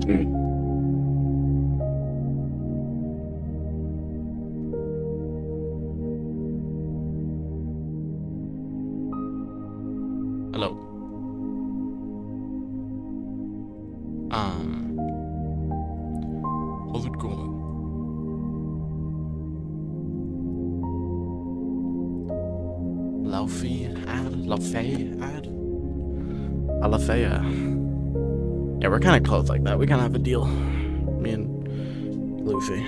Hello. How's it going? Laufey ad? Alafea. Yeah, we're kind of close like that. We kind of have a deal. Me and Luffy.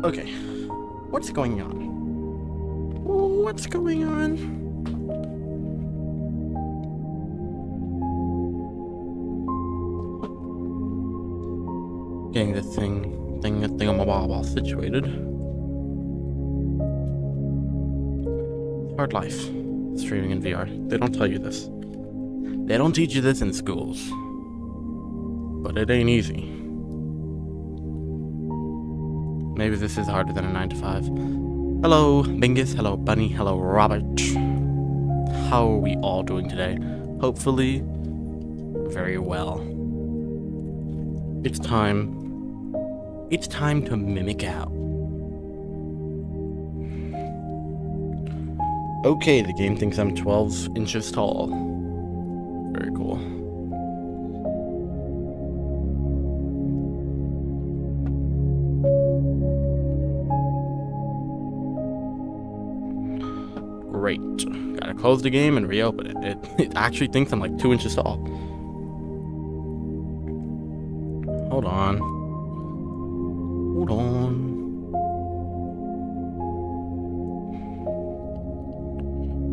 Okay. What's going on? What's going on? Getting the thingamabob situated. Hard life. Streaming in VR. They don't tell you this. They don't teach you this in schools. But it ain't easy. Maybe this is harder than a 9 to 5. Hello, Bingus. Hello, Bunny. Hello, Robert. How are we all doing today? Hopefully, very well. It's time. It's time to mimic out. Okay, the game thinks I'm 12 inches tall. Very cool. Great. Gotta close the game and reopen it. It actually thinks I'm like 2 inches tall. Hold on. Hold on.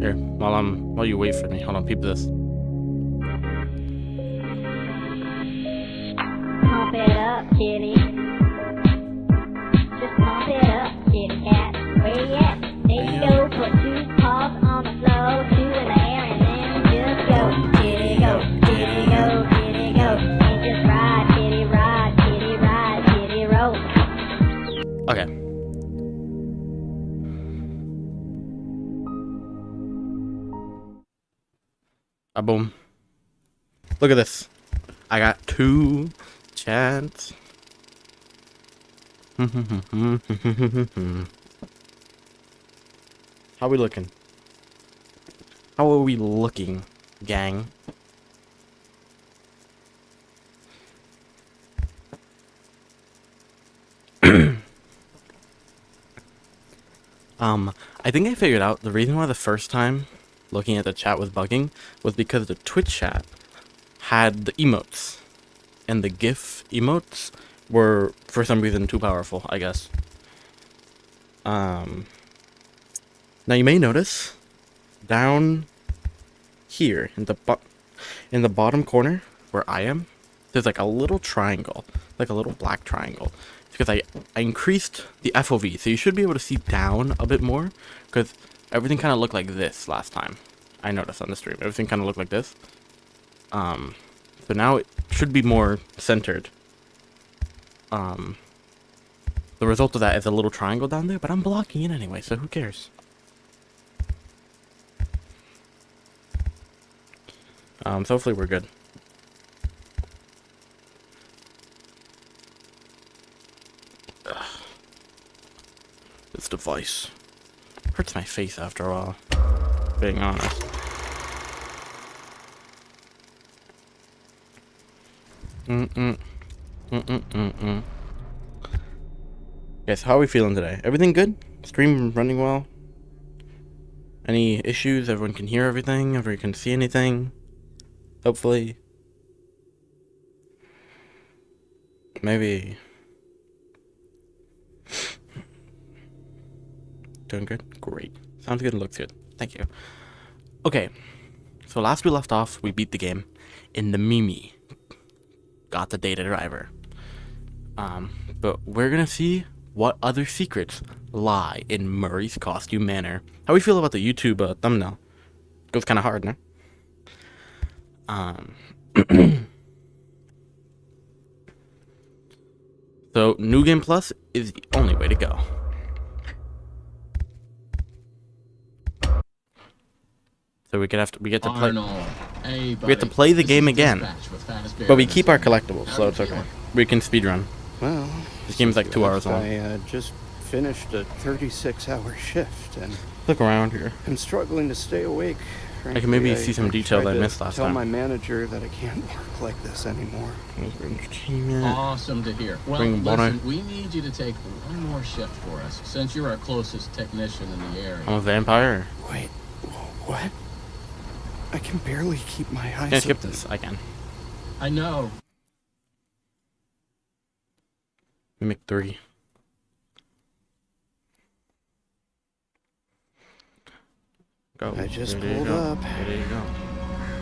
Here, while you wait for me, hold on, peep this. Pump it up, kitty. Just pump it up, kitty cat. Where you at? There you go. Put 2 paws on the floor, 2 in the air, and then just go. Kitty go, kitty go, kitty go. And just ride, kitty ride, kitty ride, kitty roll. Okay. Boom. Look at this. I got 2 chats. How we looking? How are we looking, gang? I think I figured out the reason why the first time looking at the chat was bugging was because the Twitch chat had the emotes, and the GIF emotes were for some reason too powerful, I guess. Now you may notice down here in the bottom corner where I am, there's like a little triangle, like a little black triangle. It's because I increased the FOV, so you should be able to see down a bit more, because everything kind of looked like this last time. I noticed on the stream. Everything kind of looked like this. So now it should be more centered. The result of that is a little triangle down there, but I'm blocking it anyway, so who cares? So hopefully we're good. Ugh. This device hurts my face after a while, being honest. Yes, how are we feeling today? Everything good? Stream running well? Any issues? Everyone can hear everything? Everyone can see anything? Hopefully. Maybe. Doing good? Great. Sounds good and looks good. Thank you. Okay. So last we left off, we beat the game. In the Mimi. Got the data driver. But we're gonna see what other secrets lie in Murray's Costume Manor. How we feel about the YouTube thumbnail? Goes kind of hard, no? So New Game Plus is the only way to go. So we get to play. Arnold, Hey, We have to play the game again. But we keep our collectibles, so it's okay. We can speedrun. Well, This game's like 2 hours long. I just finished a 36-hour shift, and Look around here. I'm struggling to stay awake. I can maybe see some detail that I missed last tell time. my manager that I can't work like this anymore. Awesome to hear. Well, Bring water. listen, we need you to take one more shift for us, since you're our closest technician in the area. I'm a vampire. Wait, what? I can barely keep my eyes Can't skip open. this. I can. I know. Mimic 3. Go. I just There you pulled go. up. There you go.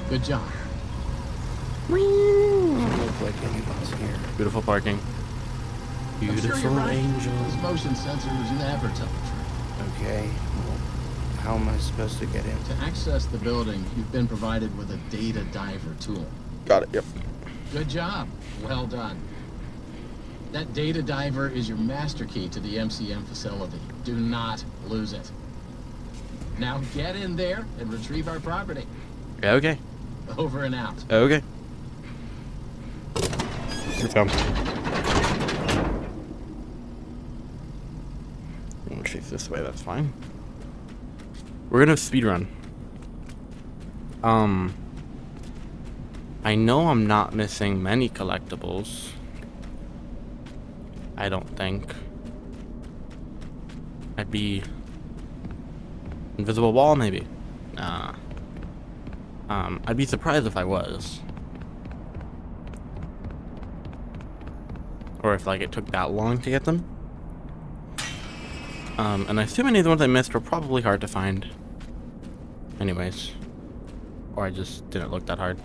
Good job. Doesn't look like anyone's here. Beautiful parking. I'm Beautiful sure you're right. angel. Those motion sensors never tell the truth. Okay, well, how am I supposed to get in? To access the building, you've been provided with a data diver tool. Got it. Yep. Good job. Well done. That data diver is your master key to the MCM facility. Do not lose it. Now get in there and retrieve our property. Okay. Over and out. Okay. Let's go. We'll chase this way. That's fine. We're gonna speedrun. I know I'm not missing many collectibles. I don't think. I'd be invisible wall, maybe. Nah. I'd be surprised if I was. Or if like it took that long to get them. And I assume any of the ones I missed were probably hard to find. Anyways. Or I just didn't look that hard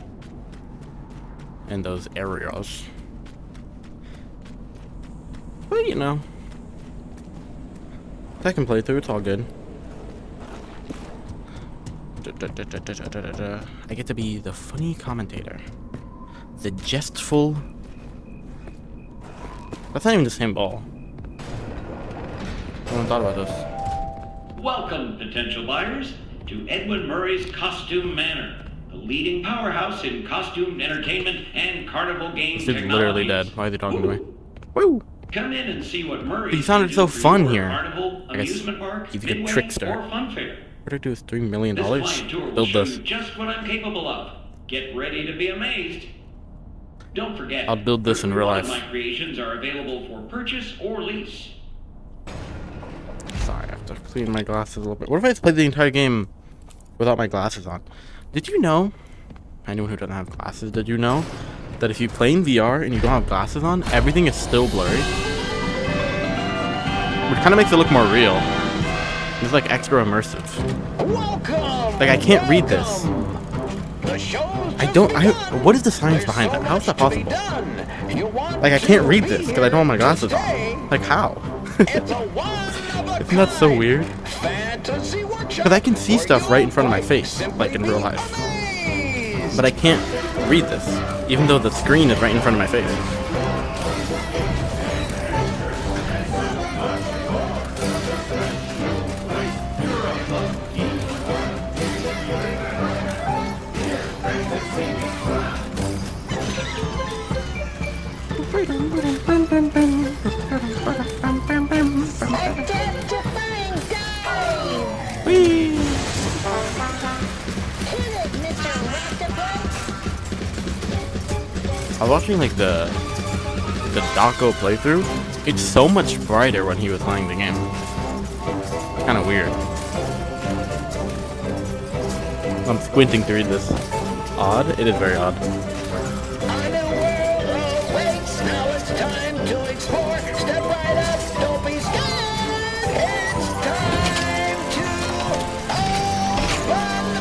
in those areas. But you know. Second playthrough, it's all good. I get to be the funny commentator. The jestful. That's not even the same ball. I haven't thought about this. Welcome, potential buyers, to Edwin Murray's Costume Manor, the leading powerhouse in costume entertainment and carnival game This dude's technologies. literally dead. Why is he talking to me? Woo! Come in and see what Murray. He sounded can so do for fun your here. Carnival, I guess amusement park, he's a good midway, trickster. or fun fair. What do I do with $3 million? This flying tour will Build show this. you just what I'm capable of. Get ready to be amazed. Don't forget, I'll build this in real every one life. of my creations are available for purchase or lease. Sorry, I have to clean my glasses a little bit. What if I just played the entire game without my glasses on? Did you know, anyone who doesn't have glasses, did you know that if you play in VR and you don't have glasses on, everything is still blurry? Which kind of makes it look more real. It's like extra immersive. Welcome. Like I can't read this. What is the science behind that? How is that possible? Like I can't read this because I don't have my glasses on. Like how? Isn't that so weird? Because I can see stuff right in front of my face, like in real life. But I can't read this, even though the screen is right in front of my face. Identifying dive! Whee! Hit it, Mr. Raptor. I was watching like the Daco playthrough. It's so much brighter when he was playing the game. Kind of weird. I'm squinting to read this. Odd? It is very odd. A new world awaits. Now it's time to explore. Step right up. Don't be scared. It's time to open the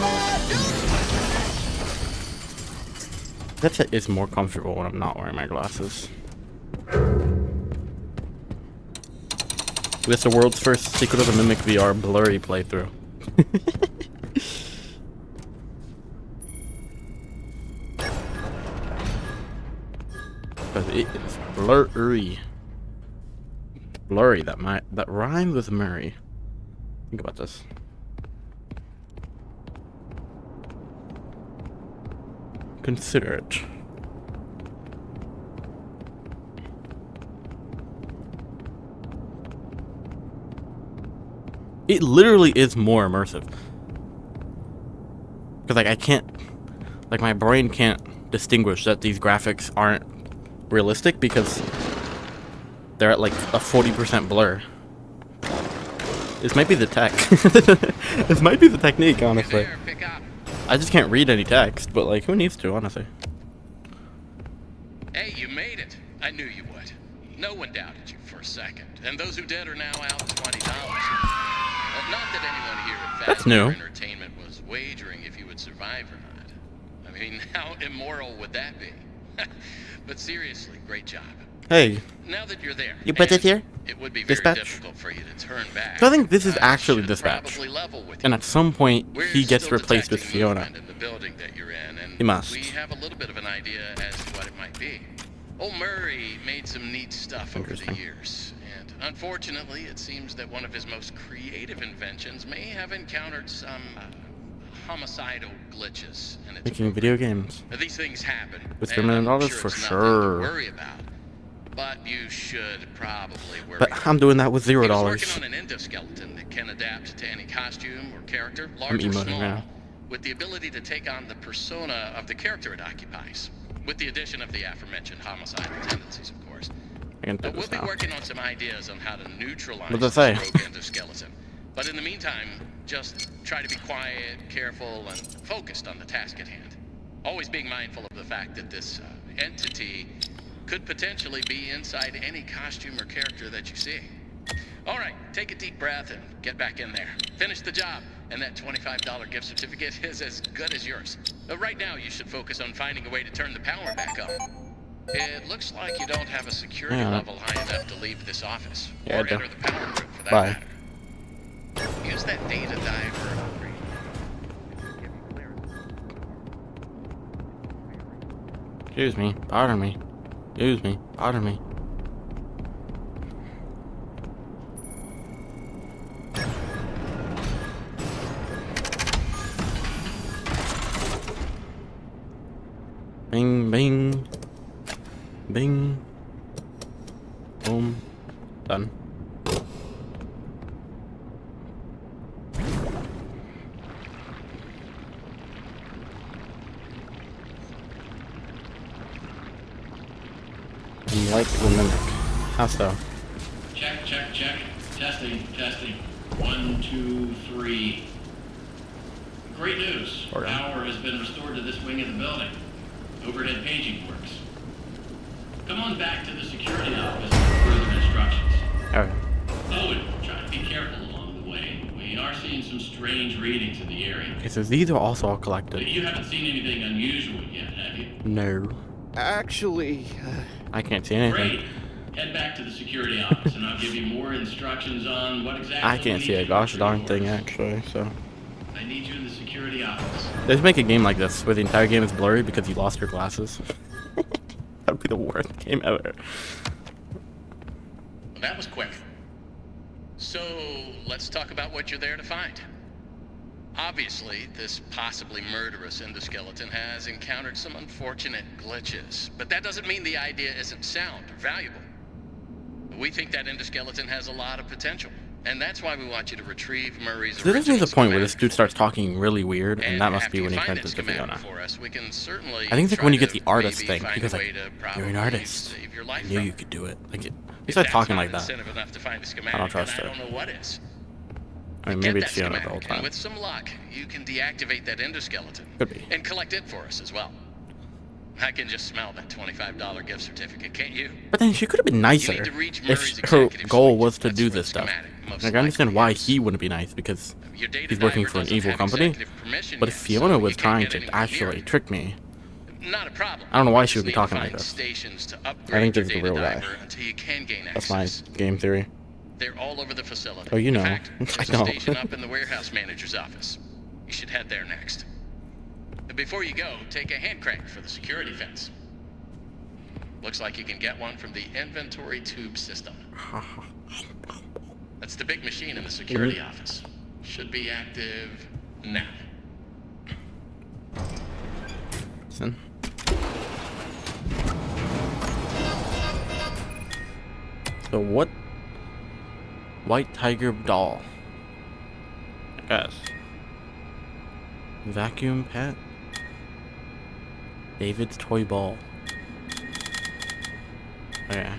door. That is more comfortable when I'm not wearing my glasses. This is the world's first Secret of the Mimic VR blurry playthrough. Because it is blurry. Blurry, that rhymes with Murray. Think about this. consider it. It literally is more immersive. Because, like, I can't... Like, my brain can't distinguish that these graphics aren't realistic because they're at, like, a 40% blur. This might be the tech. This might be the technique, honestly. I just can't read any text, but, like, who needs to, honestly? Hey, you made it. I knew you would. No one doubted you for a second. And those who did are now out $20. Not that anyone here at That's new. Entertainment was wagering if you would survive or not. I mean, how immoral would that be? But seriously, great job. Hey, Now that you're there, you put this here? it would be very Dispatch? difficult for you to turn back. So I think this is actually should Dispatch. probably level with And you. at some point, We're he gets still replaced with detecting Fiona. movement in the building that you're in, and He must. we have a little bit of an idea as to what it might be. Old Murray made some neat stuff over the Interesting. years, and unfortunately, it seems that one of his most creative inventions may have encountered some homicidal glitches. And it's Making video games. now, these things happen. With and I'm $3 million sure for it's nothing to sure. worry about. But you should probably worry. But I'm doing that with He was $0. working on an endoskeleton that can adapt to any costume or character, I'm large or emoting small, now. with the ability to take on the persona of the character it occupies, with the addition of the aforementioned homicidal tendencies, of course. I can do But we'll this be now. working on some ideas on how to neutralize What'd this they say? rogue endoskeleton. But in the meantime, just try to be quiet, careful, and focused on the task at hand. Always being mindful of the fact that this entity could potentially be inside any costume or character that you see. All right, take a deep breath and get back in there. Finish the job, and that $25 gift certificate is as good as yours. But right now, you should focus on finding a way to turn the power back up. It looks like you don't have a security Yeah. level high enough to leave this office, Yeah, I or do. enter the power room for that Bye. matter. Use that data diver. Excuse me. Pardon me. Excuse me. Pardon me. Bing, bing. Bing. Boom. Done. And like the mimic. How so? Check, check, check. Testing, testing. 1, 2, 3. Great news. Okay. Power has been restored to this wing of the building. Overhead paging works. Come on back to the security office for further instructions. Okay. Oh, and try to be careful along the way. We are seeing some strange readings in the area. Okay, so these are also all But collected. you haven't seen anything unusual yet, have you? No. Actually, I can't see anything. Great. Head back to the security office and I'll give you more instructions on what exactly I can't we see need a you gosh to darn do thing for us. actually, so. I need you in the security office. They just make a game like this where the entire game is blurry because you lost your glasses. That would be the worst game ever. That was quick. So, let's talk about what you're there to find. Obviously, this possibly murderous endoskeleton has encountered some unfortunate glitches, but that doesn't mean the idea isn't sound or valuable. We think that endoskeleton has a lot of potential, and that's why we want you to retrieve Murray's So this is original the point where this schematic dude starts talking really weird, and that must after be you when he find turns that into schematic Fiona. for us, we can certainly I think it's like try when you to get the artist maybe thing, find because a like, way to you're an probably artist. save your I life knew from you it. could do it. Like, you If start that's talking not like that. incentive enough to find a schematic, trust then I it. don't know what is. I mean, Get maybe that it's Fiona the whole schematic, and time. with some luck, you can deactivate that endoskeleton. Could be. And collect it for us as well. I can just smell that $25 gift certificate, can't you? But then she could have been You nicer need to reach Murray's if her executive goal suite. was to That's do where this the stuff. schematic most Like, I understand likely why is. he wouldn't be nice because Your data he's working diver for an doesn't evil have company. executive permission But if yet, Fiona so was you can't trying get to anywhere near actually it. trick me, Not a problem. I don't know why We she just would be need to talking like find this. stations to I upgrade think your this is the data real guy. diver until you can gain that's my access. game theory. They're all over the facility. Oh, you know. In fact, I there's a don't. station up in the warehouse manager's office. You should head there next. But before you go, take a hand crank for the security fence. Looks like you can get one from the inventory tube system. That's the big machine in the security office. Should be active now. Listen. So what? White tiger doll. I guess. Vacuum pet. David's toy ball. Okay.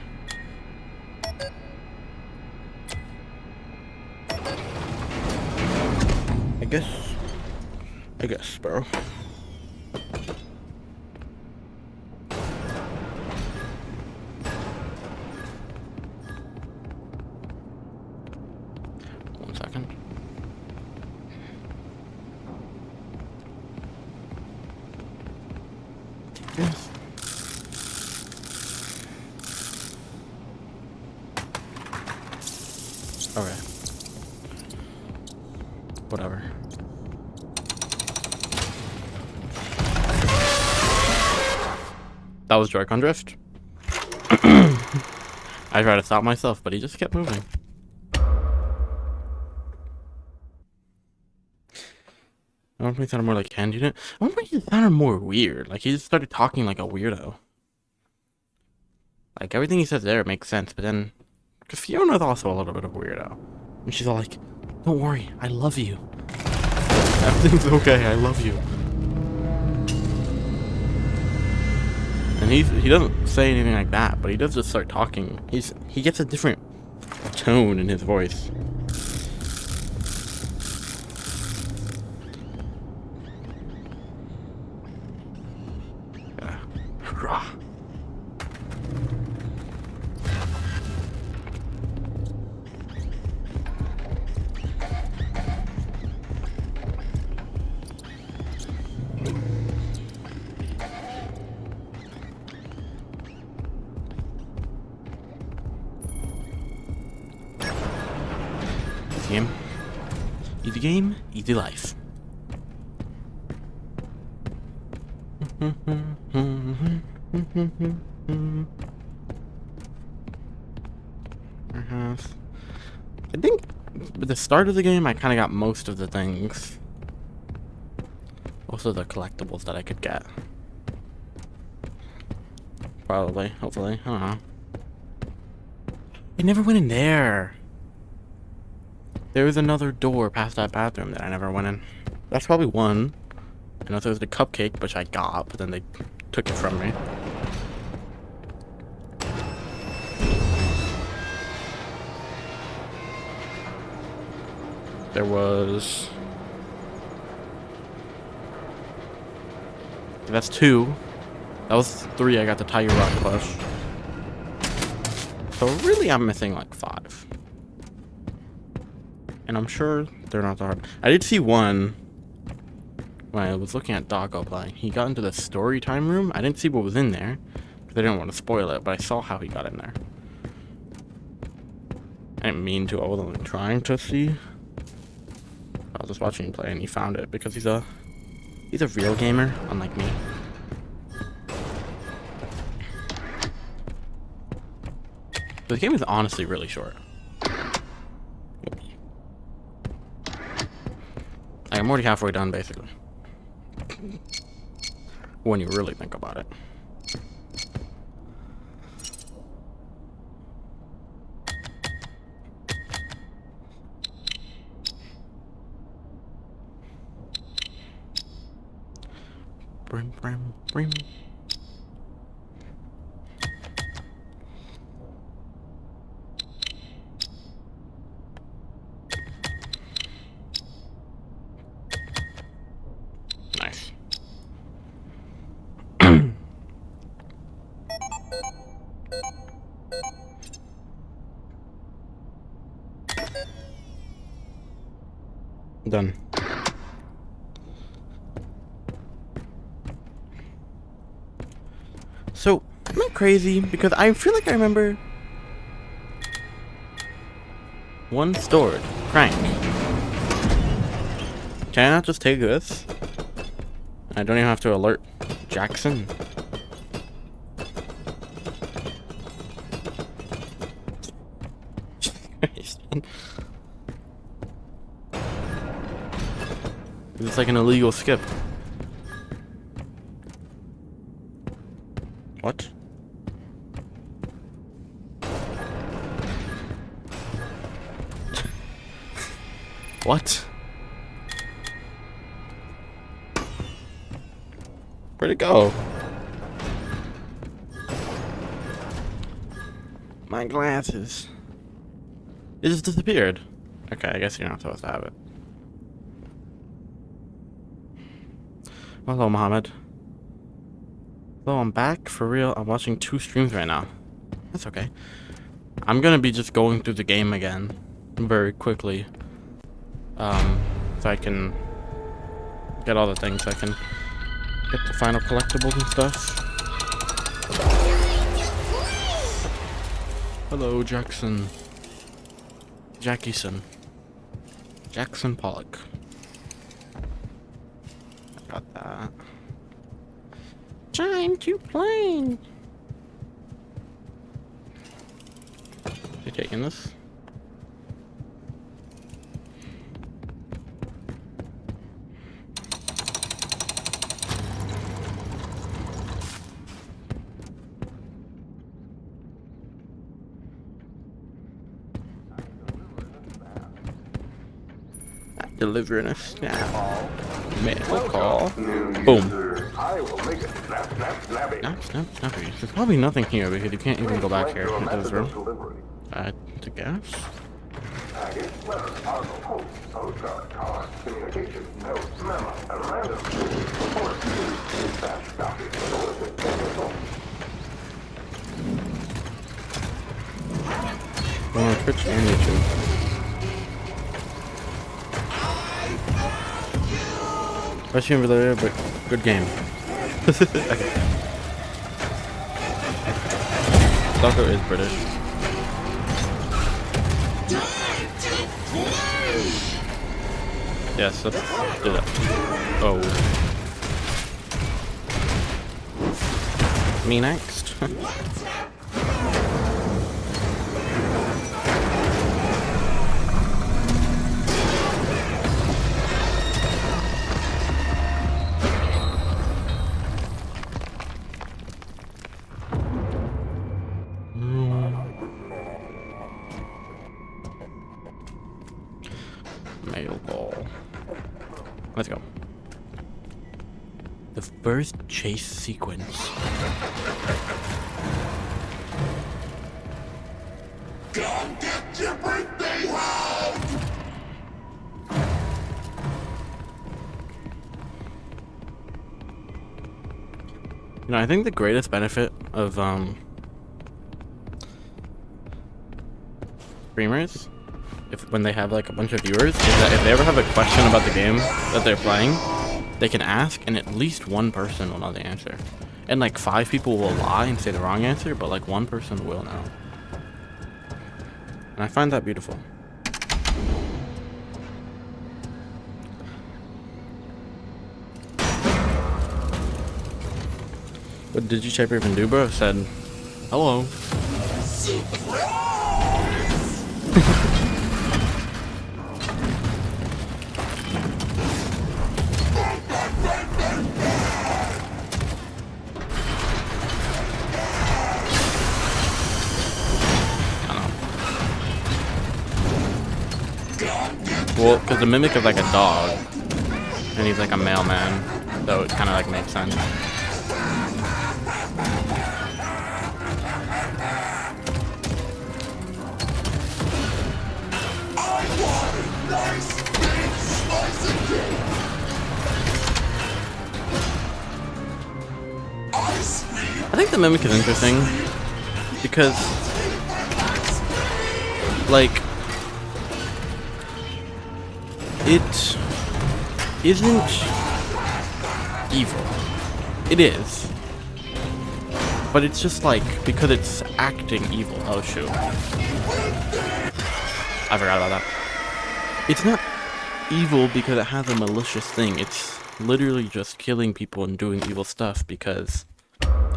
I guess, bro. One second. Yes. Okay. Whatever. That was Joy-Con drift. I tried to stop myself, but he just kept moving. I want to sound more like Ken unit. I want to sound more weird. Like he just started talking like a weirdo. Like everything he says there makes sense, but then because Fiona's also a little bit of a weirdo, and she's all like, "Don't worry, I love you. Everything's okay. I love you." And he doesn't say anything like that, but he does just start talking. He gets a different tone in his voice. Rah. Easy game, easy life. I think at the start of the game I kind of got most of the things. Most of the collectibles that I could get. Probably, hopefully, I don't know. I never went in there. There was another door past that bathroom that I never went in. That's probably one. I know there was the cupcake, which I got, but then they took it from me. There was... That's 2. That was 3. I got the Tiger Rock plush. So really I'm missing like 5. And I'm sure they're not that hard. I did see one when I was looking at Doggo play. He got into the story time room. I didn't see what was in there because I didn't want to spoil it, but I saw how he got in there. I didn't mean to. I wasn't trying to see. I was just watching him play and he found it because he's a real gamer, unlike me. The game is honestly really short. I'm already halfway done, basically. When you really think about it. Brim, brim, brim. Nice. Done. So, am I crazy? Because I feel like I remember one stored. Crank. Can I not just take this? I don't even have to alert Jackson. It's like an illegal skip. What? What? Where'd it go? My glasses. It just disappeared. Okay, I guess you're not supposed to have it. Hello, Mohammed. Hello, I'm back for real. I'm watching 2 streams right now. That's okay. I'm gonna be just going through the game again very quickly. So I can get all the things. I can get the final collectibles and stuff. Hello, Jackson. Jackson Pollock. I got that. Time to play. You taking this? Delivering a snap. Mail call. Boom. I will make it snap, snap, snappy. Snappy. There's probably nothing here because you can't even go back here into this room. Delivery. To guess. Package, letter, parcel, post, postcard, card, communication, note, memo, and random. Report, dispatch, copy, solicit, cancel. On Twitch and YouTube. Russian over there, but good game. Okay. Taco is British. Yes, let's do that. Oh. Me next. Mail ball. Let's go. The first chase sequence. Come get your birthday home! You know, I think the greatest benefit of streamers, when they have like a bunch of viewers, is that if they ever have a question about the game that they're playing, they can ask and at least one person will know the answer. And like 5 people will lie and say the wrong answer, but like 1 person will know. And I find that beautiful. What did you Chaper even do, bro? Said, hello. Well, because the mimic is like a dog, and he's like a mailman, so it kind of like makes sense. I think the mimic is interesting because, like, it isn't evil. It is. But it's just like, because it's acting evil. Oh shoot. I forgot about that. It's not evil because it has a malicious thing. It's literally just killing people and doing evil stuff because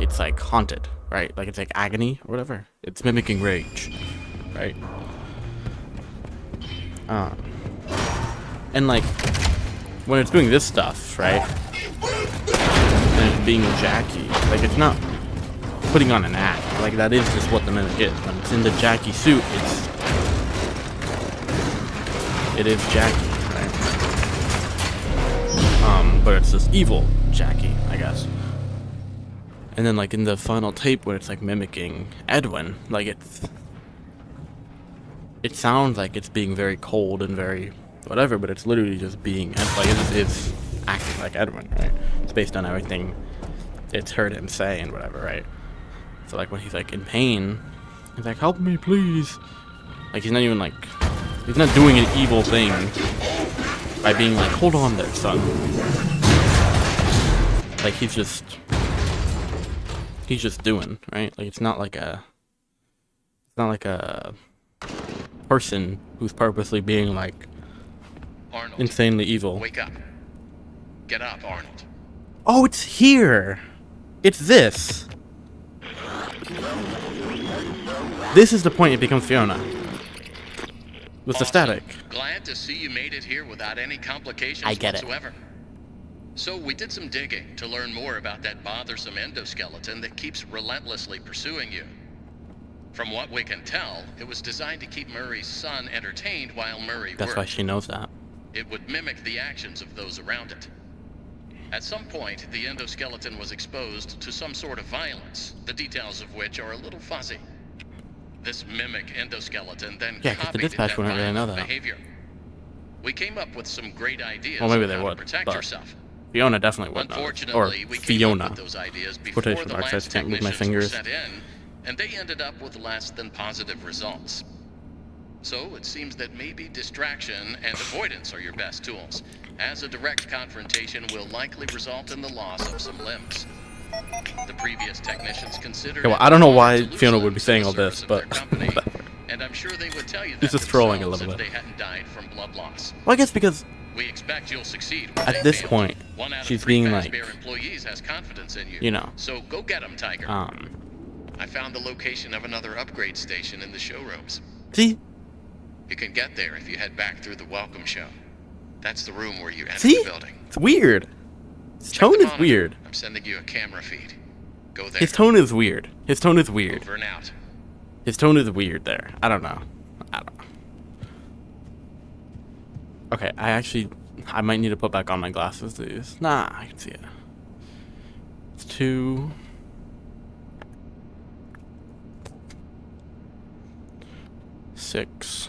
it's like haunted, right? Like it's like agony or whatever. It's mimicking rage, right? And like, when it's doing this stuff, right? And it's being Jackie, like it's not putting on an act. Like that is just what the mimic is. When it's in the Jackie suit, it is Jackie, but it's just evil Jackie, I guess. And then like in the final tape where it's like mimicking Edwin, like it sounds like it's being very cold and very whatever, but it's literally just being like it's acting like Edwin, right? It's based on everything it's heard him say and whatever, right? So like when he's like in pain, he's like, help me please. Like he's not even like, he's not doing an evil thing by being like, hold on there, son. Like he's just doing, right? Like it's not like a person who's purposely being like Arnold, insanely evil. wake up. Get up, Arnold. Oh, it's here. It's this. This is the point it becomes Fiona. With the static. Glad to see you made it here without any complications I get it. whatsoever. So we did some digging to learn more about that bothersome endoskeleton that keeps relentlessly pursuing you. From what we can tell, it was designed to keep Murray's son entertained while Murray That's worked. why she knows that. It would mimic the actions of those around it. At some point, the endoskeleton was exposed to some sort of violence, the details of which are a little fuzzy. This mimic endoskeleton then Yeah, 'cause the copied dispatch that wouldn't really know violent that. behavior. We came up with some great ideas Well, maybe on they how to would, protect but yourself. Fiona definitely would know. Or Unfortunately, we came up Fiona. with those ideas before Quotation the marks, I last just can't move my technicians were fingers. set in, and they ended up with less than positive results. So it seems that maybe distraction and avoidance are your best tools, as a direct confrontation will likely result in the loss of some limbs. The previous technicians considered. Okay, well, I don't know why to lose Fiona would be limbs saying in all the this, service of but their company, and I'm sure they would tell you that He's just trolling a themselves little if bit. they hadn't died from blood loss. well, I guess because We expect you'll succeed when at they this fail. point, One out of she's 3 being Fast like, Bear employees has confidence in you. you know, So go get 'em, Tiger. I found the location of another upgrade station in the showrooms. see? You can get there if you head back through the welcome show. That's the room where you enter See? the building. It's weird. His Check tone the is monitor. weird. I'm sending you a camera feed. Go there. His tone is weird. His tone is weird. Over and out. His tone is weird there. I don't know. Okay, I might need to put back on my glasses to use. Nah, I can see it. It's 2. 6.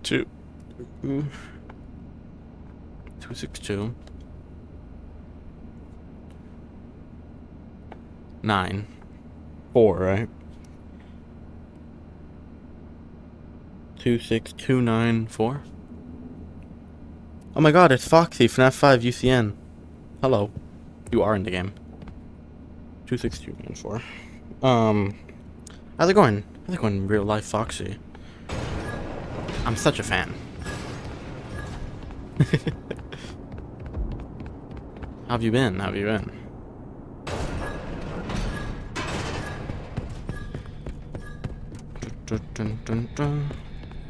2. 262. 9. 4, right? 26294. Oh my god, it's Foxy, FNAF 5 UCN. Hello. You are in the game. 26294. How's it going? How's it going, real life Foxy? I'm such a fan. How have you been? How have you been?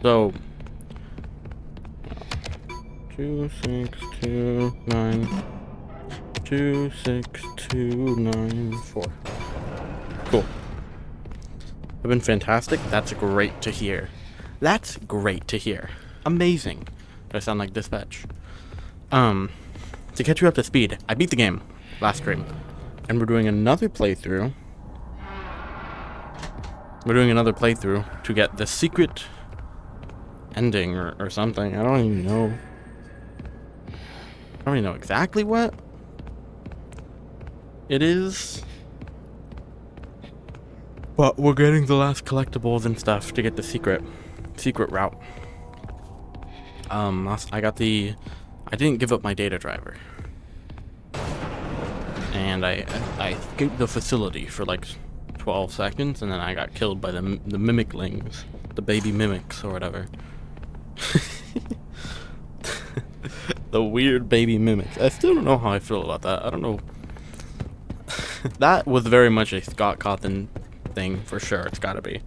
So 26294. Cool. I've been fantastic. That's great to hear. That's great to hear. Amazing. Do I sound like dispatch? To catch you up to speed, I beat the game last stream, and we're doing another playthrough. We're doing another playthrough to get the secret ending or something. I don't even know. I don't even know exactly what it is. But we're getting the last collectibles and stuff to get the secret route. I didn't give up my data driver. And I escaped the facility for like 12 seconds, and then I got killed by the mimiclings, the baby mimics or whatever. The weird baby mimics. I still don't know how I feel about that. I don't know. That was very much a Scott Cawthon thing for sure. It's gotta be.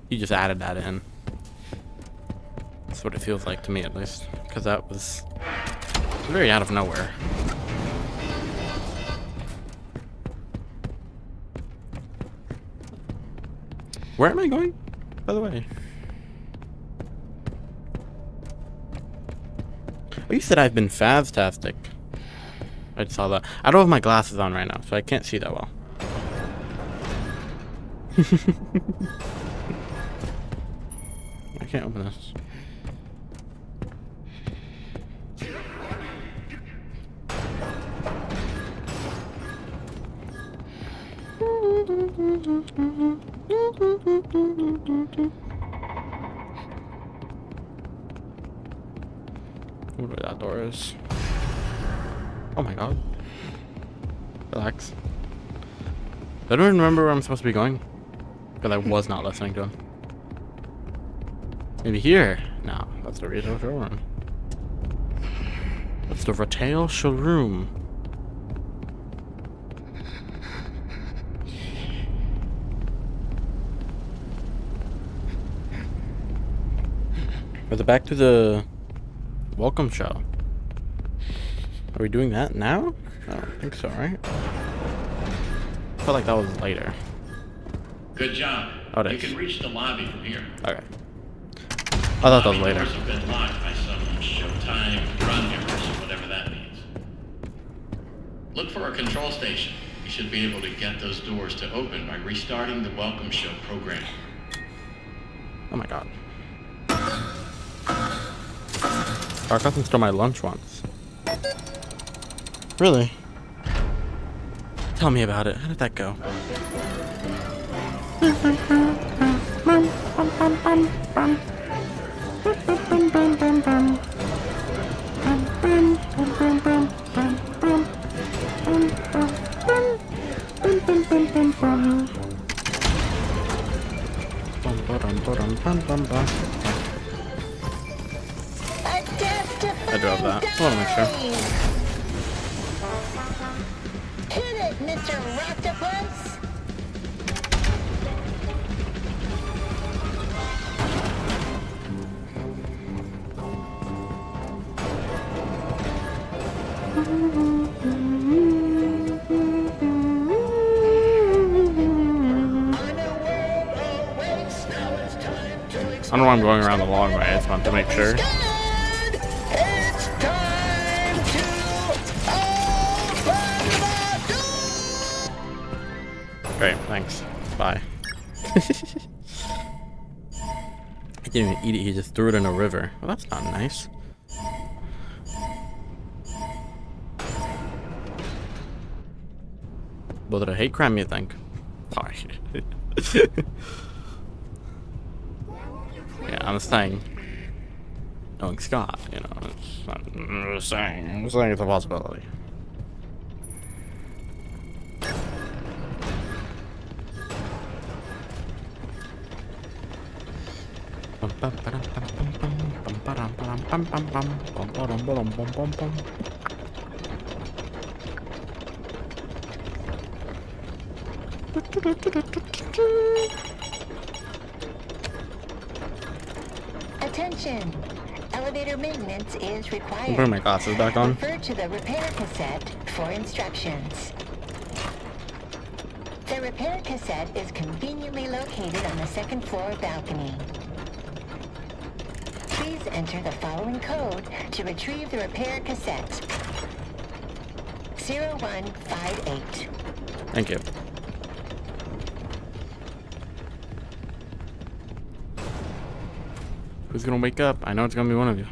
He just added that in. That's what it feels like to me, at least, because that was very out of nowhere. Where am I going, by the way? Oh, you said I've been fantastic. I saw that. I don't have my glasses on right now, so I can't see that well. I can't open this. Where that door is. Oh my god. Relax. I don't even remember where I'm supposed to be going. Because I was not listening to him. Maybe here? No, that's the retail showroom. That's the retail showroom. Is it back to the welcome show? Are we doing that now? I don't think so, right? I felt like that was later. Good job. Oh, it You is. can reach the lobby from here. Okay. I thought that was Lobby later. doors have been locked by some Showtime drug gimmers, whatever that means. Look for a control station. You should be able to get those doors to open by restarting the welcome show program. Oh my god. Our cousin stole my lunch once. Really? Tell me about it. How did that go? I drove that. I want to make sure. Hit it, Mr. Octopus! I don't know why I'm going around the long way. I just want to make sure. It's time to open the door! Great, thanks. Bye. He didn't even eat it, he just threw it in a river. Well, that's not nice. Was it a hate crime, you think? Sorry. Yeah, I'm saying. Knowing Scott, you know, it's not, I'm just saying it's a possibility. Attention! Elevator maintenance is required. Put my glasses back on. Refer to the repair cassette for instructions. The repair cassette is conveniently located on the second floor balcony. Please enter the following code to retrieve the repair cassette. 0158. Thank you. Who's gonna wake up? I know it's gonna be one of you.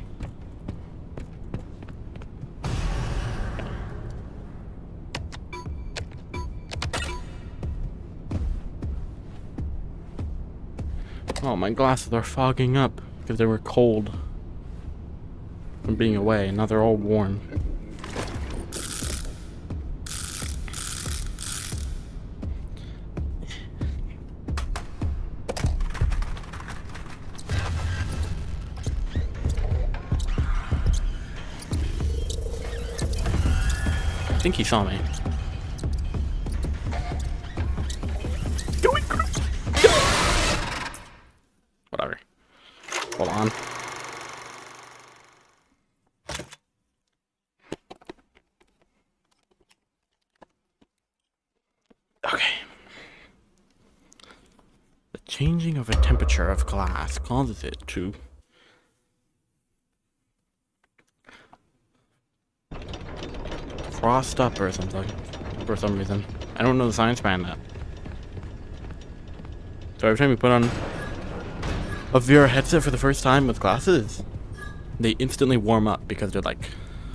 Oh, my glasses are fogging up because they were cold from being away. Now they're all worn. I think he saw me. Whatever. Hold on. Okay. The Changing of a temperature of glass causes it to frost up or something for some reason. I don't know the science behind that. So every time you put on a VR headset for the first time with glasses, they instantly warm up because they're like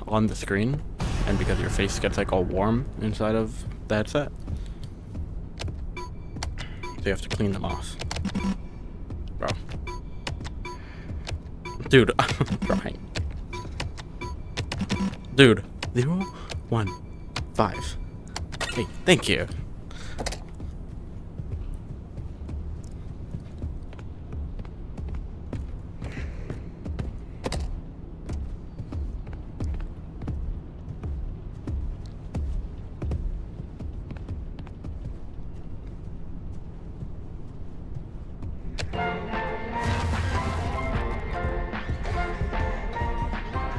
on the screen and because your face gets like all warm inside of the headset. So you have to clean them off. Bro. Dude, I'm trying. Dude, 0, 1, 5. Hey, thank you.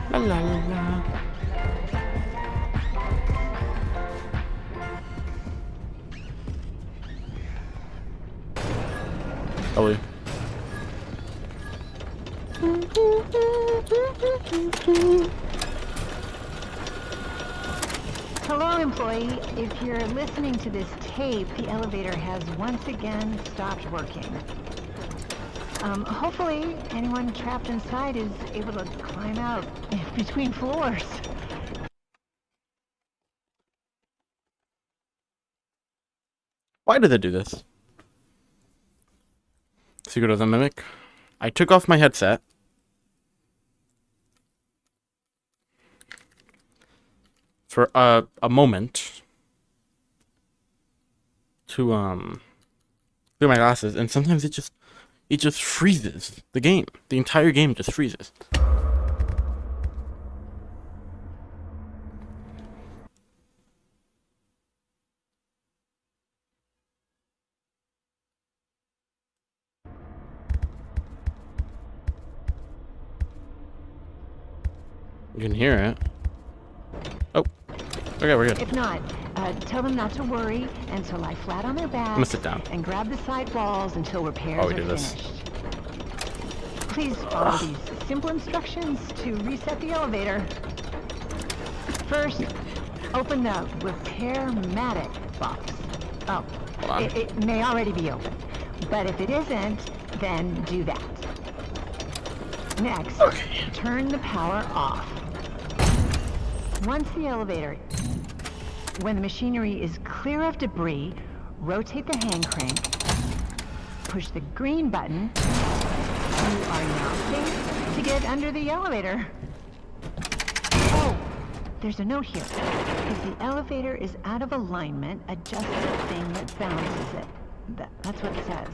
La la la. Probably. Hello, employee. If you're listening to this tape, the elevator has once again stopped working. Hopefully, anyone trapped inside is able to climb out between floors. Why did they do this? Secret of the Mimic. I took off my headset. For a moment. To do my glasses, and sometimes it just freezes the game. The entire game just freezes. You can hear it. Oh, okay, we're good. If not, tell them not to worry until I flat on their back. I'm gonna sit down. And grab the side walls until repairs While we are do this. finished. Please follow these simple instructions to reset the elevator. First, open the repair-matic box. Oh, Hold on. it may already be open, but if it isn't, then do that. Next, turn the power off. Once the elevator, when the machinery is clear of debris, rotate the hand crank, push the green button. You are now safe to get under the elevator. Oh, there's a note here. If the elevator is out of alignment, adjust the thing that balances it. That's what it says.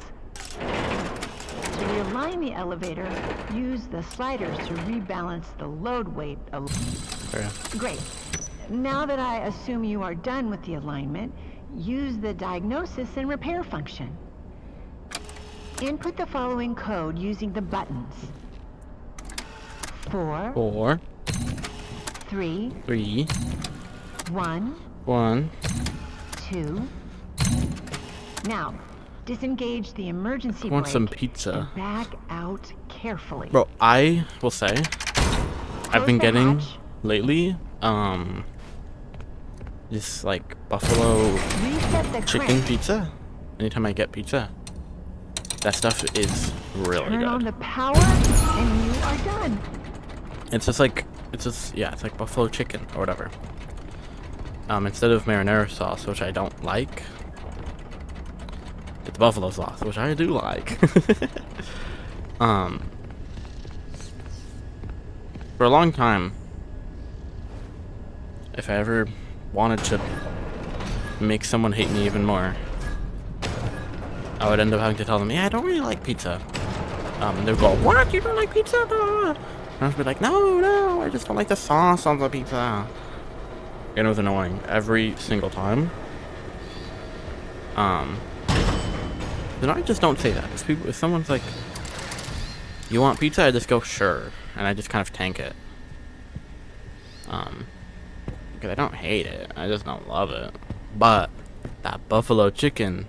To realign the elevator, use the sliders to rebalance the load weight. Okay. Great. Now that I assume you are done with the alignment, use the diagnosis and repair function. Input the following code using the buttons. 4, 3, 1, 1. 2. Now, disengage the emergency I want brake some pizza. and back out carefully. Bro, I will say, I've been Close the getting hatch. lately, this like buffalo Reset the chicken crank. pizza. Anytime I get pizza, that stuff is really Turn on good. the power, and you are done. It's just like, yeah, it's like buffalo chicken or whatever. Instead of marinara sauce, which I don't like, it's buffalo sauce, which I do like. For a long time, if I ever wanted to make someone hate me even more, I would end up having to tell them, yeah, I don't really like pizza. And they'd go, what? You don't like pizza? And I'd be like, no, I just don't like the sauce on the pizza. And it was annoying every single time. Then I just don't say that. If someone's like, you want pizza? I just go, sure. And I just kind of tank it. Because I don't hate it. I just don't love it. But that buffalo chicken,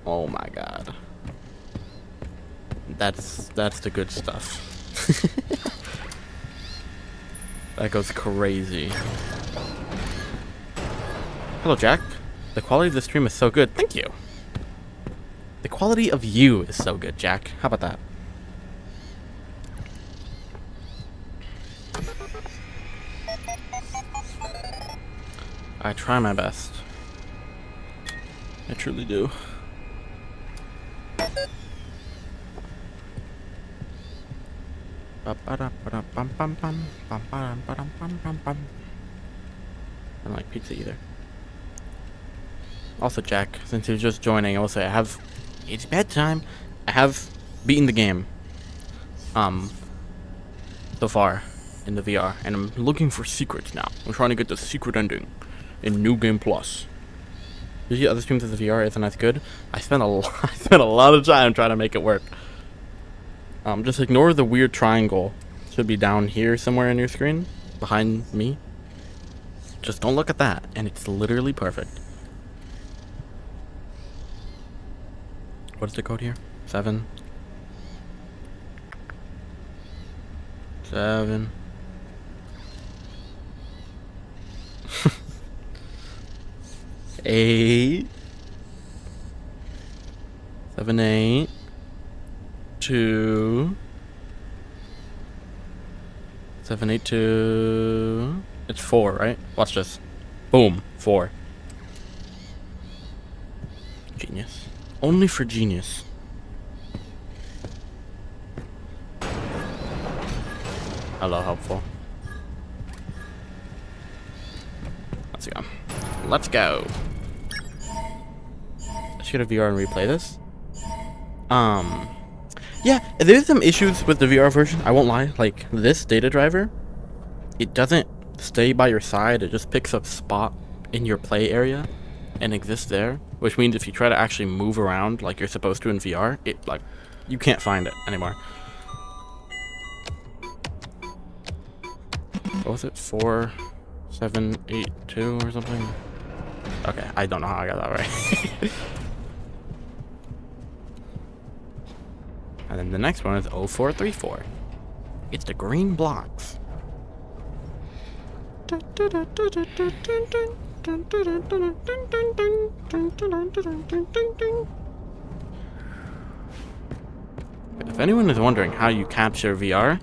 oh my god. That's the good stuff. That goes crazy. Hello, Jack. The quality of the stream is so good. Thank you. The quality of you is so good, Jack. How about that? I try my best. I truly do. I don't like pizza either. Also, Jack, since you're just joining, I will say it's bedtime. I have beaten the game so far in the VR, and I'm looking for secrets now. I'm trying to get the secret ending in New Game Plus. Usually other streams of the VR isn't as good. I spent a lot of time trying to make it work. Just ignore the weird triangle. Should be down here somewhere on your screen, behind me. Just don't look at that, and it's literally perfect. What is the code here? 7. 7. 8. 7, 8. 2. 7, 8, 2. It's 4, right? Watch this. Boom. 4. Genius. Only for genius. Hello, helpful. Let's go. Let's go. I should get a VR and replay this. Yeah, there's some issues with the VR version, I won't lie. Like, this data driver, it doesn't stay by your side, it just picks up spot in your play area and exists there, which means if you try to actually move around like you're supposed to in VR, you can't find it anymore. What was it? 4, 7, 8, 2 or something? Okay, I don't know how I got that right. And then the next one is 0434. It's the green blocks. If anyone is wondering how you capture VR,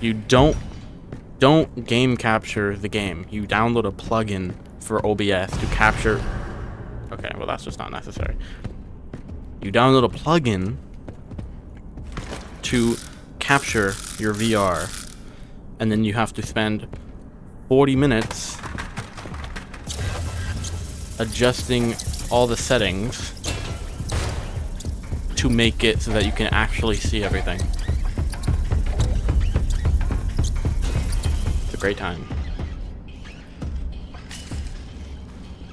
you don't game capture the game. You download a plugin for OBS to capture. Okay, well that's just not necessary. You download a plugin to capture your VR, and then you have to spend 40 minutes adjusting all the settings to make it so that you can actually see everything. It's a great time.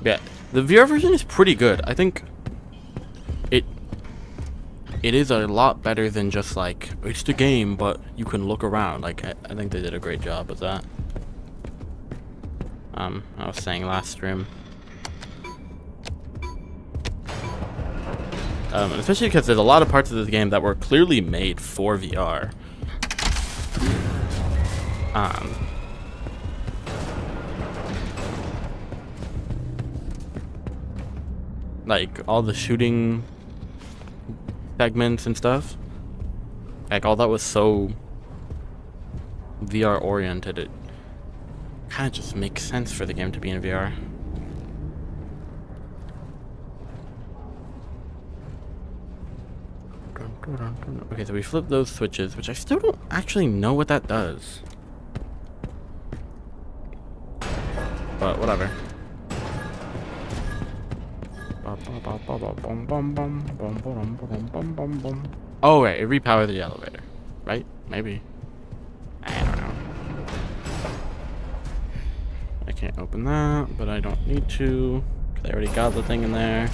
Yeah, the VR version is pretty good. I think it is a lot better than just like, it's the game, but you can look around. Like, I think they did a great job with that. I was saying last stream. Especially because there's a lot of parts of this game that were clearly made for VR. Like, all the shooting segments and stuff, like all that was so VR oriented, it kind of just makes sense for the game to be in VR. Okay, so we flip those switches, which I still don't actually know what that does, but whatever. Oh wait, it repowers the elevator, right? Maybe. I don't know. I can't open that, but I don't need to, because I already got the thing in there.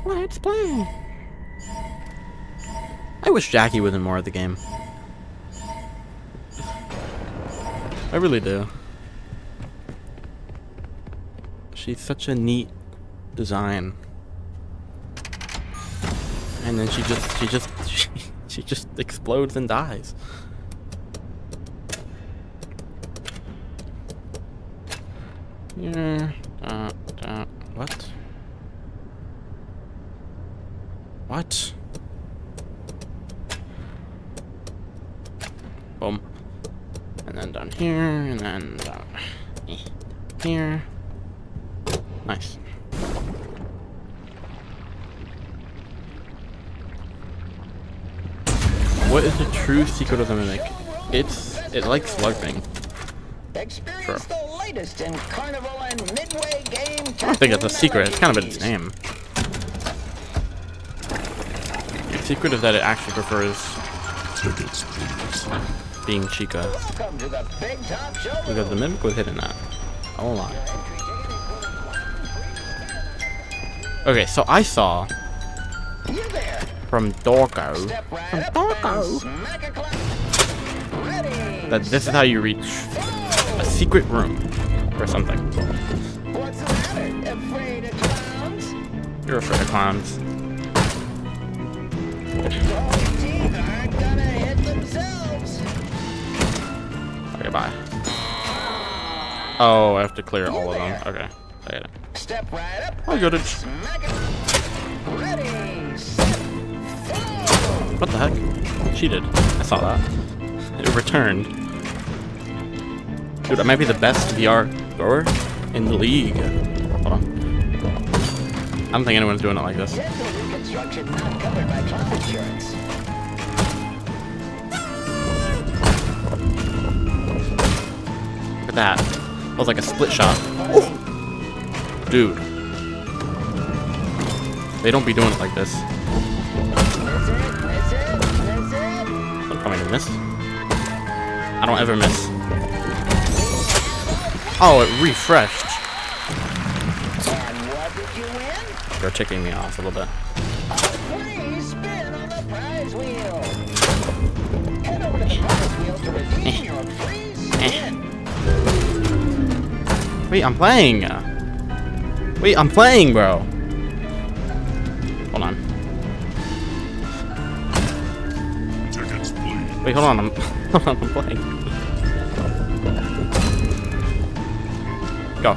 Let's play. I wish Jackie was in more of the game. I really do. She's such a neat design. And then she just explodes and dies. Yeah. What? What? Boom. And then down here, and then down here. Nice. What is the true secret of the mimic? It likes LARPing. Experience the latest in carnival and midway game. I don't think it's a secret, it's kind of its name. The secret is that it actually prefers being Chica. Welcome to the Big Top Show. Because the mimic was hitting that a lot. Okay, so I saw You there. from Dorco Step right up and smack a clap. Ready. that this is how you reach a secret room or something. What's the matter? Afraid of clowns? You're afraid of clowns. Those teeth aren't gonna hit themselves. Okay, bye. Oh, I have to clear all of them. Okay, I get it. Step right up. I got it. Smack it. Ready. Set. Go. What the heck? Cheated. I saw that. It returned. Dude, I might be the best VR thrower in the league. Hold on. I don't think anyone's doing it like this. Dental reconstruction not covered by cloud insurance. Look at that. That was like a split shot. Dude. They don't be doing it like this. Don't tell me to miss. I don't ever miss. Oh, it refreshed. And what did you win? You're ticking me off a little bit. A free spin on the prize wheel. Head over to the prize wheel to redeem your free spin. Wait, I'm playing. Wait, I'm playing, bro. Hold on. Wait, hold on. Hold on, I'm playing. Go.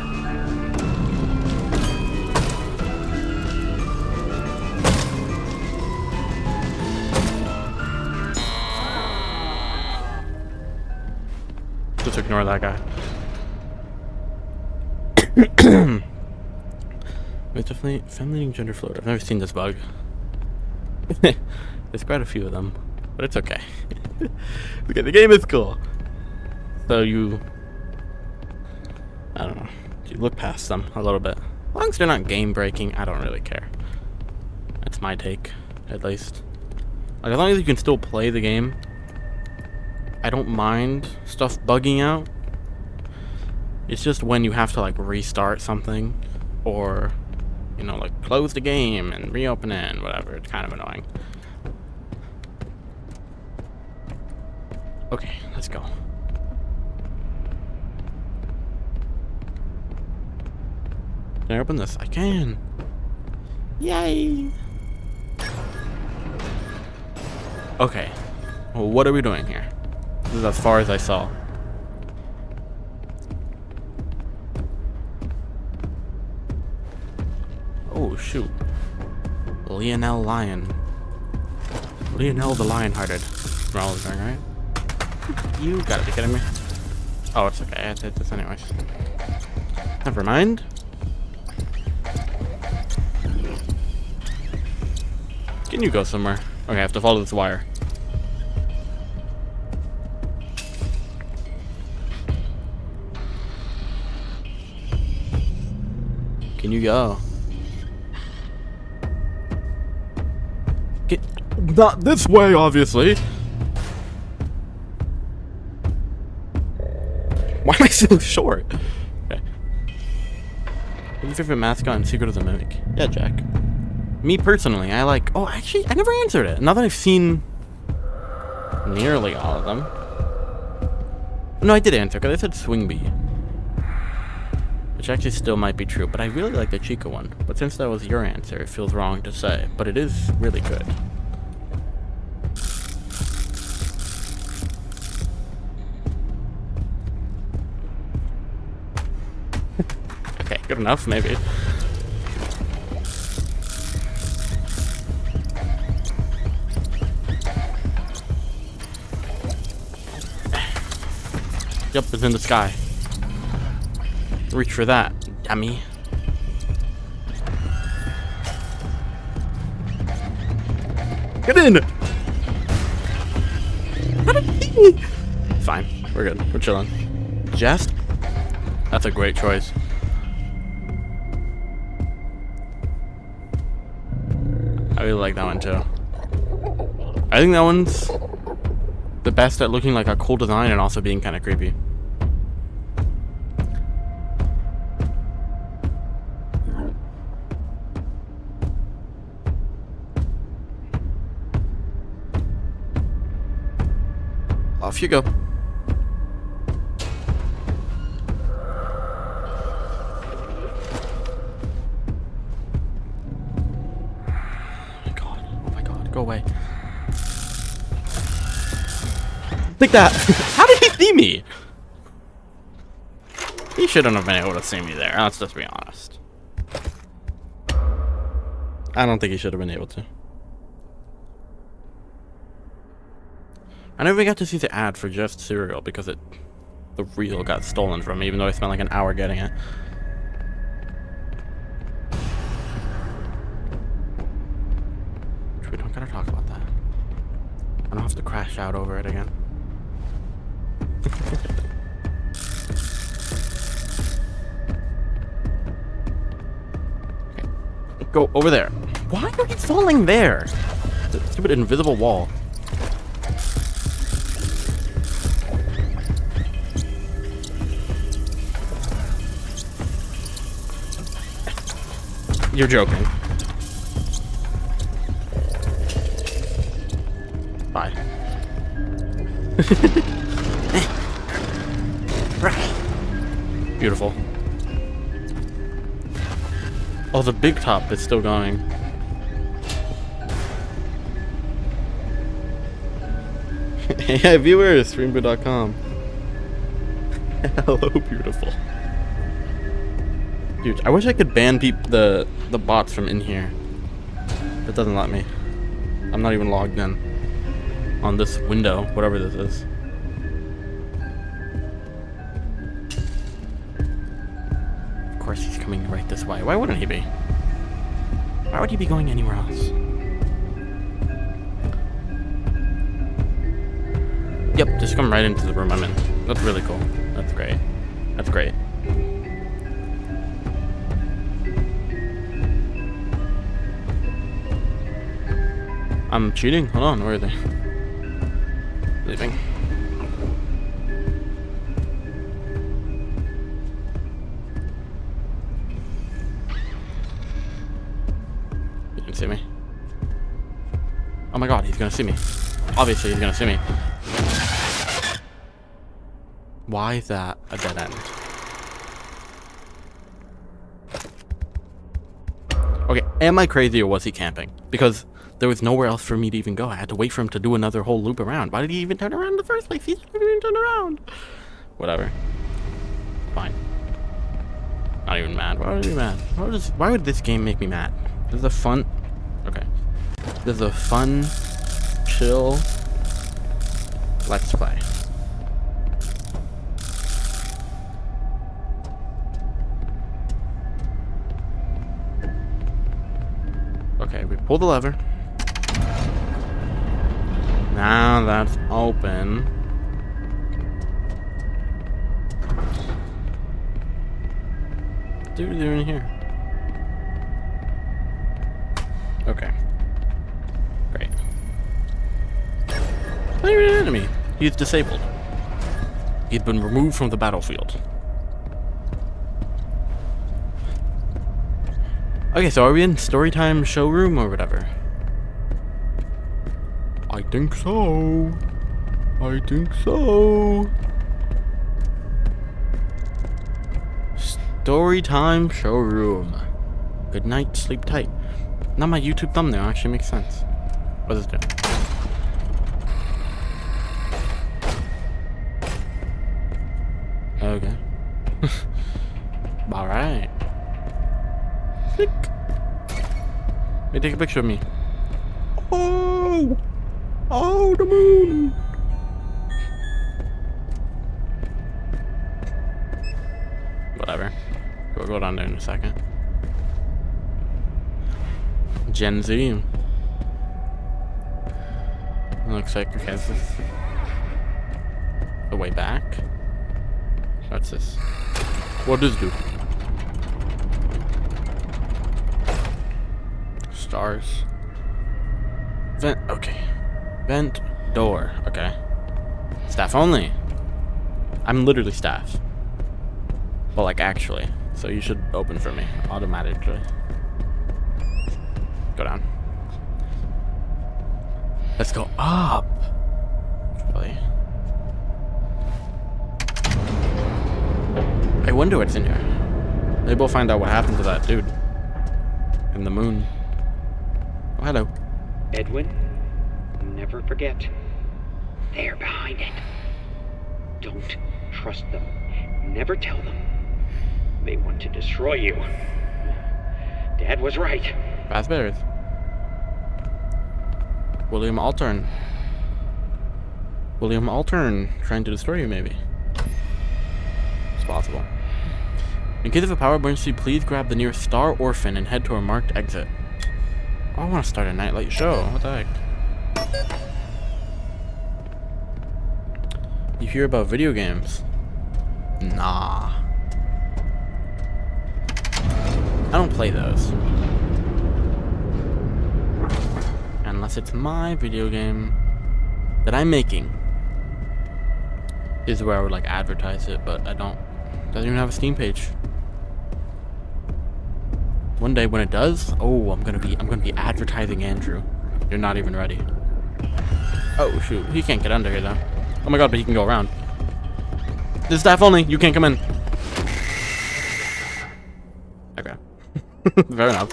Just ignore that guy. It's definitely feminine gender fluid. I've never seen this bug. There's quite a few of them, but it's okay. Okay, the game is cool. So you, I don't know, you look past them a little bit. As long as they're not game breaking, I don't really care. That's my take, at least. Like, as long as you can still play the game, I don't mind stuff bugging out. It's just when you have to like restart something, or you know, like close the game and reopen it and whatever. It's kind of annoying. Okay, let's go. Can I open this? I can. Yay! Okay. Well, what are we doing here? This is as far as I saw. Oh, shoot. Lionel Lion. Lionel the Lion-Hearted. We're all going, right? You gotta be kidding me. Oh, it's okay. I had to hit this anyways. Never mind. Can you go somewhere? Okay, I have to follow this wire. Can you go? Get not this way, obviously. Why am I so short? Okay. What's your favorite mascot and secret of the mimic? Yeah, Jack. Me personally, I like. Oh, actually, I never answered it. Now that I've seen nearly all of them. No, I did answer because I said Swing Bee. Which actually still might be true, but I really like the Chica one. But since that was your answer, it feels wrong to say. But it is really good. Okay, good enough, maybe. Yep, it's in the sky. Reach for that, dummy. Get in! How did he? Fine, we're good. We're chilling. Jest? That's a great choice. I really like that one too. I think that one's the best at looking like a cool design and also being kind of creepy. Off you go. Oh my god, go away. Like that. How did he see me? He shouldn't have been able to see me there. Let's just be honest. I don't think he should have been able to. I never got to see the ad for Just Cereal because the reel got stolen from me, even though I spent like an hour getting it. We don't gotta talk about that. I don't have to crash out over it again. Okay. Go over there. Why are you falling there? The stupid invisible wall. You're joking. Bye. Beautiful. Oh, the big top is still going. Hey, viewers, streambo.com. Hello, beautiful. Dude, I wish I could ban the bots from in here. It doesn't let me. I'm not even logged in on this window, whatever this is. Of course he's coming right this way. Why wouldn't he be? Why would he be going anywhere else? Yep, just come right into the room I'm in. That's really cool. That's great. That's great. I'm cheating? Hold on, where are they? Leaving. You didn't see me. Oh my god, he's gonna see me. Obviously, he's gonna see me. Why is that a dead end? Okay, am I crazy or was he camping? Because there was nowhere else for me to even go. I had to wait for him to do another whole loop around. Why did he even turn around in the first place? He didn't even turn around. Whatever. Fine. Not even mad. Why would I be mad? Why would this game make me mad? This is a fun... Okay. This is a fun, chill, let's play. Okay, we pull the lever. Now that's open. What are you doing here? Okay. Great. Not even an enemy. He's disabled. He's been removed from the battlefield. Okay, so are we in Storytime showroom or whatever? I think so. I think so. Storytime showroom. Good night, sleep tight. Not my YouTube thumbnail actually makes sense. What does this do? Okay. Alright. Click. Hey, take a picture of me. Oh! Oh, the moon! Whatever. We'll go down there in a second. Gen Z. Looks like, okay, this is the way back. What's this? What does this do? Stars. Vent, okay. Vent door, okay. Staff only. I'm literally staff. Well, like, actually. So you should open for me automatically. Go down. Let's go up. Really? I wonder what's in here. Maybe we'll find out what happened to that dude in the moon. Oh, hello. Edwin, never forget. They're behind it. Don't trust them. Never tell them. They want to destroy you. Dad was right. Raspberries. William Altern. William Altern trying to destroy you, maybe. It's possible. In case of a power emergency, please grab the nearest star orphan and head to a marked exit. Oh, I want to start a nightlight show. What the heck? You hear about video games? Nah. I don't play those. Unless it's my video game that I'm making. Is where I would like advertise it, but I don't. Doesn't even have a Steam page. One day when it does, oh, I'm gonna be advertising Andrew. You're not even ready. Oh shoot, he can't get under here though. Oh my god, but he can go around. This is staff only. You can't come in. Okay. Fair enough.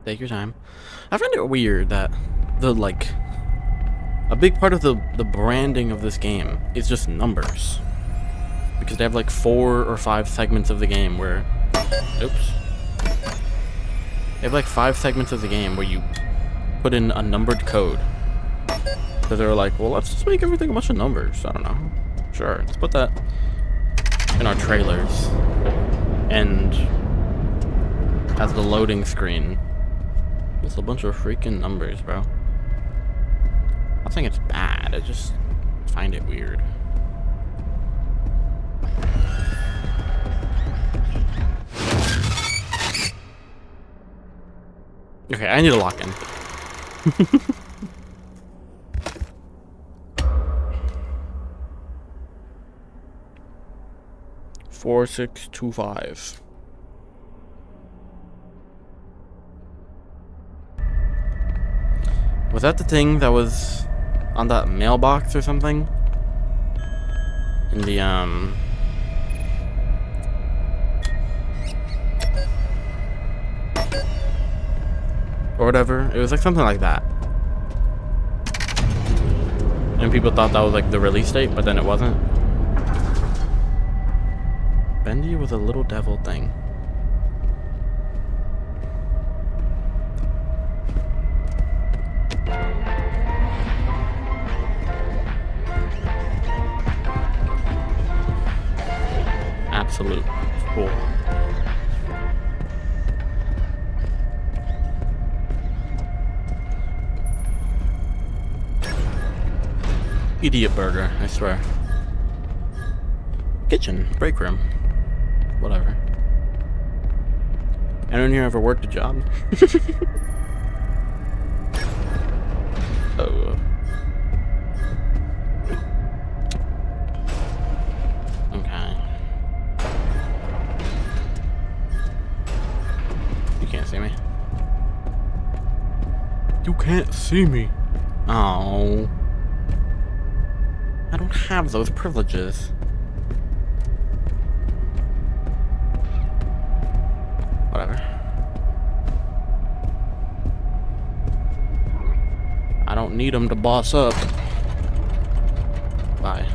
Take your time. I find it weird that a big part of the branding of this game is just numbers. Because they have like 4 or 5 segments of the game where, oops. They have like 5 segments of the game where you put in a numbered code. So they're like, well, let's just make everything a bunch of numbers. I don't know. Sure, let's put that in our trailers. And as the loading screen, it's a bunch of freaking numbers, bro. I don't think it's bad. I just find it weird. Okay, I need to lock in. 4625. Was that the thing that was on that mailbox or something? In the or whatever. It was like something like that. And people thought that was like the release date, but then it wasn't. Bendy was a little devil thing. Absolute fool. Idiot burger, I swear. Kitchen, break room. Whatever. Anyone here ever worked a job? Oh. Okay. You can't see me. You can't see me. Oh. I don't have those privileges. Whatever. I don't need him to boss up. Bye.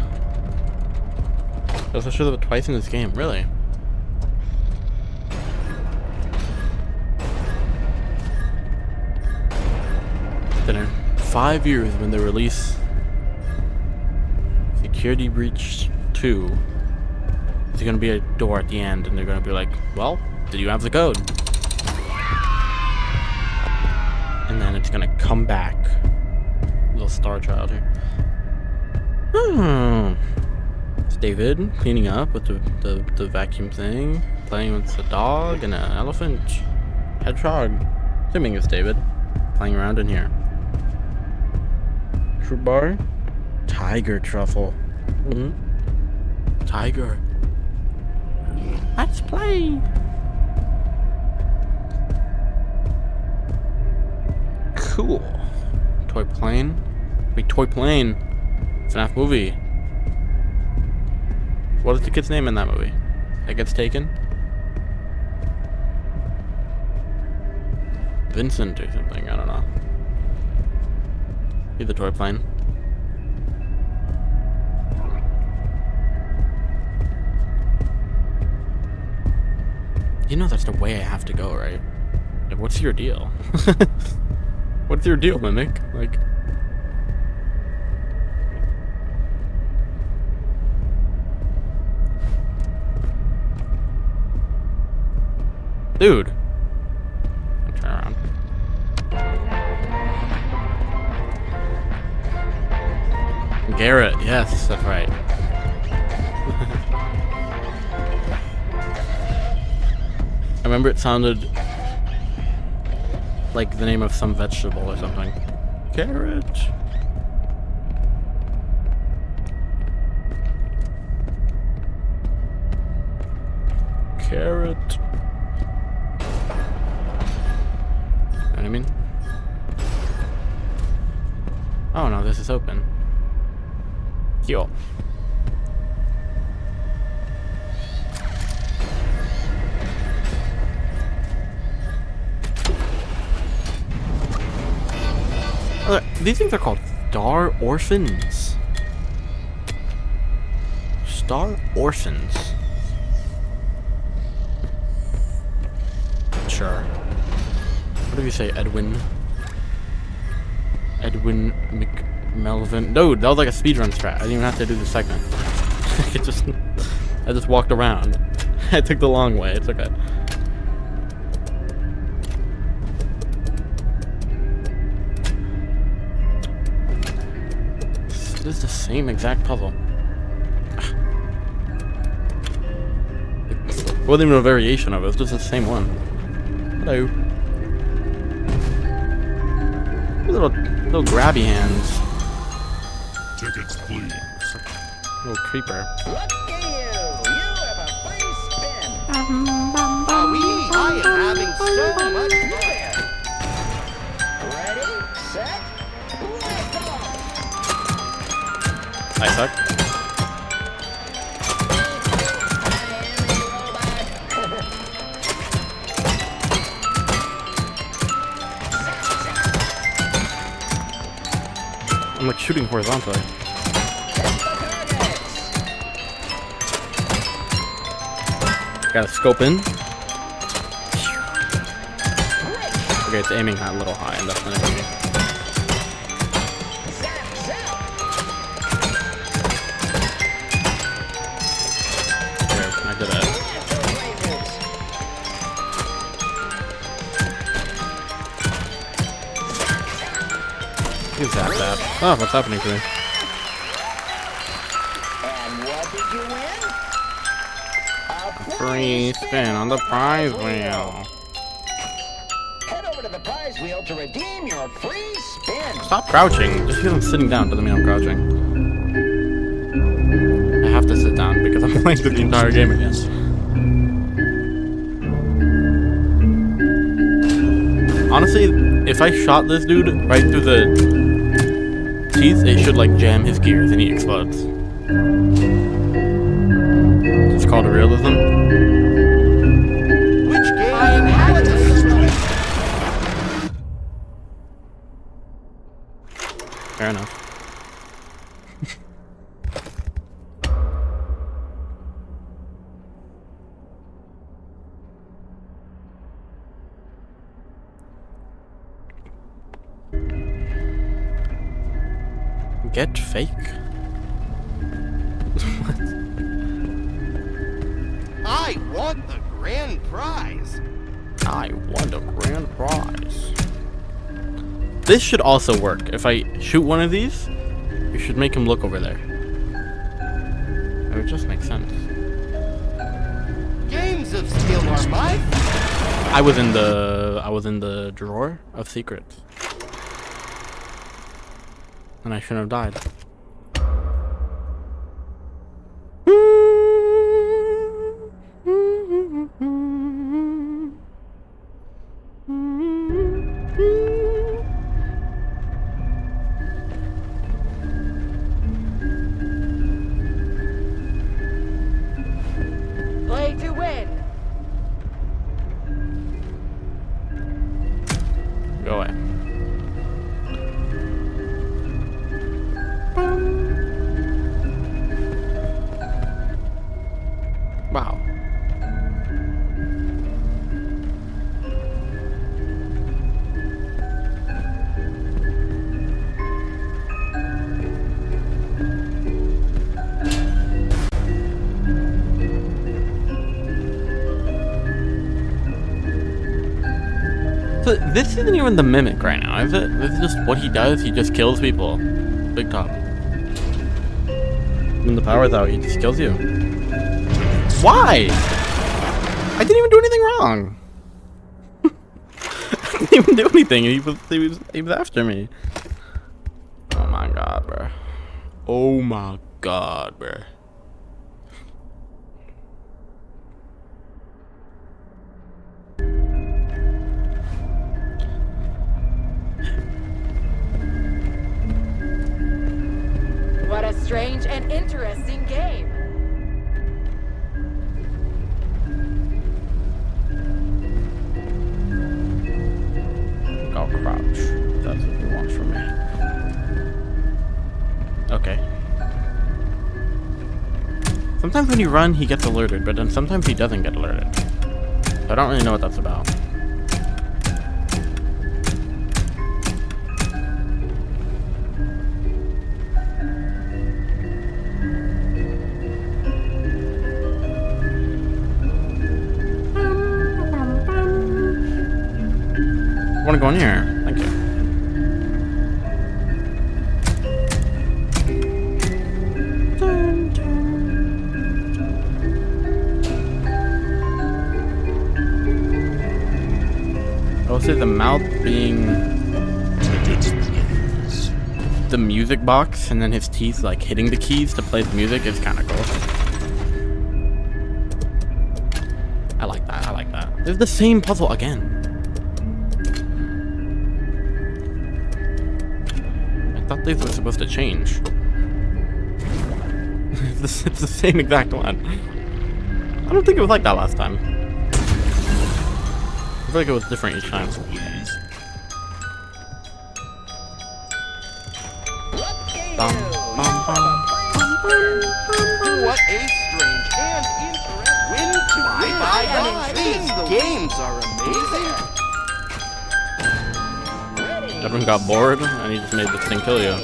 I should have it twice in this game, really. Then in 5 years when they release Security Breach 2, there's gonna be a door at the end and they're gonna be like, well, did you have the code? And then it's gonna come back. Little star child here. It's David cleaning up with the vacuum thing, playing with a dog and an elephant, hedgehog. Assuming it's David playing around in here. True bar, tiger truffle. Tiger. Let's play. Cool. Toy plane. Wait, toy plane. FNAF movie. What is the kid's name in that movie? That gets taken? Vincent or something, I don't know. Be the toy plane. You know that's the way I have to go, right? Like, what's your deal? What's your deal, Mimic? Like... Dude. Turn around. Garrett, yes, that's right. I remember it sounded like the name of some vegetable or something. Carrot. Carrot. You know what I mean? Oh no, this is open. Yo. These things are called Star Orphans. Star Orphans. Sure. What do you say, Edwin? Edwin McMelvin. Dude, that was like a speedrun strat. I didn't even have to do the segment. I just walked around. I took the long way. It's okay. This is the same exact puzzle. It wasn't even a variation of it. It's just the same one. Hello. Little grabby hands. Tickets, please. Little creeper. Look at you! You have a free spin! I am having so much fun! Ready, set, lift off! I suck. I'm like shooting horizontally. Gotta scope in. Okay, it's aiming a little high, and that's not it. I did it. Who's that? Oh, what's happening to me? And what did you win? A Free spin on the prize wheel. Head over to the prize wheel to redeem your free spin. Stop crouching. Just because I'm sitting down doesn't mean I'm crouching. I have to sit down because I'm playing through the entire game again. Honestly, if I shot this dude right through the teeth, it should like jam his gears and he explodes. It's called realism. Which game? How to destroy? Fair enough. Get fake? What? I want the grand prize. I want a grand prize. This should also work. If I shoot one of these, you should make him look over there. It would just make sense. Games of skill are my. I was in the drawer of secrets. And I shouldn't have died. Play to win. Go away. Wow. So this isn't even the mimic right now, is it? This is just what he does. He just kills people. Big top. When the power's out, he just kills you. Why? I didn't even do anything wrong. I didn't even do anything. He was after me. Oh my god, bro. Oh my god, bro. What a strange and interesting game. I'll crouch. That's what he wants from me. Okay. Sometimes when you run, he gets alerted, but then sometimes he doesn't get alerted. I don't really know what that's about. I want to go in here. Thank you. I will say the mouth being the music box, and then his teeth like hitting the keys to play the music is kind of cool. I like that. I like that. It's the same puzzle again. I thought these were supposed to change. It's the same exact one. I don't think it was like that last time. I feel like it was different each time. What a strange and interesting win to win. These games are amazing. Everyone got bored, and he just made this thing kill you.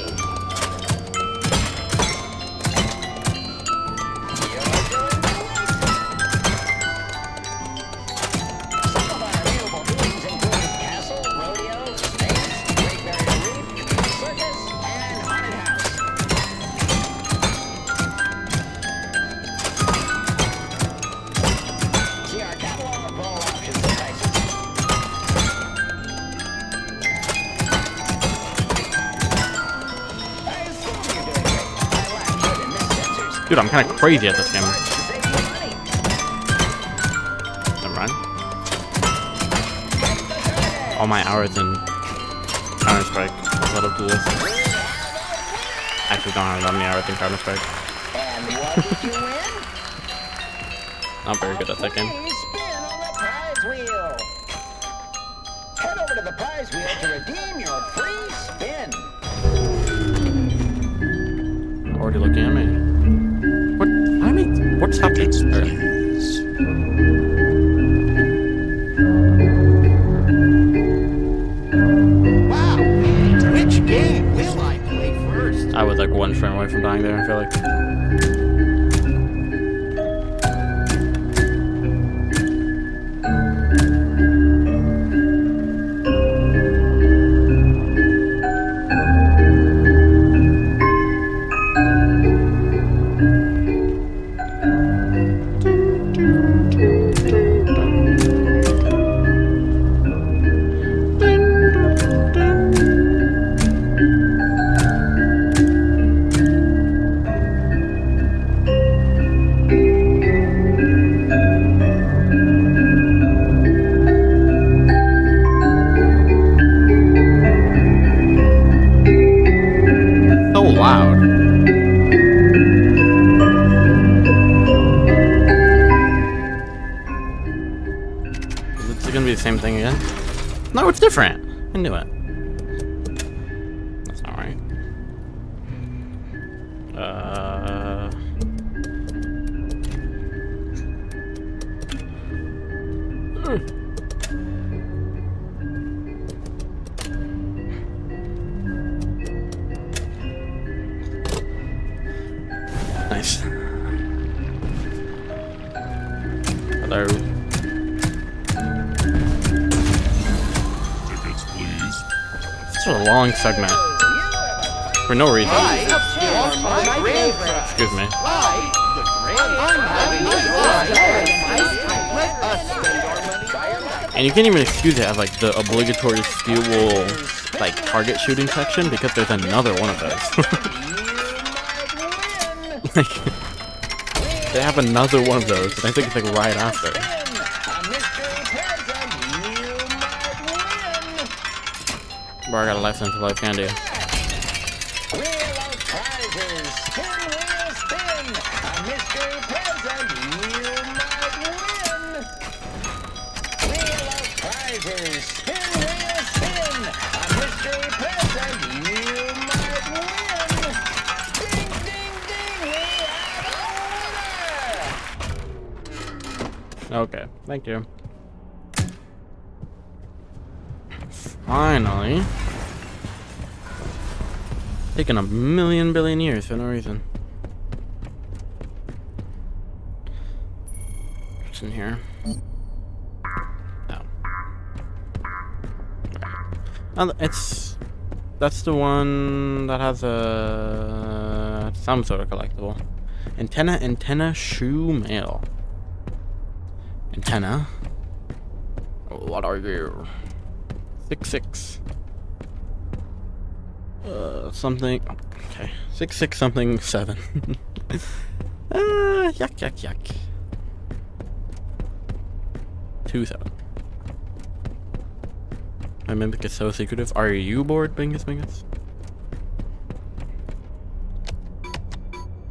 Dude, I'm kind of crazy at this game. Never mind. All my hours in Counter Strike. Let up do this. Actually, don't have that many hours in Counter Strike. And what did you win? I'm very good at that game. Please spin on the prize wheel. Head over to the prize wheel to redeem your free spin. Already looking at me. What? I mean, what's happening? Wow, which game will I play first? I was like 1 frame away from dying there, I feel like. So loud. Is it gonna be the same thing again? No, it's different. I knew it. That's not right. Nice. Hello. Tickets, please. It's a long segment. For no reason. Excuse me. And you can't even excuse it as like the obligatory steel wool like target shooting section because there's another one of those. Like, they have another one of those, and I think it's like right after. Bro, I got a license to life candy. Okay, thank you. Finally. Taking a million billion years for no reason. What's in here? Oh, that's the one that has some sort of collectible. Antenna shoe mail. Antenna. What are you? 66. Something. Okay. 66 something 7. Yuck. 27. My mimic is so secretive. Are you bored, Bingus Bingus?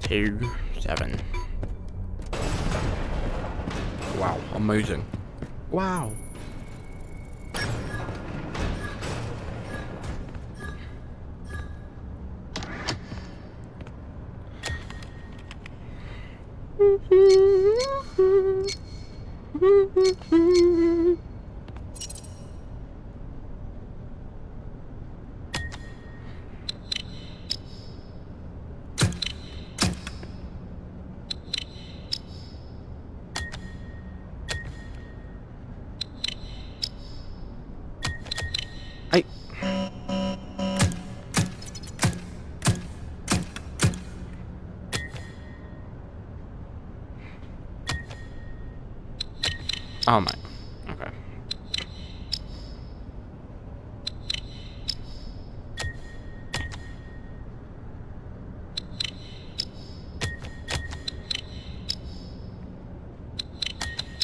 27. Wow, amazing. Wow. Oh my. Okay.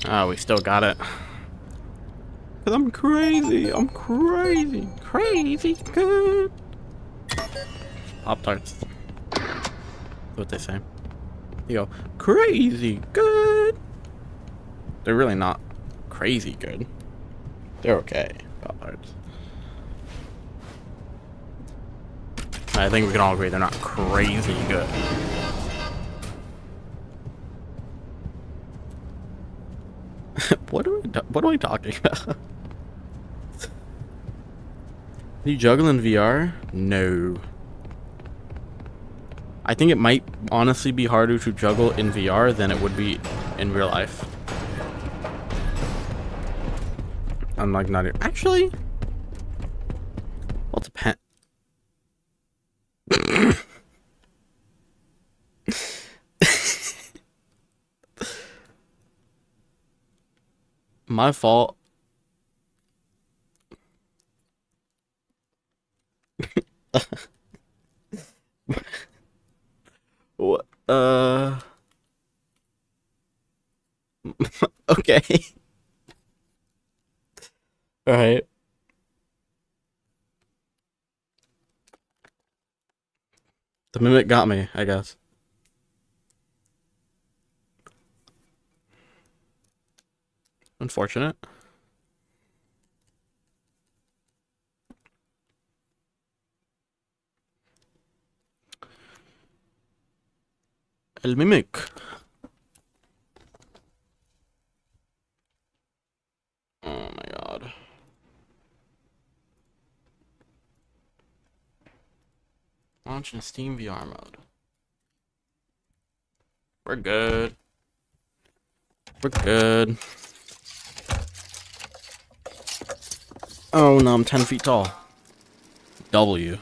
Oh, we still got it. Cause I'm crazy. crazy good. Pop-Tarts. That's what they say. You go, crazy good. They're really not crazy good. They're okay. Pop-Tarts. I think we can all agree they're not crazy good. What are we talking about? Can you juggle in VR? No. I think it might honestly be harder to juggle in VR than it would be in real life. I'm like not even, actually. Well, it depends. My fault. What? Okay. All right. The mimic got me, I guess. Unfortunate. El mimic. Oh my god. Launch in Steam VR mode. We're good. We're good. Oh no, I'm 10 feet tall. W.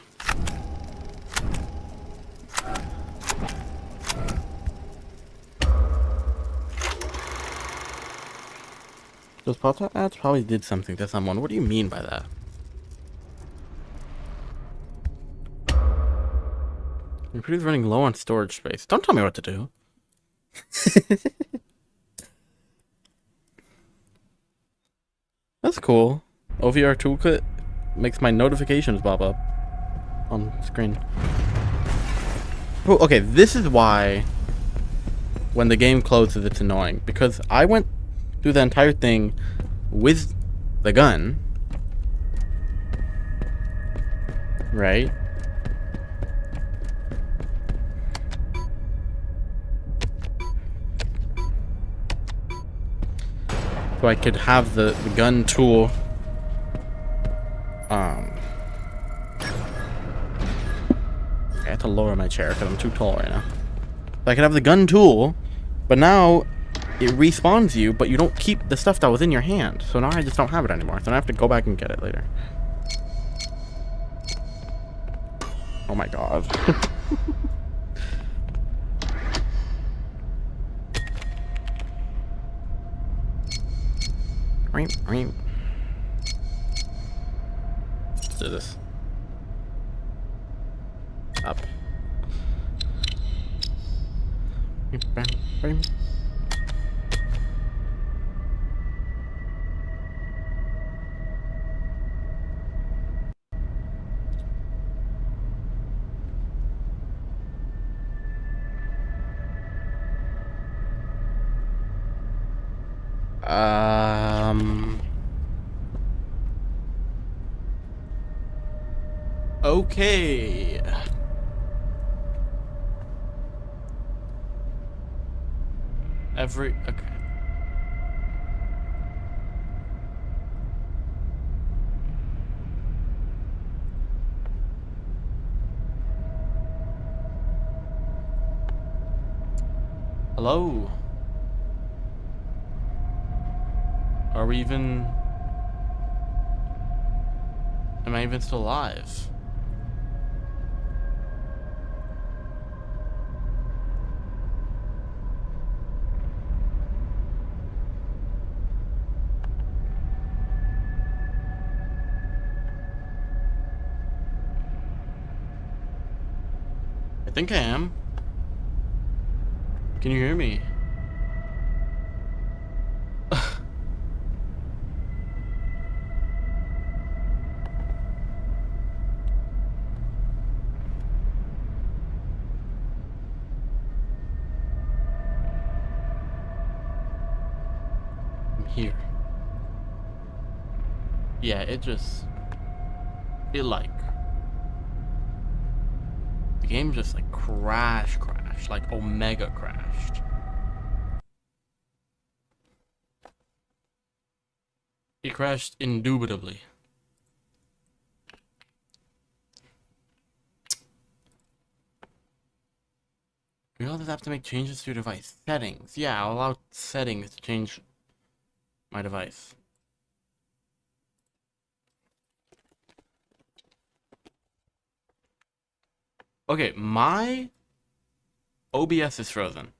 Those pop-up ads probably did something to someone. What do you mean by that? Your computer's running low on storage space. Don't tell me what to do. That's cool. OVR toolkit makes my notifications pop up on screen. Oh, okay, this is why when the game closes it's annoying. Because I went through the entire thing with the gun. Right? So I could have the gun tool. I have to lower my chair because I'm too tall right now. So I could have the gun tool, but now it respawns you, but you don't keep the stuff that was in your hand. So now I just don't have it anymore. So I have to go back and get it later. Oh my god. Let's do this. Up. Okay. Okay. Hello? Are we even... Am I even still alive? I think I am. Can you hear me? here. Yeah, the game just like crashed, like Omega crashed. It crashed indubitably. You always have to make changes to your device settings. Yeah, I'll allow settings to change my device. Okay, my OBS is frozen.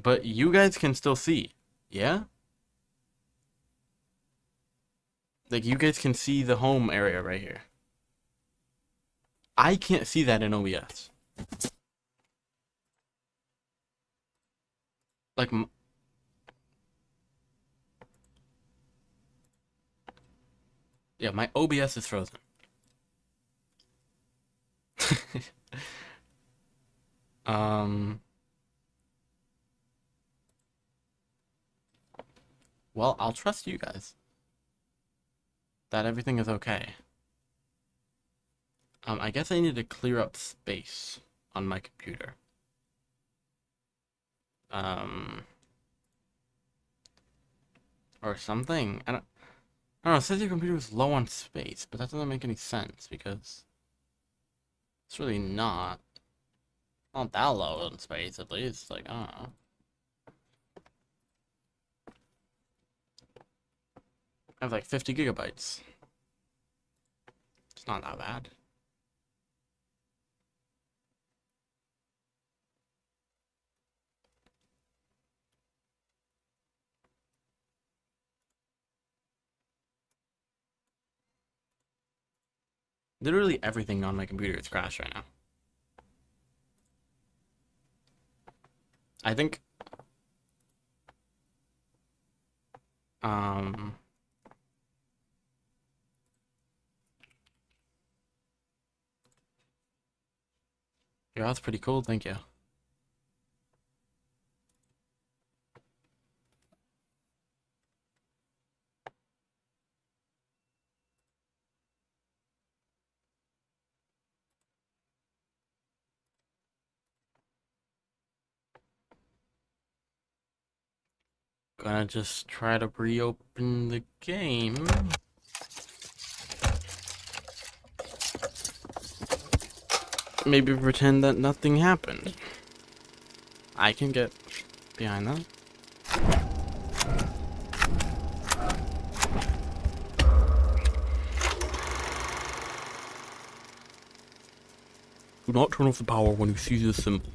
But you guys can still see. Yeah? Like, you guys can see the home area right here. I can't see that in OBS. Like, yeah, my OBS is frozen. Well, I'll trust you guys that everything is okay. I guess I need to clear up space on my computer. Or something. I don't know, it says your computer is low on space, but that doesn't make any sense because it's really not that low on space, at least. Like, I don't know. I have like 50 gigabytes. It's not that bad. Literally everything on my computer is crashed right now. I think yeah, that's pretty cool, thank you. Gonna just try to reopen the game. Maybe pretend that nothing happened. I can get behind that. Do not turn off the power when you see this symbol.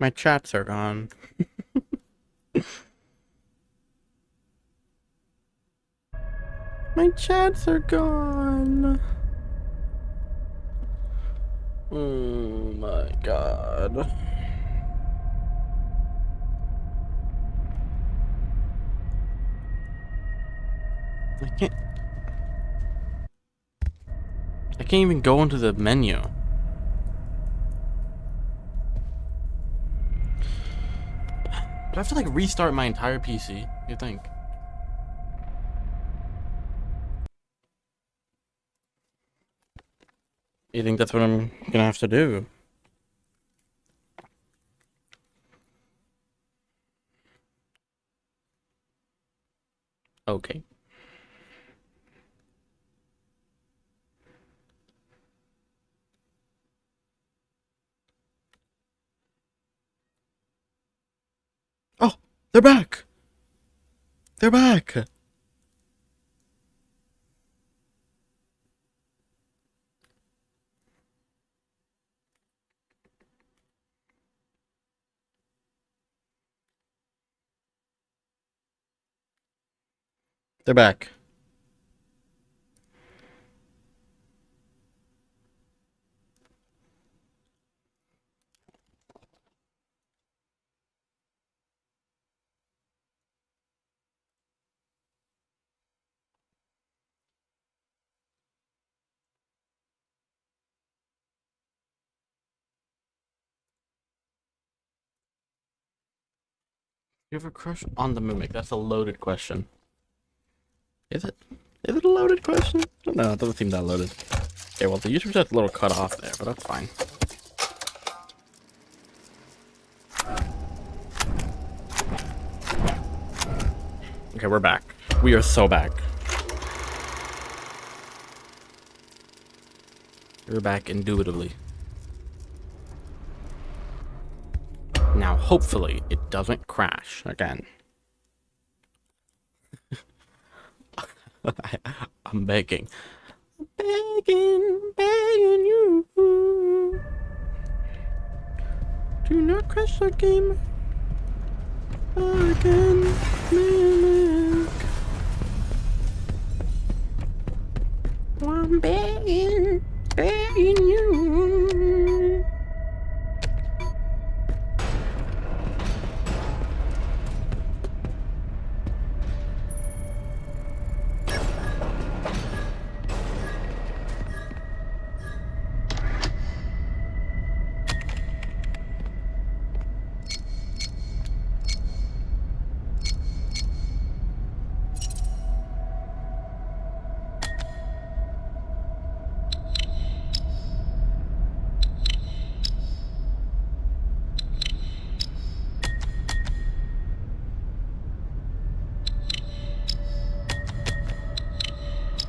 My chats are gone. My chats are gone. Oh my god. I can't even go into the menu. Do I have to like restart my entire PC? You think? You think that's what I'm gonna have to do? Okay. Oh, they're back. They're back. They're back. You have a crush on the mimic? That's a loaded question. Is it? Is it a loaded question? No, it doesn't seem that loaded. Okay, well, the user chat's a little cut off there, but that's fine. Okay, we're back. We are so back. We're back indubitably. Now, hopefully, it doesn't crash again. I'm begging. Begging you. Do not crash the game again, mimic. I'm begging you.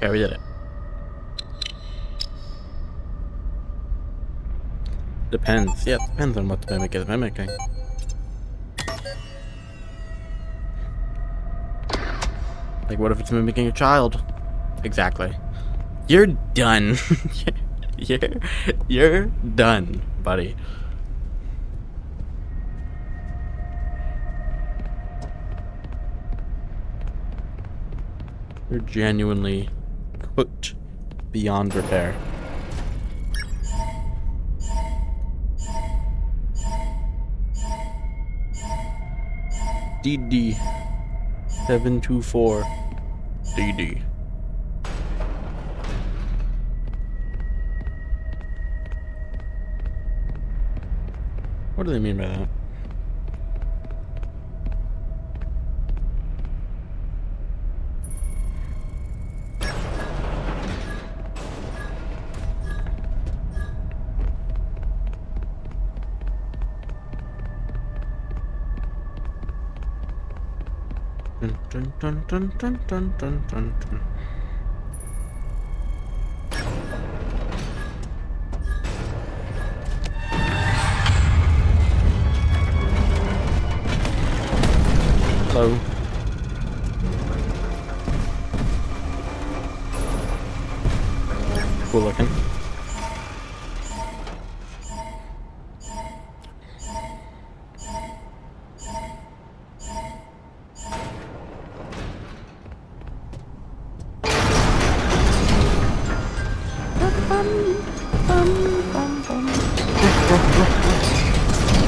Okay, we did it. Depends. Yeah, it depends on what the mimic is mimicking. Like, what if it's mimicking a child? Exactly. You're done. You're done, buddy. You're genuinely cooked beyond repair. DD 724 DD. What do they mean by that? Dun dun dun dun dun dun dun dun. Hello. Cool looking.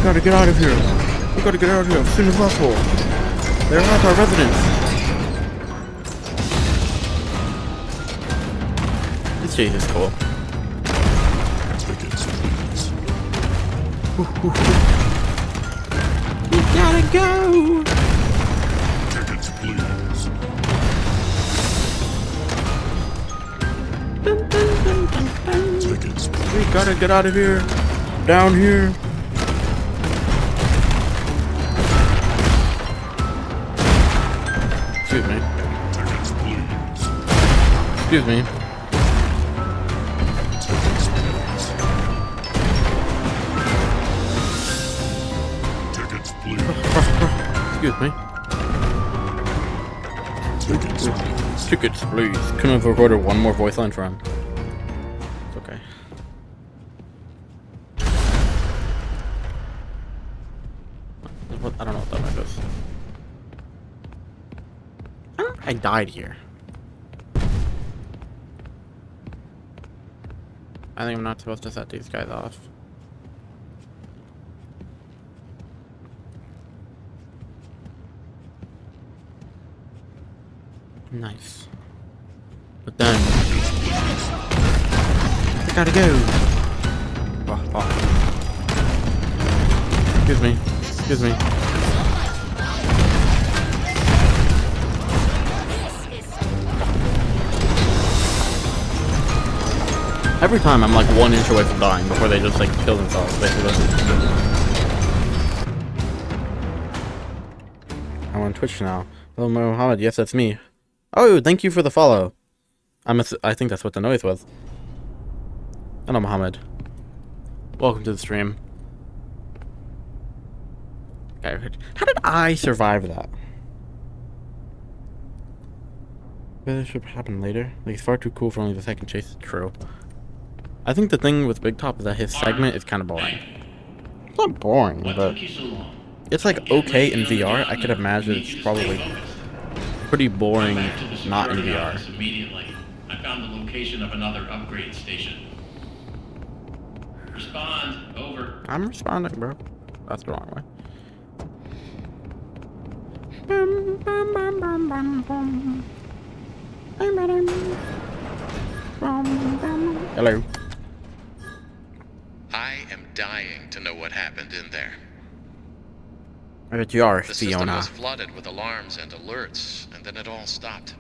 Gotta get out of here. We gotta get out of here as soon as possible. They're at our residence. This chase is cool. Tickets, please. We gotta go. Tickets, please. Dun, dun, dun, dun, dun. Tickets, please. We gotta get out of here. Down here. Excuse me. Tickets, please. Excuse me. Tickets, please. Tickets, please. Excuse me. Tickets, please. Tickets, please. Couldn't have recorded one more voice line for him. It's okay. I don't know what that mic is. I died here. I think I'm not supposed to set these guys off. Nice. But then... I gotta go! Oh, oh. Excuse me. Excuse me. Every time I'm like 1 inch away from dying before they just like kill themselves, basically. I'm on Twitch now. Hello, Mohammed. Yes, that's me. Oh, thank you for the follow. I think that's what the noise was. Hello, Mohammed. Welcome to the stream. Okay, how did I survive that? This should happen later. Like, it's far too cool for only the second chase. True. I think the thing with Big Top is that his segment is kind of boring. It's not boring, but it's like okay in VR. I could imagine it's probably pretty boring not in VR. Immediately. I found the location of another upgrade station. Respond. Over. I'm responding, bro. That's the wrong way. Hello. I am dying to know what happened in there. I bet you are, The system Fiona. was flooded with alarms and alerts, and then it all stopped.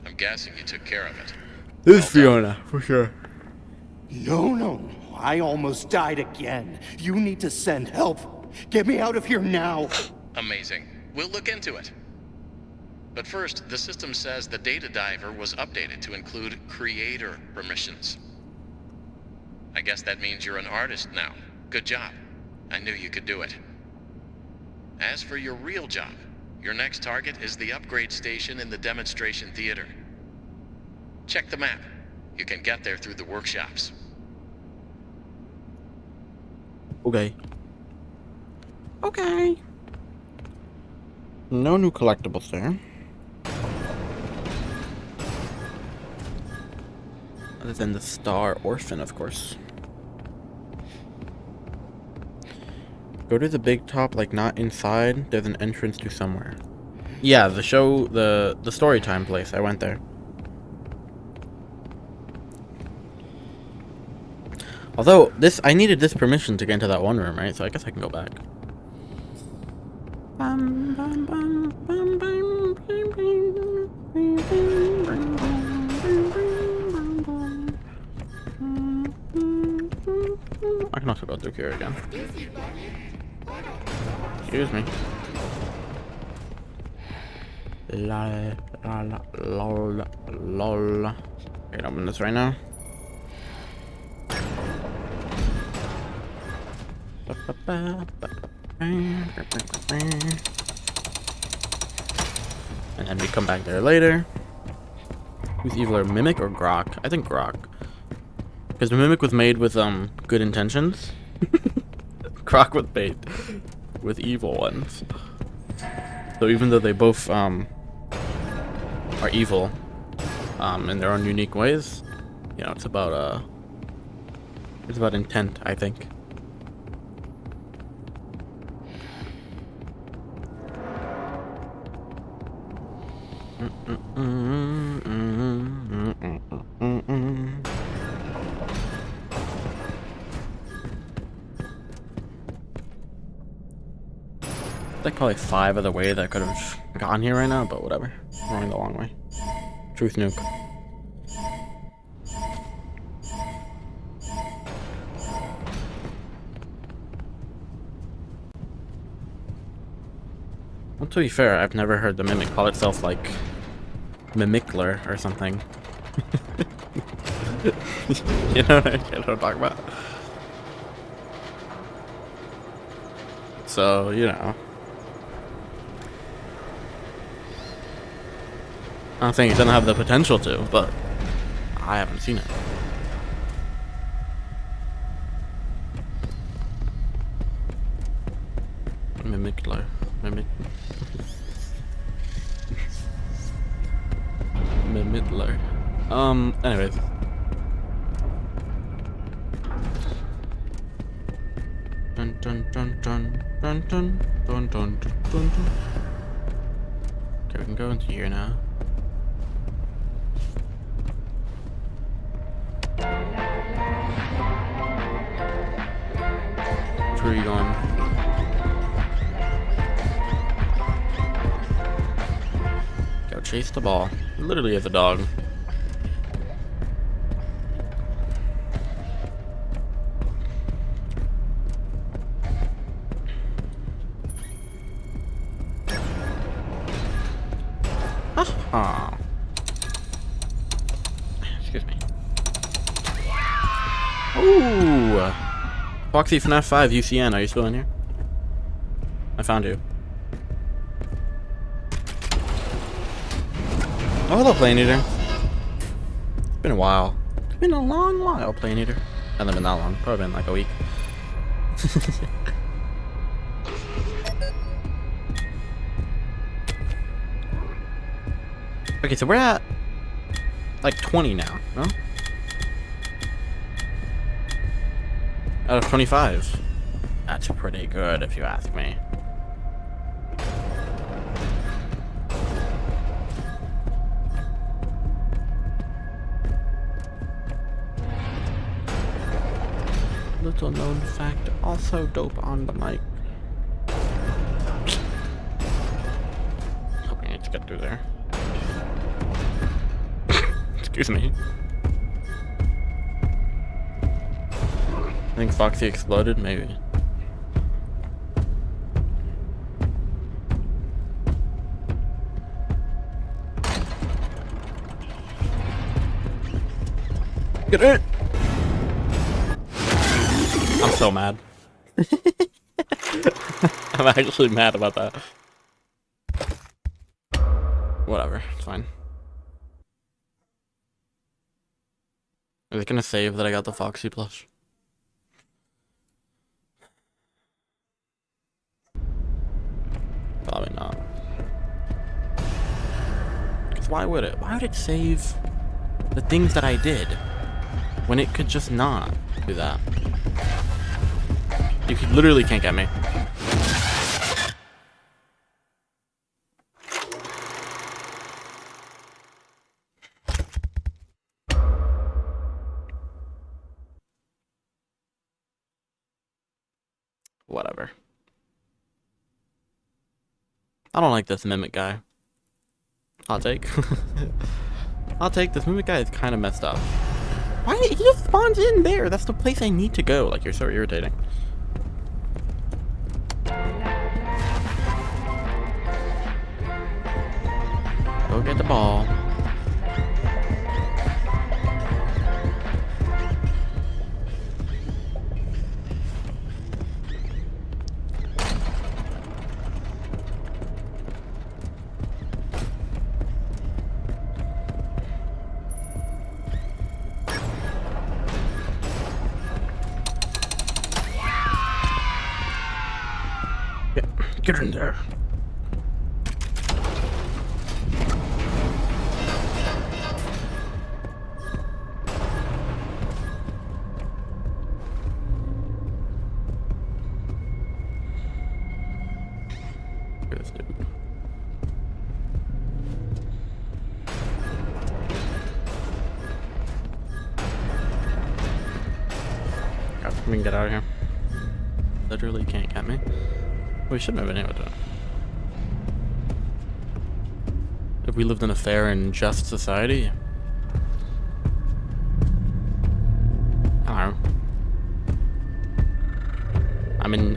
I'm guessing you took care of it. This is Fiona, for sure. No. I almost died again. You need to send help. Get me out of here now. Amazing. We'll look into it. But first, the system says the data diver was updated to include creator permissions. I guess that means you're an artist now. Good job. I knew you could do it. As for your real job, your next target is the upgrade station in the demonstration theater. Check the map. You can get there through the workshops. Okay. Okay. No new collectibles there. Other than the Star Orphan, of course. Go to the Big Top, like not inside. There's an entrance to somewhere. Yeah, the show, the story time place. I went there. Although I needed this permission to get into that one room, right? So I guess I can go back. I can also go through here again. Excuse me. Lol. Okay, open this right now. And then we come back there later. Who's eviler, Mimic or Grok? I think Grok. Because the Mimic was made with good intentions. Grok was made with evil ones. So even though they both are evil in their own unique ways, you know, it's about intent, I think. Like probably 5 other ways I could have gotten here right now, but whatever. I'm going the long way. Truth nuke. Well, to be fair, I've never heard the Mimic call itself like Mimicler or something. You know what I'm talking about? So, you know. I'm not saying it doesn't have the potential to, but I haven't seen it. Mimicler. Mimicler. Anyways. Dun dun dun dun dun dun dun dun dun dun. Okay, we can go into here now. Where are you going? Go chase the ball. Literally as a dog. Ah. Excuse me. Ooh. Foxy FNAF 5 UCN, are you still in here? I found you. Oh, hello, Plane Eater. It's been a while. It's been a long while, Plane Eater. Hasn't been that long. Probably been like a week. Okay, so we're at like 20 now, no? Out of 25. That's pretty good if you ask me. Little known fact, also dope on the mic. Hope I need to get through there. Excuse me. I think Foxy exploded, maybe. Get it! I'm so mad. I'm actually mad about that. Whatever, it's fine. Are they gonna save that I got the Foxy plush? Probably not. Because why would it? Why would it save the things that I did when it could just not do that? You literally can't get me. Whatever. I don't like this mimic guy. I'll take. I'll take this mimic guy. Is kind of messed up. Why? He just spawns in there. That's the place I need to go. Like, you're so irritating. Go get the ball. Get in there. Look at this dude. We can get out of here. Literally can't get me. We shouldn't have been able to. If we lived in a fair and just society. I don't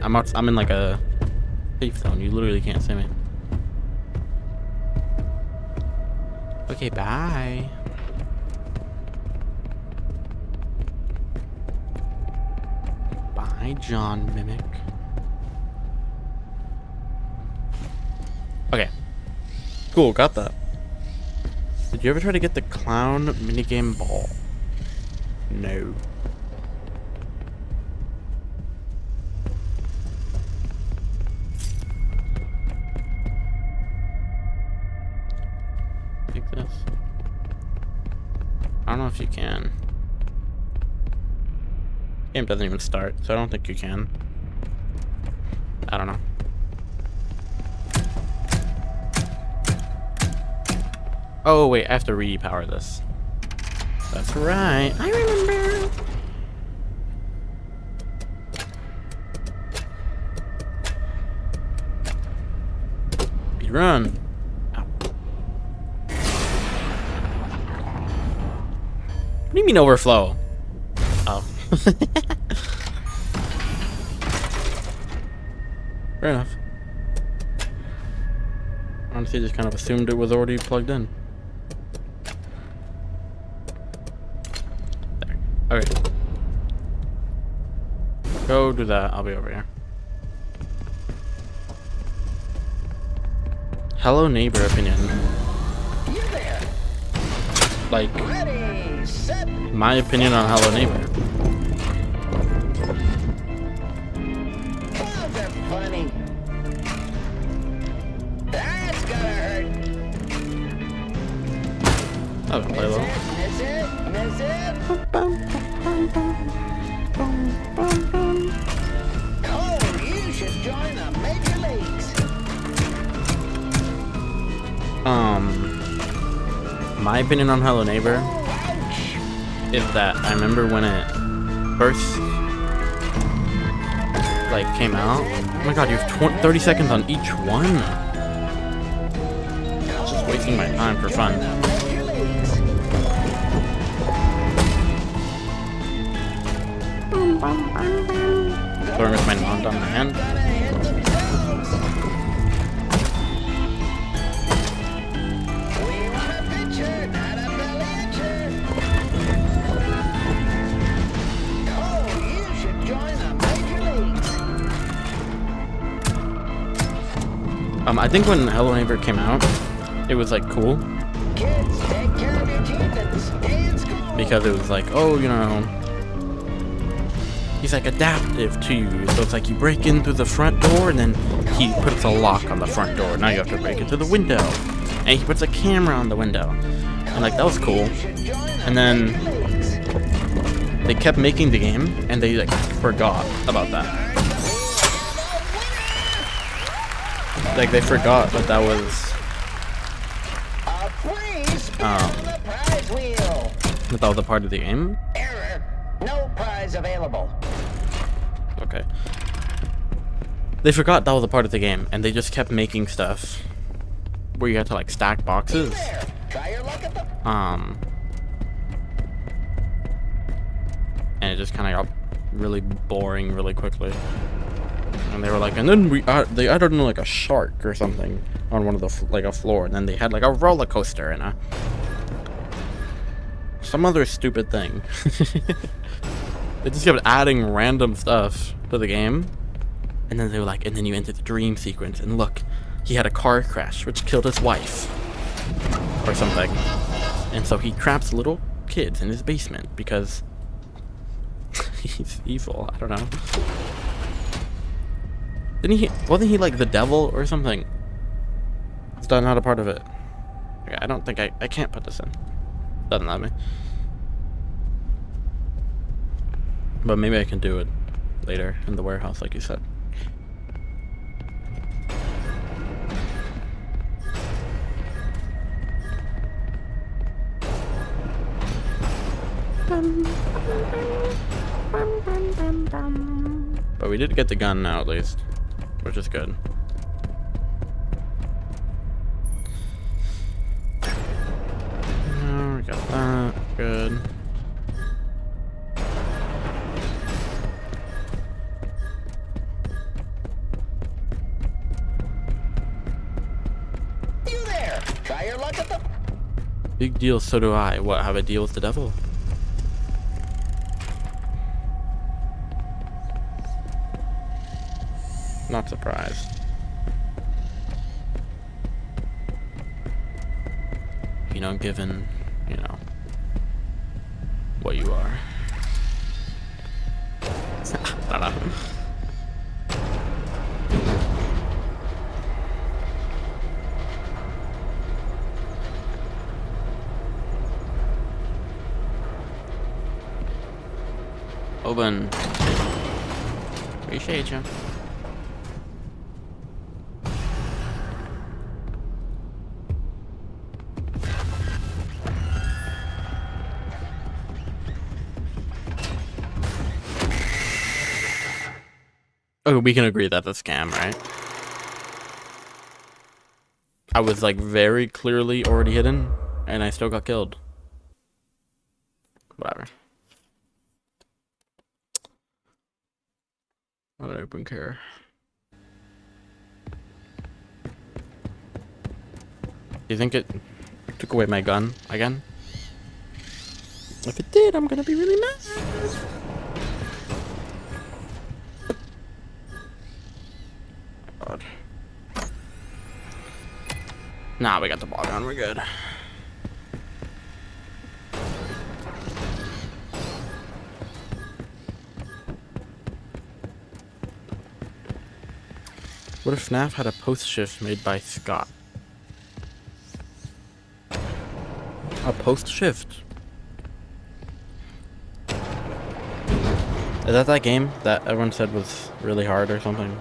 know. I'm in like a safe zone. You literally can't see me. Okay, bye. Bye, John Mimic. Okay. Cool, got that. Did you ever try to get the clown minigame ball? No. Take this. I don't know if you can. The game doesn't even start, so I don't think you can. I don't know. Oh wait, I have to repower this. That's right, I remember. Speed run. Ow. What do you mean overflow? Oh. Fair enough. Honestly, just kind of assumed it was already plugged in. There. Okay. Go do that. I'll be over here. Hello neighbor opinion. You there. Like, Ready, set. my opinion on Hello Neighbor. Clowns are funny. That's gonna hurt. That was play Miss low. it, miss it, miss it. Oh, you should join the Major Leagues. My opinion on Hello Neighbor is that I remember when it first like came out. Oh my god, you have 30 seconds on each one. Just wasting my time for fun. Throwing with my non on my hand. We want a picture, not a belly itcher. Oh, you should join the Major Leagues. I think when Hello Neighbor came out, it was like cool Kids, take care of your teeth and stay in school. because it was like, oh, you know, he's like adaptive to you. So it's like you break in through the front door and then he puts a lock on the front door. Now you have to break it through the window. And he puts a camera on the window. And like that was cool. And then they kept making the game and they like forgot about that. Like they forgot that that was A free spin on the prize wheel. that was a part of the game. Error. No prize available. Okay. They forgot that was a part of the game, and they just kept making stuff where you had to like stack boxes. There. Try your luck at the. And it just kind of got really boring really quickly. And they were like, and then they added in like a shark or something on one of the like a floor, and then they had like a roller coaster and some other stupid thing. They just kept adding random stuff to the game. And then they were like, and then you enter the dream sequence, and look, he had a car crash which killed his wife. Or something. And so he traps little kids in his basement because he's evil. I don't know. Wasn't he like the devil or something? Is that not a part of it? Okay, I don't think I can't put this in. Doesn't let me. But maybe I can do it later in the warehouse, like you said. But we did get the gun now, at least, which is good. We got that. Good. You there. Try your luck at the. Big deal, so do I. What, have a deal with the devil? Not surprised. You know, given, you know, what you are. I don't know. Open. Appreciate you. Oh, we can agree that's a scam, right? I was like very clearly already hidden, and I still got killed. Whatever. I don't even care. you think it took away my gun again? If it did, I'm gonna be really mad. God. Nah, we got the ball gun. We're good. What if FNAF had a post shift made by Scott? A post shift? Is that game that everyone said was really hard or something?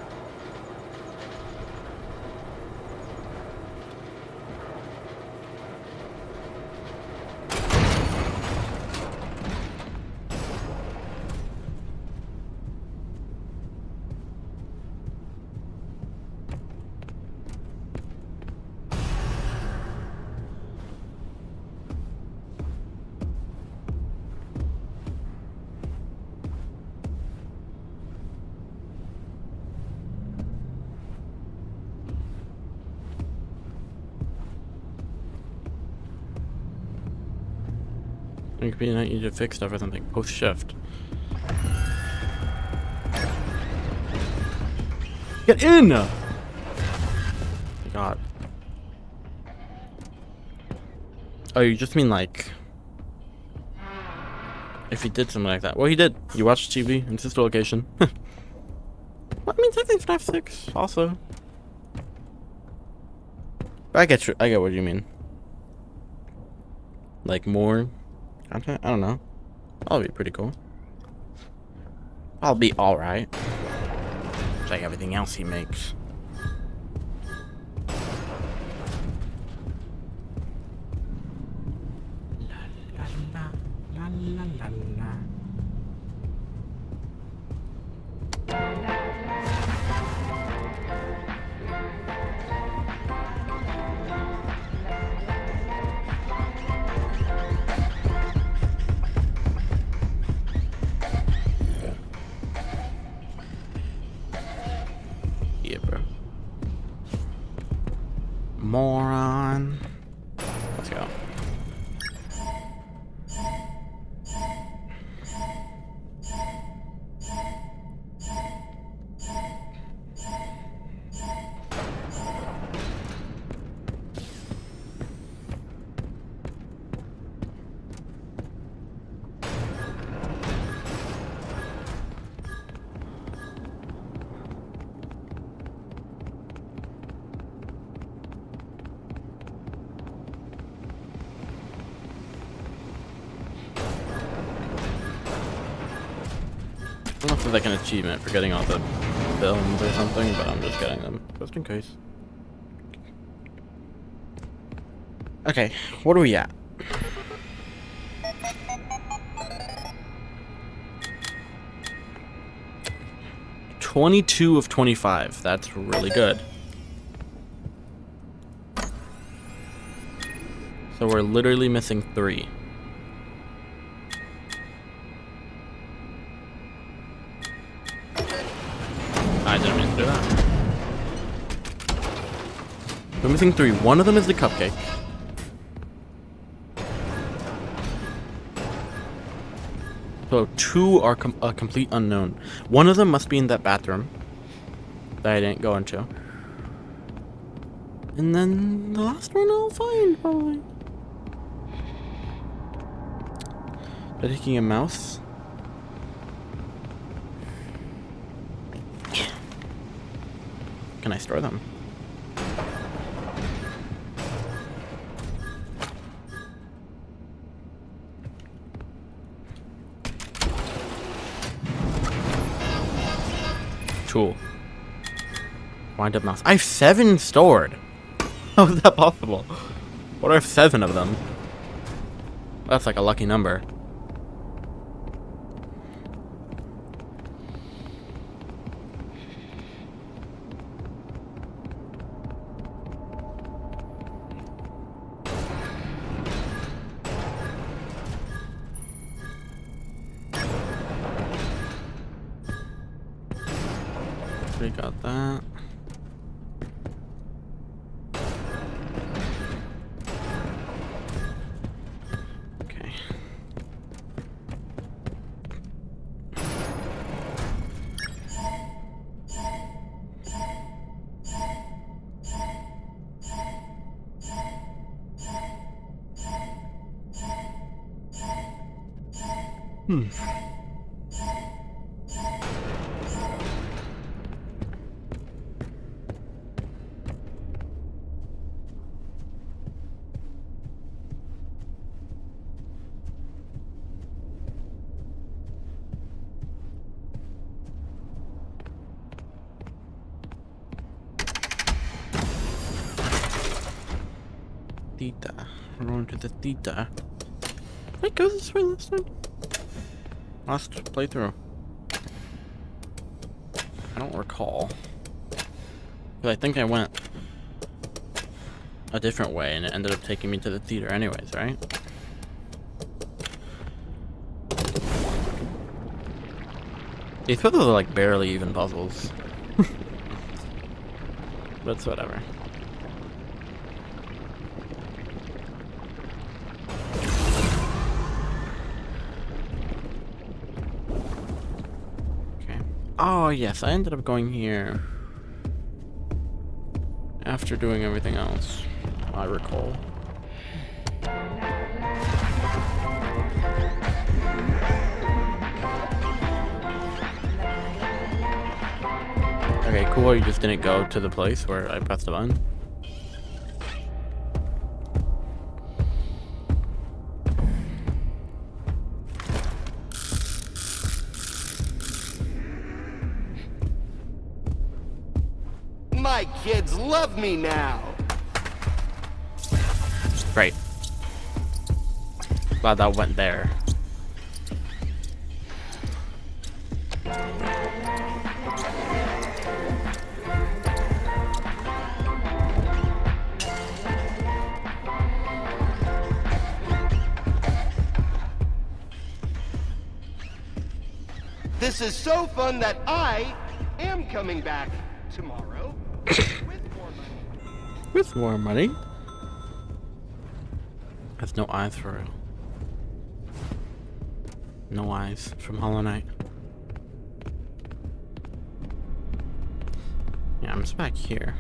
It could be not you to fix stuff or something. Post shift. Get in! God. Oh, you just mean like if he did something like that. Well, he did. You watched TV in sister location. Well, I mean, technically FNAF 6 also. But I get what you mean. Like more content? I don't know. That'll be pretty cool. I'll be alright. It's like everything else he makes. Yeah, bro. Moron. Let's go. I don't know if it's like an achievement for getting all the films or something, but I'm just getting them just in case. Okay, what are we at? $22 of 25. That's really good. So we're literally missing 3. I didn't mean to do that. We're missing 3. One of them is the cupcake. So 2 are a complete unknown. One of them must be in that bathroom that I didn't go into. And then the last one I'll find, probably. They're taking a mouse. Can I store them? Tool. Wind up mouse. I have 7 stored. How is that possible? What do I have 7 of them? That's like a lucky number. We got that. Theta. We're going to the theta. Did I go this way last time? Last playthrough. I don't recall. But I think I went a different way and it ended up taking me to the theater anyways, right? These puzzles are like barely even puzzles. But it's whatever. Oh yes, I ended up going here after doing everything else, I recall. Okay, cool, you just didn't go to the place where I pressed the button. My kids love me now. Great. Glad that went there. This is so fun that I am coming back tomorrow with more money. With more money? Has no eyes for real. No eyes from Hollow Knight. Yeah, I'm just back here.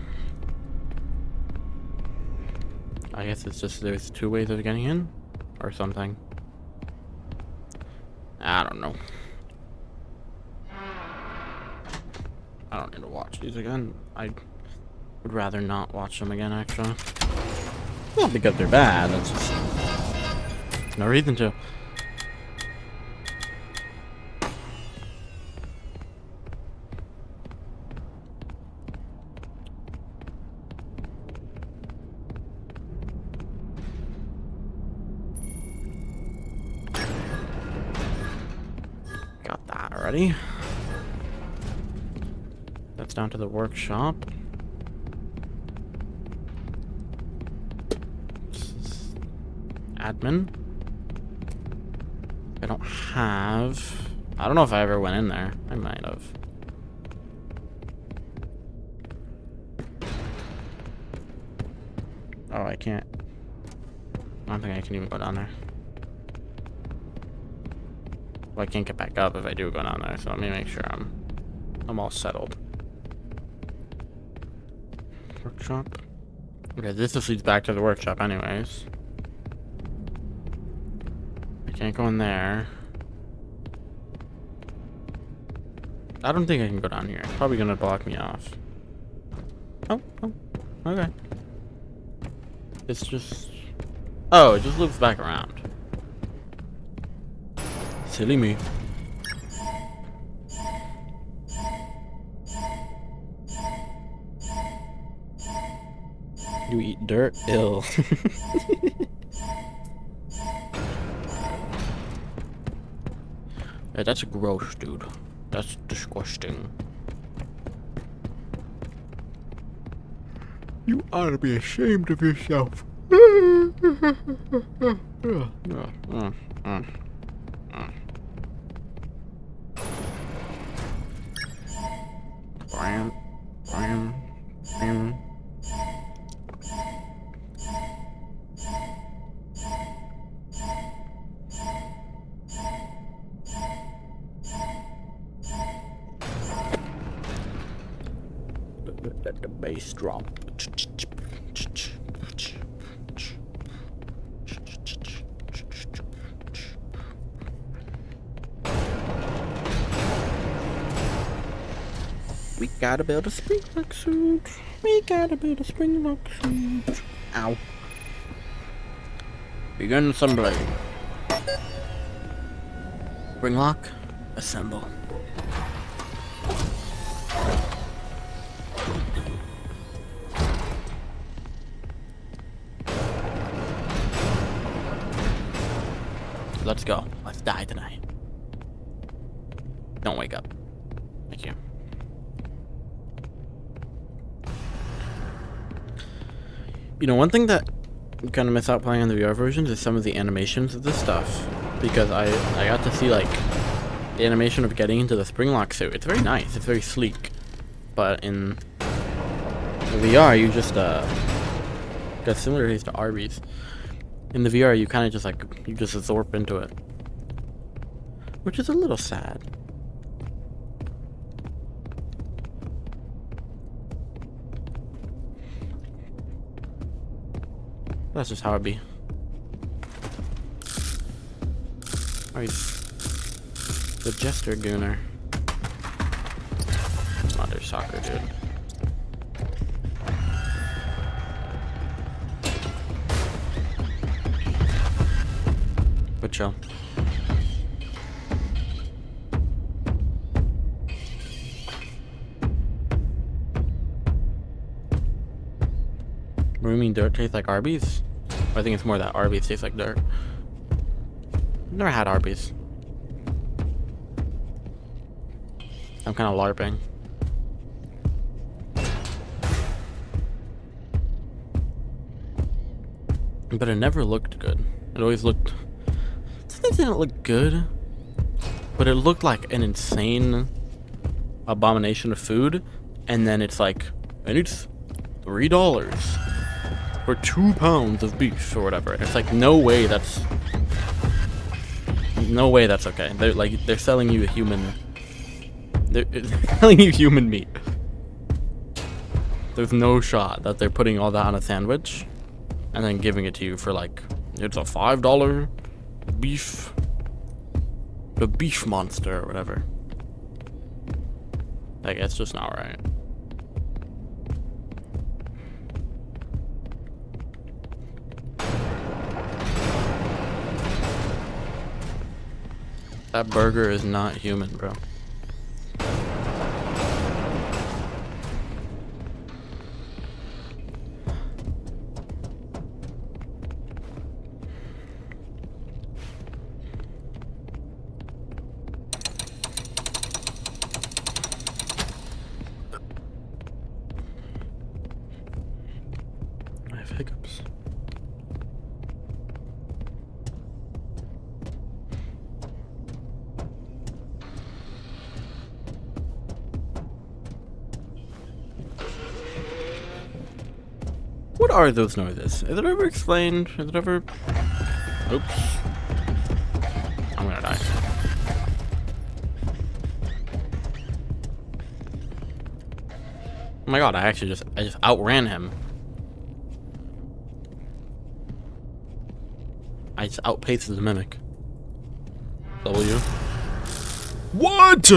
I guess it's just there's two ways of getting in or something. I don't know. I don't need to watch these again. I would rather not watch them again, actually. Not because they're bad, that's just no reason to. Got that already. That's down to the workshop. Admin. I don't have... I don't know if I ever went in there. I might have. Oh, I can't. I don't think I can even go down there. Well, I can't get back up if I do go down there, so let me make sure I'm all settled. Workshop. Okay, this just leads back to the workshop anyways. I can't go in there. I don't think I can go down here. It's probably gonna block me off. Oh, okay. It's just... Oh, it just loops back around. Silly me. You eat dirt? Ill. Yeah, that's gross, dude. That's disgusting. You ought to be ashamed of yourself. Let the bass drop. Gotta build a springlock suit. We gotta build a springlock suit. Ow. Begin assembly. Springlock, assemble. Let's go. Let's die tonight. Don't wake up. Thank you. You know, one thing that you kind of miss out playing on the VR versions is some of the animations of this stuff. Because I got to see, like, the animation of getting into the springlock suit. It's very nice. It's very sleek. But in the VR, you just, got similar taste to Arby's. In the VR, you kind of just, like, you just absorb into it. Which is a little sad. That's just how it be. Oh, he's the Jester Gooner. Mother soccer, dude. But chill. What do you mean dirt tastes like Arby's? I think it's more that Arby's tastes like dirt. I've never had Arby's. I'm kind of LARPing. But it never looked good. It always looked... It didn't look good. But it looked like an insane abomination of food. And then it's like, and it's $3 for 2 pounds of beef or whatever. And it's like, no way that's okay. They're selling you a human. They're selling you human meat. There's no shot that they're putting all that on a sandwich and then giving it to you for like, it's a $5 beef, the beef monster or whatever. Like, it's just not right. That burger is not human, bro. I have hiccups. What are those noises? Is it ever explained? Is it ever... Oops. I'm gonna die. Oh my god, I just outran him. I just outpaced the mimic. W. What?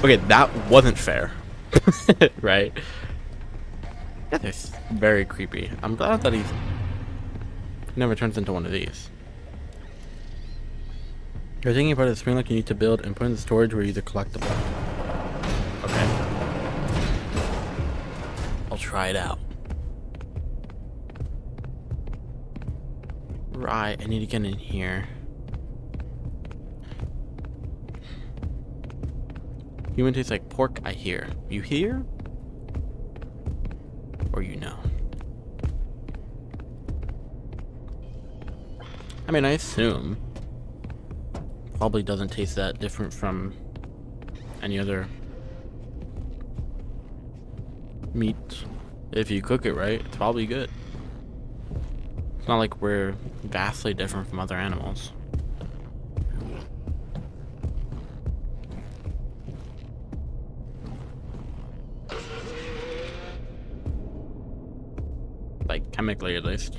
Okay, that wasn't fair. Right? That is very creepy. I'm glad that he never turns into one of these. You're taking part of the spring lock you need to build and put in the storage where you use a collectible. Okay. I'll try it out. Right, I need to get in here. Human tastes like pork, I hear. You hear? Or you know? I mean, I assume. Probably doesn't taste that different from any other meat. If you cook it right, it's probably good. It's not like we're vastly different from other animals. Like, chemically at least.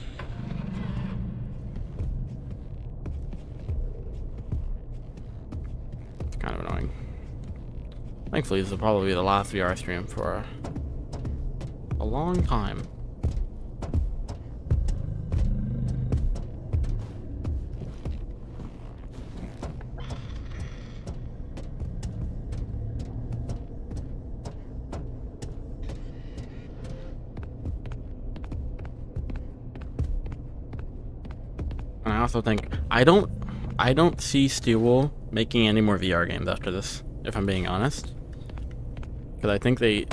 Thankfully, this will probably be the last VR stream for a long time. And I also think I don't see Steelwool making any more VR games after this, if I'm being honest. Because I think they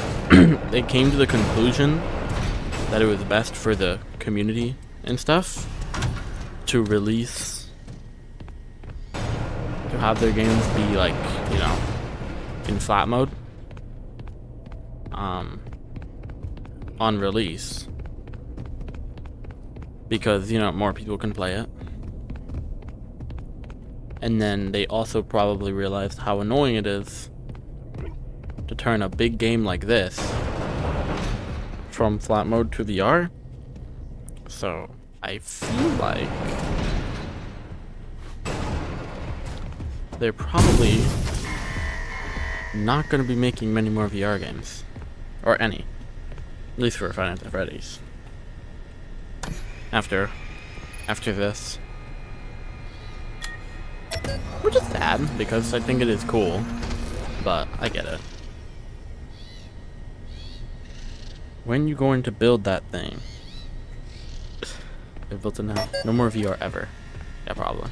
they came to the conclusion that it was best for the community and stuff to release, to have their games be like, you know, in flat mode on release, because, you know, more people can play it. And then they also probably realized how annoying it is to turn a big game like this from flat mode to VR. So I feel like they're probably not going to be making many more VR games, or any, at least for Five Nights at Freddy's. After this, which is sad because I think it is cool, but I get it. When you going to build that thing? They built it now. No more VR ever. Yeah, probably.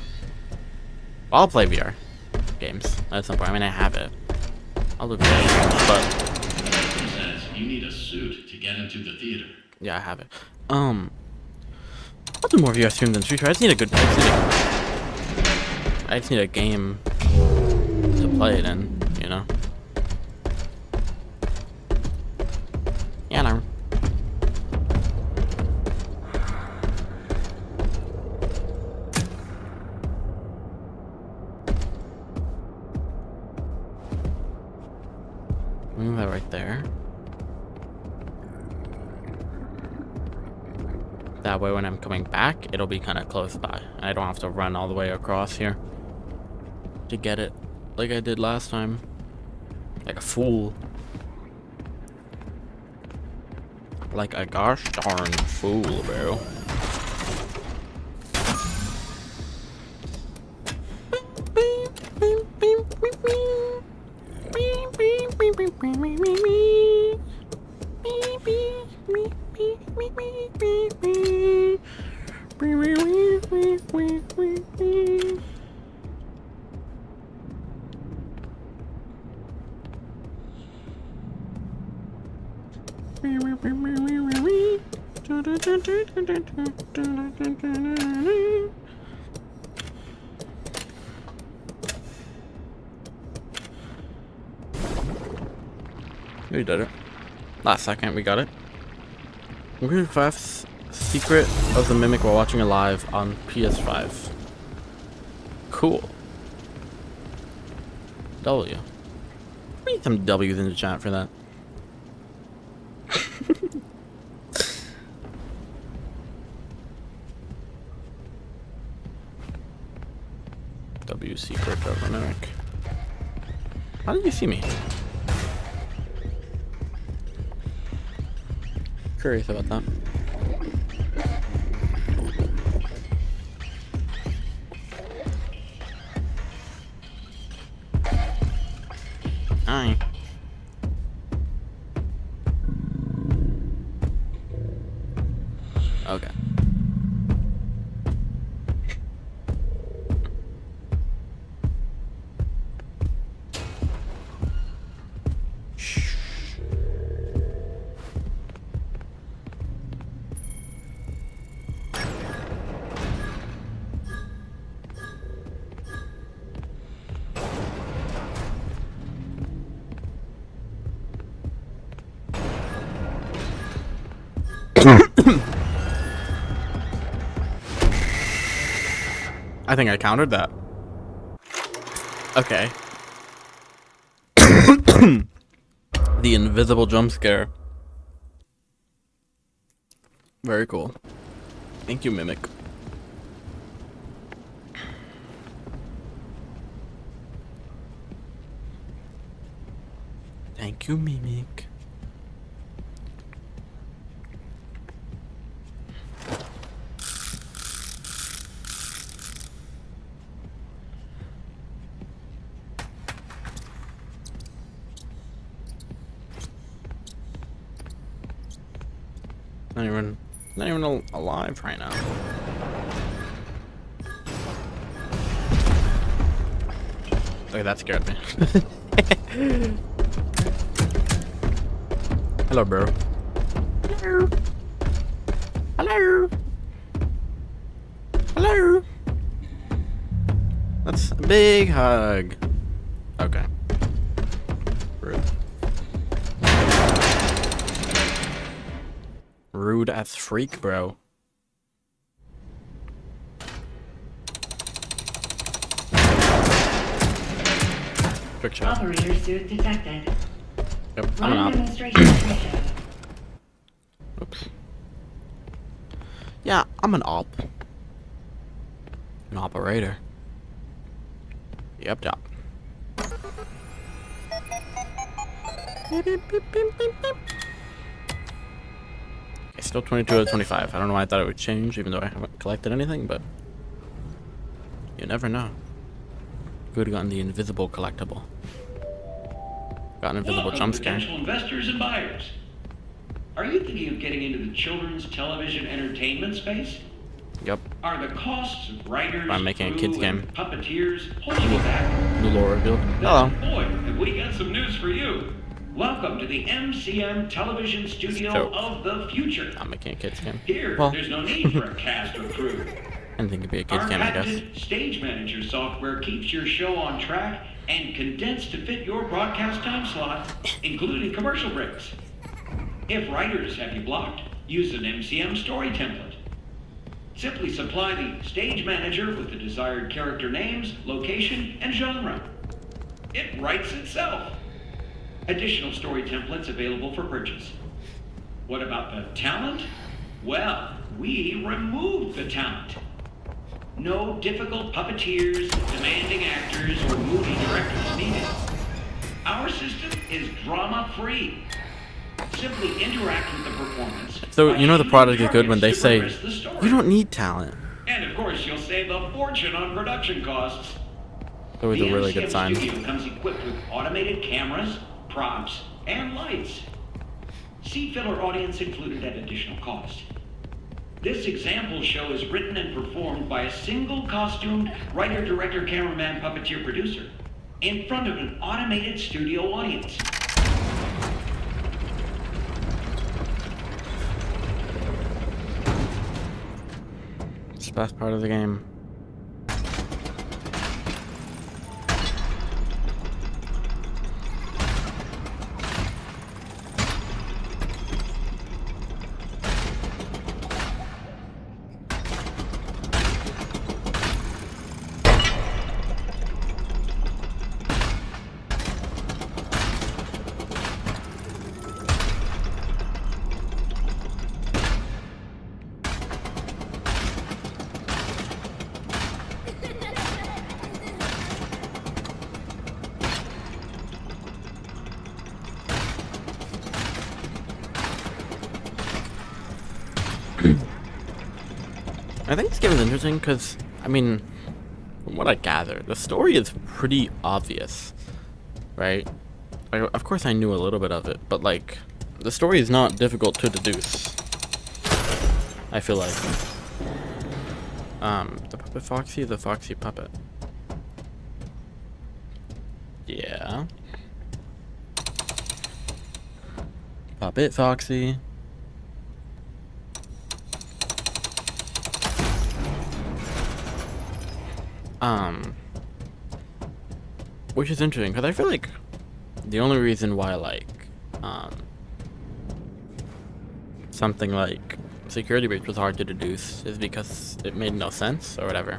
I'll play VR games at some point. I mean, I have it. I'll do VR games, but Says you need a suit to get into the theater. yeah, I have it. I'll do more VR streams in the future. I just need a good. I just need a game to play it in, you know. Yeah, no. Move that right there. That way when I'm coming back, it'll be kind of close by. And I don't have to run all the way across here to get it like I did last time. Like a fool. Like a gosh darn fool, bro. We did it. Last second, we got it. We're gonna find Secret of the Mimic while watching it live on PS5. Cool. W. We need some W's in the chat for that. W Secret of the Mimic. How did you see me? Curious about that. Hi. Okay. I think I countered that. Okay. The invisible jump scare. Very cool. Thank you, Mimic. Thank you, Mimic. Not even alive right now. Look, that scared me. Hello, bro. Hello. Hello. Hello. That's a big hug. Okay. Rude. Rude as freak, bro. Quick shot. Operator suit detected. Yep, I'm an op. Demonstration appreciated. Oops. Yeah, I'm an op. An operator. Yep, job. Beep, beep, beep, beep, beep, beep. Okay, still 22 out of 25. I don't know why I thought it would change, even though I haven't collected anything, but you never know. Could have gotten the invisible collectible. Got an invisible jump scare. Potential investors and buyers. Are you thinking of getting into the children's television entertainment space? Yep. Are the costs of writers, I'm making a kids game. puppeteers holding you back? New lore revealed. Hello. Boy, have we got some news for you. Welcome to the MCM television studio of the future. I'm making a kids game. Here, Well. there's no need for a cast or crew. Anything could be a kids Our game, I guess. patented Stage Manager software keeps your show on track and condensed to fit your broadcast time slot, including commercial breaks. If writers have you blocked, use an MCM story template. Simply supply the Stage Manager with the desired character names, location, and genre. It writes itself. Additional story templates available for purchase. What about the talent? Well, we removed the talent. No difficult puppeteers, demanding actors, or moody directors needed. Our system is drama-free. Simply interact with the performance. So, you know the product is good when they say, progress the story. you don't need talent. And of course, you'll save a fortune on production costs. It's always a really good sign. The MCM studio comes equipped with automated cameras, props, and lights. Seat filler audience included at additional cost. This example show is written and performed by a single costumed writer, director, cameraman, puppeteer, producer in front of an automated studio audience. It's the best part of the game. I think this game is interesting because, I mean, from what I gather, the story is pretty obvious, right? Like, of course I knew a little bit of it, but like, the story is not difficult to deduce. I feel like. The puppet Foxy, the Foxy puppet. Yeah. Puppet Foxy. Which is interesting, because I feel like the only reason why, like, something like Security Breach was hard to deduce is because it made no sense, or whatever.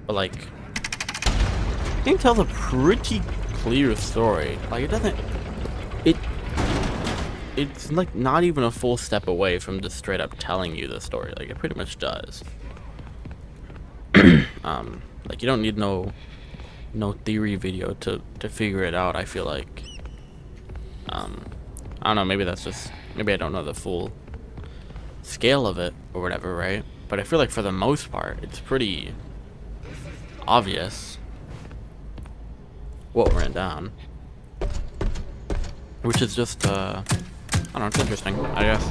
But, like, the game tells a pretty clear story. Like, it doesn't... It's, like, not even a full step away from just straight up telling you the story. Like, it pretty much does. Like, you don't need no theory video to figure it out, I feel like. I don't know, maybe that's just, maybe I don't know the full scale of it or whatever, right? But I feel like for the most part, it's pretty obvious what ran down. Which is just, I don't know, it's interesting, I guess.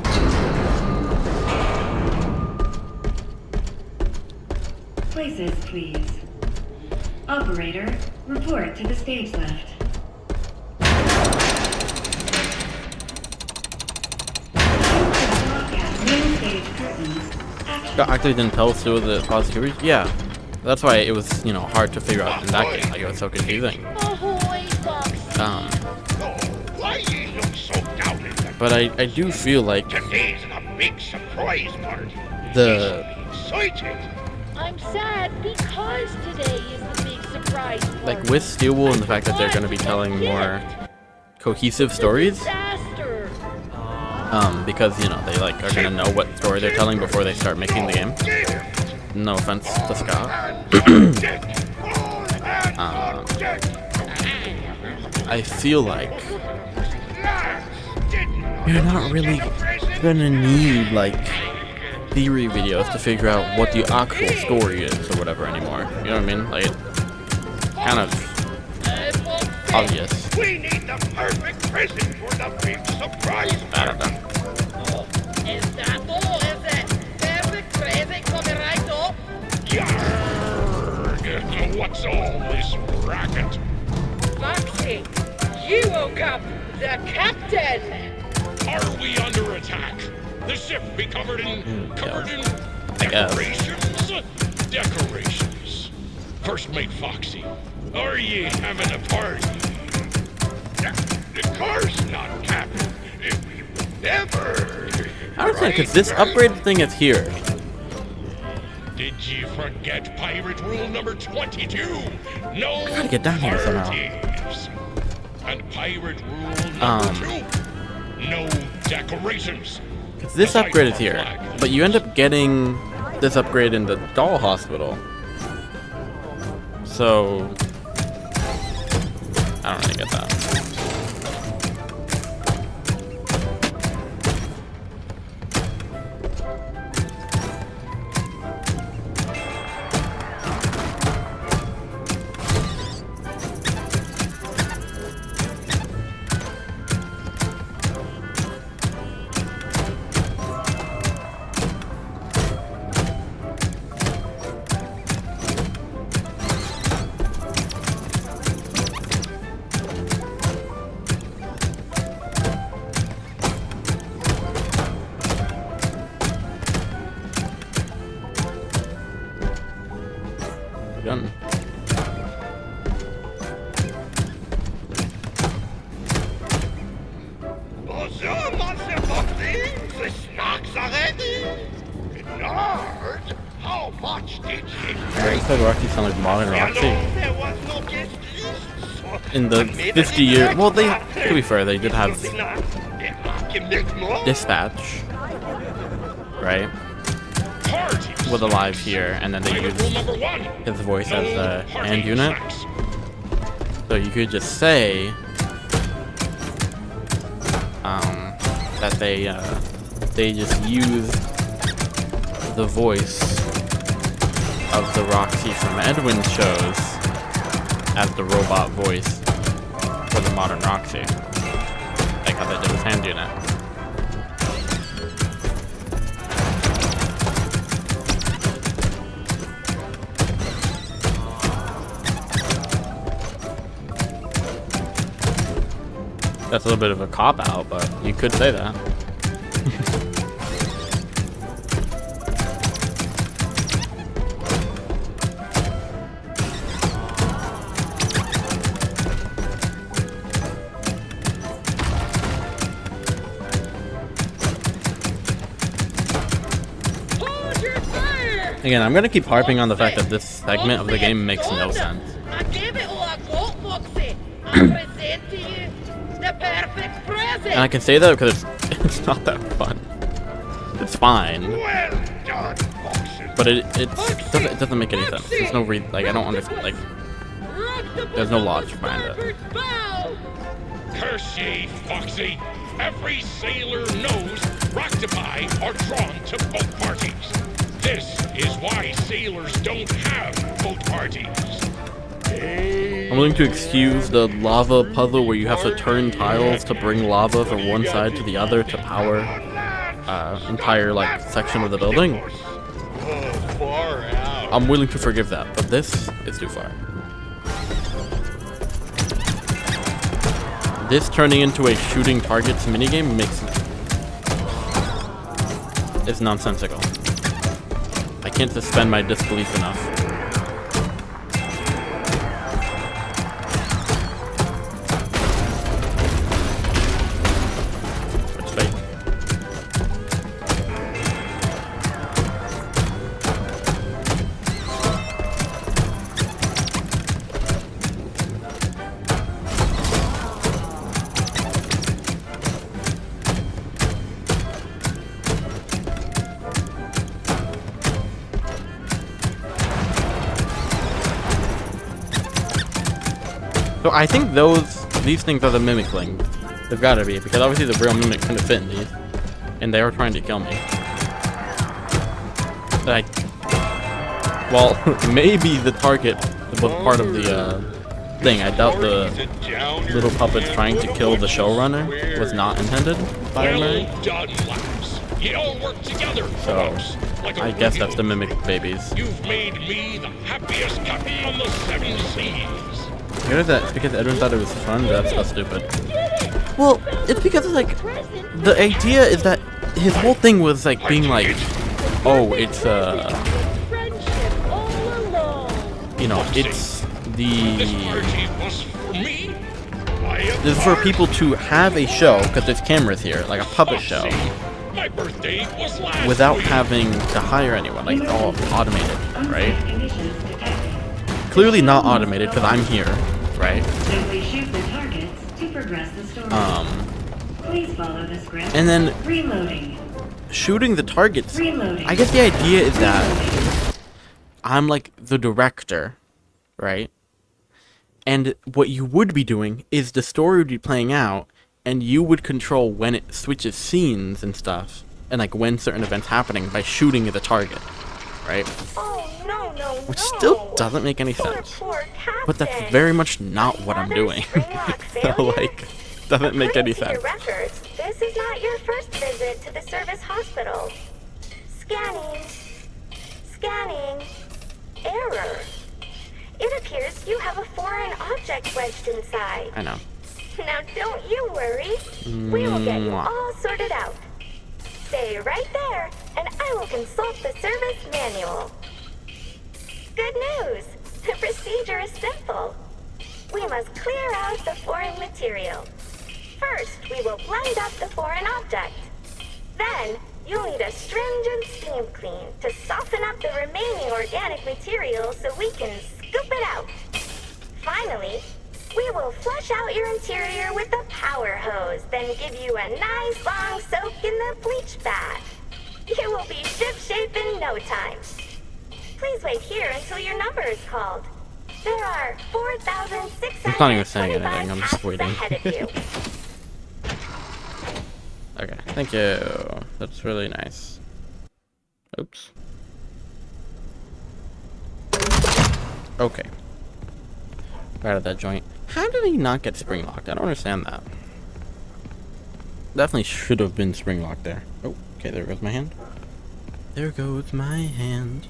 Places, please. Operator, report to the stage left. Main stage curtains. Actually didn't tell us who the positivities? Yeah. That's why it was, you know, hard to figure out in that game. Like, it was so confusing. But I do feel like Today's a big surprise party. I'm sad because today is the big surprise party. like with Steel Wool and the fact that they're going to be telling more cohesive stories, Disaster. because, you know, they like are going to know what story they're telling before they start making the game. No offense to Scott. I feel like you're not really gonna need like theory videos to figure out what the actual story is or whatever anymore. You know what I mean? Like, kind of obvious. We need the perfect present for the big surprise I don't know. Is that all, is it? Perfect present coming right up. Yarg! What's all this racket? Foxy, you woke up the captain. Are we under attack? The ship be covered in I guess. decorations. First mate Foxy, are ye having a party? Of course not, Captain. We would never. I don't think, because this upgrade thing is here. Did you forget pirate rule number 22? No Gotta get down here somehow. parties. And pirate rule number 2, no decorations. Because this upgrade is here, but you end up getting this upgrade in the doll hospital. So I don't really get that. Done. Bonjour, Monsieur Foxy. The snacks are ready. Lord, how much did you Right, so Roxy sound like Modern Roxy. There was no guest list, so In the 50 year, well, they, to be fair, they did have Dispatch, right? With a live here, and then they used his voice as the hand unit. So you could just say that they just used the voice of the Roxy from Edwin shows as the robot voice for the modern Roxy, like how they did with hand unit. That's a little bit of a cop-out, but you could say that. Again, I'm gonna keep harping on the fact that this segment of the game makes no sense. I gave it all I got, Foxy. I present to you the perfect present. And I can say that because it's not that fun. It's fine. Well done, Foxy. But it doesn't make any sense. There's no like I don't understand, like there's no logic behind it. Curse ye, Foxy! Every sailor knows Rocktopi are drawn to boat parties. This is why sailors don't have boat parties. I'm willing to excuse the lava puzzle where you have to turn tiles to bring lava from one side to the other to power entire like section of the building. Far out. I'm willing to forgive that, but this is too far. This turning into a shooting targets minigame is nonsensical. I can't suspend my disbelief enough. It's fake. So I think these things are the mimic things. They've got to be, because obviously the real mimic couldn't fit in these, and they are trying to kill me. Like, well, maybe the target was part of the thing. I doubt the little puppet trying to kill the showrunner was not intended by Murray. You all work together. So I guess that's the mimic babies. You've made me the happiest captain on the 7 seas. What is that? It's because Edwin thought it was fun? That's so stupid. Well, it's because, like, the idea is that his whole thing was, like, being like, oh, it's, you know, it's this is for people to have a show, because there's cameras here, like a puppet show, without having to hire anyone, like, all automated, right? Clearly not automated, because I'm here, right? Simply shoot the targets to progress the story. Please follow the script. And then Reloading. shooting the targets. Reloading. I guess the idea is that I'm like the director, right? And what you would be doing is the story would be playing out, and you would control when it switches scenes and stuff, and like when certain events happening by shooting the target, right? Which still doesn't make any sense. But that's very much not what I'm doing. So, like, doesn't make any sense. Records, this is not your first visit to the service hospital. Scanning. Scanning. Error. It appears you have a foreign object wedged inside. I know. Now don't you worry. We will get you all sorted out. Stay right there, and I will consult the service manual. Good news! The procedure is simple. We must clear out the foreign material. First, we will blend up the foreign object. Then, you'll need a stringent steam clean to soften up the remaining organic material so we can scoop it out. Finally, we will flush out your interior with a power hose, then give you a nice long soak in the bleach bath. You will be ship-shape in no time. Please wait here until your number is called. There are 4,625 I'm not even saying anything, I'm just waiting. ahead of you. Okay, thank you. That's really nice. Oops. Okay. Right at that joint. How did he not get spring locked? I don't understand that. Definitely should have been spring locked there. Oh, okay, there goes my hand. There goes my hand.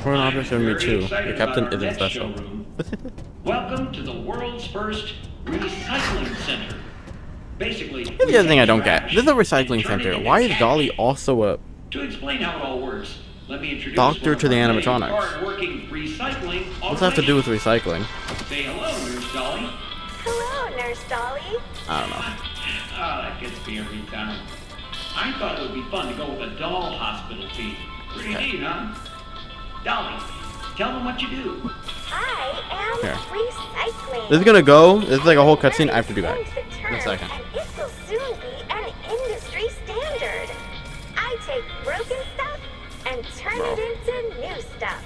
Foreign objects are me too. The captain isn't special. Welcome to the world's first recycling center. Basically, Here's the other thing I don't get. This is a recycling center. Why is Dolly also a to explain how it all works, let me introduce doctor to the animatronics? hard-working recycling. What's that have to do with recycling? Say hello, Nurse Dolly. Hello, Nurse Dolly. I don't know. Oh, that gets me every time. I thought it would be fun to go with a doll hospital fee. Pretty neat, huh? Dolly, tell them what you do. I am Here. recycling. This is gonna go. This is like a whole cutscene. I have to do that. In a second. And it will soon be an industry standard. I take broken stuff turn it into new stuff.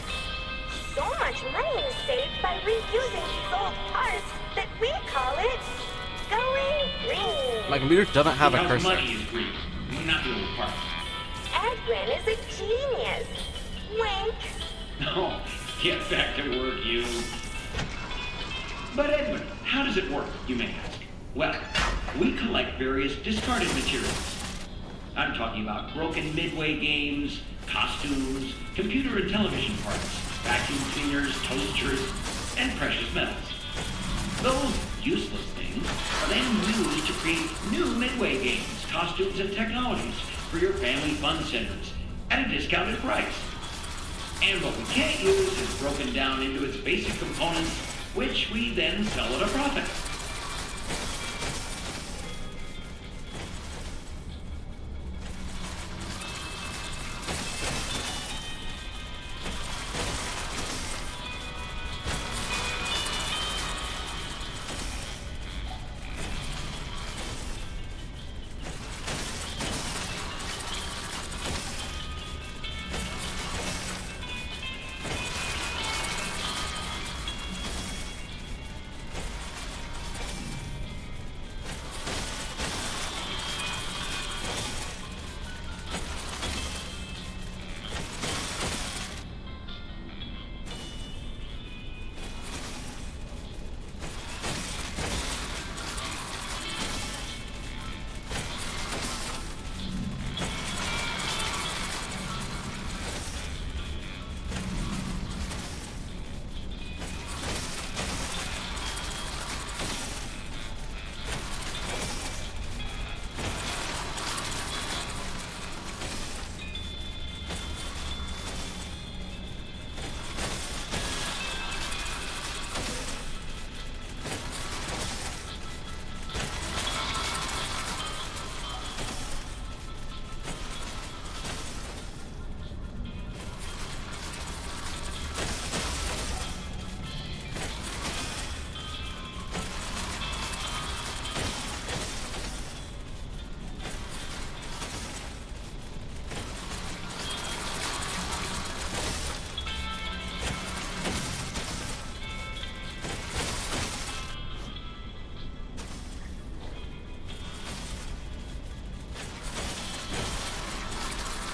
So much money is saved by reusing My computer doesn't have a Because cursor. money is greed, not the old part. Edwin is a genius. Wink. No, get back to work, you. But Edwin, how does it work, you may ask? Well, we collect various discarded materials. I'm talking about broken Midway games, costumes, computer and television parts, vacuum cleaners, toasters, and precious metals. Those useless things are then used to create new Midway games, costumes, and technologies for your family fun centers at a discounted price. And what we can't use is broken down into its basic components, which we then sell at a profit.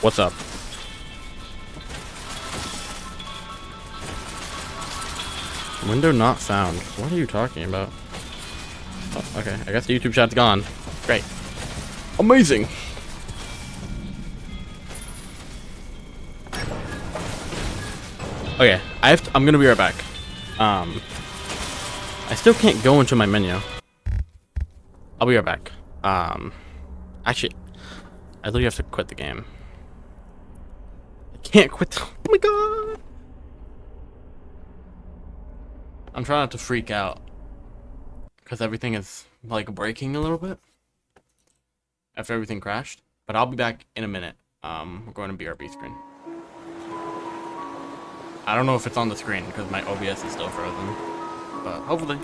What's up? Window not found. What are you talking about? Oh, okay, I guess the YouTube chat's gone. Great. Amazing! Okay, I'm gonna be right back. I still can't go into my menu. I'll be right back. Actually, I literally have to quit the game. I can't quit. Oh my god! I'm trying not to freak out because everything is like breaking a little bit after everything crashed. But I'll be back in a minute. We're going to BRB screen. I don't know if it's on the screen because my OBS is still frozen, but hopefully.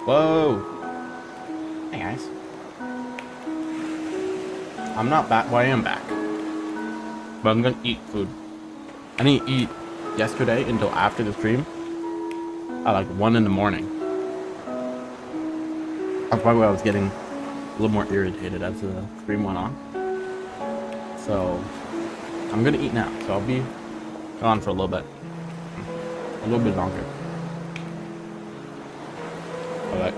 Whoa. Hey guys. I'm not back. Well, I am back. But I'm gonna eat food. I didn't eat yesterday until after the stream. At like 1 in the morning. That's probably why I was getting a little more irritated as the stream went on. So I'm gonna eat now. So I'll be gone for a little bit. A little bit longer. Alright.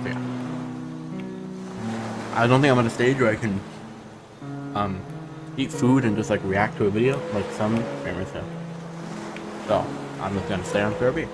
Yeah. I don't think I'm at a stage where I can eat food and just like react to a video like some streamers do. So I'm just gonna stay on Kirby.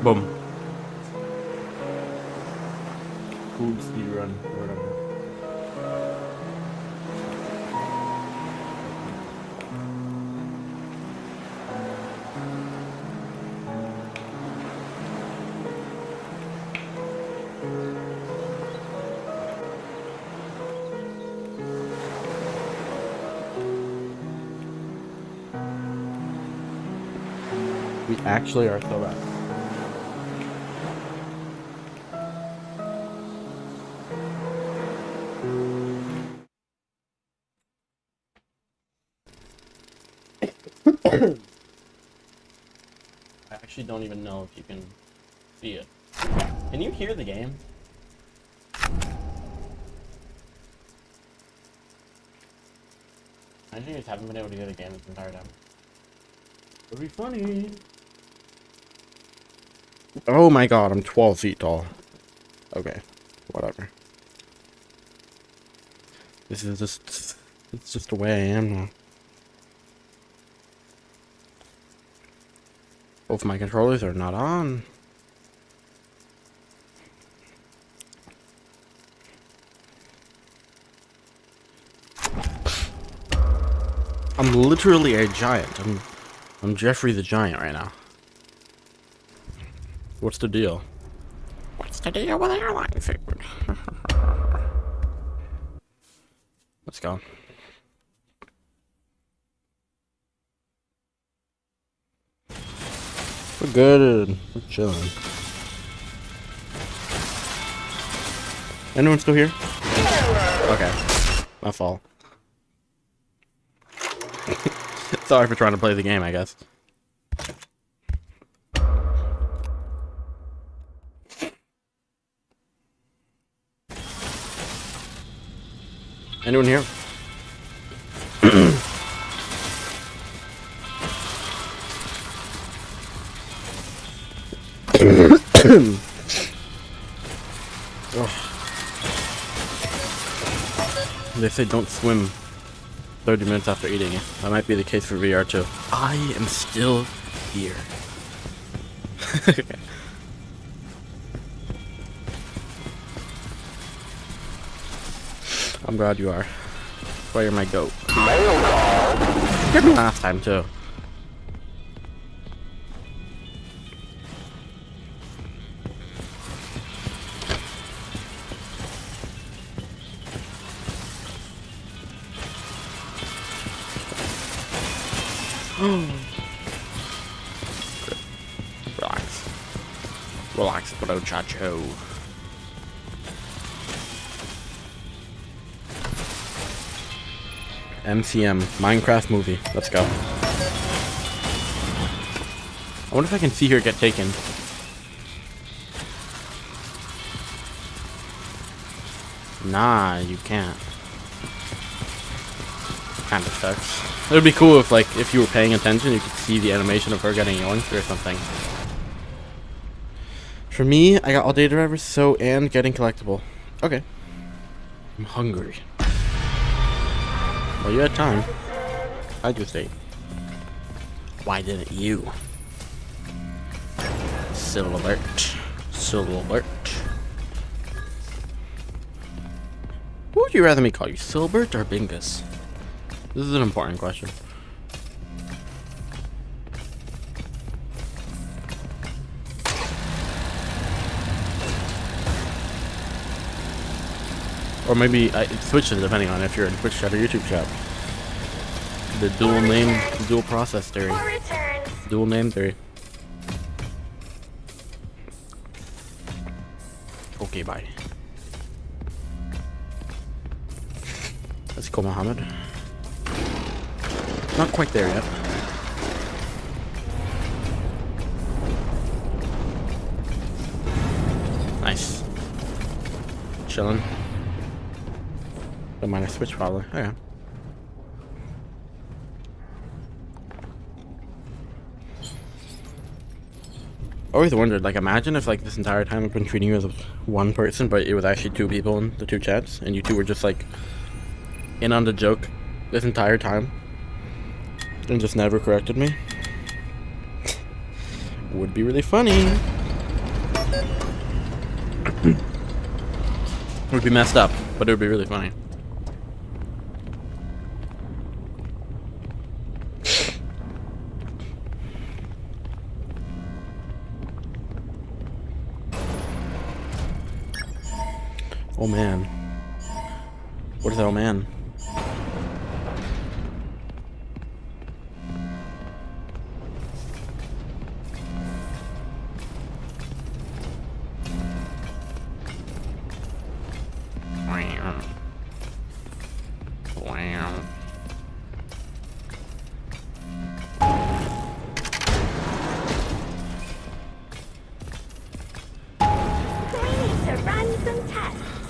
Boom. Cool speed run, whatever. We actually are so bad. I actually don't even know if you can see it. Can you hear the game? I actually just haven't been able to hear the game this entire time. It'll be funny. Oh my god, I'm 12 feet tall. Okay, whatever. This is just, it's just the way I am now. Both my controllers are not on. I'm literally a giant. I'm Jeffrey the Giant right now. What's the deal? What's the deal with airline food? Let's go. We're good. We're chilling. Anyone still here? Okay. My fault. Sorry for trying to play the game, I guess. Anyone here? They say don't swim 30 minutes after eating it. That might be the case for VR too. I am still here. I'm glad you are. That's why you're my goat. Hit me last time too. Relax. Relax, bro, chacho. MCM, Minecraft movie. Let's go. I wonder if I can see her get taken. Nah, you can't. Kinda sucks. It would be cool if, like, if you were paying attention, you could see the animation of her getting yoinked or something. For me, I got all data drivers, so, and getting collectible. Okay. I'm hungry. Well, you had time. I just ate. Why didn't you? Silver. Silver. What would you rather me call you, Silbert or Bingus? This is an important question. Or maybe it switches depending on if you're in Twitch chat or YouTube chat. The dual name, dual process theory. Dual name theory. Okay, bye. Let's go, Mohammed. Not quite there yet. Nice. Chilling. Don't mind a switch probably. Oh, yeah. Always wondered, like, imagine if, like, this entire time I've been treating you as one person, but it was actually two people in the two chats, and you two were just, like, in on the joke this entire time, and just never corrected me. would be really funny. It would be messed up, but it would be really funny. Oh man. What is that, oh man? Wow.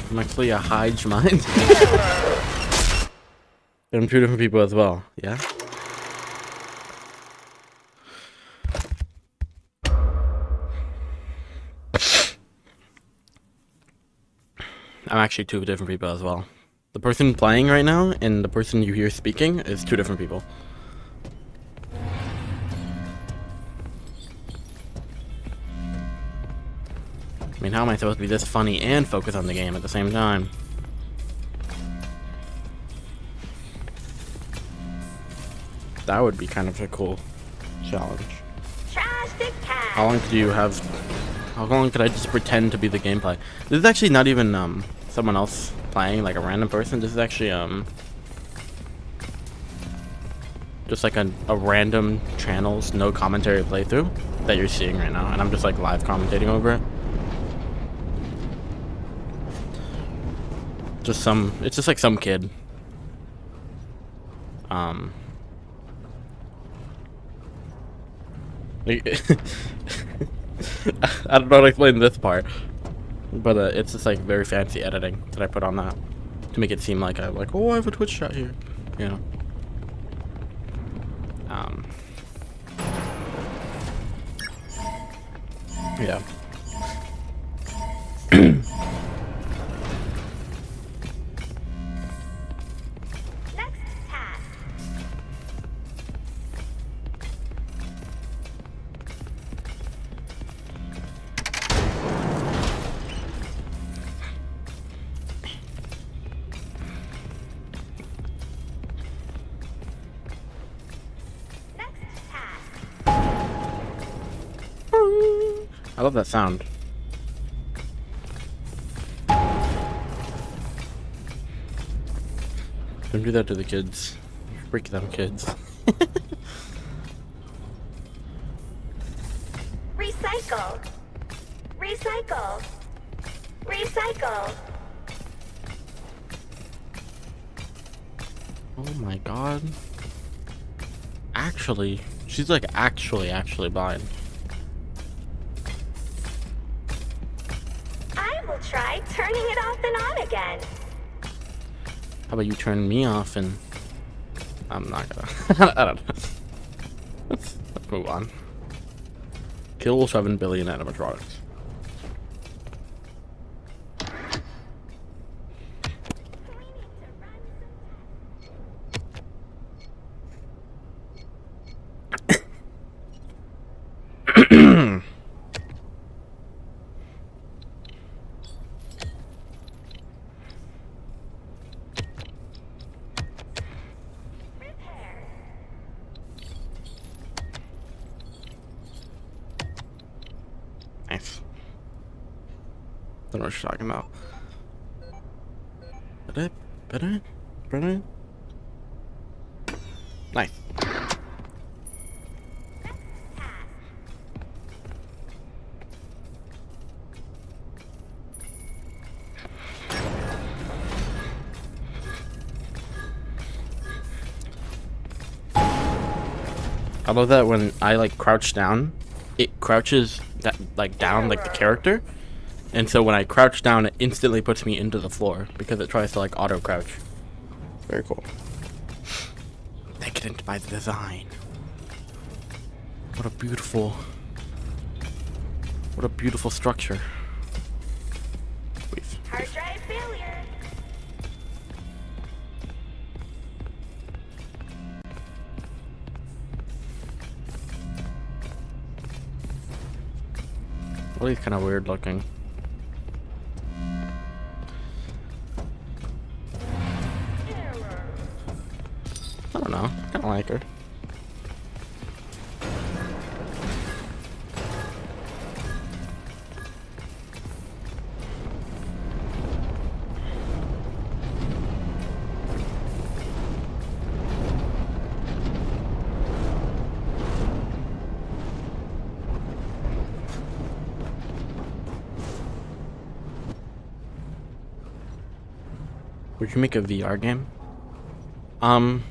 I'm actually a Hyde mind. I'm two different people as well, yeah? I'm actually two different people as well. The person playing right now and the person you hear speaking is two different people. I mean, how am I supposed to be this funny and focus on the game at the same time? That would be kind of a cool challenge. How long do you have? How long could I just pretend to be the gameplay? This is actually not even someone else playing, like a random person. This is actually just like a random channel's no commentary playthrough that you're seeing right now, and I'm just like live commentating over it. It's just like some kid. I don't know how to explain this part, but it's just like very fancy editing that I put on that to make it seem like oh, I have a Twitch chat here, you know. Yeah. I love that sound. Don't do that to the kids. Freak them kids. Recycle. Recycle. Recycle. Oh my god. Actually, she's like actually blind. Try turning it off and on again. How about you turn me off and I'm not gonna. I don't know. Let's move on. Kill 7 billion animatronics. Nice. Don't know what you're talking about. Better. Nice. I love that when I like crouch down, it crouches that like down like the character, and so when I crouch down, it instantly puts me into the floor because it tries to like auto crouch. Very cool. Decadent by the design. What a beautiful structure. Please. Hard drive failure. Well, he's kind of weird looking. I don't know. Kind of like her. Would you make a VR game? It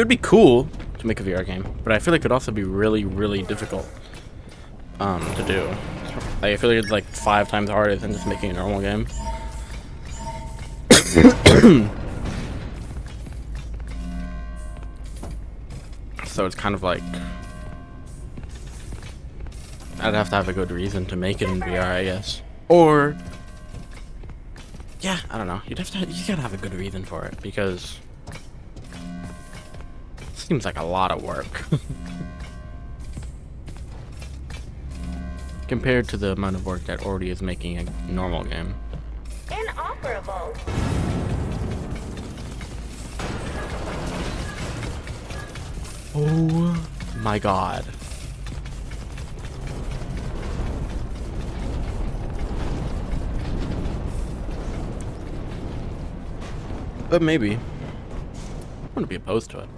would be cool to make a VR game, but I feel like it would also be really, really difficult to do. Like, I feel like it's like 5 times harder than just making a normal game. So it's kind of like I'd have to have a good reason to make it in VR, I guess. Or yeah, I don't know. You gotta have a good reason for it, because it seems like a lot of work compared to the amount of work that already is making a normal game. Inoperable. Oh my god. But maybe. I wouldn't be opposed to it.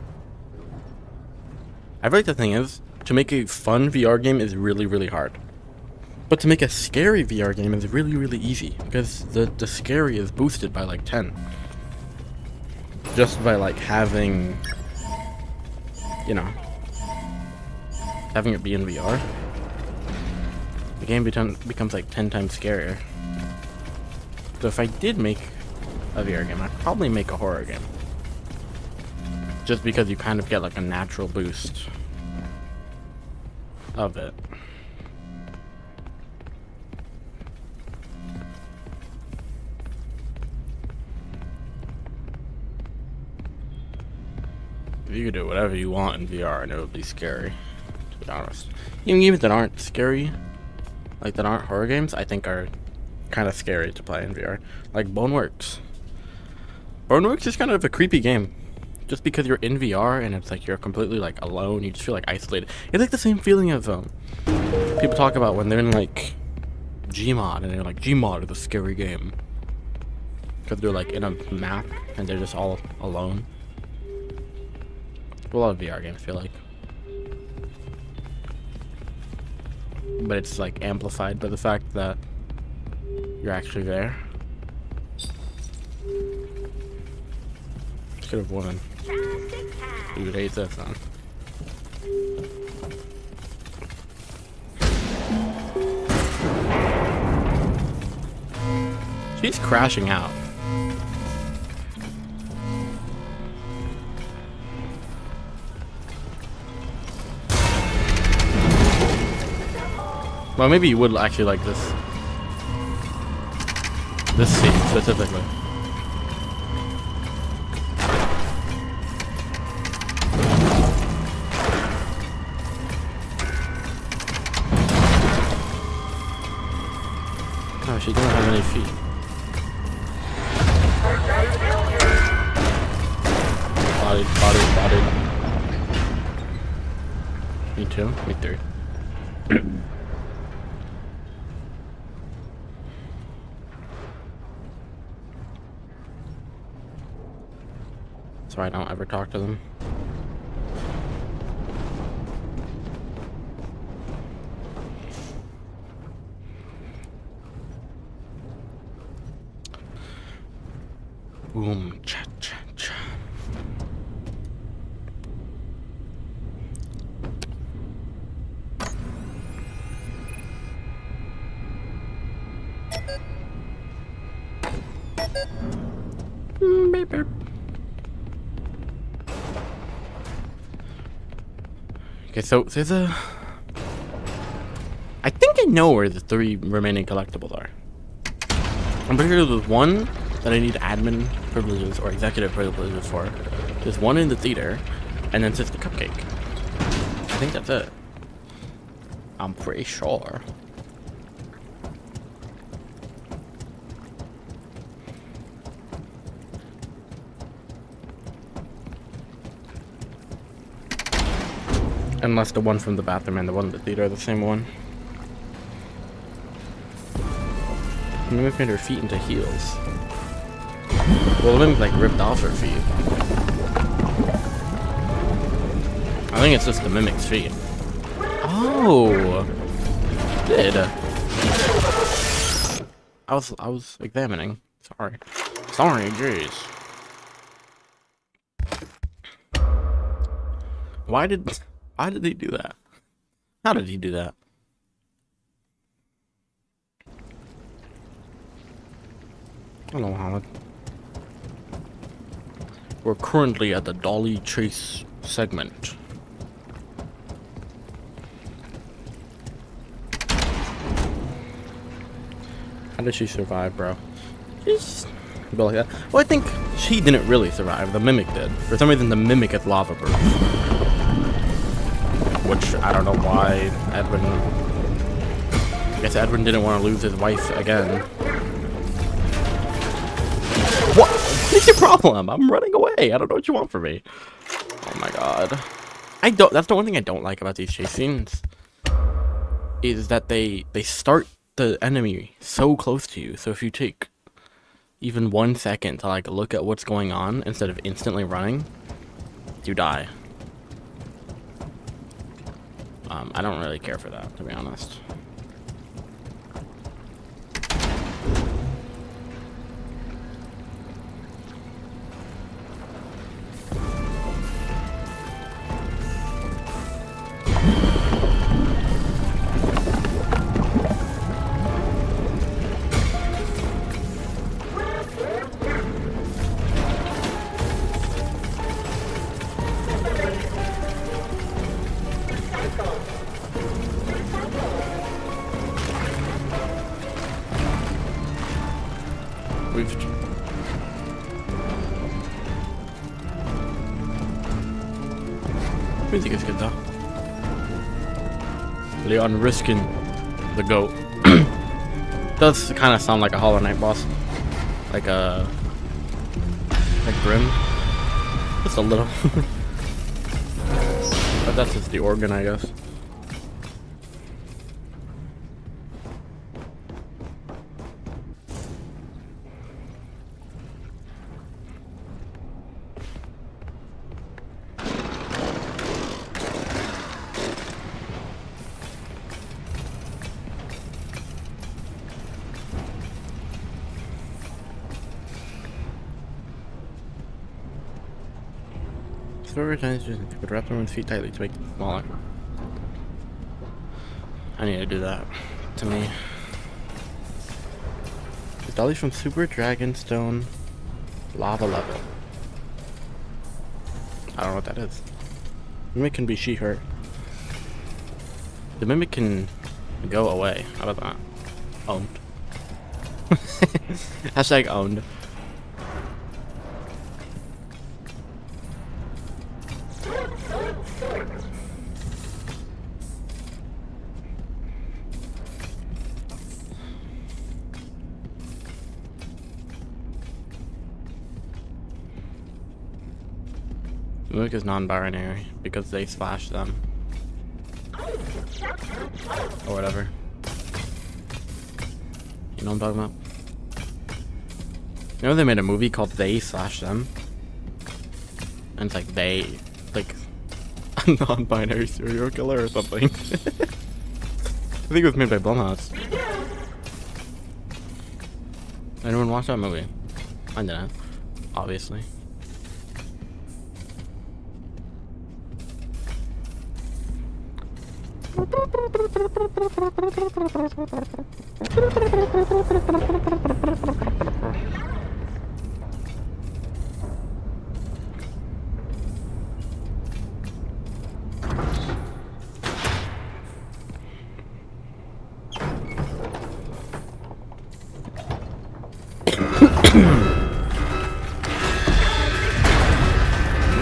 I feel like the thing is, to make a fun VR game is really, really hard. But to make a scary VR game is really, really easy, because the scary is boosted by like 10. Just by like having, you know, having it be in VR. The game becomes like 10 times scarier. So if I did make a VR game, I'd probably make a horror game. Just because you kind of get like a natural boost of it. You could do whatever you want in VR and it would be scary, to be honest. Even games that aren't scary, like that aren't horror games, I think are kind of scary to play in VR. Like Boneworks. Boneworks is kind of a creepy game. Just because you're in VR and it's like you're completely like alone, you just feel like isolated. It's like the same feeling of people talk about when they're in like Gmod and they're like, Gmod is a scary game. Because they're like in a map and they're just all alone. A lot of VR games feel like. But it's like amplified by the fact that you're actually there. Could have won. Dude, hate that song. She's crashing out. Well, maybe you would actually like this scene specifically. Oh, she doesn't have any feet. Body. Me too. Me three. So I don't ever talk to them. Boom, cha cha cha. Beep, beep. Okay, so there's a... I think I know where the 3 remaining collectibles are. I'm pretty sure there's one that I need admin privileges or executive privileges for. There's one in the theater, and then just the cupcake. I think that's it. I'm pretty sure. Unless the one from the bathroom and the one in the theater are the same one. The mimic made her feet into heels. Well, the mimic like ripped off her feet. I think it's just the mimic's feet. Oh, did. I was examining. Sorry, jeez. Why did he do that? How did he do that? Hello, Howard. We're currently at the Dolly Chase segment. How did she survive, bro? She's built like that. Well, I think she didn't really survive. The mimic did. For some reason, the mimic is lava proof. Which, I don't know why Edwin... I guess Edwin didn't want to lose his wife again. What? What is your problem? I'm running away. I don't know what you want from me. Oh my god. That's the one thing I don't like about these chase scenes. Is that they start the enemy so close to you, so if you take even 1 second to like look at what's going on instead of instantly running, you die. I don't really care for that, to be honest. Music is good though. Leon risking the goat. Does kind of sound like a Hollow Knight boss, like Grim, just a little. But that's just the organ, I guess. But wrap everyone's feet tightly to make them smaller. I need to do that. To me. Is Dolly from Super Dragonstone Lava Level? I don't know what that is. Mimic can be she/her. The mimic can go away. How about that? Owned. Hashtag owned. Mimic is non-binary because they slash them. Or whatever. You know what I'm talking about? You know they made a movie called They Slash Them? And it's like they, like a non-binary serial killer or something. I think it was made by Blumhouse. Anyone watch that movie? I didn't, obviously.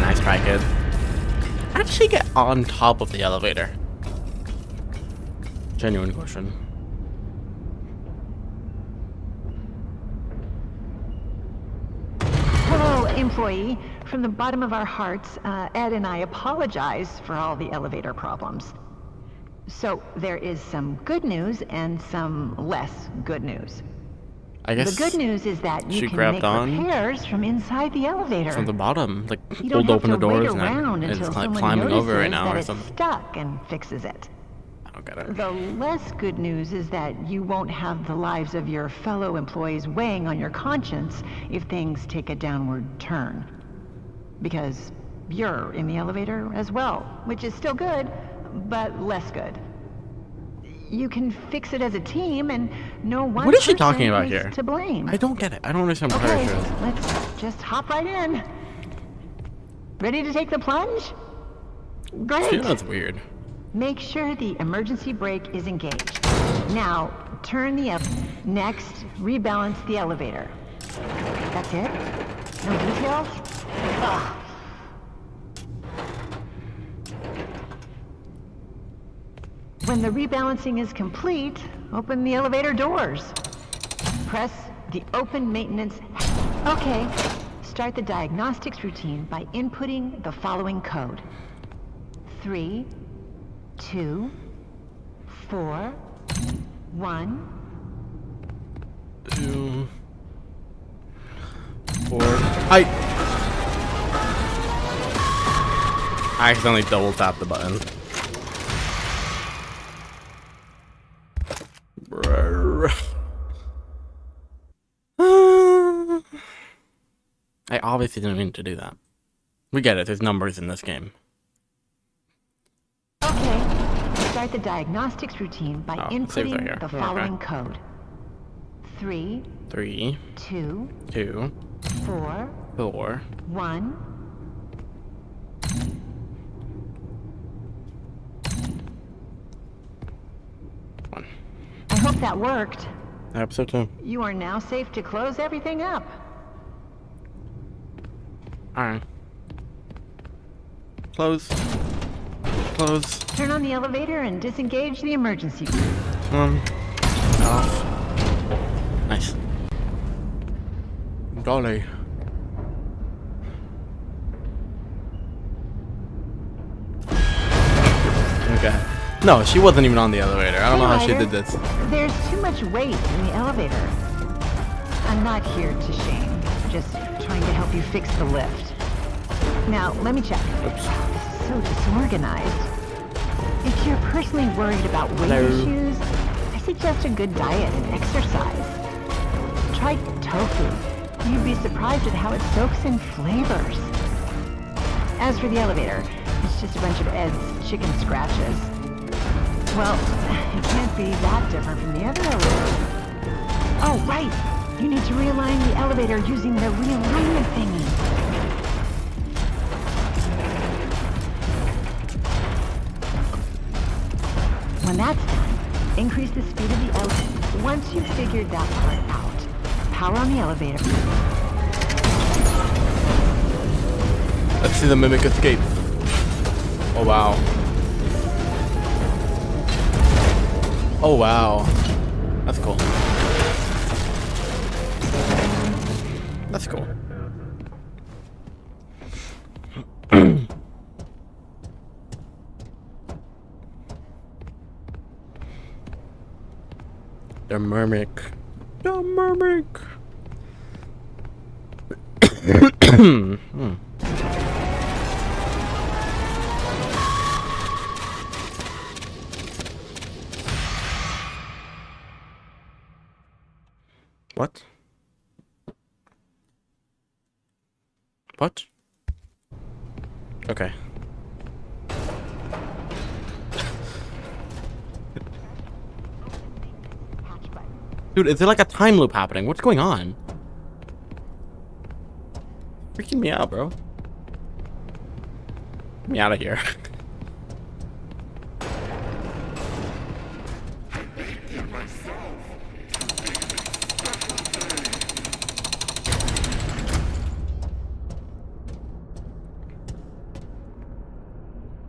Nice try, kid. How'd she get on top of the elevator? Genuine question. Hello, employee. From the bottom of our hearts, Ed and I apologize for all the elevator problems. So, there is some good news and some less good news. I guess the good news is that you she can grabbed make on repairs from inside the elevator. from the bottom, like You don't pulled have open to the doors wait and around then it's until like someone climbing over right notices now that or it's something. stuck and fixes it. I don't get it. The less good news is that you won't have the lives of your fellow employees weighing on your conscience if things take a downward turn. Because you're in the elevator as well, which is still good, but less good. You can fix it as a team, and no one What is she person talking about is here? to blame. I don't get it. I don't understand what Okay, her is. let's just hop right in. Ready to take the plunge? I feel Great. that's weird. Make sure the emergency brake is engaged. Now, turn the next, rebalance the elevator. That's it? No details? Ugh. When the rebalancing is complete, open the elevator doors. Press the open maintenance. Okay, start the diagnostics routine by inputting the following code. 3, 2, 4, 1. 2, 4. I accidentally double tapped the button. I obviously didn't mean to do that. We get it, there's numbers in this game. Okay, start the diagnostics routine by inputting the following code. 3, 3, 2, 2, 4, 4, 1. I hope that worked. I hope so too. You are now safe to close everything up. Alright. Close. Close. Turn on the elevator and disengage the emergency. Off. Nice. Dolly. Okay. No, she wasn't even on the elevator. I don't know how she did this. There's too much weight in the elevator. I'm not here to shame, just trying to help you fix the lift. Now, let me check. Oops. This is so disorganized. If you're personally worried about weight issues, I suggest a good diet and exercise. Try tofu. You'd be surprised at how it soaks in flavors. As for the elevator, it's just a bunch of Ed's chicken scratches. Well, it can't be that different from the other elevator. Oh, right! You need to realign the elevator using the realignment thingy. When that's done, increase the speed of the elevator. Once you've figured that part out, power on the elevator. Let's see the mimic escape. Oh wow. Oh wow. That's cool. That's cool. The mermic. The mermic. What? What? Okay. Dude, is there like a time loop happening? What's going on? Freaking me out, bro. Get me out of here.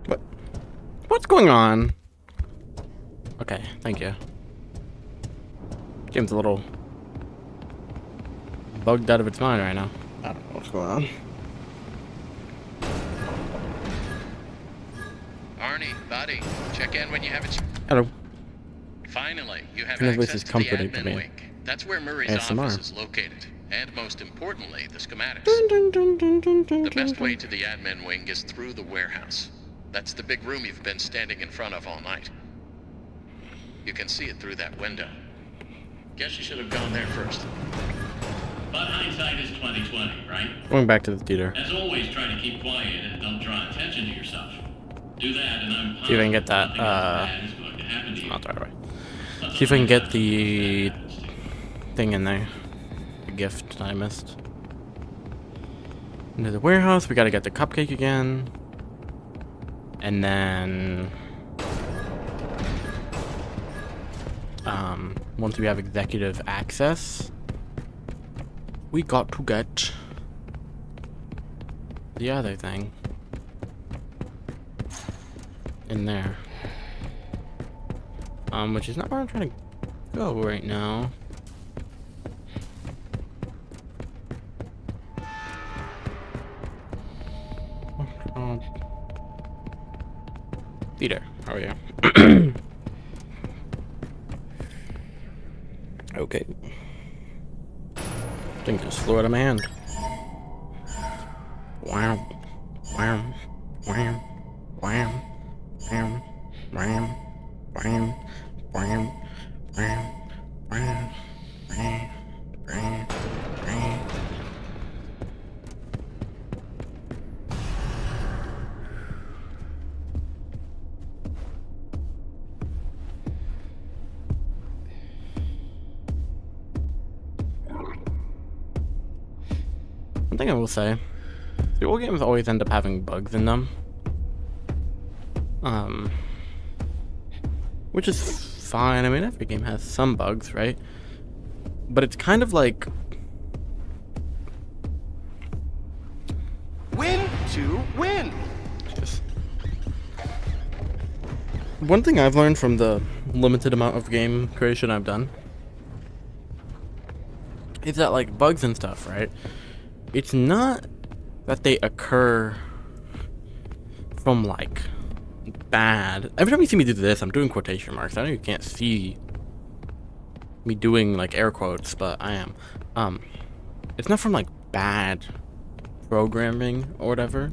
What? What's going on? Okay, thank you. Game's a little bugged out of its mind right now. I don't know what's going on. Arnie, buddy, check in when you have a Hello. Finally, you have Kind of voice access is to the comforting to admin me. wing. That's where Murray's ASMR. office is located. And most importantly, the schematics. The The best way to the admin wing is through the warehouse. That's the big room you've been standing in front of all night. You can see it through that window. Guess you should have gone there first. But hindsight is 20/20, right? Going back to the theater. As always, try to keep quiet and don't draw attention to yourself. Do that, and I'm See if I can get that. nothing else bad is going to happen to you. Not the right way. See if I can get the thing in there. The gift that I missed. Into the warehouse. We gotta get the cupcake again. And then once we have executive access, we got to get the other thing in there. Which is not where I'm trying to go right now. Theater. Oh yeah. Okay. Thing just flew out of my hand. Wow. Wham. Wham. Wham. Wham. Wham. Wham. Wham. Wham. Wham. Wham. Wham. Wham. One thing I will say, the old games always end up having bugs in them. Which is fine. I mean, every game has some bugs, right? But it's kind of like Win to win. just one thing I've learned from the limited amount of game creation I've done is that, like, bugs and stuff, right? It's not that they occur from, like, bad. Every time you see me do this, I'm doing quotation marks. I know you can't see me doing, like, air quotes, but I am. It's not from, like, bad programming or whatever,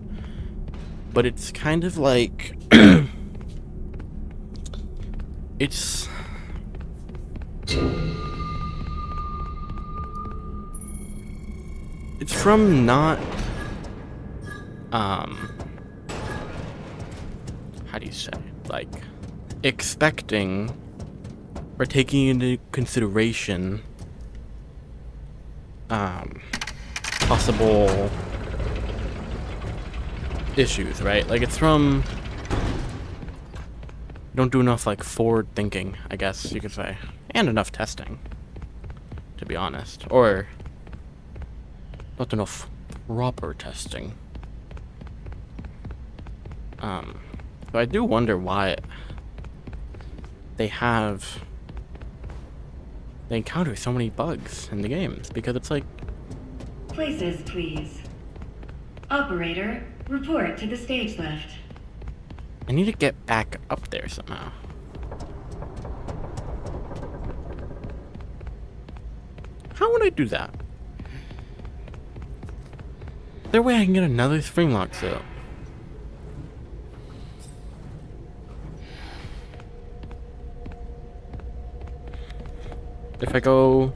but it's kind of like it's from not how do you say, like, expecting or taking into consideration possible issues, right? Like, it's from don't do enough, like, forward thinking, I guess you could say, and enough testing, to be honest, or not enough proper testing. So I do wonder why they encounter so many bugs in the games, because it's like, Places, please. Operator, report to the stage left. I need to get back up there somehow. How would I do that? Is there a way I can get another spring lock suit? If I go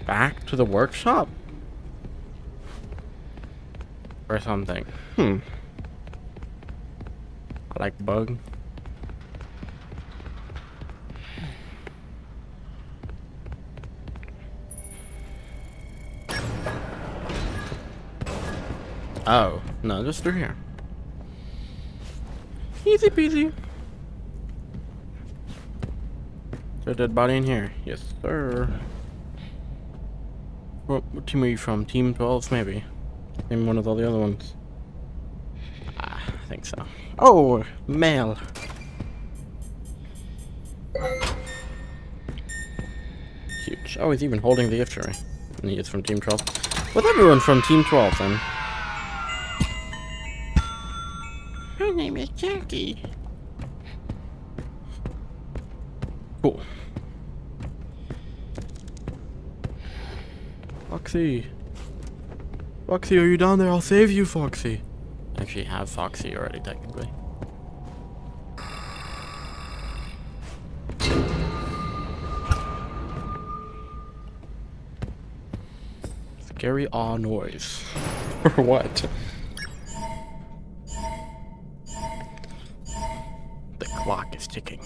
back to the workshop or something. I like bug. Oh, no, just through here. Easy peasy. Is there a dead body in here? Yes, sir. What team are you from? Team 12, maybe? Maybe one of all the other ones. I think so. Oh, mail. Huge. Oh, he's even holding the gift tray. And he is from Team 12. With everyone from Team 12, then. My name is Jackie. Cool. Foxy. Foxy, are you down there? I'll save you, Foxy. I actually have Foxy already, technically. Scary awe noise. Or what? The clock is ticking.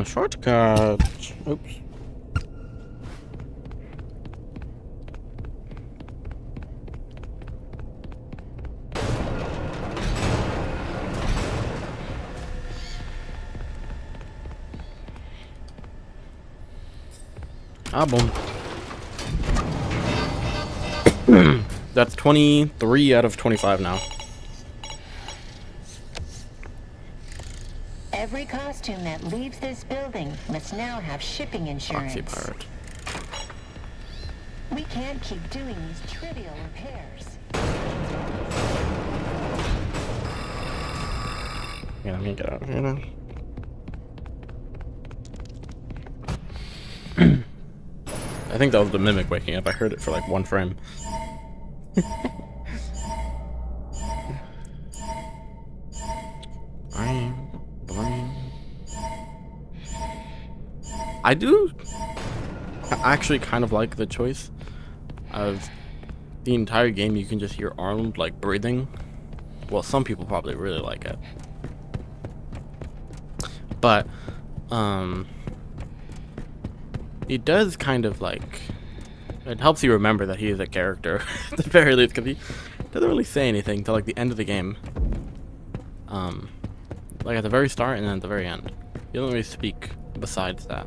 Shortcut. Oops. Ah, boom. That's 23 out of 25 now. Every costume that leaves this building must now have shipping insurance. Foxy pirate. We can't keep doing these trivial repairs. Yeah, let me get out of here now. I think that was the mimic waking up. I heard it for like 1 frame. I do actually kind of like the choice of the entire game. You can just hear Arnold like breathing. Well, some people probably really like it, but it does kind of like, it helps you remember that he is a character at the very least, because he doesn't really say anything till like the end of the game. Like at the very start and then at the very end, he doesn't really speak besides that.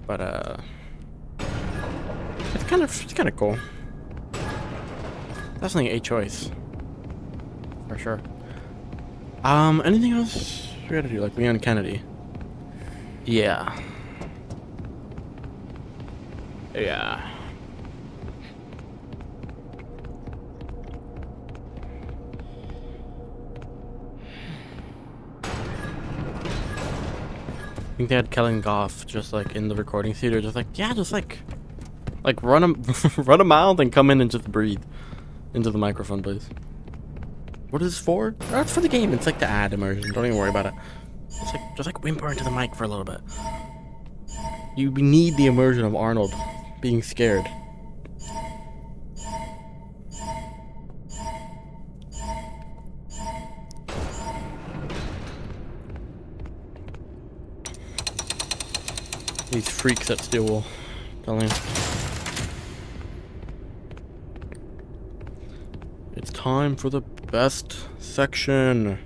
But it's kind of cool. Definitely a choice for sure. Anything else we gotta do, like Leon Kennedy? Yeah. I think they had Kellen Goff just like in the recording studio, just like, yeah, just like run a mile, then come in and just breathe into the microphone, please. What is this for? Oh, it's for the game. It's like to add immersion. Don't even worry about it. Just like whimper into the mic for a little bit. You need the immersion of Arnold being scared. These freaks at Steel Wool. Telling you. It's time for the best section.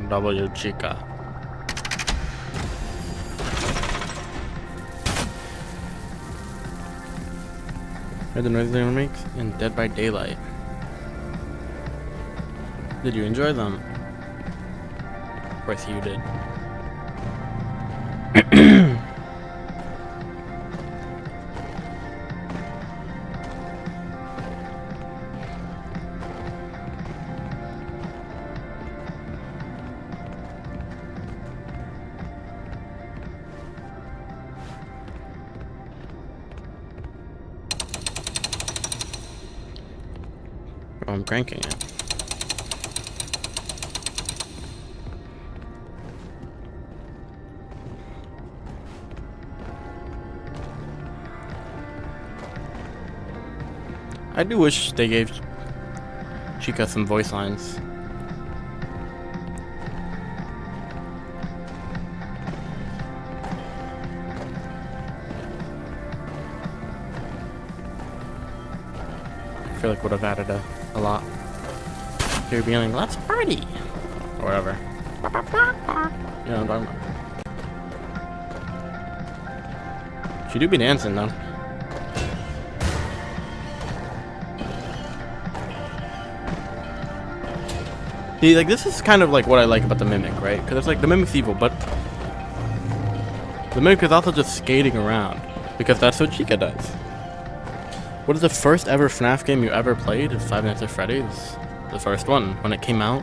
W Chica. Heard the noises they makes in Dead by Daylight. Did you enjoy them? Of course you did. Oh, I'm cranking it. I do wish they gave Chica some voice lines. feel like would have added a lot. Here being like, let's party! Or whatever. You know what I'm talking about. She do be dancing though. See, like, this is kind of like what I like about the Mimic, right? Because it's like, the Mimic's evil, but the Mimic is also just skating around. Because that's what Chica does. What is the first ever FNAF game you ever played? Five Nights at Freddy's. The first one, when it came out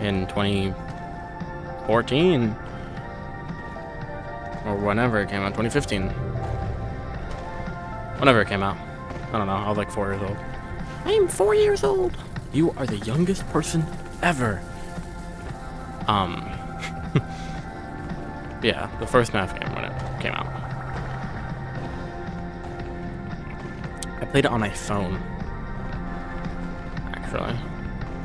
in 2014. Or whenever it came out, 2015. Whenever it came out. I don't know, I was like 4 years old. I am 4 years old! You are the youngest person ever. Yeah, the first FNAF game when it came out. I played it on my phone, actually.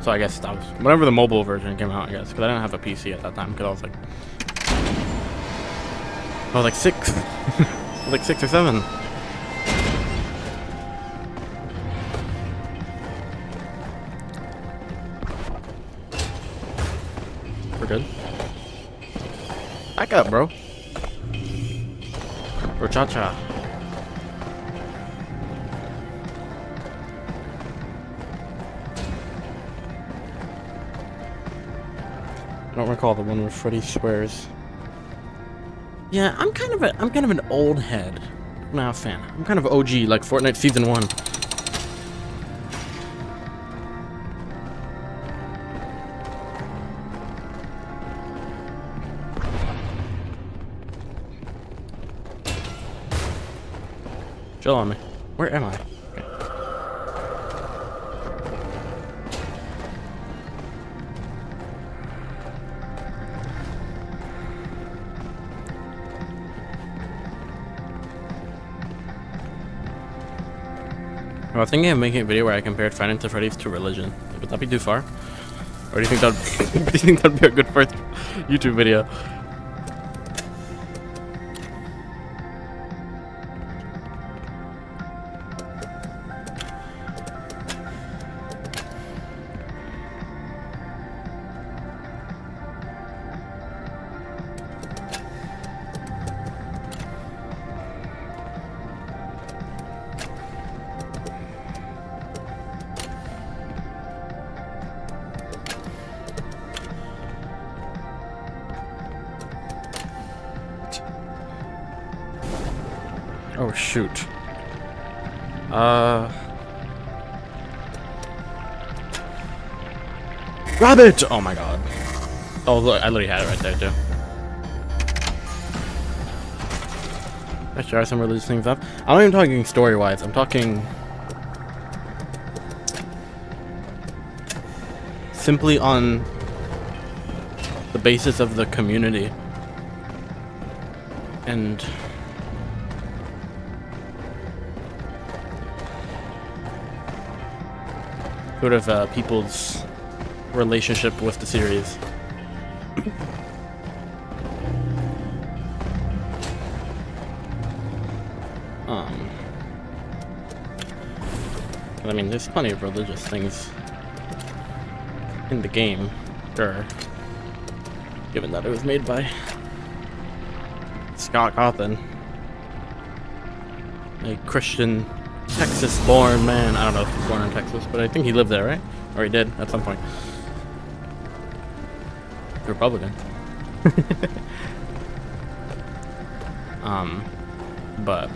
So I guess that was whenever the mobile version came out, I guess, because I didn't have a PC at that time, because I was like 6. I was like 6 or 7. We're good. Back up, bro. Cha-cha. I don't recall the one where Freddy swears. Yeah, I'm kind of an old head. I'm not a fan. I'm kind of OG, like Fortnite Season 1. Chill on me. Where am I? Okay. I was thinking of making a video where I compared Five Nights at Freddy's to religion. Would that be too far? Or do you think that'd be a good first YouTube video? Oh shoot. Rabbit! Oh my god. Oh look, I literally had it right there too. I should try some religious things up. I'm not even talking story-wise, I'm talking simply on the basis of the community. And sort of people's relationship with the series. I mean, there's plenty of religious things in the game, sure. Given that it was made by Scott Cawthon, a Christian Texas-born man. I don't know if he's born in Texas, but I think he lived there, right? Or he did at some point. Republican. But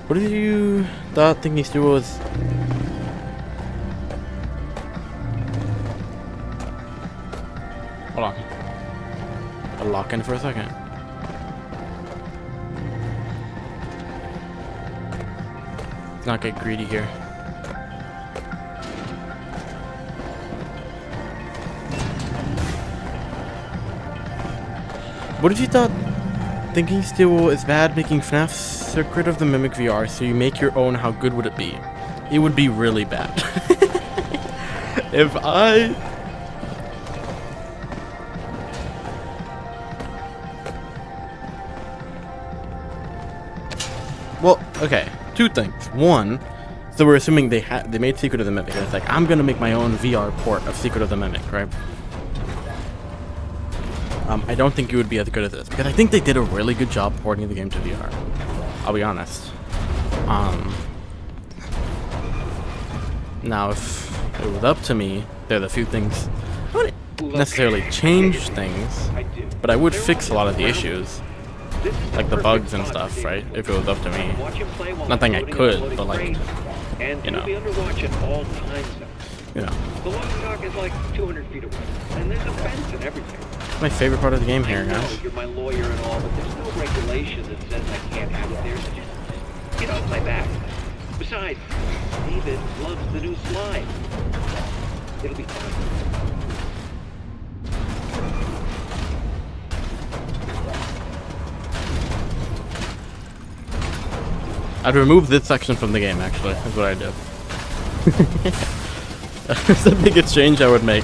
what did you think he still was? Hold on. I'll lock in for a second. Let's not get greedy here. What did you thinking still is bad making FNAF Secret of the Mimic VR, so you make your own, how good would it be? It would be really bad. If I... Well, okay. two things. One, so we're assuming they made Secret of the Mimic. And it's like, I'm gonna make my own VR port of Secret of the Mimic, right? I don't think you would be as good at this because I think they did a really good job porting the game to VR. I'll be honest. Now, if it was up to me, there's a few things. I wouldn't necessarily change things, but I would fix a lot of the issues, like the bugs and stuff, right? If it was up to me. Nothing I could, but like, you know. You know. The loading dock is like 200 feet away, and there's a fence and everything. My favorite part of the game here, guys. You're my lawyer and all, but there's no regulation that says I can't have it there, so just get off my back. Besides, David loves the new slide. It'll be fine. I'd remove this section from the game, actually. That's what I do. That's the biggest change I would make.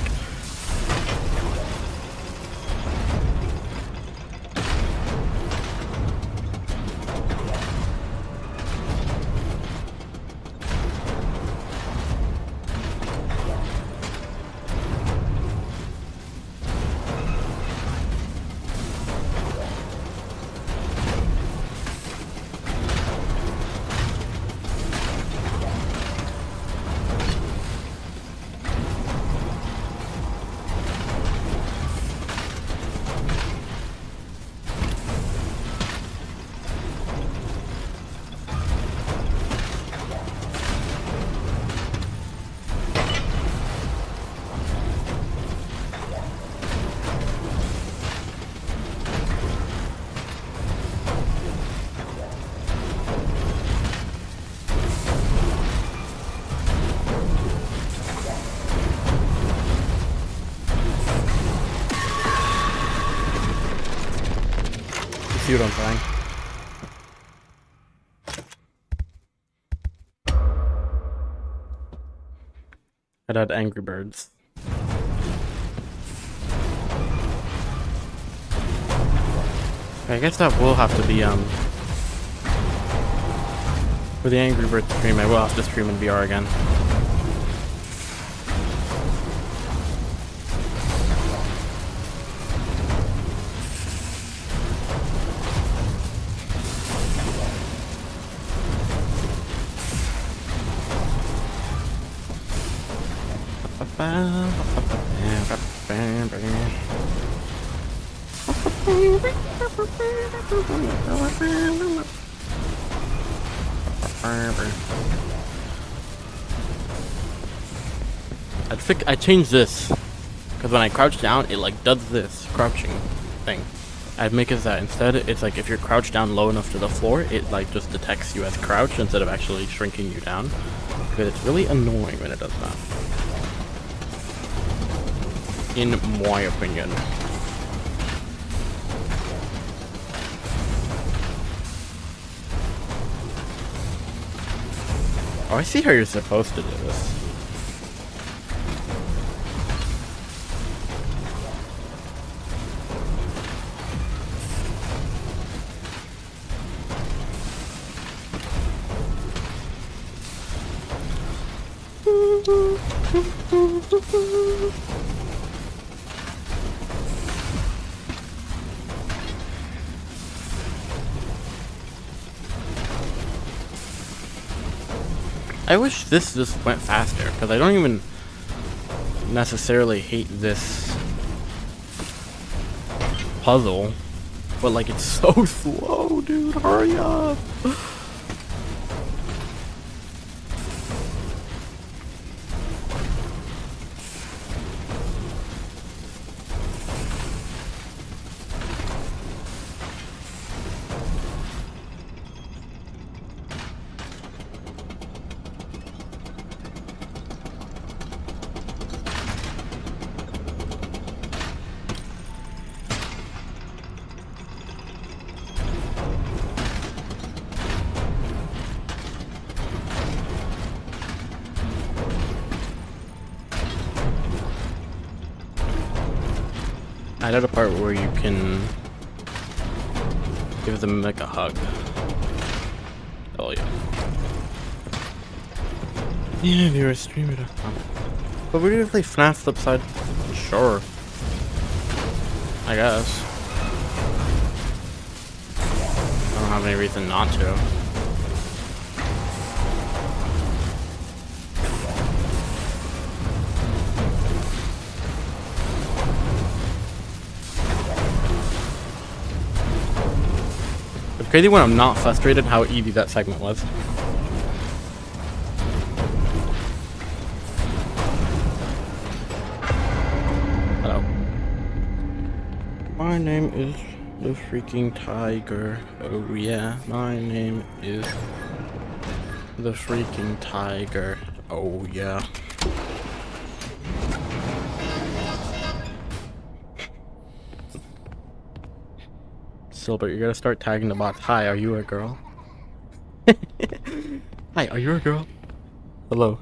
See what I'm saying? I'd had Angry Birds. I guess that will have to be for the Angry Birds stream. I will have to stream in VR again. I changed this because when I crouch down, it like does this crouching thing. I'd make it that instead it's like if you're crouched down low enough to the floor, it like just detects you as crouched instead of actually shrinking you down. Because it's really annoying when it does that. In my opinion. Oh, I see how you're supposed to do this. I wish this just went faster, because I don't even necessarily hate this puzzle, but like it's so slow, dude, hurry up! I did a part where you can give them like a hug. Hell yeah. Yeah, we were streaming. But we're gonna play FNAF Flipside. Sure. I guess. I don't have any reason not to. It's crazy when I'm not frustrated how easy that segment was. Hello. My name is the freaking tiger. Oh yeah, my name is the freaking tiger. Oh yeah. Silver, you gotta start tagging the bots. Hi, are you a girl? Hi, are you a girl? Hello.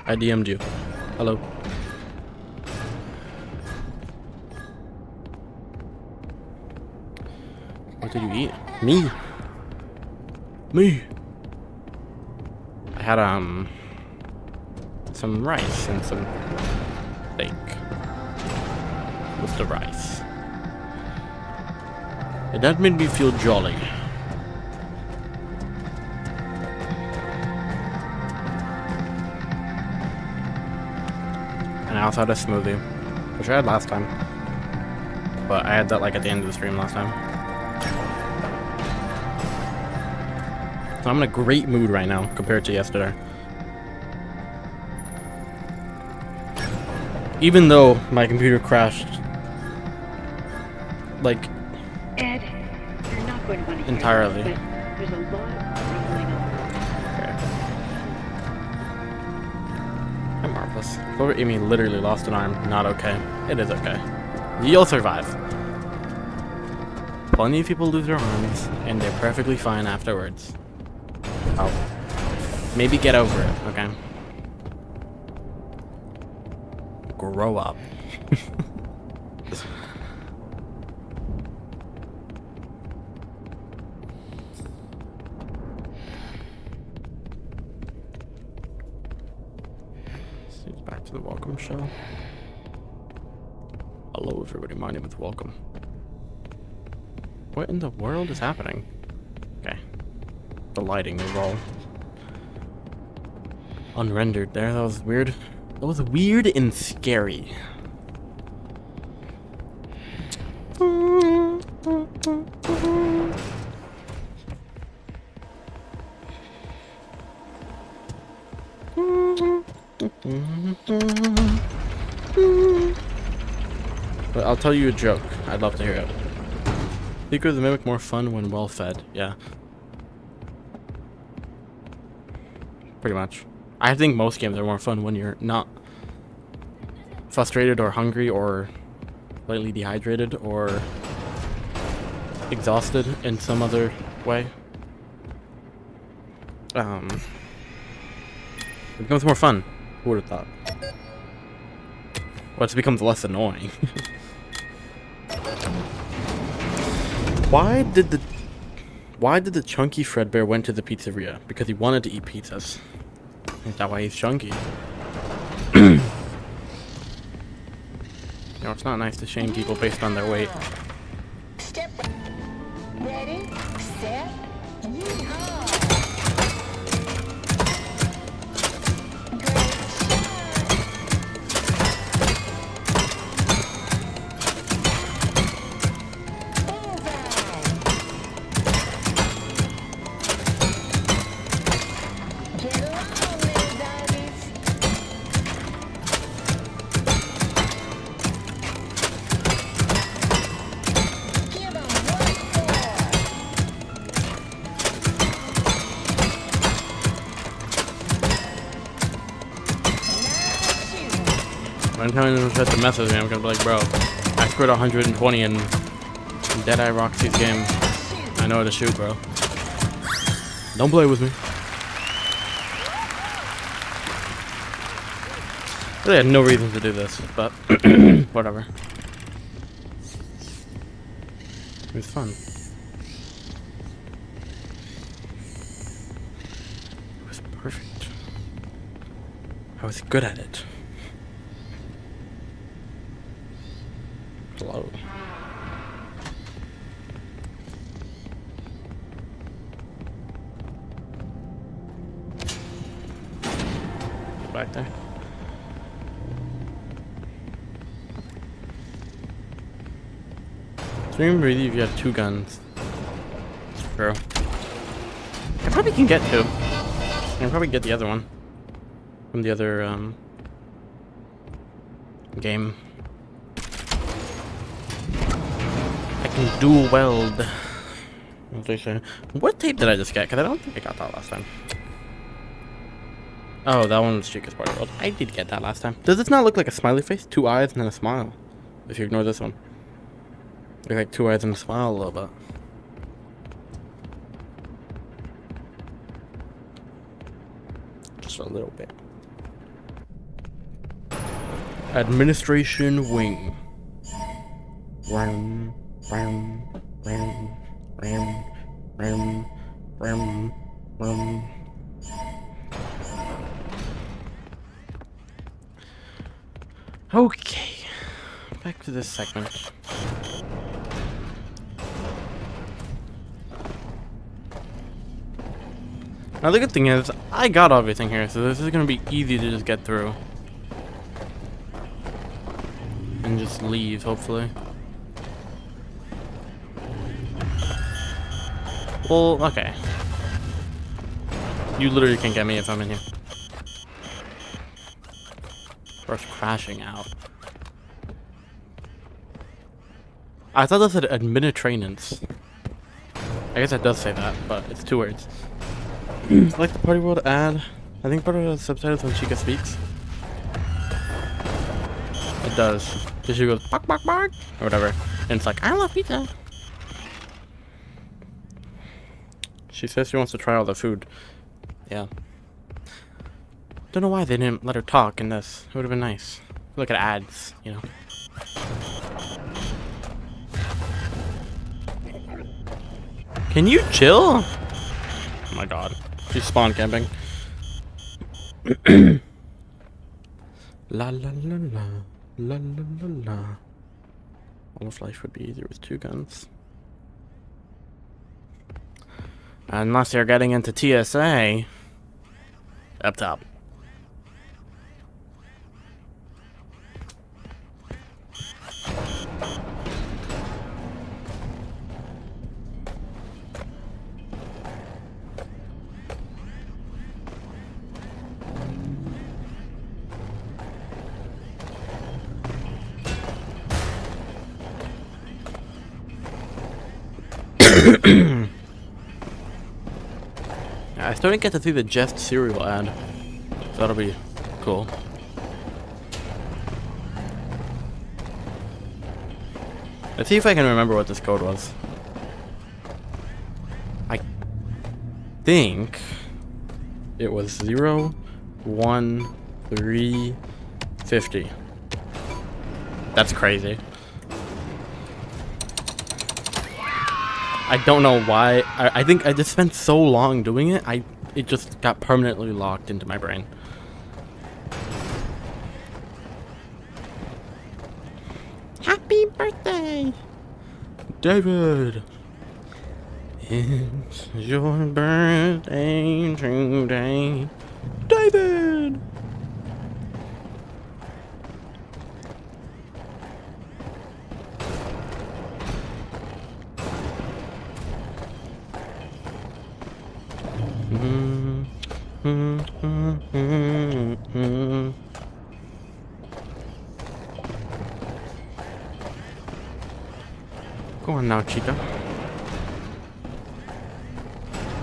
I DM'd you. Hello. What did you eat? Me. Me. I had some rice and some steak with the rice. And that made me feel jolly. And I also had a smoothie, which I had last time. But I had that like at the end of the stream last time. So I'm in a great mood right now compared to yesterday. Even though my computer crashed like Ed, you're not going to want to entirely. hear this, but there's a lot going on. Okay. I'm marvelous. Clover Amy literally lost an arm. Not okay. It is okay. You'll survive. Plenty of people lose their arms, and they're perfectly fine afterwards. Oh. Maybe get over it, okay? Grow up. Back to the welcome show. Hello everybody, my name is Welcome. What in the world is happening? Okay. The lighting is all unrendered there. That was weird. That was weird and scary. But I'll tell you a joke. I'd love to hear it. Secret of the Mimic more fun when well fed. Yeah. Pretty much. I think most games are more fun when you're not frustrated or hungry or slightly dehydrated or exhausted in some other way. It becomes more fun. Who would have thought? Well, it becomes less annoying. Why did the chunky Fredbear went to the pizzeria? Because he wanted to eat pizzas. Is that why he's chunky? You know, it's not nice to shame people based on their weight. Step. Ready, set, yeehaw. I'm telling them to the message, man. I'm gonna be like, bro, I scored 120 in Deadeye Roxy's game. I know how to shoot, bro. Don't play with me. Really had no reason to do this, but whatever. It was fun. perfect. I was good at it. Hello. Back there. So you remember if you have 2 guns. True. I probably can get 2. I can probably get the other one from the other game. I can dual weld. What tape did I just get? Because I don't think I got that last time. Oh, that one was Chica's Party World. I did get that last time. Does this not look like a smiley face? 2 eyes and then a smile. If you ignore this one. Look like 2 eyes and a smile a little bit. Just a little bit. Administration wing. Ram, ram, ram, ram, ram, ram, ram. Okay, back to this segment. Now the good thing is, I got everything here, so this is gonna be easy to just get through. And just leave, hopefully. Well, okay. You literally can't get me if I'm in here. Or crashing out. I thought that said administrations. I guess it does say that, but it's 2 words. Like the Party World ad. I think part of the subtitles when Chica speaks. It does. So she goes bark bark bark or whatever. And it's like, I love pizza. She says she wants to try all the food. Yeah. Don't know why they didn't let her talk in this. It would have been nice. Look at ads, you know. Can you chill? Oh my god. She's spawn camping. La la la la. La la la la. Almost life would be easier with 2 guns. Unless you're getting into TSA. Up top. I still didn't get to see the Jest cereal ad. So that'll be cool. Let's see if I can remember what this code was. I think it was 01350. That's crazy. I don't know why. I think I just spent so long doing it. It just got permanently locked into my brain. Happy birthday, David! It's your birthday today, David! Go on now, Chica.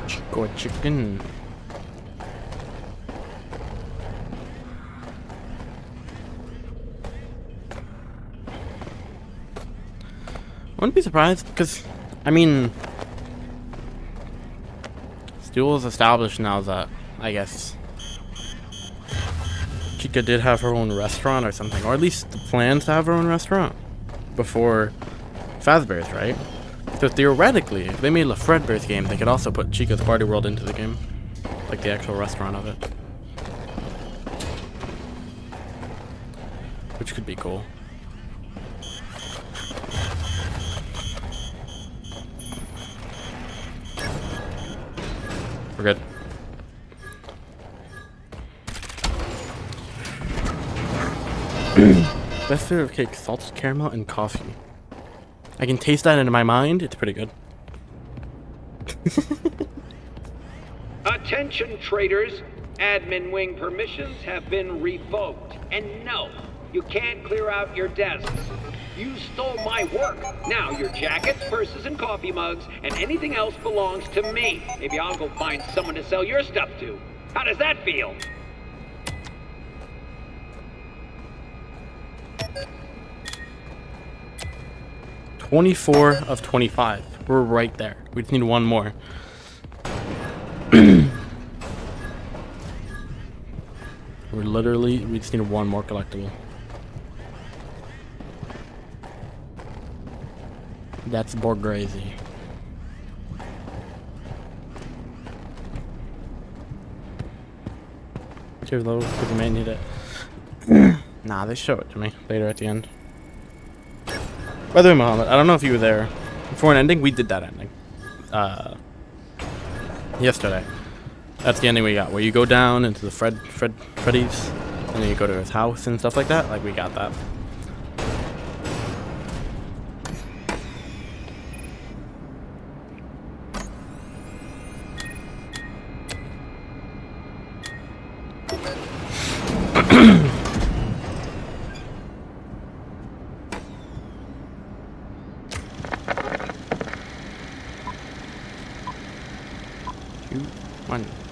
Chico chicken. Wouldn't be surprised because, I mean, Stool is established now that, I guess, Chica did have her own restaurant or something, or at least the plans to have her own restaurant before Fazbear's, right? So theoretically, if they made a Fredbear's game, they could also put Chica's Party World into the game. like the actual restaurant of it. Which could be cool. We're good. Best flavor of cake, salted caramel and coffee. I can taste that in my mind. It's pretty good. Attention traders, admin wing permissions have been revoked. And no, you can't clear out your desks. You stole my work. Now your jackets, purses, and coffee mugs, and anything else belongs to me. Maybe I'll go find someone to sell your stuff to. How does that feel? $24 of 25. We're right there. We just need one more. We just need one more collectible. That's Borgrazy. Too low because you may need it. Nah, they show it to me later at the end. By the way, Mohammed, I don't know if you were there for an ending. We did that ending yesterday. That's the ending we got, where you go down into the Freddy's, and then you go to his house and stuff like that. Like, we got that.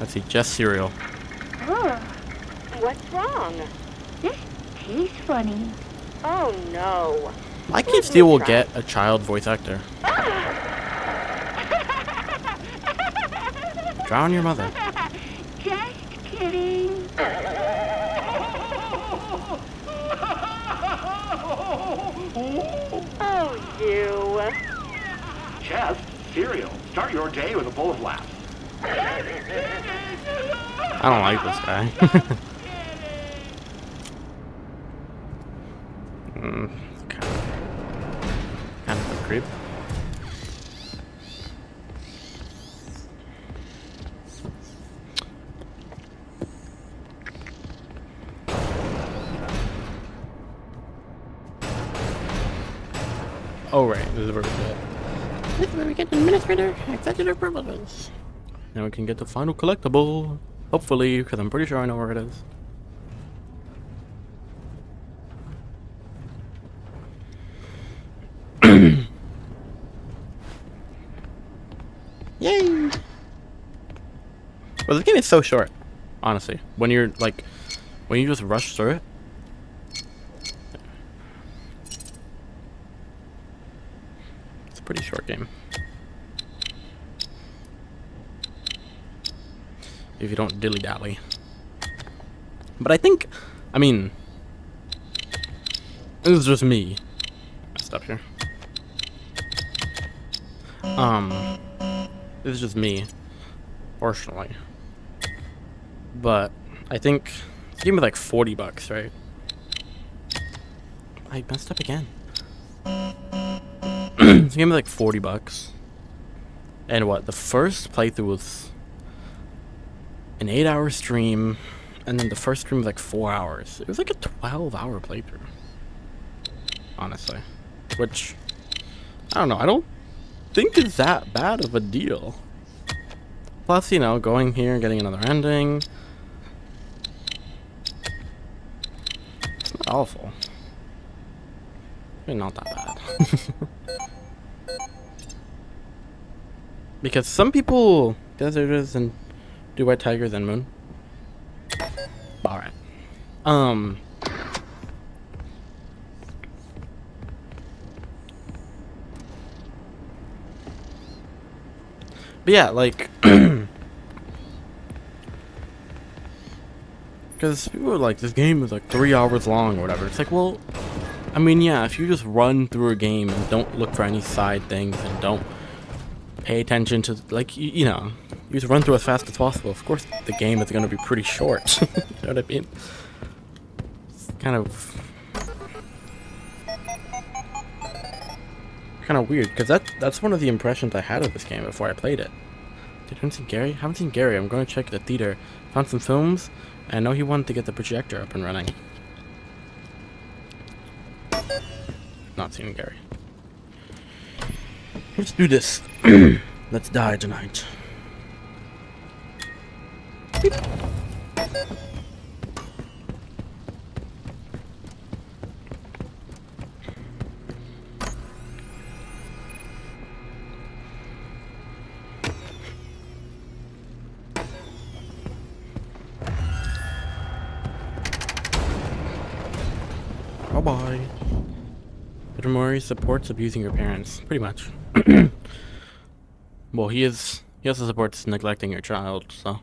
Let's see, just cereal. Huh. What's wrong? This tastes funny. Oh no. My kid still will get a child voice actor. Drown your mother. Just kidding. Oh, you. Chef, cereal. Start your day with a bowl of laughs. I don't like this guy. Kind of a creep. Oh right, this is where we get. This is where we get the administrator executive privileges. Now we can get the final collectible, hopefully, because I'm pretty sure I know where it is. Yay! Well, this game is so short, honestly. When you just rush through it. It's a pretty short game. If you don't dilly-dally. But I mean, this is just me. Messed up here. This is just me, personally. But I think it's gave me like $40, right? I messed up again. It's gave me like $40. And what? The first playthrough was an 8-hour stream, and then the first stream was like 4 hours. It was like a 12-hour playthrough, honestly. Which, I don't know, I don't think it's that bad of a deal. Plus, you know, going here, getting another ending. It's not awful. It's not that bad. Because some people, deserters and do White Tiger then Moon. Alright. But yeah, like, because people were like, this game is like 3 hours long or whatever. It's like, well, I mean, yeah, if you just run through a game and don't look for any side things and don't pay attention to, like, you know, you just run through as fast as possible. Of course, the game is going to be pretty short. You know what I mean? It's kind of weird, because that's one of the impressions I had of this game before I played it. Did I see Gary? Haven't seen Gary. I'm going to check the theater. Found some films, and I know he wanted to get the projector up and running. Not seen Gary. Let's do this. Let's die tonight. Beep. Bye-bye. Mori supports abusing your parents, pretty much. Well, he also supports neglecting your child, so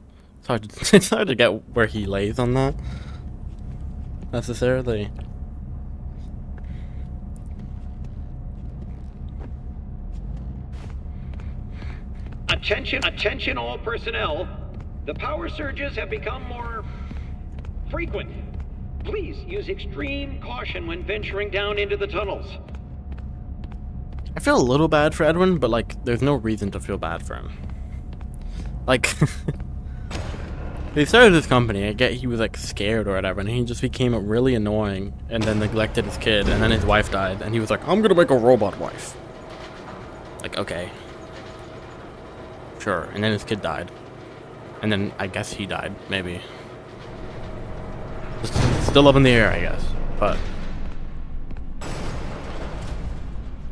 it's hard to get where he lays on that, necessarily. Attention all personnel. The power surges have become more frequent. Please use extreme caution when venturing down into the tunnels. I feel a little bad for Edwin, but, like, there's no reason to feel bad for him. Like, he started this company, I get he was, like, scared or whatever, and he just became really annoying, and then neglected his kid, and then his wife died, and he was like, I'm gonna make a robot wife. Like, okay. Sure, and then his kid died. And then, I guess he died, maybe. Still up in the air, I guess, but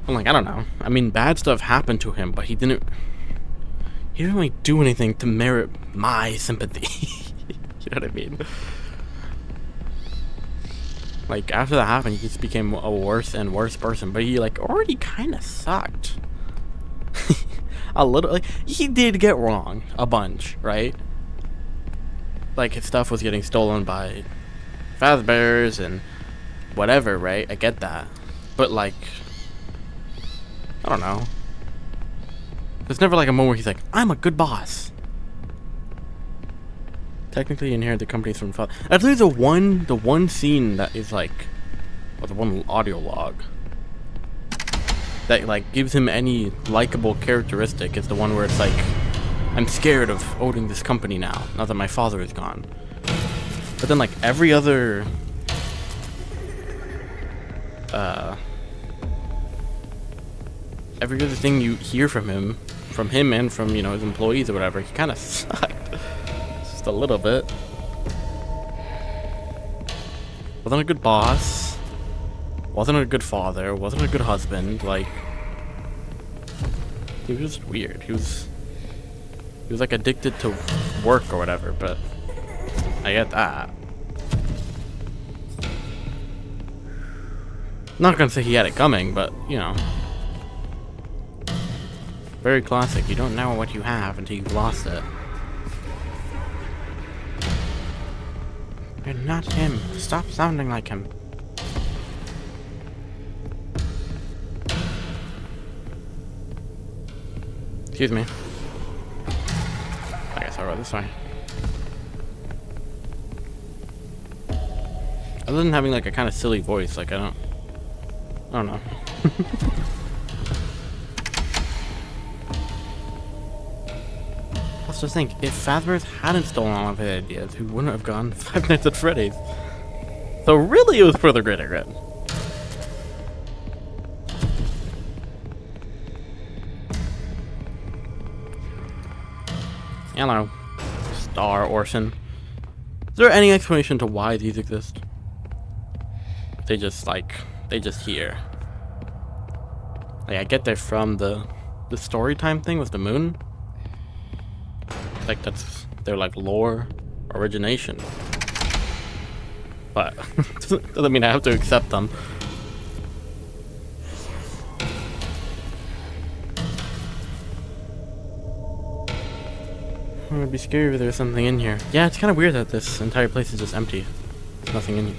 I'm like, I don't know. I mean, bad stuff happened to him, but he didn't really do anything to merit my sympathy. You know what I mean? Like, after that happened, he just became a worse and worse person, but he, like, already kind of sucked. A little, like, he did get wrong a bunch, right? Like, his stuff was getting stolen by Fazbear's and whatever, right? I get that. But, like, I don't know. There's never, like, a moment where he's like, I'm a good boss. Technically, you inherit the companies from father. I believe the one scene that is, like, or the one audio log that, like, gives him any likable characteristic is the one where it's like, I'm scared of owning this company now that my father is gone. But then, like, every other thing you hear from him and from, you know, his employees or whatever, he kind of sucked. Just a little bit. Wasn't a good boss. Wasn't a good father. Wasn't a good husband. Like, he was just weird. He was like addicted to work or whatever, but I get that. Not gonna say he had it coming, but, you know. Very classic. You don't know what you have until you've lost it. You're not him. Stop sounding like him. Excuse me. I guess I'll roll this way. Other than having, like, a kind of silly voice, like, I don't know. Let's just think, if Fazbear's hadn't stolen all of his ideas, he wouldn't have gone Five Nights at Freddy's. So really, it was for the greater good. Hello, Star Orson. Is there any explanation to why these exist? They just here. Like, I get they're from the story time thing with the moon. Like, that's their, like, lore origination. But doesn't mean I have to accept them. It would be scary if there was something in here. Yeah, it's kind of weird that this entire place is just empty. There's nothing in here.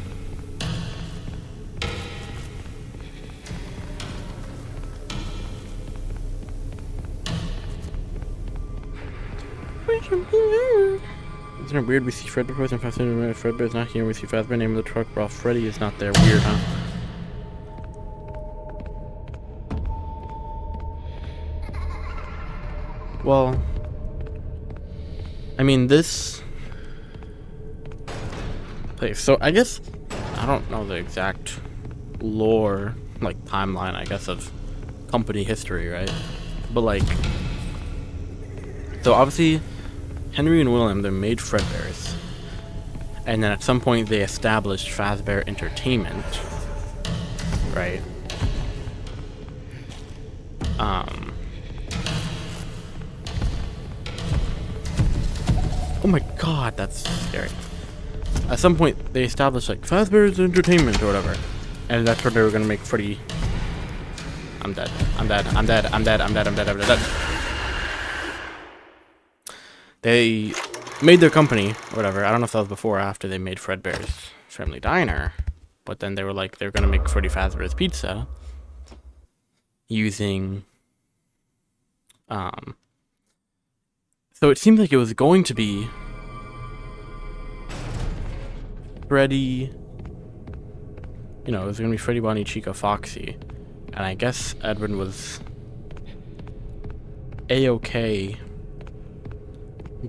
Isn't it weird we see Fred before and fascinating Fredbear's not here, we see Fazbear name of the truck, while Freddy is not there. Weird, huh? Well, I mean, this place, so I guess, I don't know the exact lore, like, timeline, I guess, of company history, right? But, like, so obviously, Henry and William, they made Fredbears, and then at some point they established Fazbear Entertainment, right? Oh my god, that's scary. At some point they established like Fazbear's Entertainment or whatever, and that's where they were gonna make Freddy. I'm dead. I'm dead. I'm dead. I'm dead. I'm dead. I'm dead. I'm dead. They made their company, or whatever. I don't know if that was before or after they made Fredbear's Family Diner, but then they were like, they're gonna make Freddy Fazbear's Pizza using, so it seemed like it was going to be Freddy, you know, it was gonna be Freddy, Bonnie, Chica, Foxy, and I guess Edwin was A-okay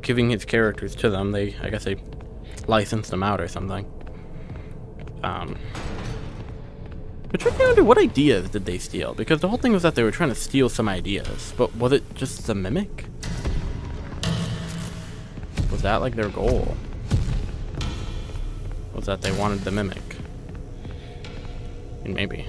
giving his characters to them. I guess they licensed them out or something. But trying to wonder, what ideas did they steal? Because the whole thing was that they were trying to steal some ideas, but was it just the mimic? Was that like their goal? Was that they wanted the mimic? And maybe.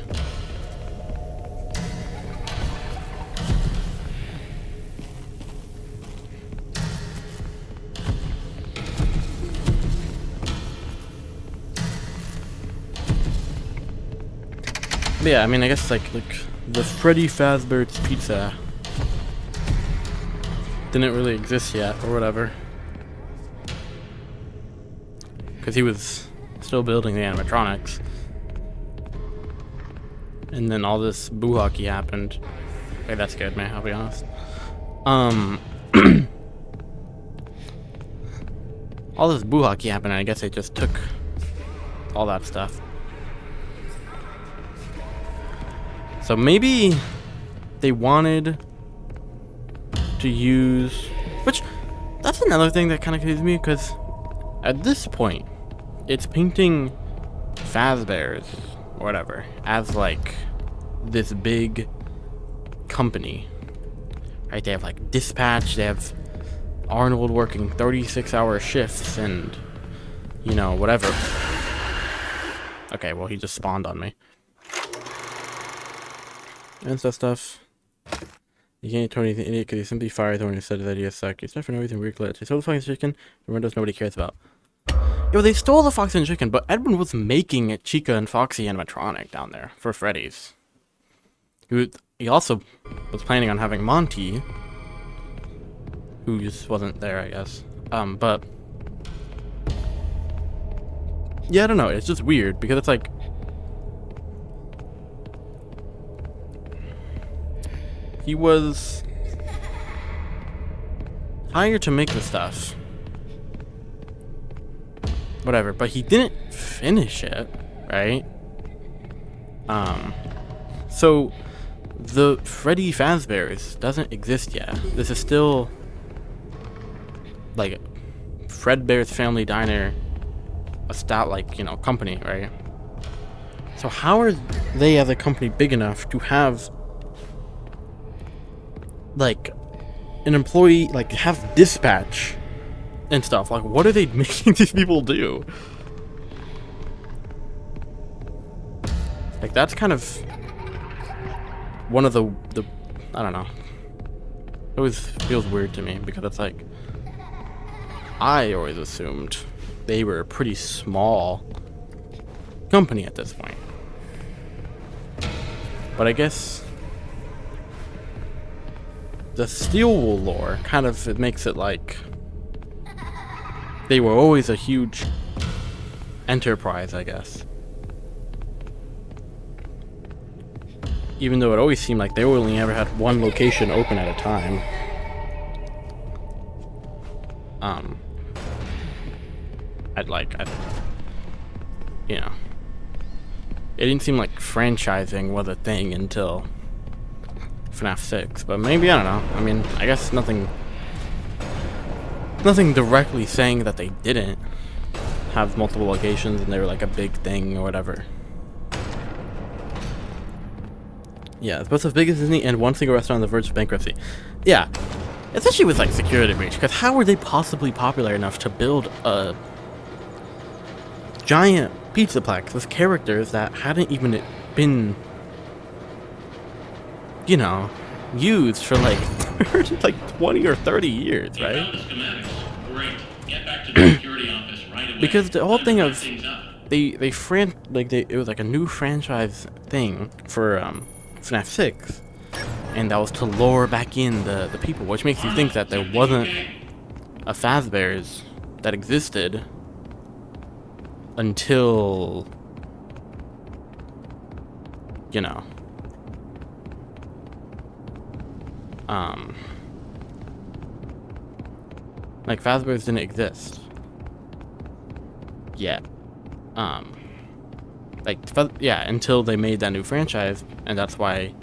But yeah, I mean, I guess like the Freddy Fazbear's Pizza didn't really exist yet, or whatever, because he was still building the animatronics, and then all this boo-hockey happened. Okay, that scared me, I'll be honest. All this boo-hockey happened, and I guess they just took all that stuff. So maybe they wanted to use, which, that's another thing that kind of confuses me, because at this point, it's painting Fazbear's, or whatever, as like this big company, right? They have like dispatch, they have Arnold working 36-hour shifts, and, you know, whatever. Okay, well, he just spawned on me. And stuff. You can't tell anything idiot because he simply fired when he said that he sucked. He's not for everything weird glitch. He stole the fucking chicken from windows nobody cares about. Yo, they stole the Fox and chicken, but Edwin was making a Chica and Foxy animatronic down there for Freddy's. He also was planning on having Monty, who just wasn't there, I guess. But yeah, I don't know. It's just weird because it's like, he was hired to make the stuff, whatever, but he didn't finish it, right? So the Freddy Fazbear's doesn't exist yet. This is still like Fredbear's Family Diner, a stout, like, you know, company, right? So how are they as a company big enough to have like an employee, like, have dispatch and stuff? Like, what are they making these people do? Like, that's kind of one of the I don't know, it always feels weird to me, because it's like, I always assumed they were a pretty small company at this point, but I guess the Steel Wool lore kind of, it makes it like they were always a huge enterprise, I guess. Even though it always seemed like they only ever had one location open at a time. you know, it didn't seem like franchising was a thing until FNAF 6, but maybe, I don't know. I mean, I guess nothing directly saying that they didn't have multiple locations and they were like a big thing or whatever. Yeah, it's both as big as Disney and one single restaurant on the verge of bankruptcy. Yeah, especially with like security breach, because how were they possibly popular enough to build a giant pizzaplex with characters that hadn't even been, you know, used for like like 20 or 30 years, right? Great. Get back to the security office right away. Because the whole thing of it was like a new franchise thing for FNAF 6, and that was to lure back in the people, which makes you think that there wasn't a Fazbear's that existed until, you know, like Fazbear's didn't exist yet. Yeah, until they made that new franchise, and that's why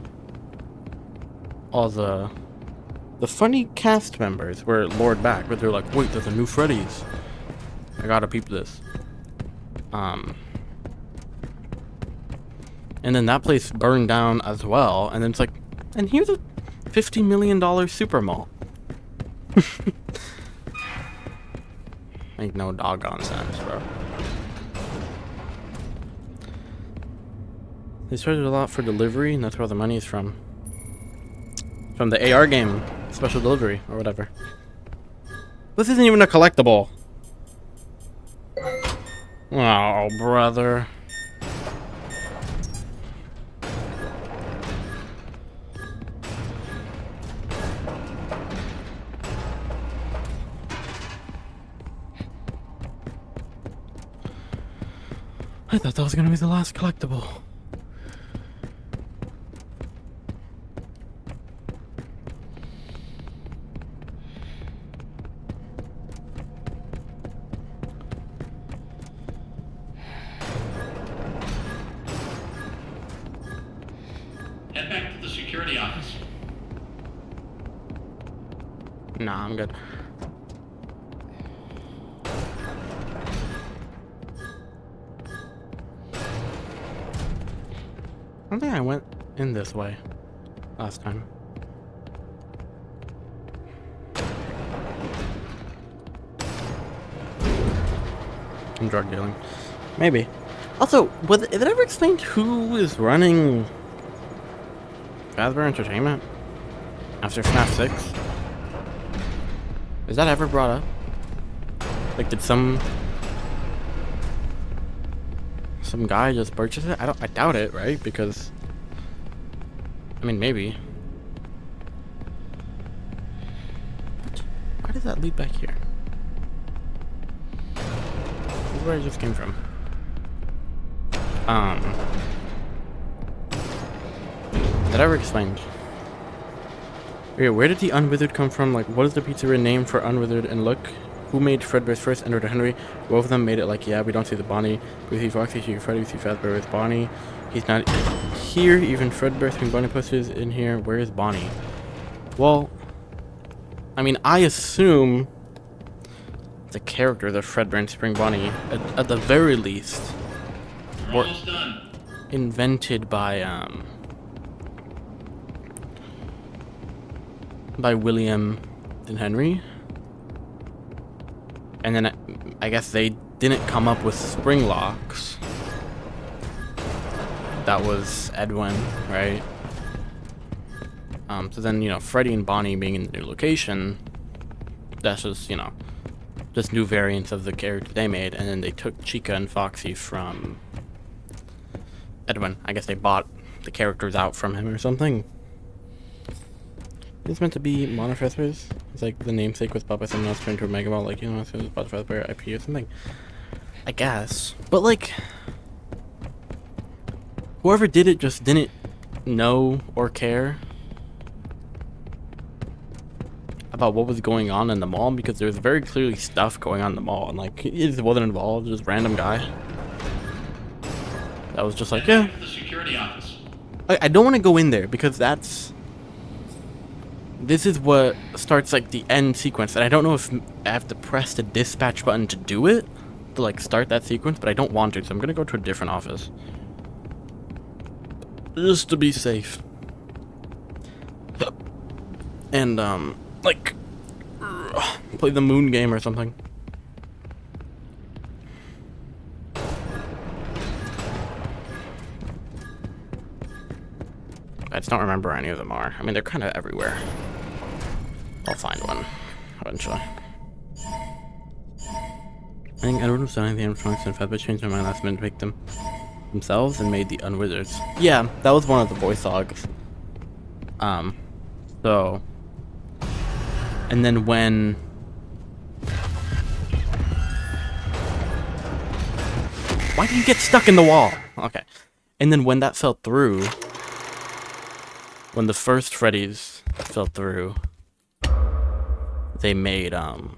all the funny cast members were lured back, but they're like, wait, there's a new Freddy's. I gotta peep this. And then that place burned down as well, and then it's like, and here's a $50 million super mall. Make no doggone sense, bro. They started a lot for delivery, and that's where all the money is from. From the AR game, special delivery, or whatever. This isn't even a collectible. Oh, brother. I thought that was gonna be the last collectible. Head back to the security office. Nah, I'm good. I don't think I went in this way last time. And drug dealing. Maybe. Also, was it ever explained who is running Fazbear Entertainment after FNAF 6? Is that ever brought up? Like, did some guy just purchase it? I doubt it, right? Because, I mean, maybe. What? Why does that lead back here? This is where I just came from. That ever explained? Okay, where did the Unwithered come from? Like, what is the pizzeria name for Unwithered? And look, who made Fredbear's first Enter to Henry? Both of them made it like, yeah, we don't see the Bonnie. We see Foxy, we see Freddy, we see Fazbear with Bonnie. He's not here. Even Fredbear throwing Bonnie posters in here. Where is Bonnie? Well, I mean, I assume the character that Fredbear and Spring Bonnie, at the very least, were invented by William and Henry. And then I guess they didn't come up with spring locks. That was Edwin, right? So then, you know, Freddy and Bonnie being in the new location, that's just, you know, just new variants of the character they made. And then they took Chica and Foxy from Edwin. I guess they bought the characters out from him or something. It's meant to be Monofessors. It's like the namesake was bought by someone else turned into a Mega Ball, like, you know, so it was bought by the IP or something. I guess. But, like, whoever did it just didn't know or care about what was going on in the mall, because there was very clearly stuff going on in the mall, and like he just wasn't involved. Just random guy that was just like, yeah. The security office. I don't want to go in there because this is what starts like the end sequence, and I don't know if I have to press the dispatch button to do it, to like start that sequence, but I don't want to, so I'm gonna go to a different office just to be safe. And like play the moon game or something. I just don't remember where any of them are. I mean, they're kind of everywhere. I'll find one eventually. I think Edward was done anything animatronics and Fed, but changed my mind last minute to make them themselves and made the Unwizards. Yeah, that was one of the voice logs. So, and then when why did you get stuck in the wall? Okay, and then when that fell through, when the first Freddy's fell through, they made well,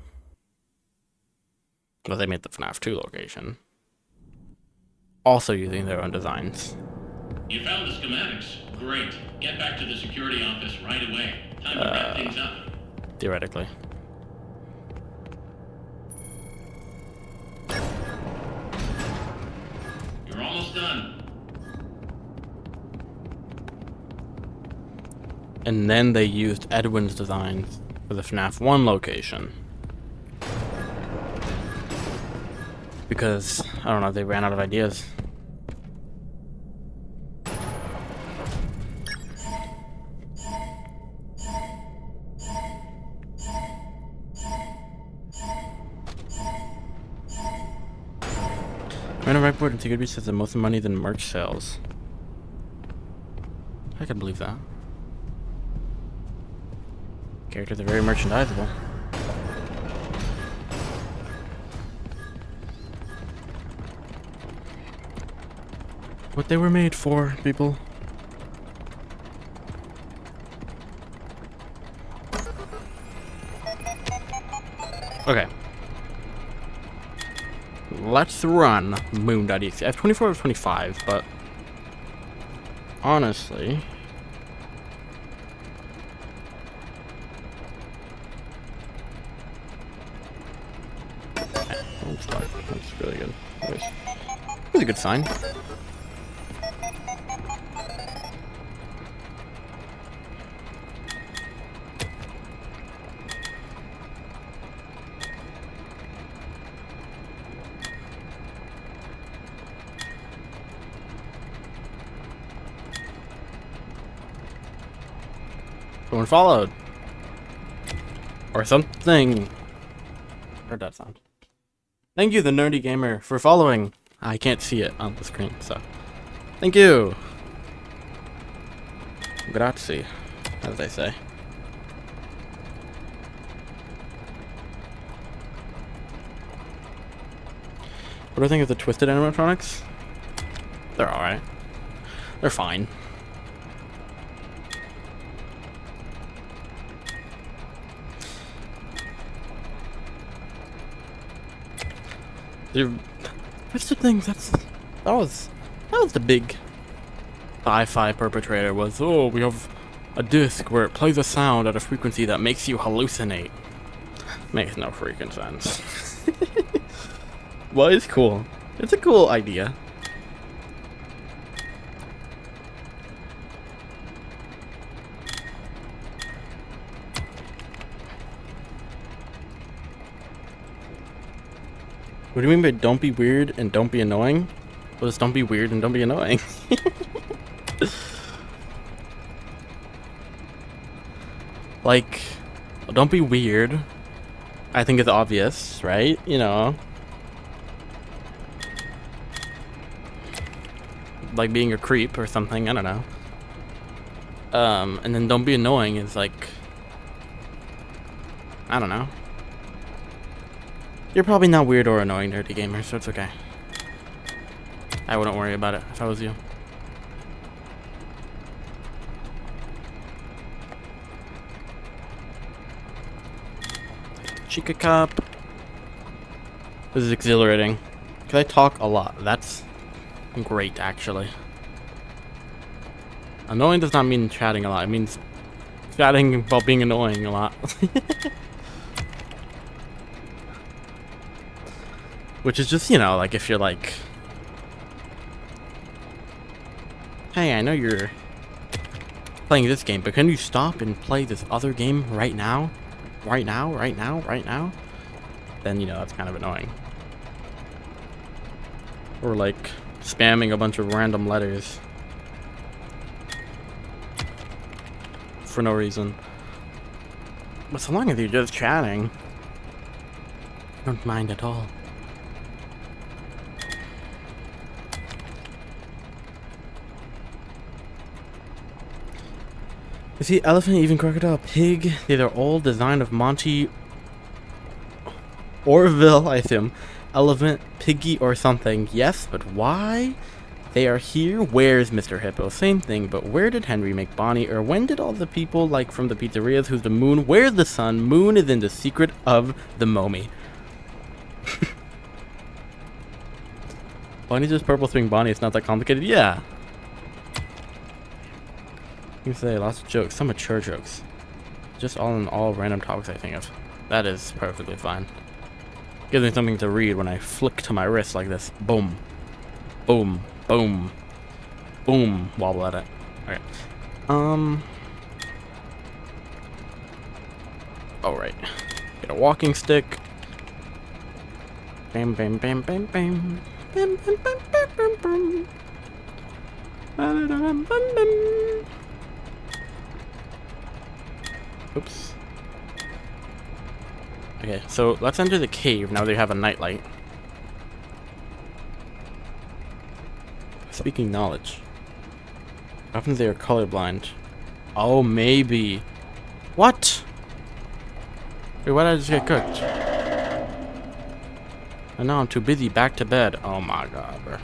they made the FNAF 2 location, also using their own designs. You found the schematics. Great. Get back to the security office right away. Time to wrap things up. Theoretically. You're almost done. And then they used Edwin's designs for the FNAF 1 location. Because, I don't know, they ran out of ideas. Random report and Secret Beast has the most money than merch sales. I can believe that. Characters are very merchandisable. What they were made for, people. Okay. Let's run moon.exe. I have 24 or 25, but honestly, that's really good. Really good sign. Someone followed. Or something. Heard that sound. Thank you, the Nerdy Gamer, for following. I can't see it on the screen, so. Thank you. Grazie, as they say. What do I think of the twisted animatronics? They're alright. They're fine. Twisted things, that was the big sci-fi perpetrator was, oh, we have a disc where it plays a sound at a frequency that makes you hallucinate. Makes no freaking sense. Well, it's cool. It's a cool idea. What do you mean by don't be weird and don't be annoying? Well, just don't be weird and don't be annoying. Like, well, don't be weird. I think it's obvious, right? You know. Like being a creep or something, I don't know. And then don't be annoying is like, I don't know. You're probably not weird or annoying, Nerdy Gamer, so it's okay. I wouldn't worry about it if I was you. Chica cup. This is exhilarating. Cause I talk a lot. That's great, actually. Annoying does not mean chatting a lot. It means chatting about being annoying a lot. Which is just, you know, like if you're like, hey, I know you're playing this game, but can you stop and play this other game right now? Right now? Right now? Right now? Then, you know, that's kind of annoying. Or like spamming a bunch of random letters for no reason. But so long as you're just chatting, I don't mind at all. You see, elephant, even crocodile, pig, these are all designed of Monty Orville, I assume. Elephant, piggy, or something. Yes, but why? They are here. Where's Mr. Hippo? Same thing, but where did Henry make Bonnie? Or when did all the people, like from the pizzerias, who's the moon? Where's the sun? Moon is in the secret of the mommy. Bonnie's just purple swing Bonnie. It's not that complicated. Yeah. You can say lots of jokes, some mature jokes. Just all random topics I think of. That is perfectly fine. Gives me something to read when I flick to my wrist like this. Boom. Boom. Boom. Boom. Wobble at it. Okay. Alright. Get a walking stick. Bam bam bam bam bam. Bam bam bam bam bam bam. Bam bam bam bam. Oops. Okay, so let's enter the cave now they have a nightlight. Speaking knowledge. Often they are colorblind. Oh, maybe. What? Wait, why did I just get cooked? And now I'm too busy back to bed. Oh my god, bro.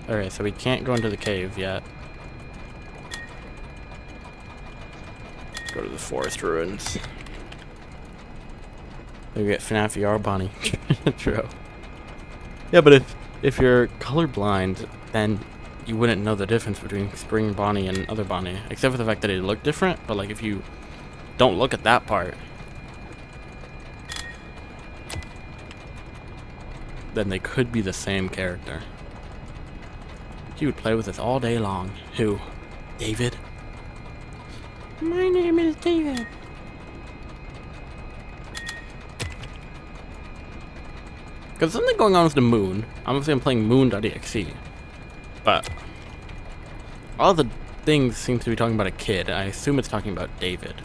Alright, so we can't go into the cave yet. Go to the forest ruins. Maybe get FNAF VR Bonnie. True. Yeah, but if you're colorblind, then you wouldn't know the difference between Spring Bonnie and other Bonnie. Except for the fact that they look different, but like if you don't look at that part, then they could be the same character. He would play with us all day long. Who? David? My name is David. Because something going on with the moon. Obviously I'm playing moon.exe. But all the things seem to be talking about a kid. I assume it's talking about David.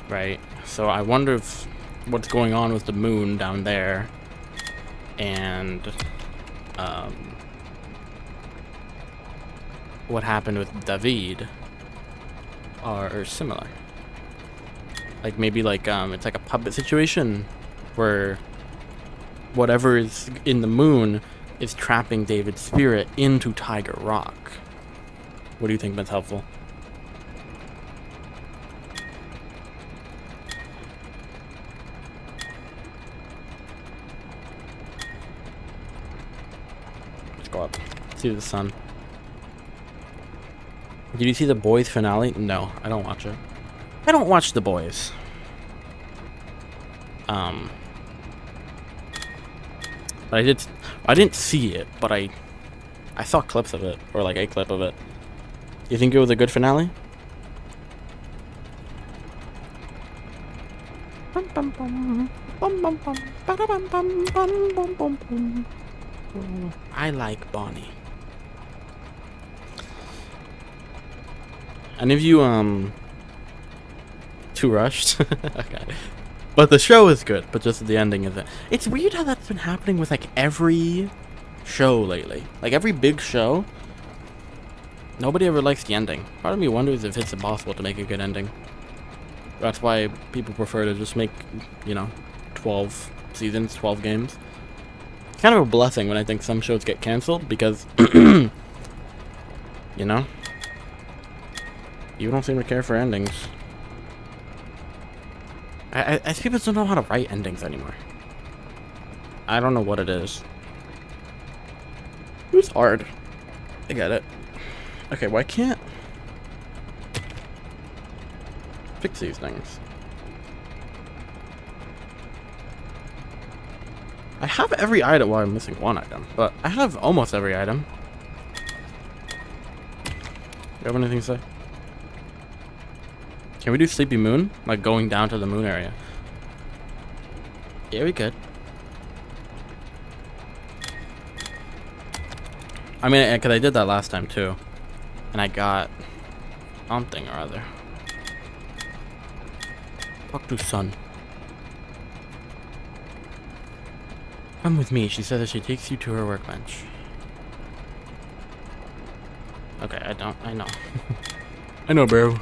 Right? So I wonder if what's going on with the moon down there and what happened with David are similar. Like maybe like it's like a puppet situation where whatever is in the moon is trapping David's spirit into Tiger Rock. What do you think that's helpful? Let's go up. See the sun. Did you see The Boys finale? No, I don't watch it. I don't watch The Boys. But I didn't see it, but I saw clips of it, or like a clip of it. You think it was a good finale? I like Bonnie. Any of you too rushed? Okay. But the show is good, but just the ending is it. It's weird how that's been happening with like every show lately. Like every big show, nobody ever likes the ending. Part of me wonders if it's impossible to make a good ending. That's why people prefer to just make, you know, 12 seasons, 12 games. It's kind of a blessing when I think some shows get canceled because, you know, You don't seem to care for endings. I people don't know how to write endings anymore. I don't know what it is. It was hard. I get it. Okay, why can't fix these things? I have every item. Well, I'm missing one item, but I have almost every item. You have anything to say? Can we do Sleepy Moon? Like going down to the moon area? Yeah, we could. I mean, because I did that last time too. And I got something or other. Talk to Sun. Come with me. She says that she takes you to her workbench. Okay, I know. I know, bro.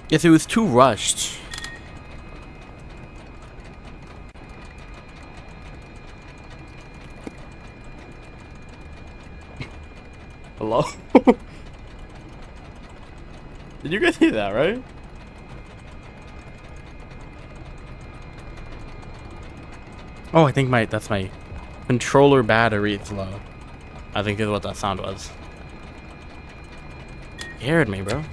Yes, it was too rushed. Hello? Did you guys hear that, right? Oh, I think that's my controller battery is low. I think is what that sound was. Scared me, bro.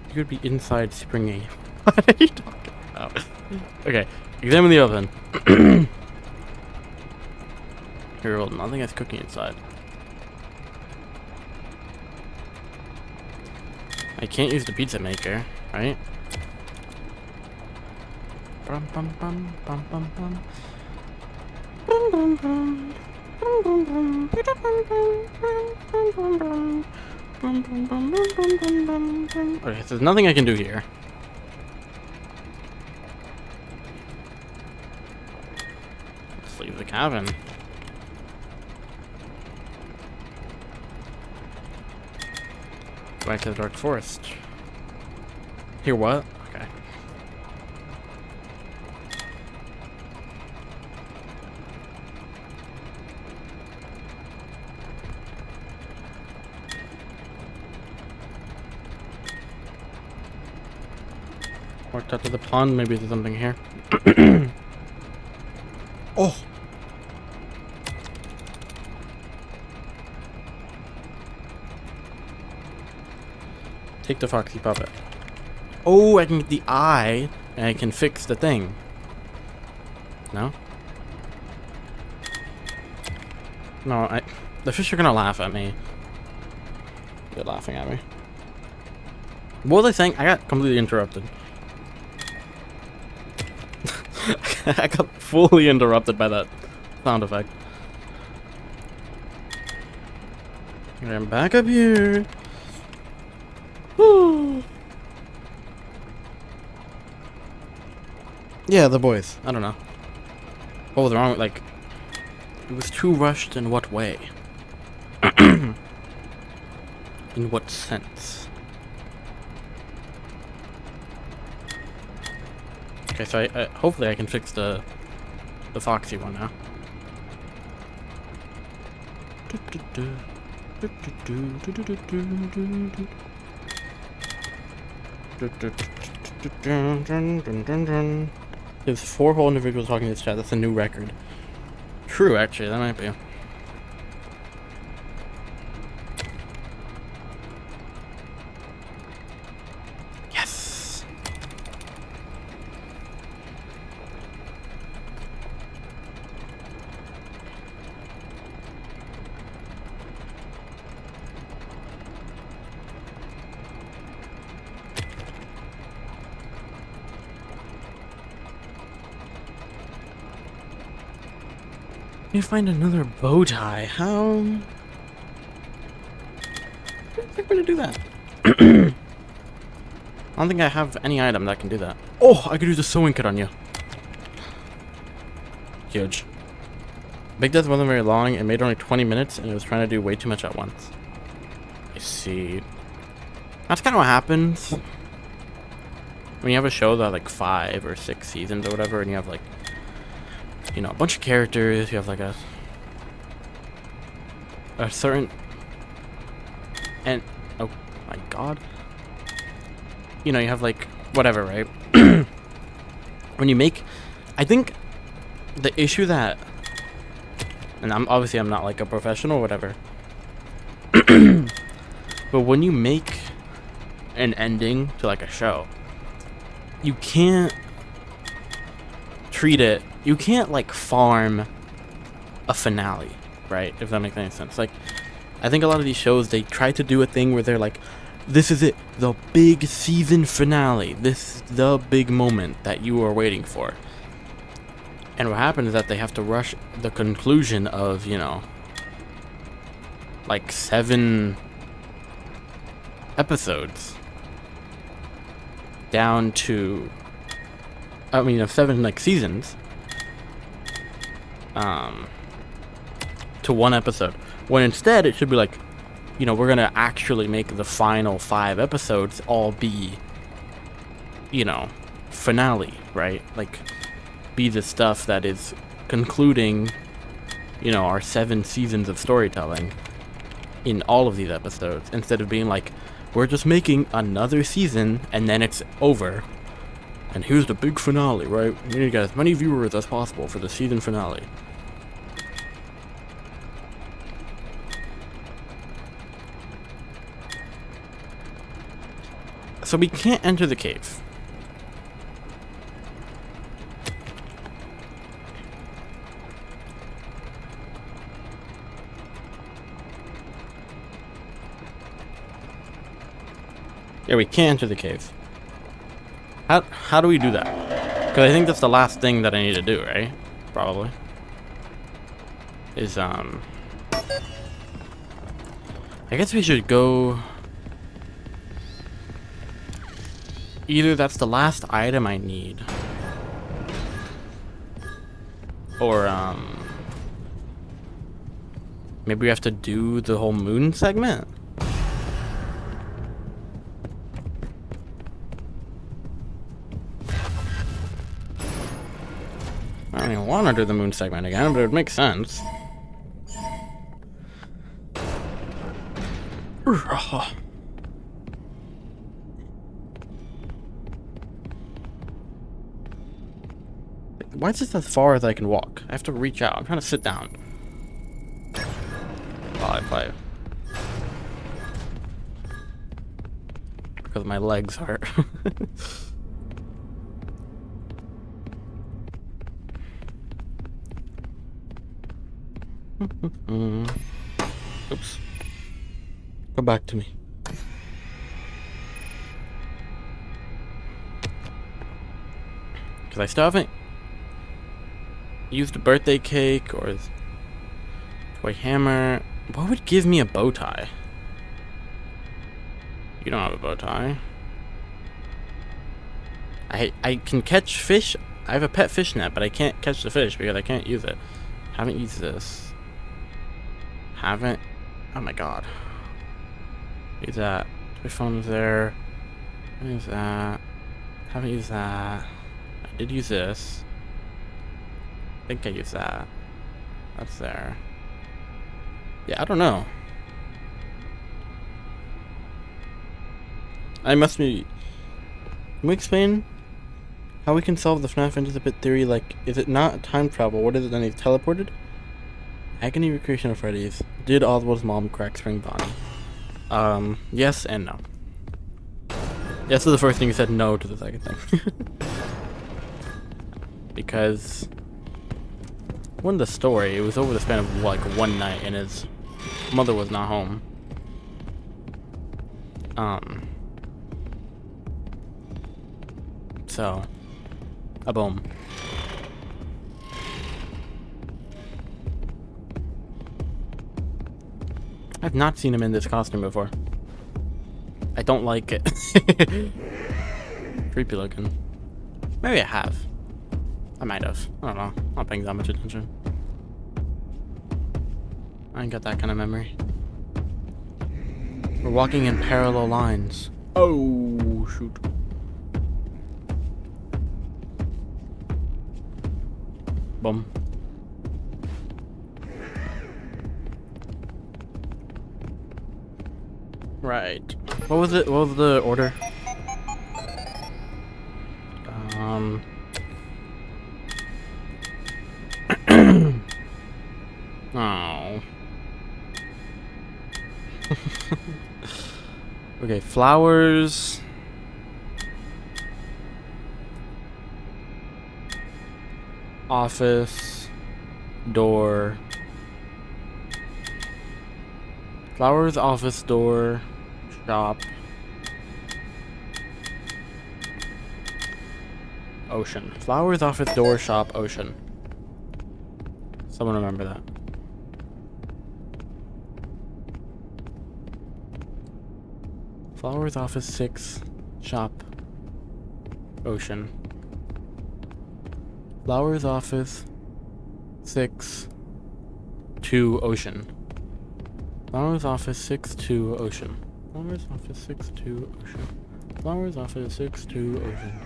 You could be inside springy. What are you talking about? Okay, examine the oven. Here, well, nothing is cooking inside. I can't use the pizza maker, right? Bum, bum, bum, bum, bum, bum. Bum, bum, bum. Bum, bum, bum. Bum, bum, bum, bum, bum, bum, bum, bum. Okay, so there's nothing I can do here. Let's leave the cabin. Back to the dark forest. Here, what? Okay. Walked out to the pond. Maybe there's something here. Oh! Take the foxy puppet. Oh, I can get the eye, and I can fix the thing. No? No, the fish are gonna laugh at me. They're laughing at me. What was I saying? I got completely interrupted. I got fully interrupted by that sound effect. I'm back up here. Woo. Yeah, the boys. I don't know. What was wrong with, like, it was too rushed in what way? In what sense? Okay, so I hopefully I can fix the foxy one now. There's 4 whole individuals talking to this chat. That's a new record. True, actually, that might be. Yes. Let me find another bow tie. How? I'm gonna do that. I don't think I have any item that can do that. Oh, I could use a sewing kit on you. Huge. Big Death wasn't very long. It made only 20 minutes, and it was trying to do way too much at once. I see. That's kind of what happens when you have a show that like 5 or 6 seasons or whatever, and you have like, you know, a bunch of characters. You have like a a certain, and oh my god, you know, you have like whatever, right? When you make, I think the issue that, and I'm not like a professional or whatever, but when you make an ending to like a show, you can't treat it, you can't like farm a finale, right? If that makes any sense. Like, I think a lot of these shows, they try to do a thing where they're like, this is it, the big season finale, this is the big moment that you are waiting for. And what happens is that they have to rush the conclusion of, you know, like 7 episodes down to, I mean, of 7 like seasons, to 1 episode, when instead it should be like, you know, we're gonna actually make the final 5 episodes all be, you know, finale, right? Like, be the stuff that is concluding, you know, our 7 seasons of storytelling in all of these episodes, instead of being like, we're just making another season and then it's over, and here's the big finale, right? We need to get as many viewers as possible for the season finale. So we can't enter the cave. Yeah, we can't enter the cave. How do we do that? Because I think that's the last thing that I need to do, right? Probably. Is, I guess we should go... Either that's the last item I need, or maybe we have to do the whole moon segment. I don't even want to do the moon segment again, but it would make sense. Why is this as far as I can walk? I have to reach out. I'm trying to sit down while I play. Because my legs hurt. Oops. Go back to me. Because I still haven't used a birthday cake or toy hammer. What would give me a bow tie? You don't have a bow tie. I can catch fish. I have a pet fish net, but I can't catch the fish because I can't use it. Haven't used this. Haven't. Oh my god. Use that. Toy phone's there. Use that. Haven't used that. I did use this. I think I used that. That's there. Yeah, I don't know. I must be... Can we explain how we can solve the FNAF into the bit theory? Like, is it not time travel? What is it then? He's teleported? Agony recreation of Freddy's. Did Oswald's mom crack Spring Bonnie? Yes and no. Yes to the first thing, you said no to the second thing. Because... when the story, it was over the span of like 1 night and his mother was not home. So, a boom. I've not seen him in this costume before. I don't like it. Creepy looking. Maybe I have. I might have. I don't know. I'm not paying that much attention. I ain't got that kind of memory. We're walking in parallel lines. Oh, shoot. Boom. Right. What was it? What was the order? Oh. Okay, flowers. Office. Door. Flowers, office, door, shop. Ocean. Flowers, office, door, shop, ocean. Someone remember that. Flowers, office, 6, shop, ocean. Flowers, office, 6, 2, ocean. Flowers, office, 6, 2, ocean. Flowers, office, 6, 2, ocean. Flowers, office, 6, 2, ocean.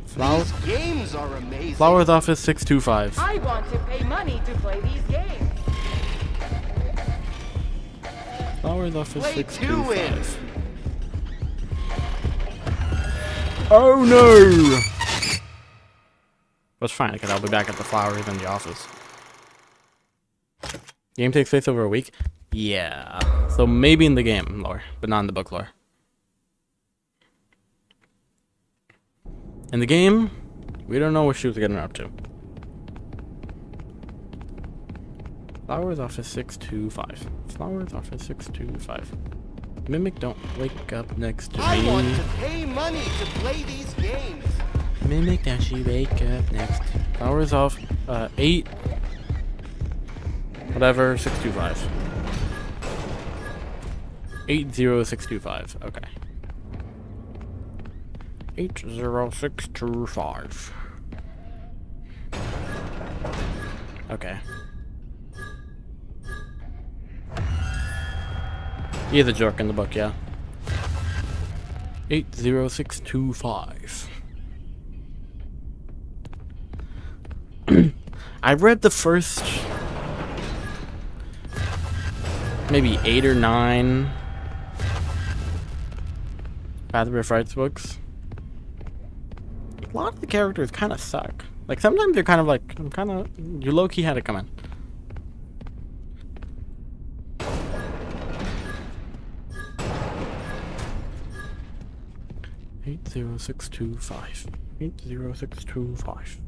These games are amazing. Flowers, office, 625. I want to pay money to play these games. Flowers, office, Play 625. Oh no! That's fine, because I'll be back at the flowers in the office. Game takes place over a week? Yeah. So maybe in the game lore, but not in the book lore. In the game, we don't know what she was getting up to. Flowers, office 625. Flowers, office 625. Mimic, don't wake up next to me. I want to pay money to play these games. Mimic, that she wake up next. Flowers off, 8. Whatever, 625. 80625. Okay. 80625. Okay. He's a jerk in the book, yeah. 80625. I read the first maybe 8 or 9 Fathom of Frights books. A lot of the characters kind of suck. Like sometimes they're kind of like, you low-key had it coming. Eight 80625. 80625.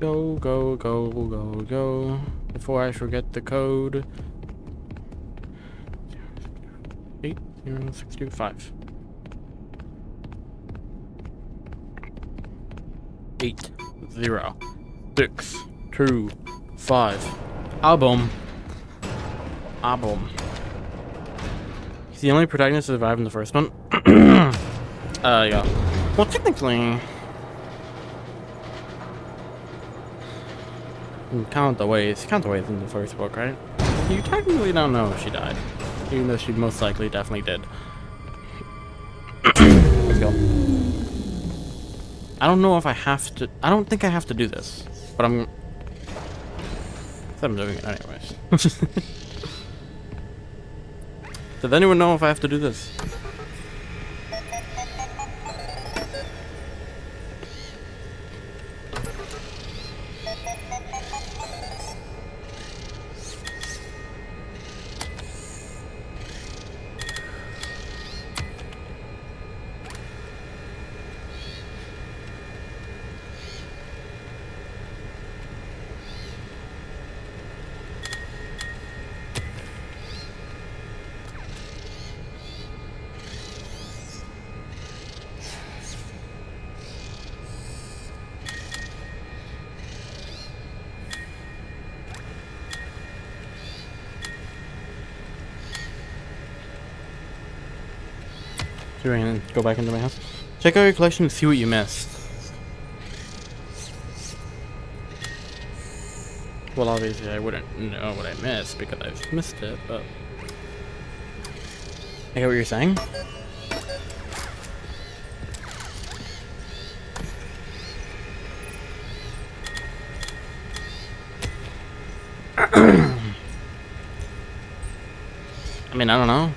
Go, go, go, go, go. Before I forget the code. 80625. 80625. Album. He's the only protagonist to survive in the first one. Yeah. Well, technically. Count the ways in the first book, right? You technically don't know if she died, even though she most likely definitely did. Let's go. I don't know if I have to. I don't think I have to do this, but I'm doing it anyways. Does anyone know if I have to do this? See if I can go back into my house. Check out your collection and see what you missed. Well, obviously I wouldn't know what I missed because I've missed it, but... I get what you're saying. I mean, I don't know.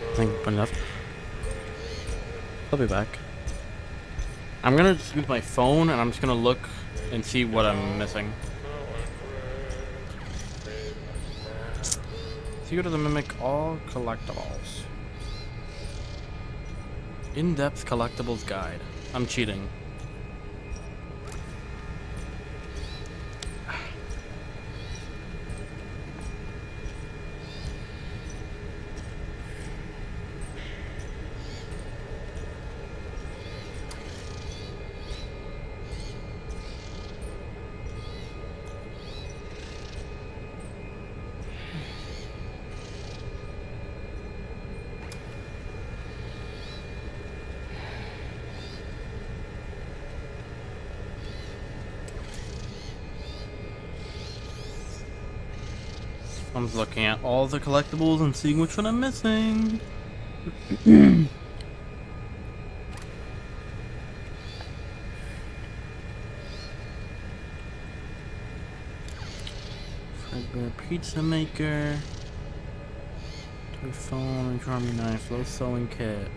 I think put enough. I'll be back. I'm gonna just use my phone and I'm just gonna look and see what I'm missing. See what does it mimic all collectibles. In-depth collectibles guide. I'm cheating. I'm just looking at all the collectibles and seeing which one I'm missing. Fredbear pizza maker, toy phone, charming knife, low sewing kit,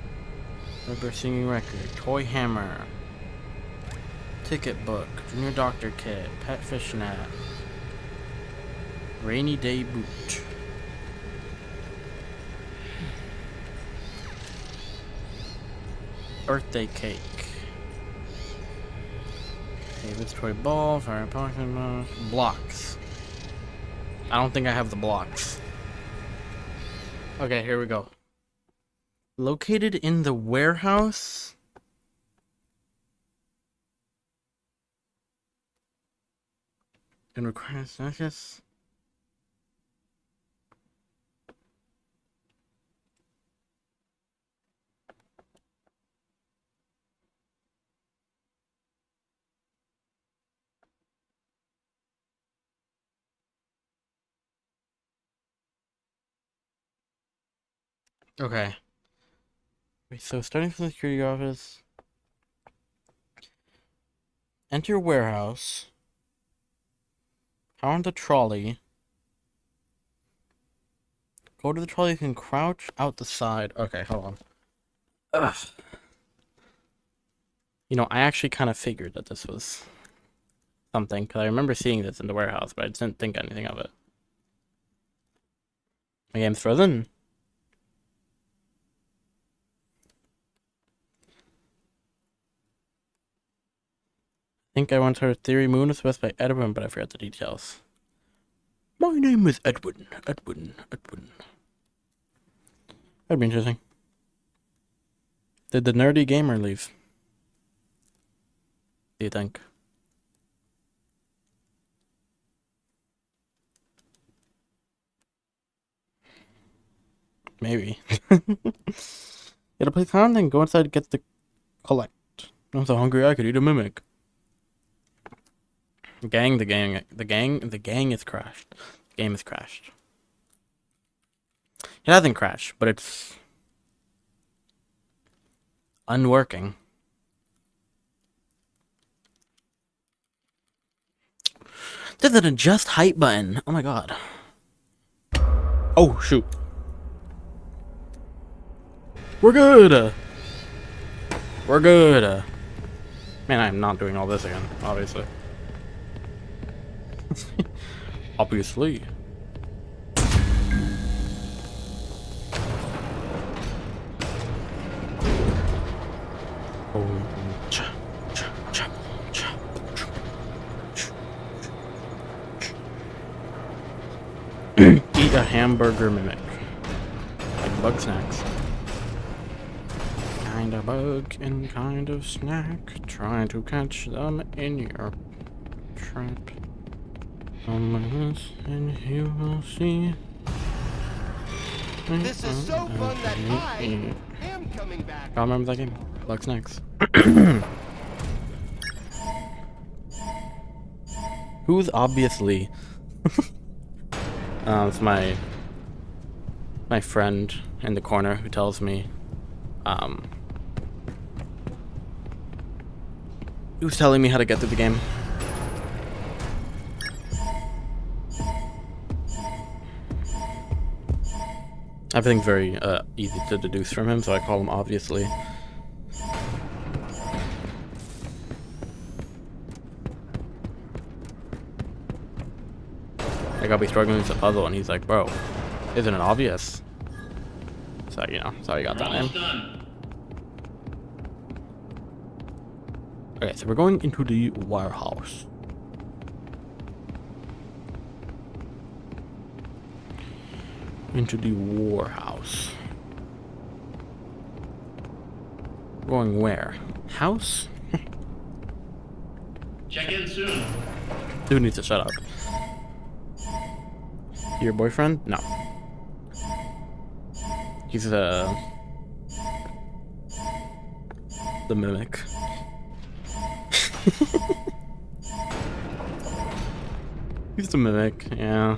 Fredbear singing record, toy hammer, ticket book, junior doctor kit, pet fishnet. Rainy day boot. Birthday cake. David's toy ball, fire pocket, blocks. I don't think I have the blocks. Okay, here we go. Located in the warehouse. And requires access. Okay. Wait, so starting from the security office. Enter warehouse. Power on the trolley. Go to the trolley, you can crouch out the side. Okay, hold on. Ugh. You know, I actually kind of figured that this was something, because I remember seeing this in the warehouse, but I didn't think anything of it. My game's frozen. I think I once heard Theory Moon was supposed by Edwin, but I forgot the details. My name is Edwin. Edwin. That'd be interesting. Did the nerdy gamer leave? Do you think? Maybe. Gotta play something. Go inside and get the collect. I'm so hungry I could eat a mimic. The gang is crashed. The game is crashed. It hasn't crashed, but it's unworking. There's an adjust height button. Oh my god. Oh shoot. We're good. We're good. Man, I'm not doing all this again, obviously. Obviously. Eat a hamburger mimic. Like bug snacks. Kind of bug and kind of snack. Trying to catch them in your trap. And you will see. This is so fun that I am coming back. I remember that game. Bug snacks. Who's obviously it's my friend in the corner who tells me who's telling me how to get through the game. Everything's very easy to deduce from him, so I call him obviously. Like, I'll be struggling with a puzzle, and he's like, bro, isn't it obvious? So, you know, sorry I got that name. Okay, so we're going into the warehouse. Into the warehouse. Going where? House? Check in soon. Dude needs to shut up. Your boyfriend? No. He's the mimic. He's the mimic, yeah.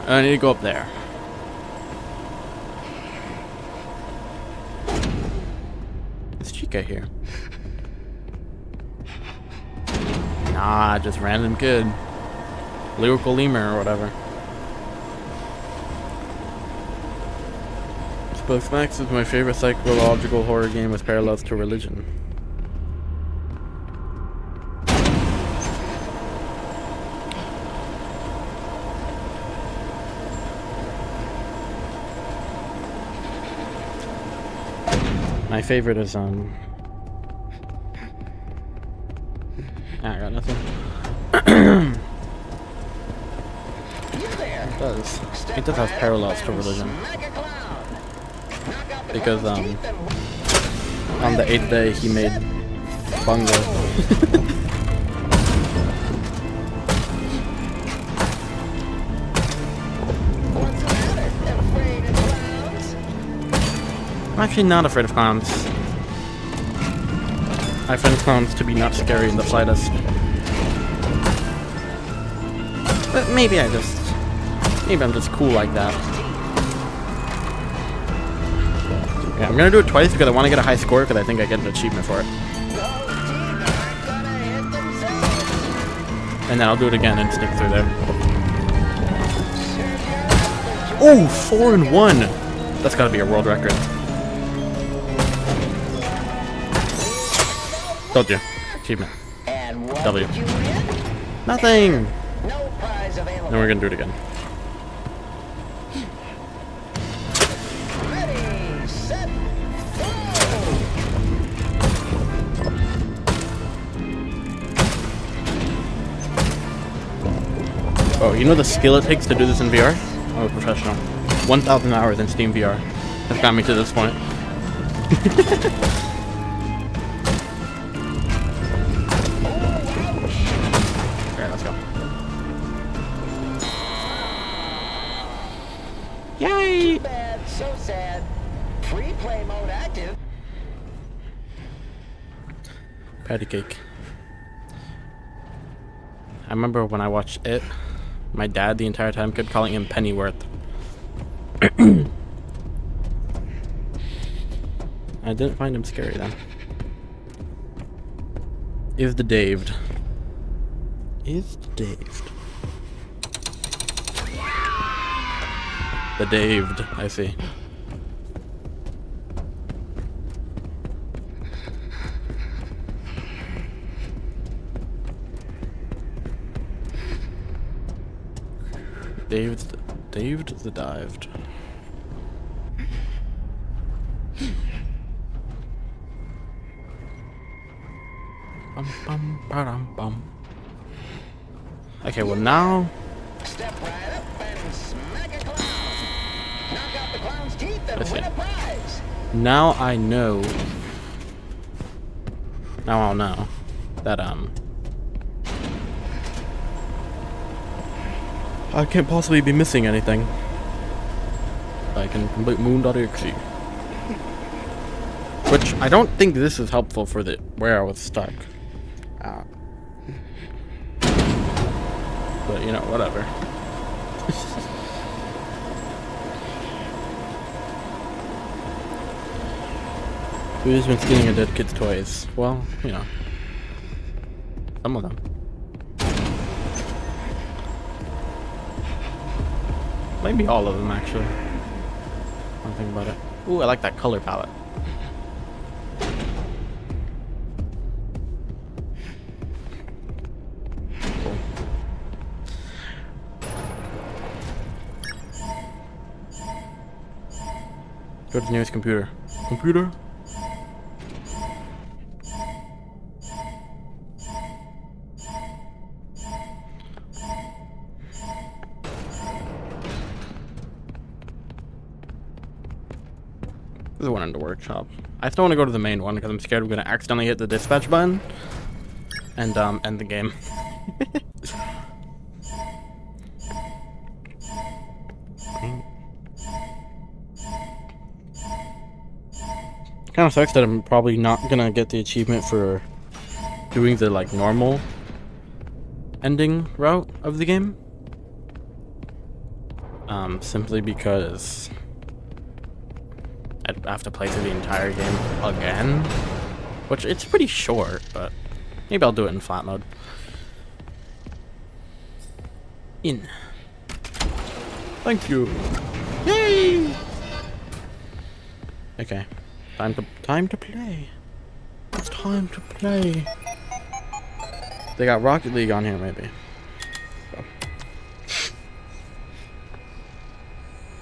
I need to go up there. Is Chica here? Nah, just random kid. Lyrical lemur or whatever. Spooks Max is my favorite psychological horror game with parallels to religion. My favorite is I got nothing. It does have parallels to religion. Because on the 8th day he made bungo. I'm actually not afraid of clowns. I find clowns to be not scary in the slightest. But maybe I'm just cool like that. Yeah, I'm gonna do it twice because I want to get a high score because I think I get an achievement for it. And then I'll do it again and sneak through there. Oh, 4 and 1! That's gotta be a world record. Told you. Achievement. W. Nothing! Then we're gonna do it again. Oh, you know the skill it takes to do this in VR? I'm a professional. 1,000 hours in Steam VR. That's got me to this point. Okay, let's go. Yay! Too bad, so sad. Free play mode active. Patty cake. I remember when I watched it, my dad the entire time kept calling him Pennyworth. I didn't find him scary then. Is the Daved. Is the Daved. The Daved, I see. Daved the Dived. Bum bum ba-dum bum. Okay, well now. Step right up and smack a clown. Knock out the clown's teeth and Let's win see. a prize. Now I know. Now I'll know that I can't possibly be missing anything. I can complete moon.exe. Which I don't think this is helpful for the where I was stuck. But you know, whatever. Who's been stealing a dead kid's toys? Well, you know, some of them. Maybe all of them, actually. Don't think about it. Ooh, I like that color palette. Cool. Go to the nearest computer. Computer? The one in the workshop. I still want to go to the main one because I'm scared we're gonna accidentally hit the dispatch button and end the game. Kind of sucks that I'm probably not gonna get the achievement for doing the like normal ending route of the game. Simply because I'd have to play through the entire game again, which it's pretty short, but maybe I'll do it in flat mode. In. Thank you. Yay! Okay, time to play. It's time to play. They got Rocket League on here, maybe.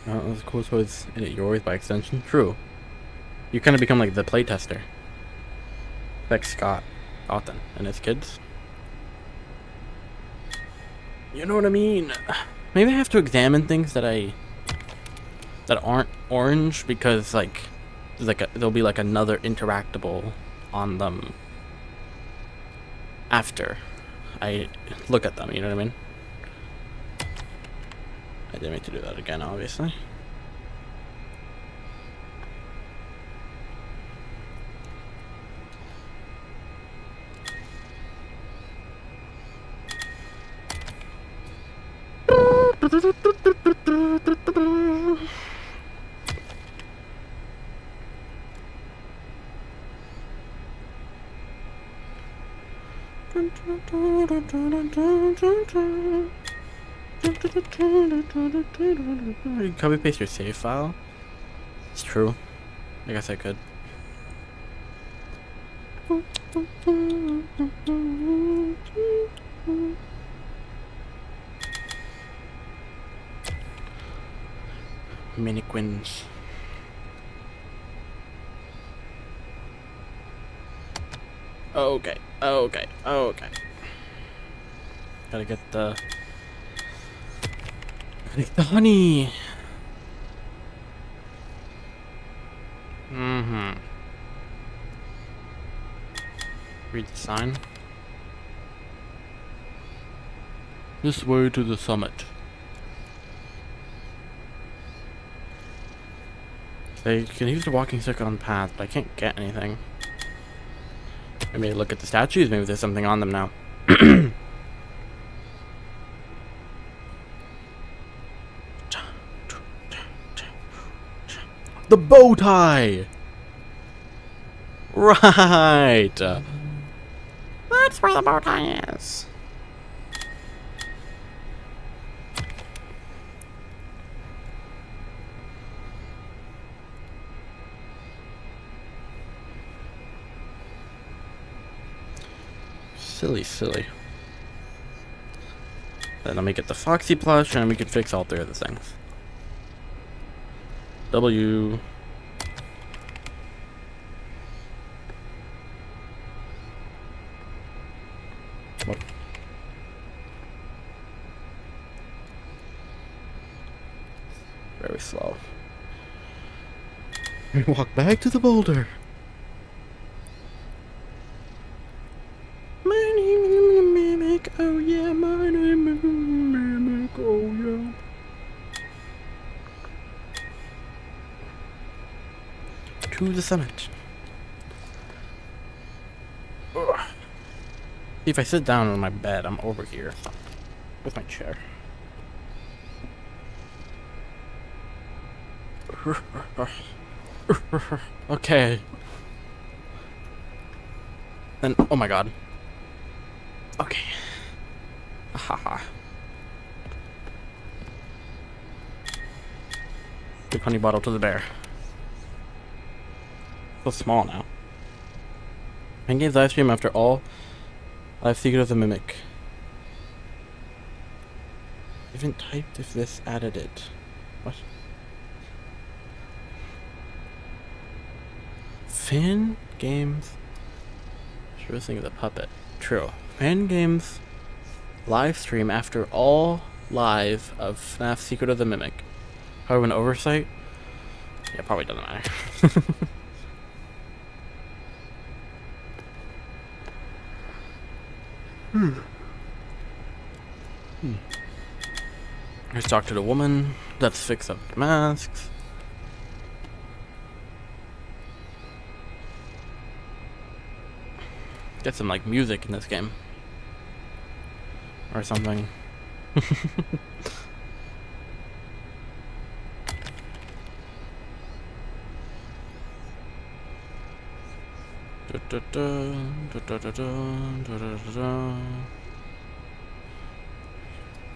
Oh, that's cool. So it's yours by extension. True. You kind of become like the playtester, like Scott Otten and his kids. You know what I mean? Maybe I have to examine things that aren't orange because like there'll be like another interactable on them after I look at them. You know what I mean? I didn't mean to do that again, obviously. Copy paste your save file. It's true. I guess I could. Miniquins. Okay. Gotta get the honey. Read the sign. This way to the summit. They can use the walking stick on path, but I can't get anything. Maybe look at the statues, maybe there's something on them now. The bow tie! Right! That's where the bow tie is. Silly. Then let me get the Foxy plush and we can fix all three of the things. W. What? Very slow. We walk back to the boulder. My name is Mimic. Oh yeah, my name is Mimic. Oh yeah. To the summit. Ugh. See, if I sit down on my bed, I'm over here with my chair. Okay. Then, oh my god. Okay. Haha. Big honey bottle to the bear. So small now. Pancakes live stream after all. Live secret of the mimic. I haven't typed if this added it. What? Fan games. Sure thing of the puppet. True. Fan games live stream after all live of FNAF Secret of the Mimic. Probably an oversight? Yeah, probably doesn't matter. Let's talk to the woman. Let's fix up the masks. Get some like music in this game. Or something.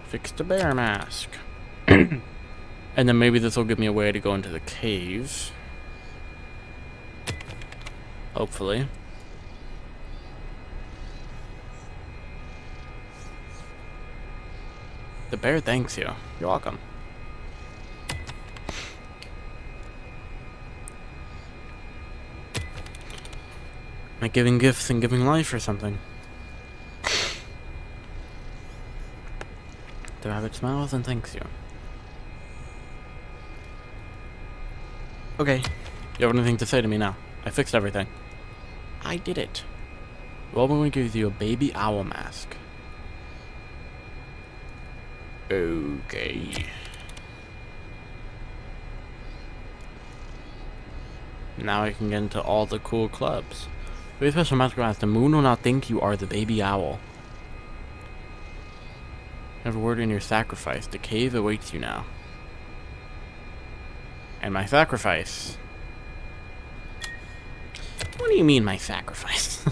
Fix the bear mask. And then maybe this will give me a way to go into the cave. Hopefully. The bear thanks you. You're welcome. Like giving gifts and giving life or something. The rabbit smiles and thanks you. Okay. You have anything to say to me now? I fixed everything. I did it. Well, when we give you a baby owl mask. Okay. Now I can get into all the cool clubs. Very special mask around. The moon will not think you are the baby owl. Have a word in your sacrifice. The cave awaits you now. And my sacrifice. What do you mean, my sacrifice?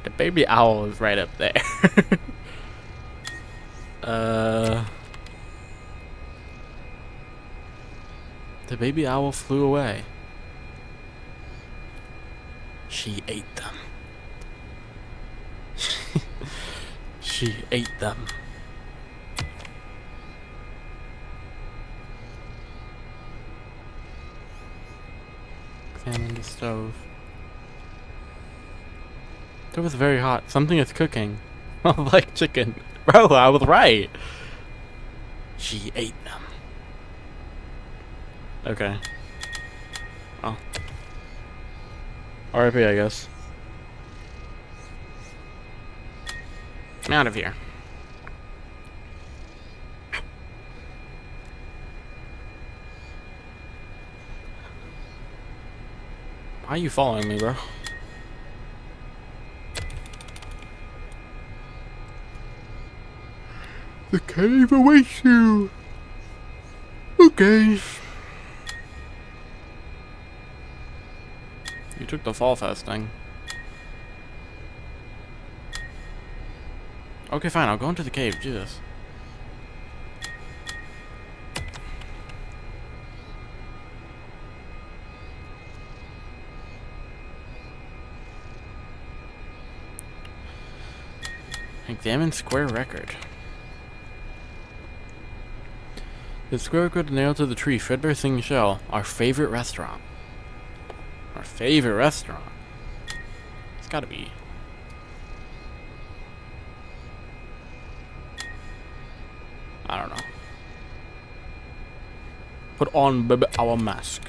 The baby owl is right up there. The baby owl flew away. She ate them. She ate them. Examine the stove. It was very hot. Something is cooking. Like chicken. Bro, I was right. She ate them. Okay. Oh. R.I.P. I guess. I'm out of here. Why are you following me, bro? The cave awaits you. Okay. You took the fall fest thing. Okay, fine. I'll go into the cave. Jesus. Examine square record. The square record nailed to the tree. Fredbear Sing Shell. Our favorite restaurant. Our favorite restaurant. It's gotta be. I don't know. Put on, baby, our mask.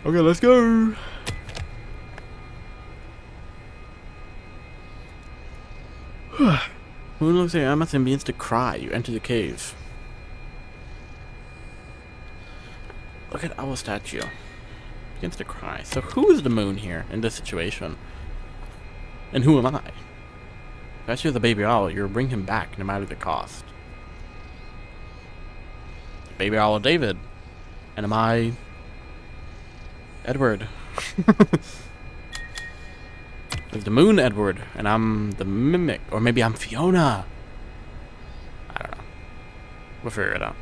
Okay, let's go. Moon looks like Amazon and begins to cry. You enter the cave. Look at Owl statue. Begins to cry. So who is the moon here in this situation? And who am I? If that's the baby owl, you'll bring him back no matter the cost. Baby owl David. And am I Edward? There's the moon Edward, and I'm the mimic. Or maybe I'm Fiona. I don't know. We'll figure it out.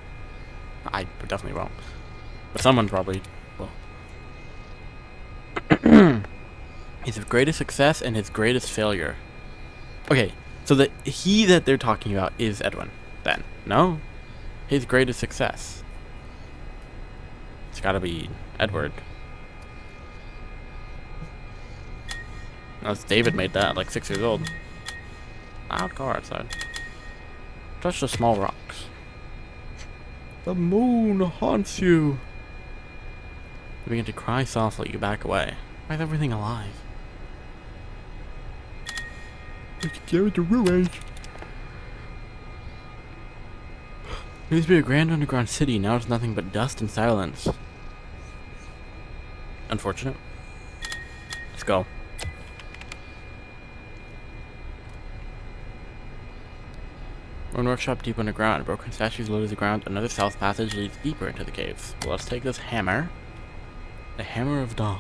I definitely won't. But someone probably will. His greatest success and his greatest failure. Okay, so the he that they're talking about is Edwin, then. No? His greatest success. It's gotta be Edward. Unless David made that, like 6 years old. Loud car outside. Touch the small rocks. The moon haunts you. You begin to cry softly, you back away. Why is everything alive? It's scared the ruins. There used to be a grand underground city, now it's nothing but dust and silence. Unfortunate. Let's go. One workshop deep underground. Broken statues low to the ground. Another south passage leads deeper into the caves. Well, let's take this hammer. The Hammer of Dawn.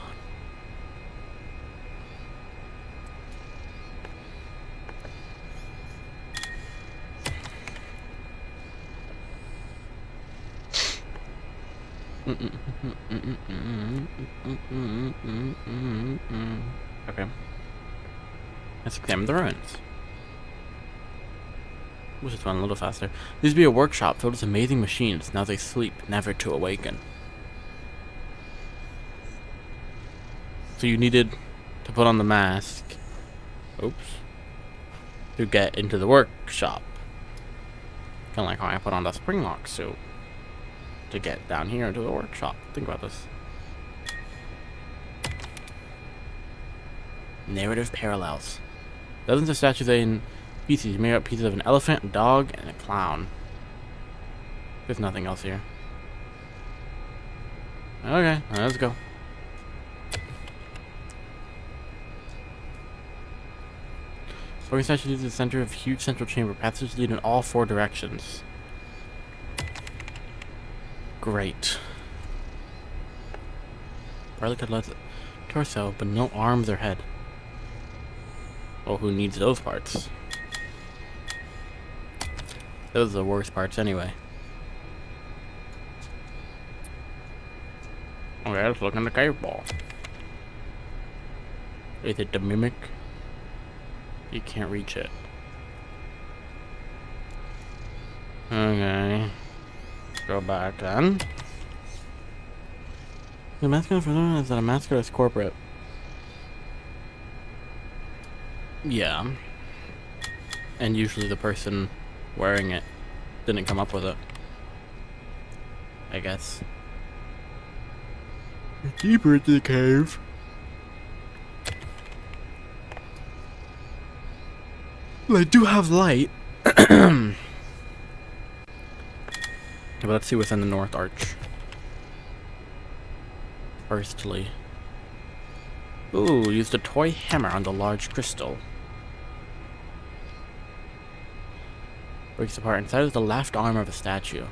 Okay. Let's examine the ruins. We'll just run a little faster. There used to be a workshop filled with amazing machines. Now they sleep, never to awaken. So you needed to put on the mask. Oops. To get into the workshop. Kind of like how I put on the springlock suit. To get down here into the workshop. Think about this. Narrative parallels. Dozens of statues in pieces made up pieces of an elephant, a dog, and a clown. There's nothing else here. Okay, let's go. Floating statue is the center of a huge central chamber. Passages lead in all 4 directions. Great. Barley could let torso, but no arms or head. Well, who needs those parts? Those are the worst parts anyway. Okay, let's look in the cave ball. Is it the mimic? You can't reach it. Okay. Go back then. The mascot for them is that a mascot is corporate. Yeah. And usually the person wearing it didn't come up with it. I guess. Deeper into the cave. Well, I do have light. But let's see what's in the north arch. Firstly. Ooh, used a toy hammer on the large crystal. Breaks apart. Inside is the left arm of a statue.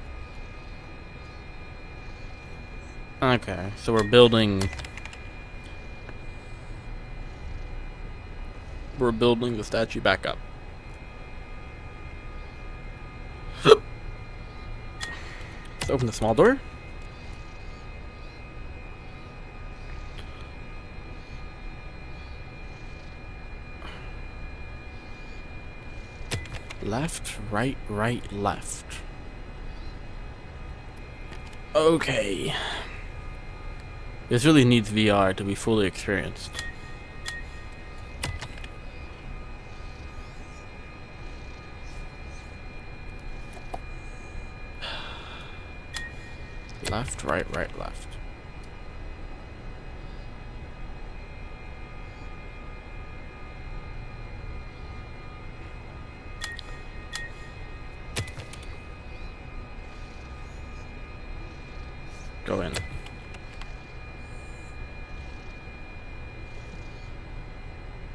Okay, so we're building... We're building the statue back up. Let's open the small door. Left, right, right, left. Okay. This really needs VR to be fully experienced. Left, right, right, left. Go in.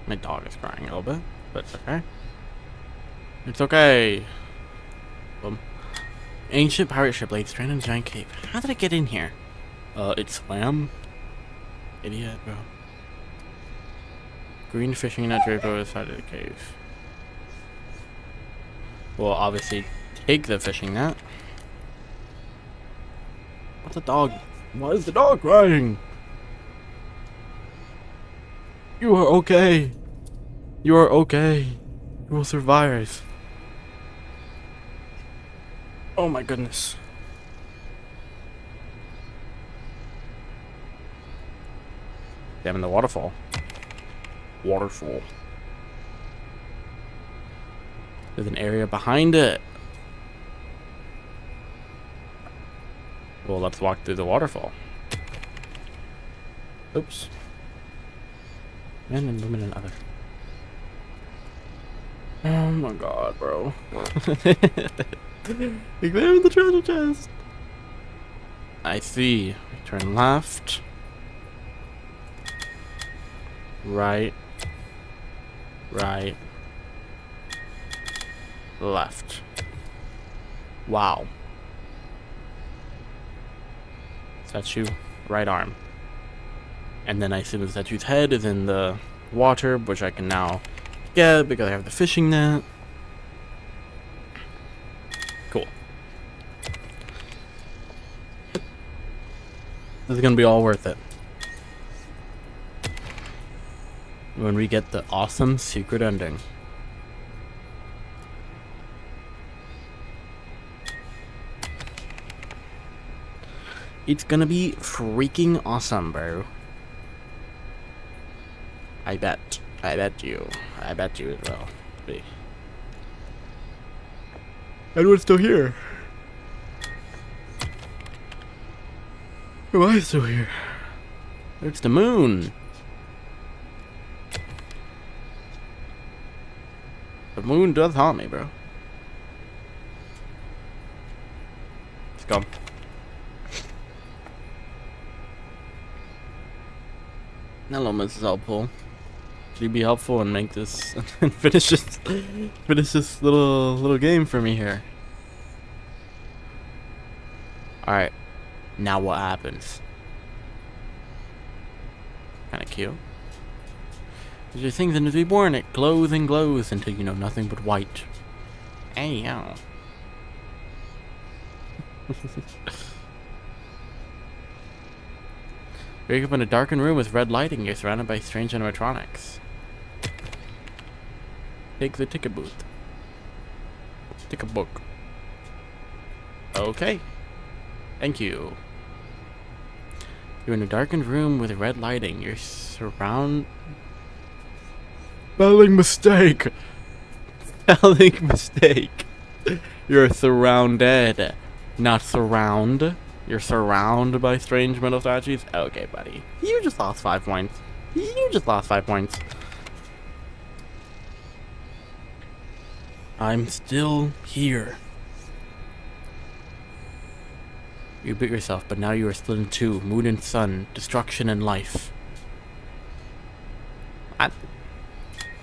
My dog is crying a little bit, but it's okay. It's okay. Boom. Ancient pirate ship laid stranded in a giant cave. How did it get in here? It swam? Idiot, bro. Green fishing net draped over the side of the cave. We'll obviously take the fishing net. What's the dog? Why is the dog crying? You are okay. You are okay. You will survive. Oh my goodness. Damn, in the waterfall. Waterfall. There's an area behind it. Well, let's walk through the waterfall. Oops. Men and women and other. Oh my god, bro. Examine the treasure chest. I see. Turn left. Right. Right. Left. Wow. Statue, right arm. And then I assume the statue's head is in the water, which I can now get because I have the fishing net. Cool. This is gonna be all worth it when we get the awesome secret ending. It's gonna be freaking awesome, bro. I bet you as well. Be. Edward's still here. Am I still here? It's the moon. The moon does haunt me, bro. Let's go. Hello, Mrs. Elpool. Could you be helpful and make this and finish this little game for me here? All right, now what happens? Kind of cute. There's your things and to be born, it glows and glows until you know nothing but white. Hey, yo. You wake up in a darkened room with red lighting. You're surrounded by strange animatronics. Take the ticket booth. Ticket book. Okay. Thank you. You're in a darkened room with red lighting. You're surrounded... Spelling mistake. Spelling mistake. You're surrounded, not surround. You're surrounded by strange metal statues? Okay, buddy. You just lost 5 points. You just lost 5 points. I'm still here. You bit yourself, but now you are split in two. Moon and sun. Destruction and life.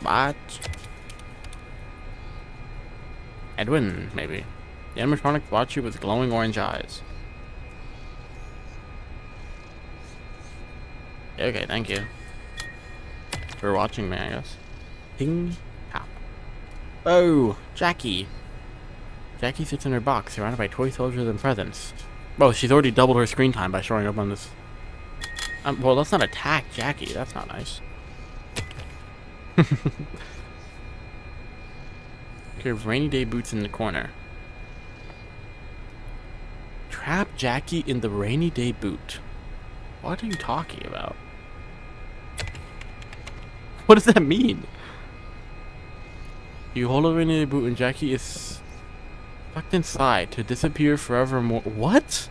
What? Edwin, maybe. The animatronics watch you with glowing orange eyes. Okay, thank you for watching me, I guess. Ping, hop. Oh, Jackie. Jackie sits in her box, surrounded by toy soldiers and presents. Oh, she's already doubled her screen time by showing up on this. Well, let's not attack Jackie. That's not nice. Okay, rainy day boots in the corner. Trap Jackie in the rainy day boot. What are you talking about? What does that mean? You hold a rainy day boot and Jackie is sucked inside to disappear forevermore. What?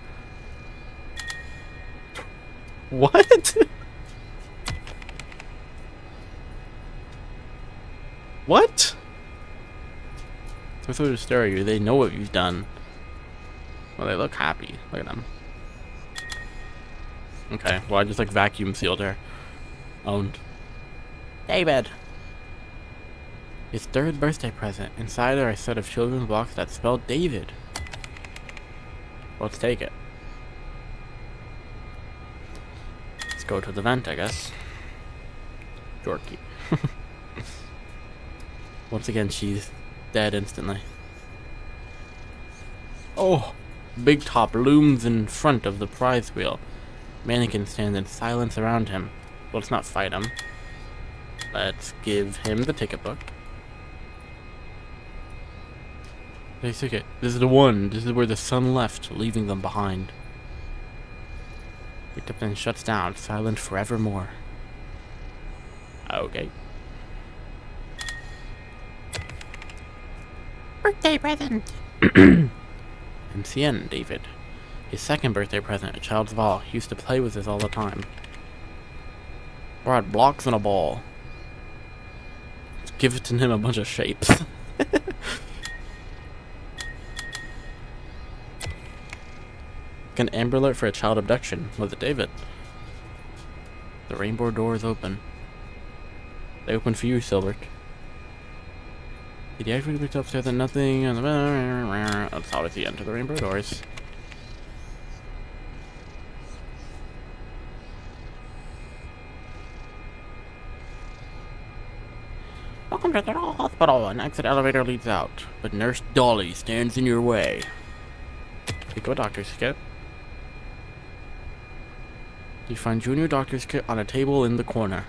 What? What? They're supposed to stare at you. They know what you've done. Well, they look happy. Look at them. Okay, well, I just like vacuum sealed her. Owned. David! His third birthday present. Inside are a set of children's blocks that spell David. Let's take it. Let's go to the vent, I guess. Jorky. Once again, she's dead instantly. Oh! Big Top looms in front of the prize wheel. Mannequin stands in silence around him. Let's not fight him. Let's give him the ticket book. Hey, ticket. This is the one. This is where the sun left, leaving them behind. Picked up then shuts down, silent forevermore. Okay. Birthday present! MCM, David. His second birthday present, a child's ball. He used to play with this all the time. Brought blocks and a ball. Let's give it to him a bunch of shapes. An Amber Alert for a child abduction. Was it David? The rainbow door is open. They open for you, Silbert. Did he actually pick upstairs and nothing? That's always the end of the rainbow doors. Welcome to the hospital. An exit elevator leads out, but Nurse Dolly stands in your way. Pick up a doctor's kit. You find Junior Doctor's kit on a table in the corner.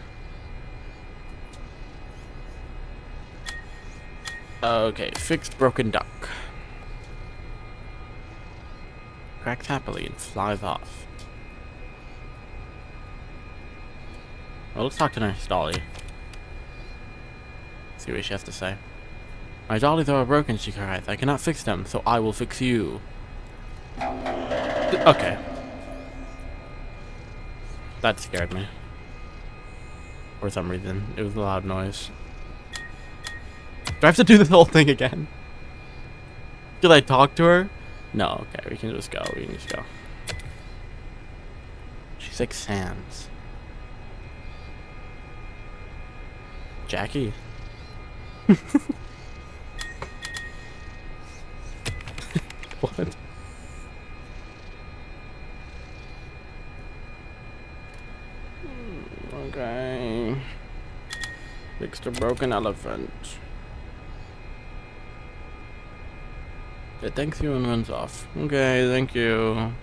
Okay, fixed broken duck. Cracks happily and flies off. Well, let's talk to Nurse Dolly. See what she has to say. My dollies are broken, she cries. I cannot fix them, so I will fix you. Okay. That scared me. For some reason. It was a loud noise. Do I have to do this whole thing again? Did I talk to her? No, okay, we can just go. We can just go. She's like Sans. Jackie? What? Okay. Fixed a broken elephant. It thanks you and runs off. Okay, thank you.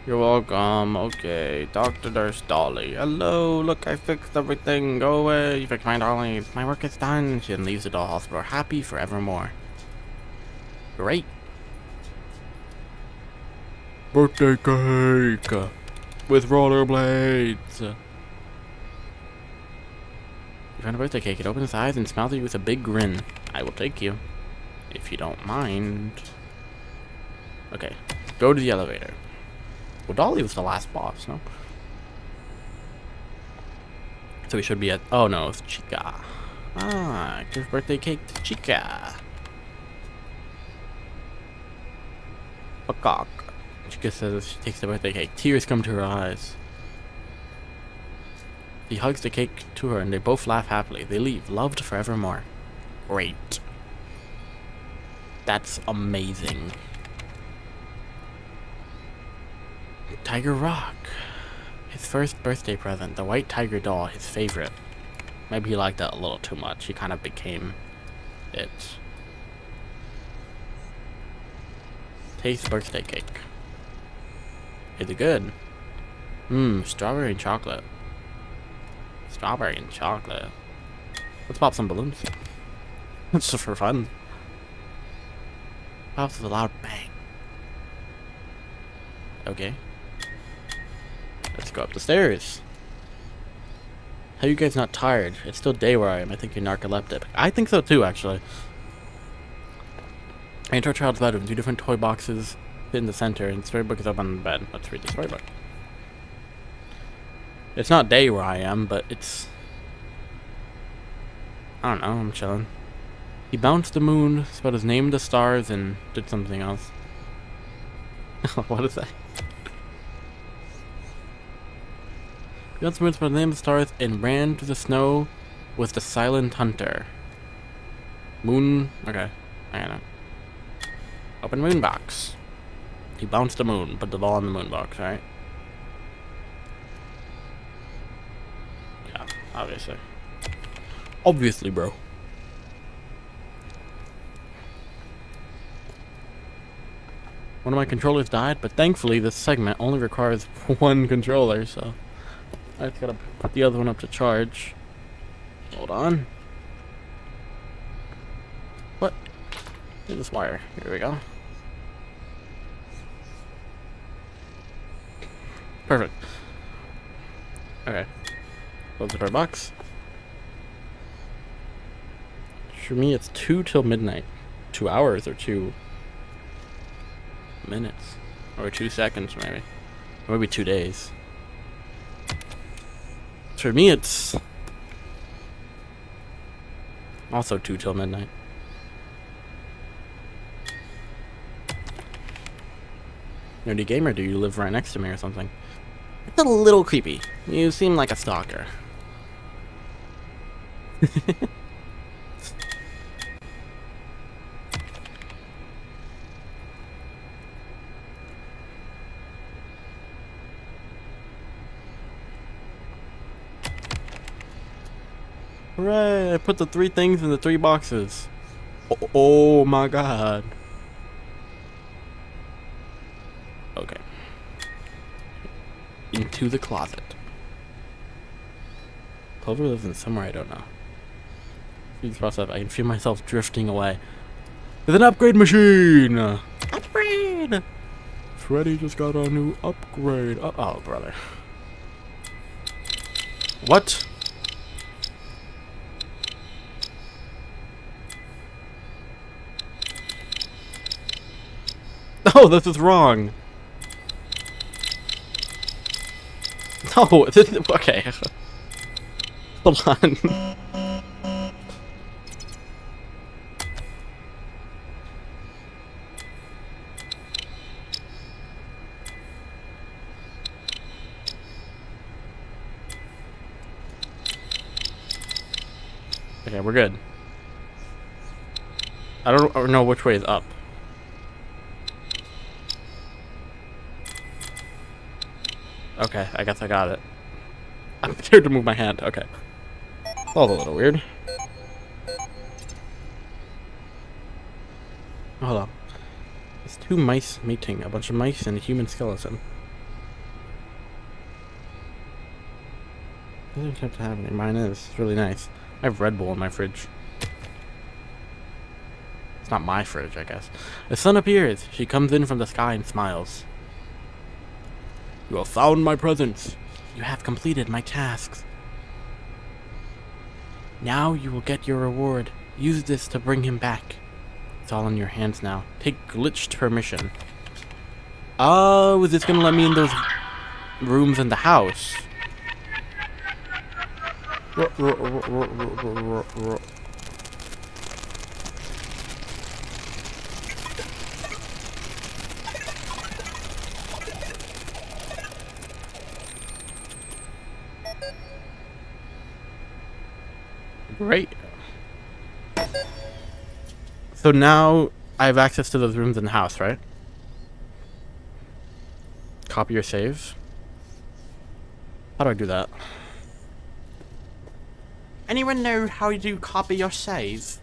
You're welcome. Okay, Dr. Nurse Dolly. Hello, look, I fixed everything. Go away. You fixed my dollies. My work is done. She then leaves the doll hospital happy forevermore. Great. Birthday cake with rollerblades. You found a birthday cake. It opens its eyes and smiles at you with a big grin. I will take you, if you don't mind. Okay, go to the elevator. Well, Dolly was the last boss, no? So we should be at... Oh no, it's Chica. Ah, give birthday cake to Chica. A cock. Chica says she takes the birthday cake. Tears come to her eyes. He hugs the cake to her and they both laugh happily. They leave, loved forevermore. Great. That's amazing. Tiger Rock. His first birthday present. The white tiger doll, his favorite. Maybe he liked that a little too much. He kind of became it. Taste birthday cake. Is it good? Mmm, strawberry and chocolate. Strawberry and chocolate. Let's pop some balloons. It's just for fun. Pops with a loud bang. Okay. Let's go up the stairs. How you guys not tired? It's still day where I am. I think you're narcoleptic. I think so too, actually. I enter a child's bedroom. 2 different toy boxes fit in the center, and the storybook is up on the bed. Let's read the storybook. It's not day where I am, but it's... I don't know, I'm chilling. He bounced the moon, spelled his name to stars, and did something else. What is that? He bounced the moon, spelled his name to stars, and ran to the snow with the silent hunter. Moon... Okay, I don't know. Open moon box. He bounced the moon, put the ball in the moon box, right? Yeah, obviously. Obviously, bro. One of my controllers died, but thankfully this segment only requires one controller, so I just gotta put the other one up to charge. Hold on. What? Here's this wire. Here we go. Perfect. Okay. Close the door box. For me, it's 2 till midnight. 2 hours or 2 minutes. Or 2 seconds, maybe. Or maybe 2 days. For me, it's also 2 till midnight. Nerdy gamer, do you live right next to me or something? It's a little creepy. You seem like a stalker. Hooray! I put the 3 things in the 3 boxes. Oh my god. Okay. Into the closet. Clover lives in somewhere I don't know. I can feel myself drifting away. With an upgrade machine! Upgrade! Freddy just got a new upgrade. Oh, brother. What? Oh, this is wrong. No, this is... Okay. Hold on. Okay, we're good. I don't know which way is up. Okay, I guess I got it. I'm scared to move my hand. Okay. All a little weird. Hold on. There's 2 mice mating. A bunch of mice and a human skeleton. Doesn't have to have any. Mine is. It's really nice. I have Red Bull in my fridge. It's not my fridge, I guess. The sun appears. She comes in from the sky and smiles. You have found my presents. You have completed my tasks. Now you will get your reward. Use this to bring him back. It's all in your hands now. Take glitched permission. Oh, is this gonna let me in those rooms in the house? Great. So now I have access to those rooms in the house, right? Copy your save. How do I do that? Anyone know how you do copy your save?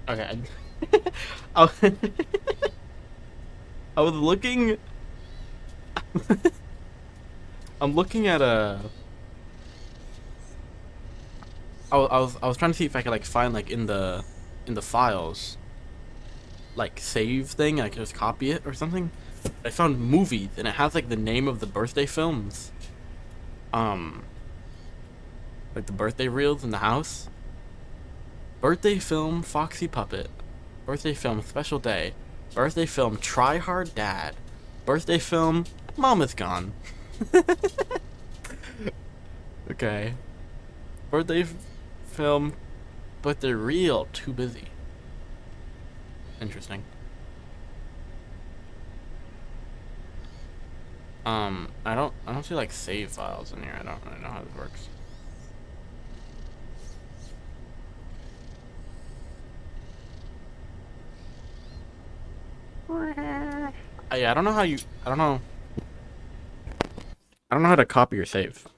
Okay. I I was looking. I'm looking at a. I was trying to see if I could like find like in the files, like save thing. I could just copy it or something. I found movies and it has like the name of the birthday films. Like the birthday reels in the house. Birthday film Foxy Puppet. Birthday film Special Day. Birthday film Try Hard Dad. Birthday film Mom is Gone. Okay. Birthday film, but they're real Too Busy. Interesting. I don't see like save files in here. I don't really know how this works. Yeah, I don't know how you. I don't know. I don't know how to copy or save.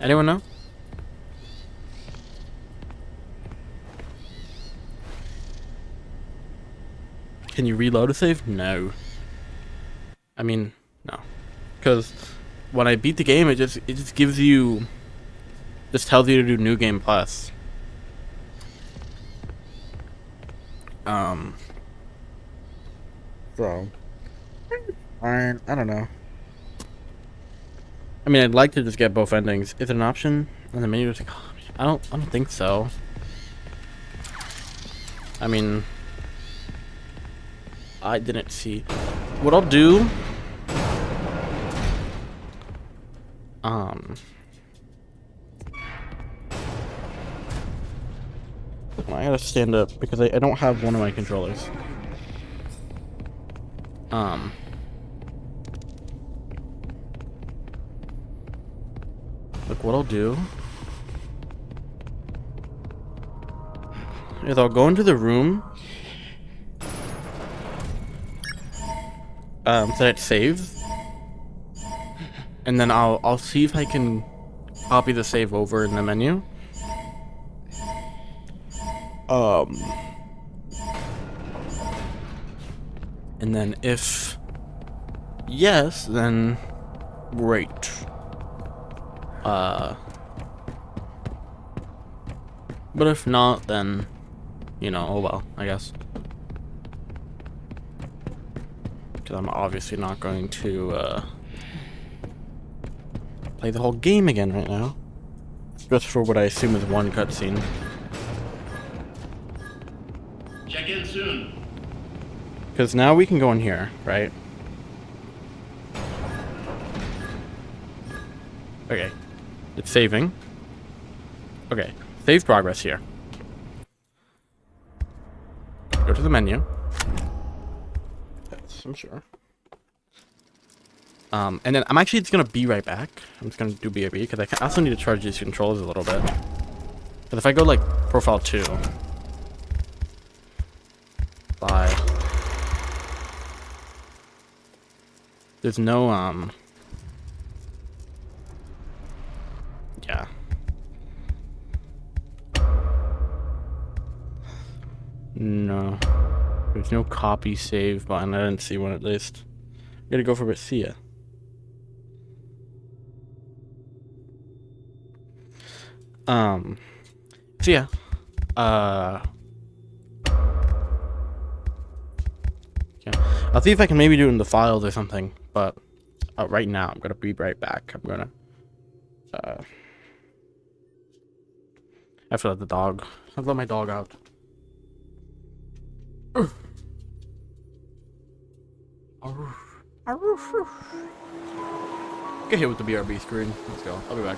Anyone know? Can you reload a save? No. I mean, no. Because when I beat the game, it just gives you, just tells you to do New Game Plus. So, I don't know. I mean, I'd like to just get both endings. Is it an option in the menu? I don't think so. I mean, I didn't see. What I'll do, I gotta stand up because I don't have one of my controllers. Look, what I'll do is I'll go into the room so that it saves, and then I'll see if I can copy the save over in the menu. And then if yes, then great. But if not, then, you know, oh well, I guess. Because I'm obviously not going to, play the whole game again right now. Just for what I assume is one cutscene. Check in soon. Because now we can go in here, right? Okay. It's saving. Okay. Save progress here. Go to the menu. Yes, I'm sure. And then I'm actually just gonna be right back. I'm just gonna do BRB because I also need to charge these controllers a little bit. But if I go like profile 2. Bye. There's no yeah. No. There's no copy save button. I didn't see one at least. I'm gonna go for it. See ya. So yeah. Yeah. I'll see if I can maybe do it in the files or something, but right now I'm gonna be right back. I'm gonna I have to let the dog. I've let my dog out. Get hit with the BRB screen. Let's go. I'll be back.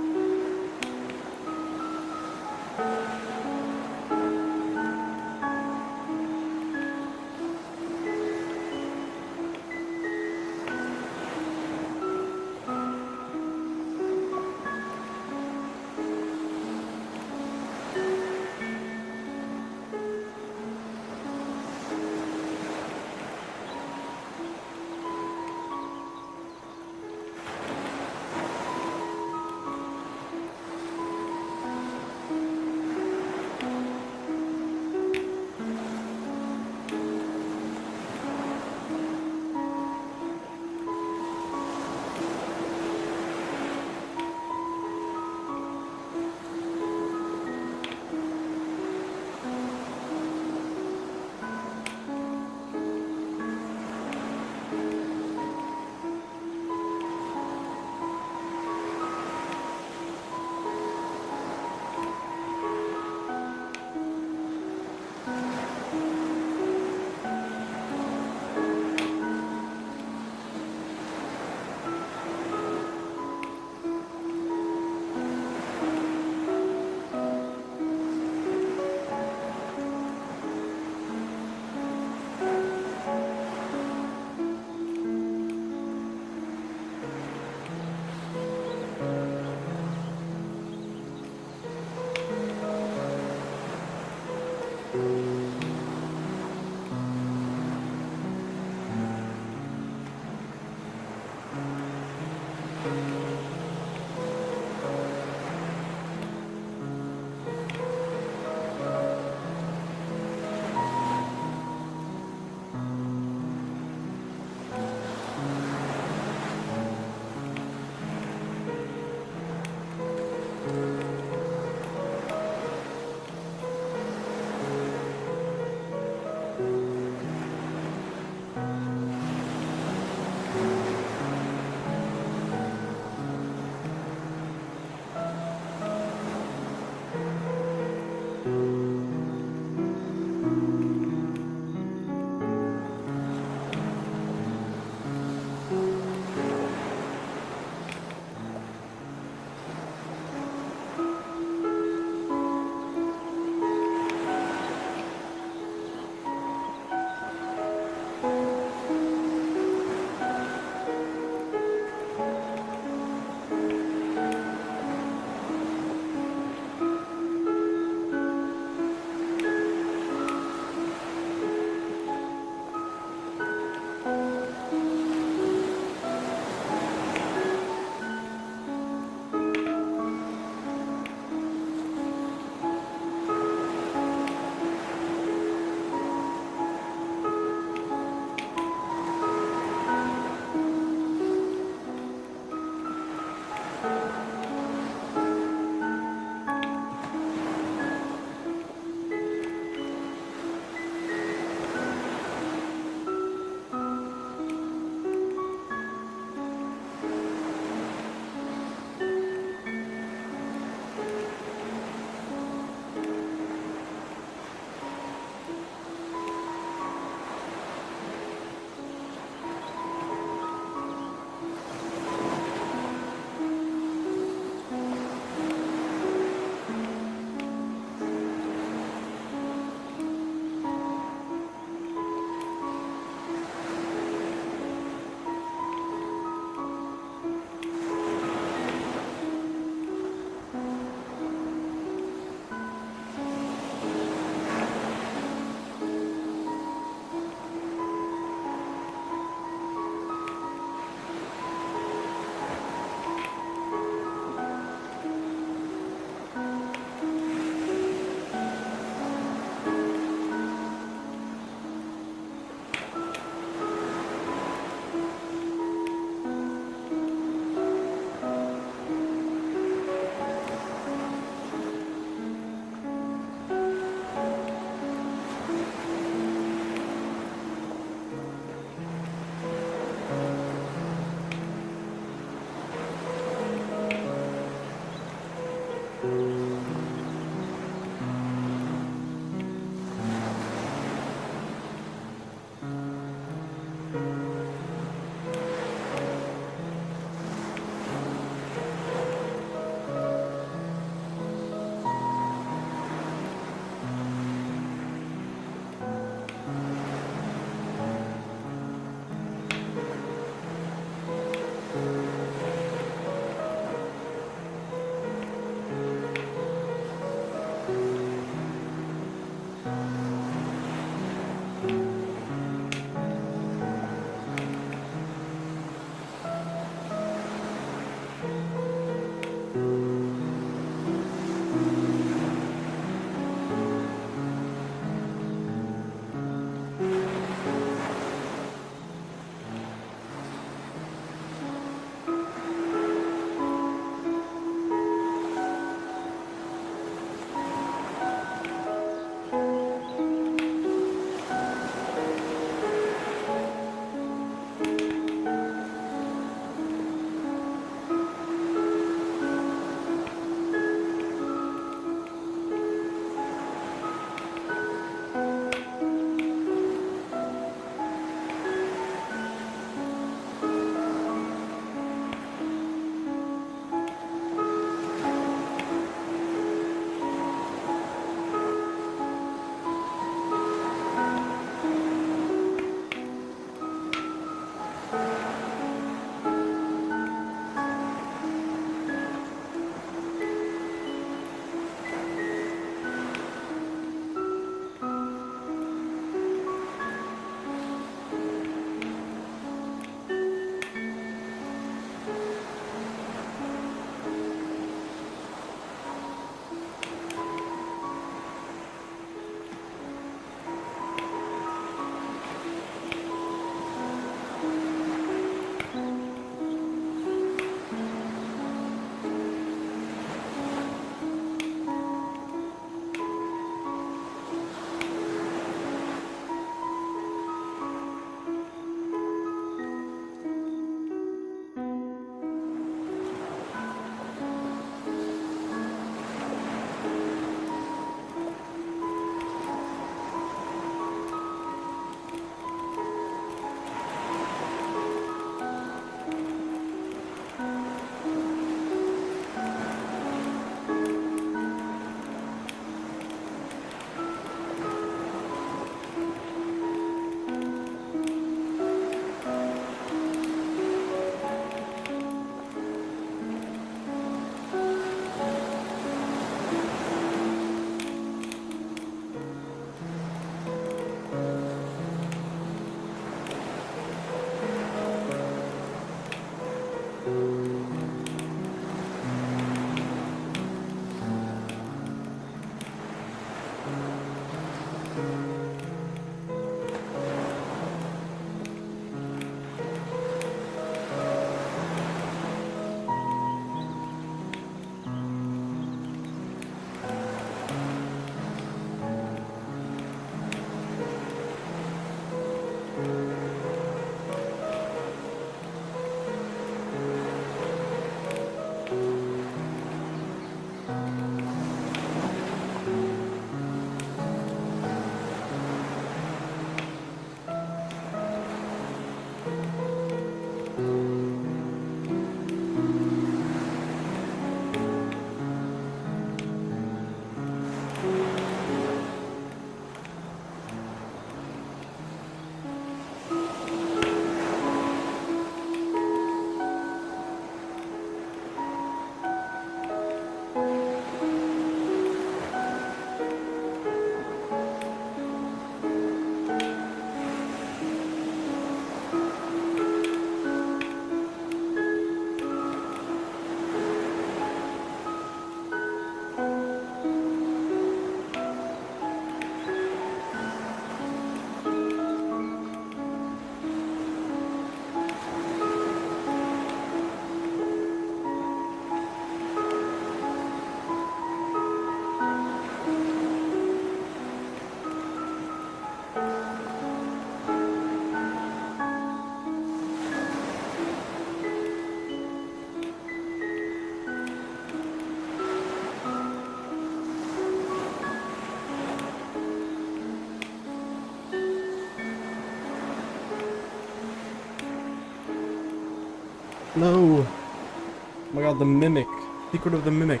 No. Oh my god, the mimic. Secret of the mimic.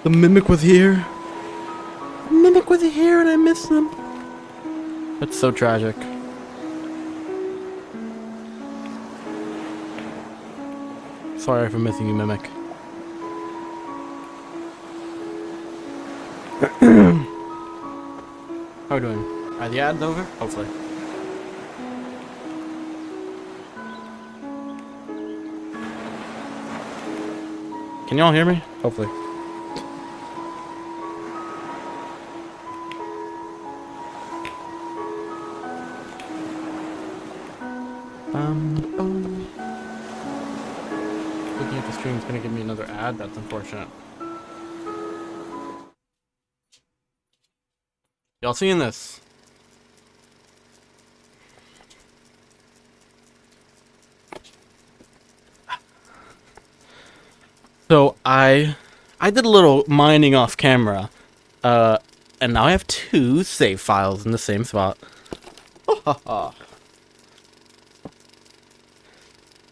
The mimic was here. The mimic was here and I missed them. That's so tragic. Sorry for missing you, mimic. How are we doing? Are the ads over? Hopefully. Can y'all hear me? Hopefully. Looking at the stream is gonna give me another ad. That's unfortunate. Y'all seeing this? So I did a little mining off camera, and now I have 2 save files in the same spot.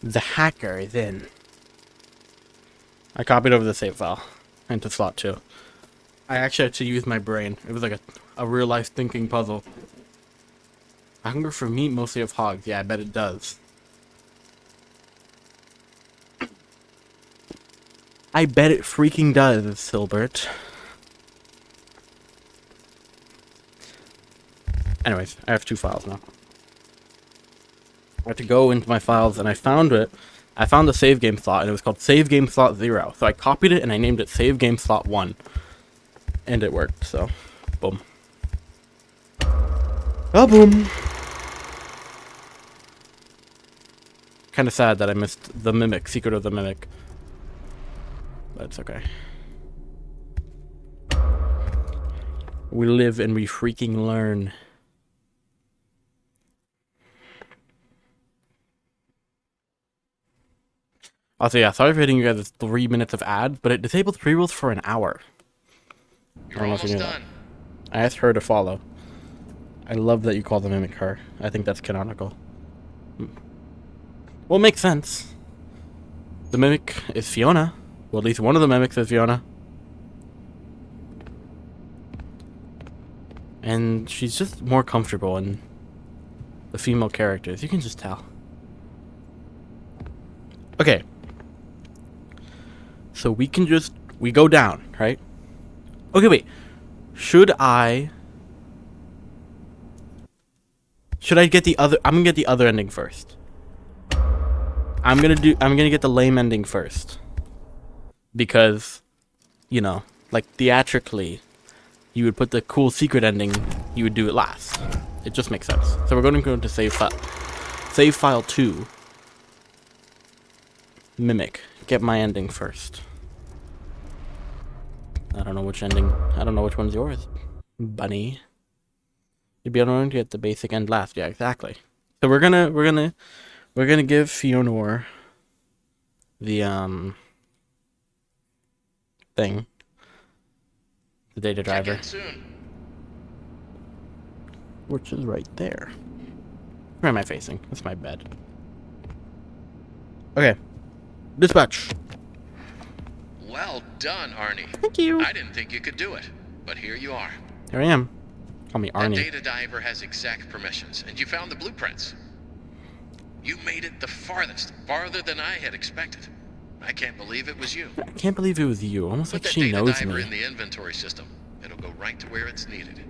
The hacker is in. I copied over the save file into slot 2. I actually had to use my brain. It was like a real life thinking puzzle. Hunger for meat, mostly of hogs. Yeah, I bet it does. I bet it freaking does, Silbert. Anyways, I have 2 files now. I had to go into my files and I found it. I found the save game slot and it was called save game slot 0. So I copied it and I named it save game slot 1. And it worked, so boom. Oh, boom. Kind of sad that I missed the mimic, secret of the mimic. But it's okay. We live and we freaking learn. Also, yeah, sorry for hitting you guys 3 minutes of ads, but it disables pre-rolls for an hour. You're almost done. I asked her to follow. I love that you call the mimic her. I think that's canonical. Well, it makes sense. The mimic is Fiona. Well, at least one of the mimics is Fiona. And she's just more comfortable in the female characters. You can just tell. Okay. So we go down, right? Okay, wait. Should I get the other? I'm gonna get the other ending first. I'm gonna get the lame ending first. Because, you know, like theatrically, you would put the cool secret ending, you would do it last. It just makes sense. So we're going to go into save file 2. Mimic. Get my ending first. I don't know which ending. I don't know which one's yours, bunny. You'd be able to get the basic end last. Yeah, exactly. So we're gonna give Fiona the thing. The data driver. Which is right there. Where am I facing? That's my bed. Okay. Dispatch. Well done, Arnie. Thank you. I didn't think you could do it, but here you are. Here I am. Call me Arnie. The data diver has exact permissions, and you found the blueprints. You made it the farthest, farther than I had expected. I can't believe it was you. I can't believe it was you. Almost like Put that she data knows diver me. in the inventory system. It'll go right to where it's needed.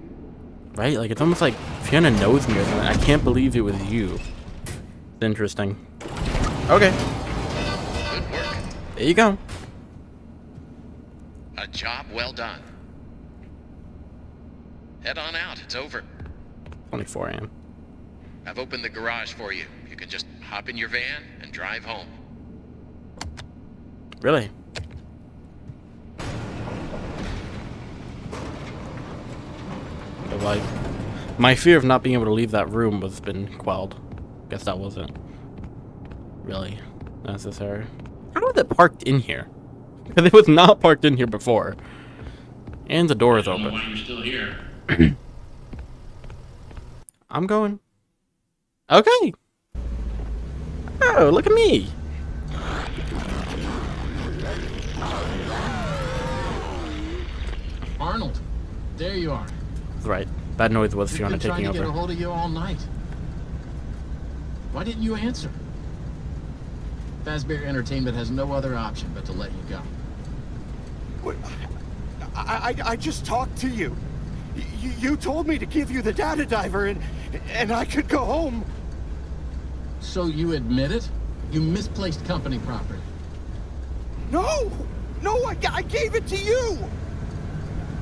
Right? Like, it's almost like Fiona knows me or something. I can't believe it was you. It's interesting. Okay. Good work. There you go. A job well done. Head on out. It's over. Only 4 a.m. I've opened the garage for you. You can just hop in your van and drive home. Really? But like, my fear of not being able to leave that room was been quelled. Guess that wasn't really necessary. How was it parked in here? Because it was not parked in here before. And the door is open. I don't know why you're still here. I'm going. Okay. Oh, look at me. Arnold, there you are. Right. That noise was We've Fiona been trying taking to get a over. hold of you all night. Why didn't you answer? Fazbear Entertainment has no other option but to let you go. What? I just talked to you. You told me to give you the data diver and I could go home. So you admit it? You misplaced company property. No, I gave it to you.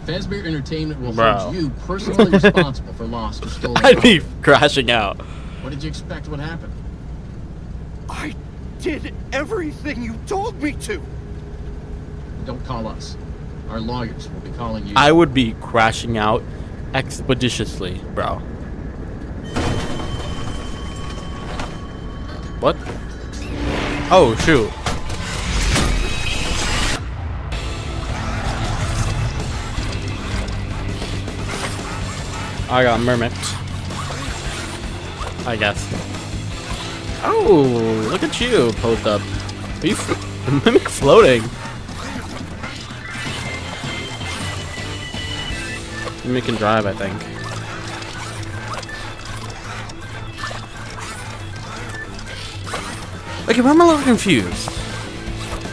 Fazbear Entertainment will Bro. hold you personally responsible for lost or stolen I'd be property. crashing out. What did you expect would happen? I did everything you told me to. Don't call us. Our lawyers will be calling you. I would be crashing out expeditiously, bro. What? Oh, shoot. I got mimicked. I guess. Oh, look at you, posed up. Are you the mimic floating? Mimic can drive, I think. Okay, but I'm a little confused.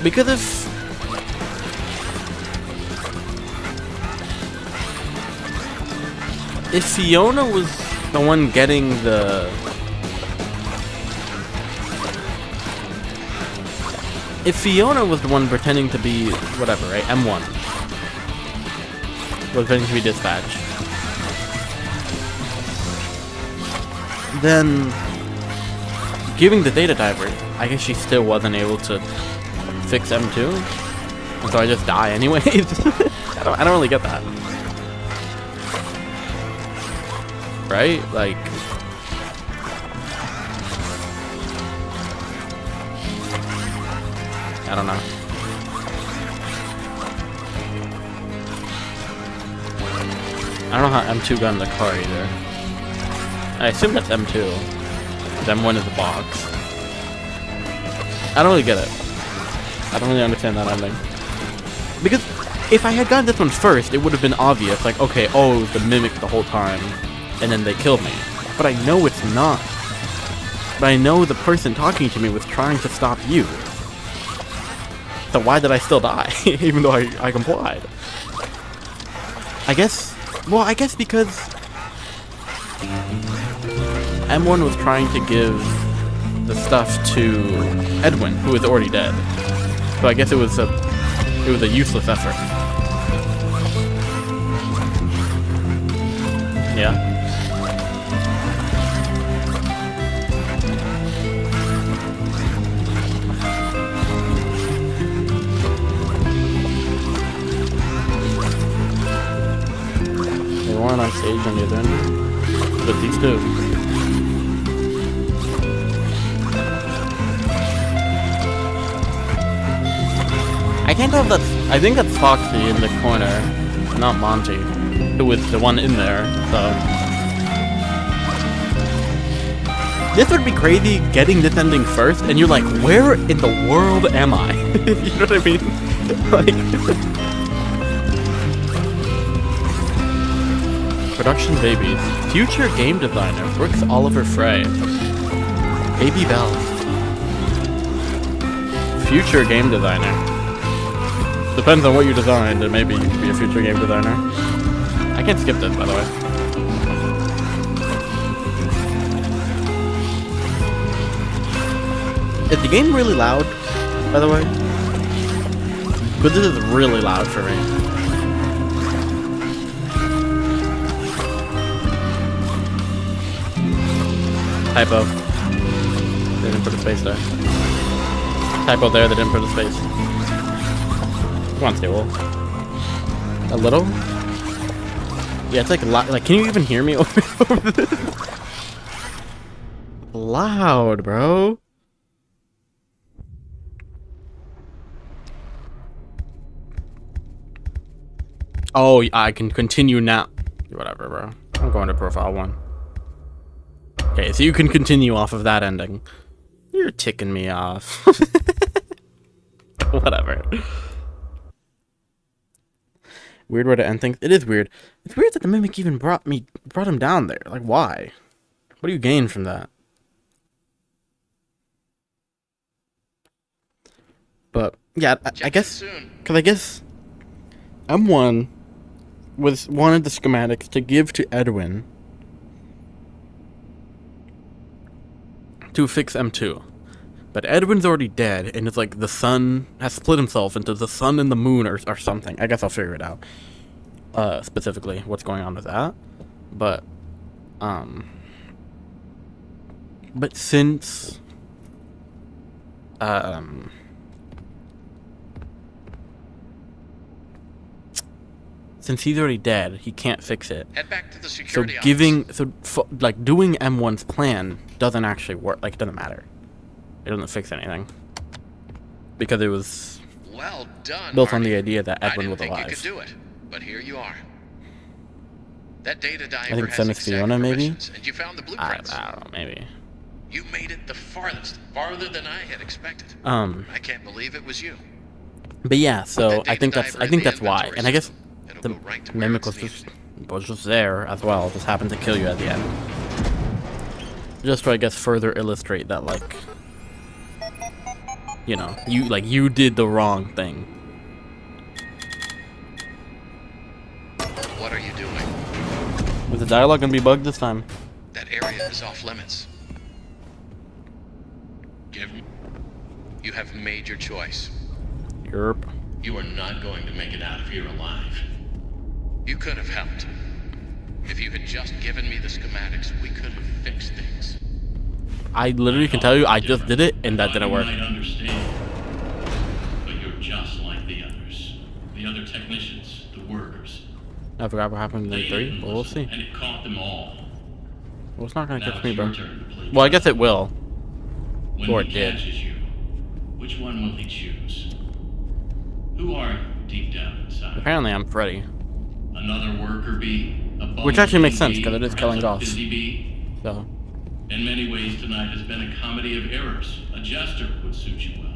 Because if Fiona was the one getting the... If Fiona was the one pretending to be whatever, right? M1. Was pretending to be dispatch. Then giving the data diver, I guess she still wasn't able to fix M2. And so I just die anyways. I don't really get that. Right? Like, I don't know. I don't know how M2 got in the car either. I assume that's M2. M1 is the box. I don't really get it. I don't really understand that ending. Because if I had gotten this one first, it would have been obvious. Like, okay, oh, the mimic the whole time. And then they killed me. But I know it's not. But I know the person talking to me was trying to stop you. So why did I still die? Even though I complied. I guess... Well, I guess because... M1 was trying to give the stuff to Edwin, who was already dead. So I guess it was a useless effort. Yeah. They weren't on stage on the other end, but these two. I can't tell if that's... I think that's Foxy in the corner, not Monty, who was the one in there, so... This would be crazy getting this ending first, and you're like, where in the world am I? You know what I mean? Like... Production Babies. Future game designer, Brooks Oliver Frey. Baby Bell. Future game designer. Depends on what you designed, and maybe you could be a future game designer. I can't skip this, by the way. Is the game really loud, by the way? But this is really loud for me. Typo. They didn't put a space there. Typo there, they didn't put a space. Come on, Stable. A little? Yeah, it's like loud. Like, can you even hear me over this? Loud, bro. Oh, I can continue now. Whatever, bro. I'm going to profile 1. Okay, so you can continue off of that ending. You're ticking me off. Whatever. Weird way to end things. It is weird. It's weird that the Mimic even brought him down there. Like, why? What do you gain from that? But yeah, I guess because I guess M1 wanted the schematics to give to Edwin to fix M2. But Edwin's already dead, and it's like the sun has split himself into the sun and the moon or something. I guess I'll figure it out. Specifically, what's going on with that. But since he's already dead, he can't fix it. Head back to the security like doing M1's plan doesn't actually work. Like, it doesn't matter. It doesn't fix anything because it was well done, built on the idea that Edwin was I didn't alive. think you could do it, but here you are. That data diver I think has exact Fiona, maybe. and you found the blueprints. I don't know, maybe. You made it the farthest, farther than I had expected. I can't believe it was you. But yeah, so I think that's why, and I guess the Mimic was just there as well. Just happened to kill you at the end, just to, I guess, further illustrate that, like, you know, you did the wrong thing. What are you doing? Was the dialogue gonna be bugged this time? That area is off limits. You have made your choice. Yerp. You are not going to make it out of here alive. You could have helped. If you had just given me the schematics, we could have fixed things. I literally can tell you, I just did it, and that didn't work. You might understand, but you're just like the others. The other technicians, the workers. I forgot what happened in 3, but we'll see. And it caught them all. Well, it's not gonna Now catch me, it's bro. your turn to play Well, I guess it will. When Or he it did. catches you, which one will he choose? Who are you deep down inside? Apparently, I'm Freddy. Another worker bee? A Which actually makes sense, bee, because it is killing perhaps a dogs. busy bee? So, In many ways, tonight has been a comedy of errors. A jester would suit you well.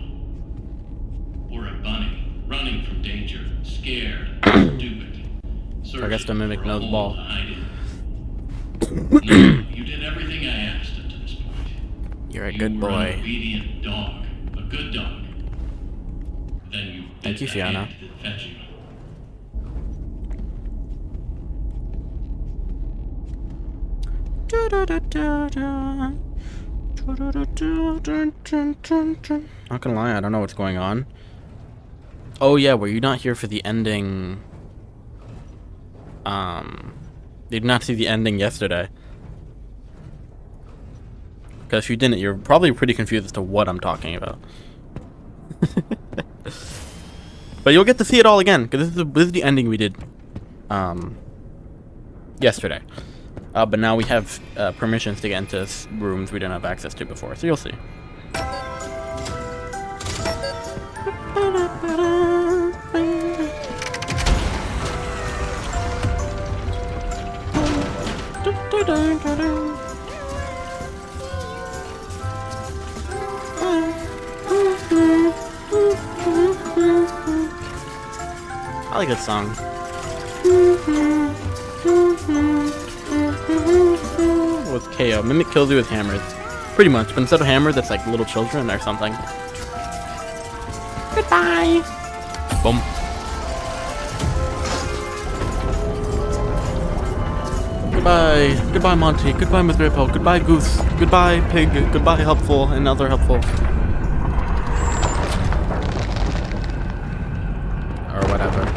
Or a bunny, running from danger, scared, stupid. I guess the Mimic knows ball. No, you did everything I asked up to this point. You're a You good were an boy. obedient dog, a good dog. Then you Thank bit you, the Fiona. hand that fed you. Not gonna lie, I don't know what's going on. Oh yeah, were you not here for the ending? Did not see the ending yesterday. Because if you didn't, you're probably pretty confused as to what I'm talking about. But you'll get to see it all again, because this is the ending we did yesterday. But now we have permissions to get into rooms we didn't have access to before, so you'll see. I like this song. With KO. Mimic kills you with hammers. Pretty much, but instead of hammers, it's like little children or something. Goodbye! Boom. Goodbye. Goodbye, Monty. Goodbye, Miss Grapple. Goodbye, Goose. Goodbye, Pig. Goodbye, Helpful. And other Helpful. Or whatever.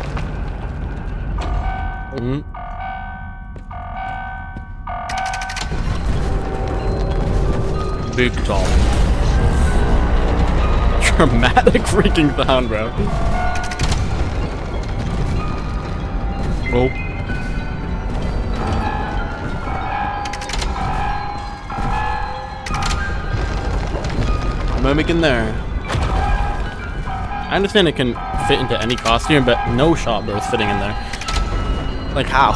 Big tall. Dramatic freaking sound, bro. Oh. Mimic in there. I understand it can fit into any costume, but no shot is fitting in there. Like, how?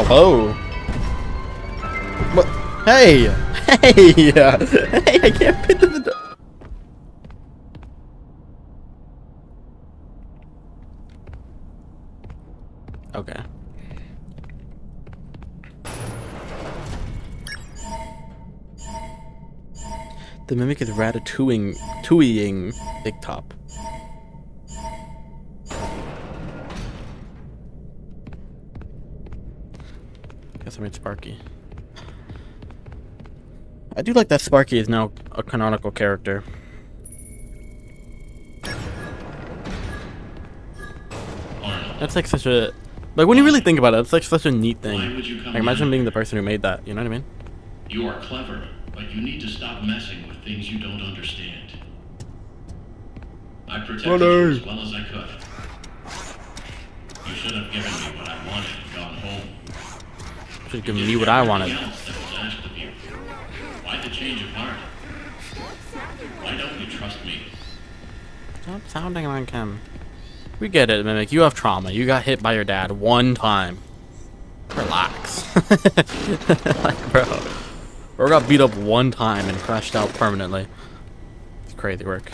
Hello? What? Hey! Hey! Hey, I can't fit the door. Okay. The mimic is ratatouilleing Big Top. Guess I made Sparky. I do like that Sparky is now a canonical character. That's like such a... Like, when you really think about it, it's like such a neat thing. Like, imagine being the person who made that, you know what I mean? You are clever, but you need to stop messing with things you don't understand. I protected you as well as I could. You should have given me what I wanted and gone home. Should have given me what I wanted. Else that was asked of you. Why the change of heart? Why don't you trust me? Stop sounding like him. We get it, Mimic. You have trauma. You got hit by your dad one time. Relax. Like, bro got beat up one time and crashed out permanently. It's crazy work.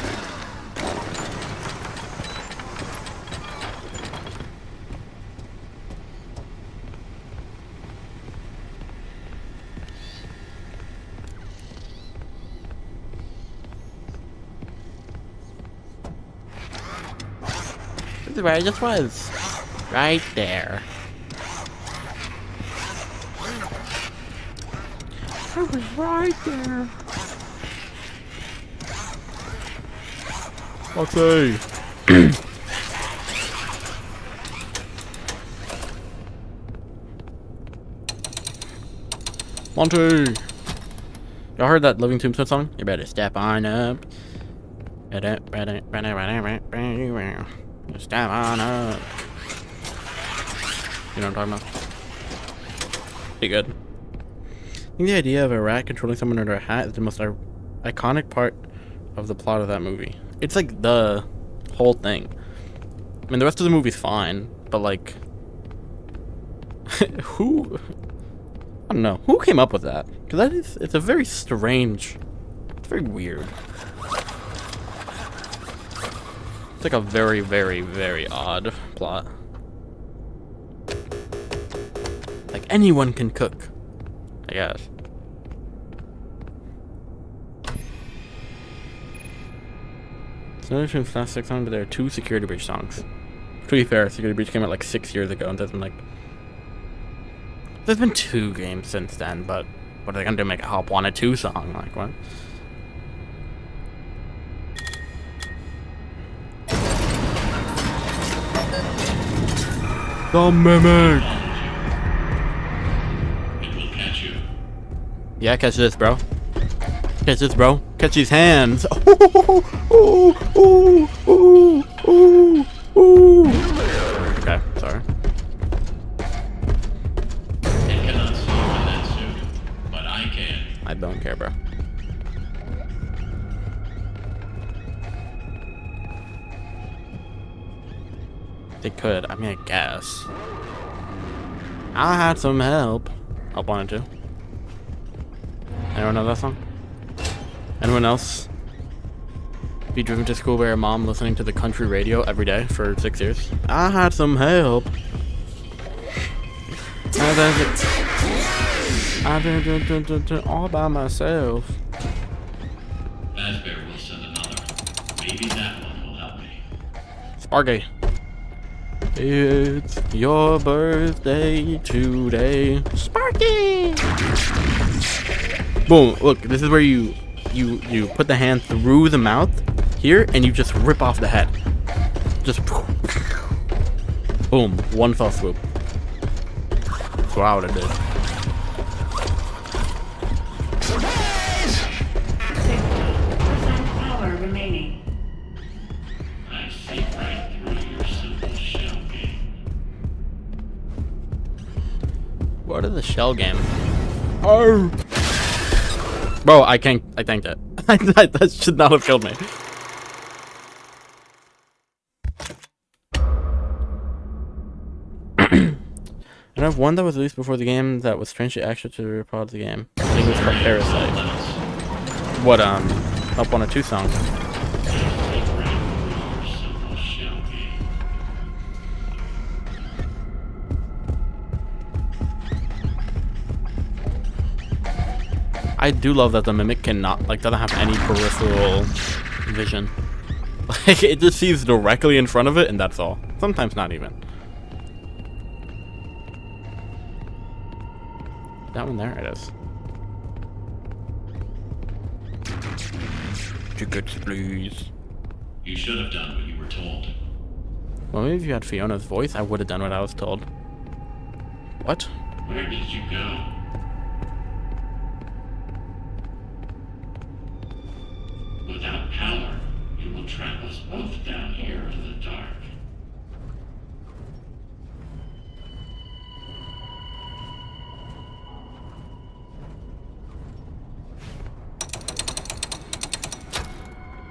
This is where I just was. Right there. I was right there. Okay. Monty. Y'all heard that Living Tombstone song? You better step on up. Step on up. You know what I'm talking about? Pretty good. I think the idea of a rat controlling someone under a hat is the most iconic part of the plot of that movie. It's like the whole thing. I mean, the rest of the movie's fine, but like... who... I don't know. Who came up with that? Because it's a very strange... It's very weird. It's like a very, very, very odd plot. Like, anyone can cook, I guess. So there's been FNAF 6 on, but there are 2 Security Breach songs. To be fair, Security Breach came out like 6 years ago, and there's been like... There's been 2 games since then, but what are they gonna do, make a Hop 1 and 2 song? Like, what? The mimic! It will catch you. Yeah, catch this, bro. Catch this, bro. Catch these hands. Ooh, ooh, ooh, ooh, ooh, ooh. Okay, sorry. It cannot see you in that suit, but I can. I don't care, bro. They could. I mean, I guess. I had some help. I wanted to. Anyone know that song? Anyone else? Be driven to school by your mom listening to the country radio every day for 6 years. I had some help. I did it all by myself. Fazbear will send another. Maybe that one will help me. Sparky. It's your birthday today, Sparky. Boom! Look, this is where you put the hand through the mouth here, and you just rip off the head. Just boom! One fell swoop. That's what I would have did. 60% power remaining. I see right through your simple shell game. What is the shell game? Oh! Bro, I tanked it. That should not have killed me. I have one that was released before the game that was strangely extra to the part of the game. I think it was called Parasite. What, Up on a 2 song. I do love that the Mimic cannot, like, doesn't have any peripheral vision. Like, it just sees directly in front of it, and that's all. Sometimes not even. That one there, it is. Tickets, please. You should have done what you were told. Well, maybe if you had Fiona's voice, I would have done what I was told. What? Where did you go? Without power, you will trap us both down here in the dark.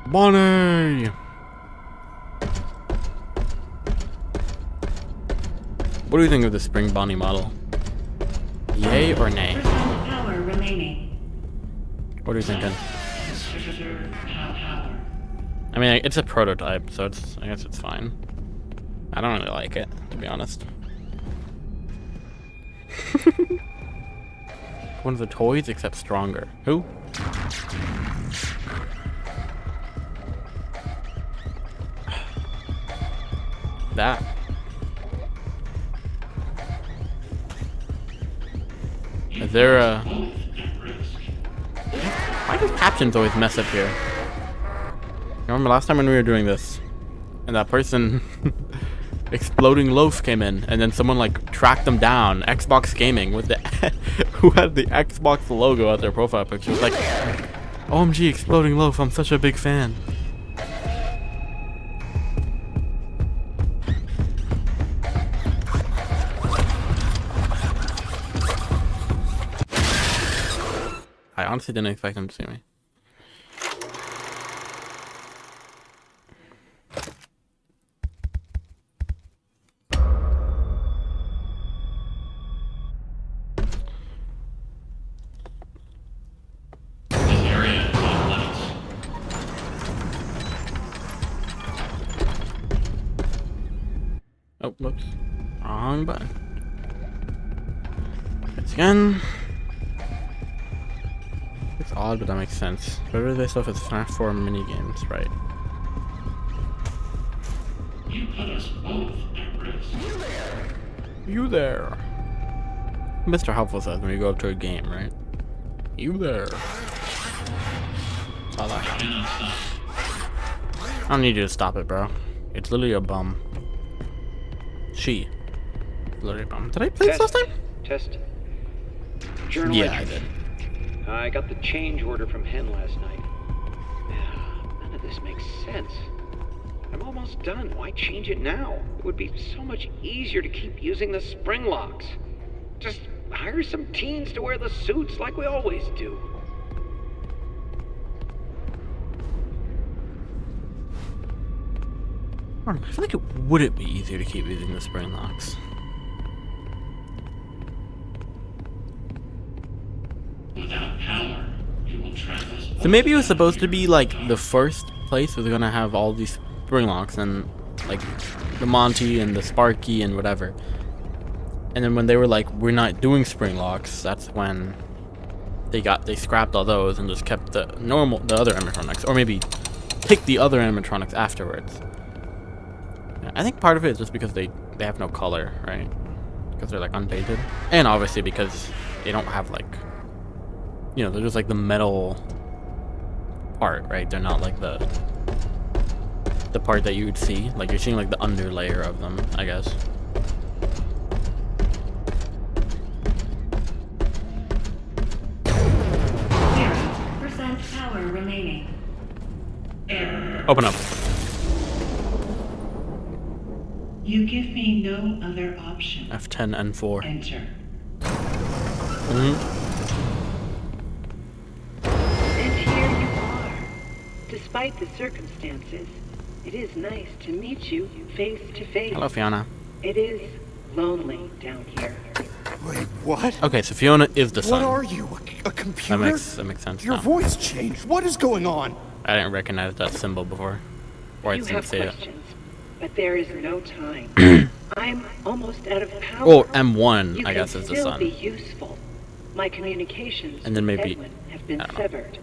Bonnie! What do you think of the Spring Bonnie model? Yay or nay? Power remaining. What are you thinking? I mean, it's a prototype, so I guess it's fine. I don't really like it, to be honest. One of the toys, except stronger. Who? That. Is there a... Why do captions always mess up here? You remember last time when we were doing this, and that person, Exploding Loaf, came in, and then someone like tracked them down, Xbox Gaming, with the who had the Xbox logo at their profile picture. It was like, OMG, Exploding Loaf, I'm such a big fan. I honestly didn't expect him to see me. Oh, whoops. Wrong button. It's again. It's odd, but that makes sense. Whatever this stuff is FNAF 4 minigames, right? You put us both at risk. You there. Mr. Helpful says when you go up to a game, right? You there. Saw that. I don't need you to stop it, bro. It's literally a bum. She. Literally a bum. Did I play this last time? Test. Journal Yeah, entry. I did. I got the change order from Hen last night. None of this makes sense. I'm almost done. Why change it now? It would be so much easier to keep using the spring locks. Just hire some teens to wear the suits like we always do. I feel like it wouldn't be easier to keep using the spring locks. Without power, you will trap us. So maybe it was supposed to be like the first place was gonna have all these spring locks and like the Monty and the Sparky and whatever. And then when they were like, we're not doing spring locks, that's when they scrapped all those and just kept the other animatronics, or maybe picked the other animatronics afterwards. I think part of it is just because they have no color, right? Because they're like unpainted, and obviously because they don't have like, you know, they're just like the metal part, right? They're not like the part that you would see. Like you're seeing like the underlayer of them, I guess. Power remaining. Open up. You give me no other option. F10 and 4. Enter. And here you are. Despite the circumstances, it is nice to meet you face to face. Hello, Fiona. It is lonely down here. Wait, what? Okay, so Fiona is the son. What are you? A computer? That makes sense Your now. voice changed. What is going on? I didn't recognize that symbol before. Or I You didn't have see it. questions, but there is no time. I'm almost out of power. Oh, M1, You I guess, can is the still son. be useful. My communications And then with maybe- Edwin have been I don't know. severed.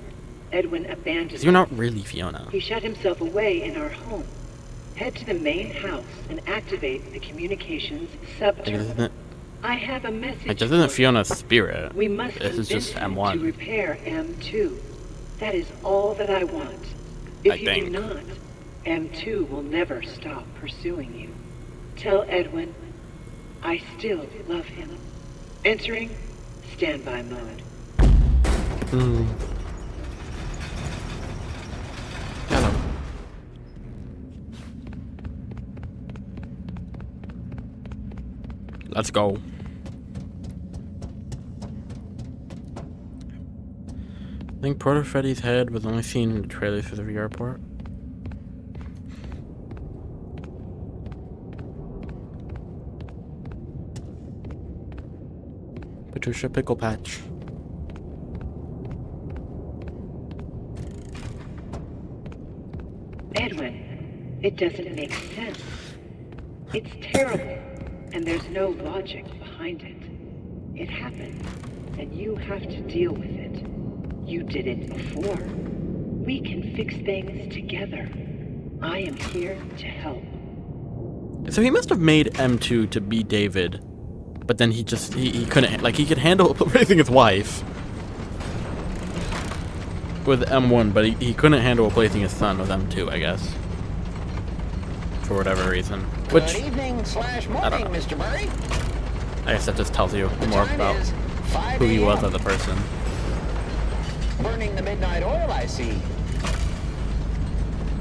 Edwin abandoned 'Cause you're not us. really Fiona. He shut himself away in our home. Head to the main house and activate the communications Like, subterminal. isn't it? I have a message. Like, this isn't for you. Fiona's spirit. We must This is just convince him to M1. repair M2. That is all that I want. If I you think. do not, M2 will never stop pursuing you. Tell Edwin, I still love him. Entering standby mode. Hello. Let's go. I think Proto Freddy's head was only seen in the trailers for the VR port. Patricia Pickle Patch. Edwin, it doesn't make sense. It's terrible, and there's no logic behind it. It happened, and you have to deal with it. You did it before. We can fix things together. I am here to help. So he must have made M2 to be David, but then he couldn't, like, he could handle replacing his wife with M1, but he couldn't handle replacing his son with M2, I guess. For whatever reason. Which, Good evening slash I don't morning, know. Mr. Murray. I guess that just tells you The more time about is 5 who he was a.m.. as a person. Burning the midnight oil, I see.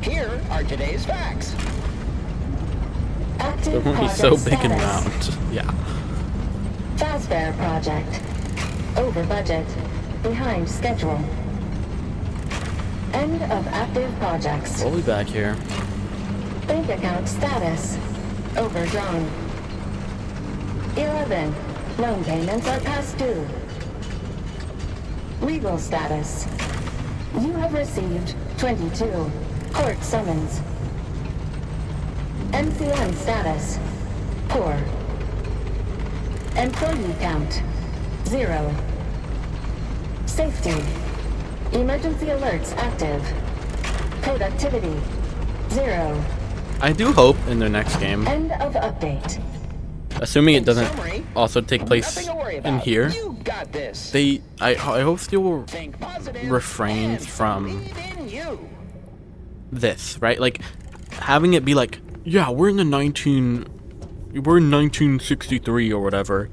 Here are today's facts. Active They're only project so big and status. round. Yeah. Fazbear project. Over budget. Behind schedule. End of active projects. We'll be back here. Bank account status. Overdrawn. 11. Loan payments are past due. Legal status. You have received 22. Court summons. MCM status. Poor. Employee count. 0. Safety. Emergency alerts active. Productivity. 0. I do hope in their next game, End of update. assuming it In doesn't summary, also take place nothing to worry in about. here, You got this. I hope still will Think positive refrain and from believe in you. this, right? Like, having it be like, yeah, we're in 1963 or whatever,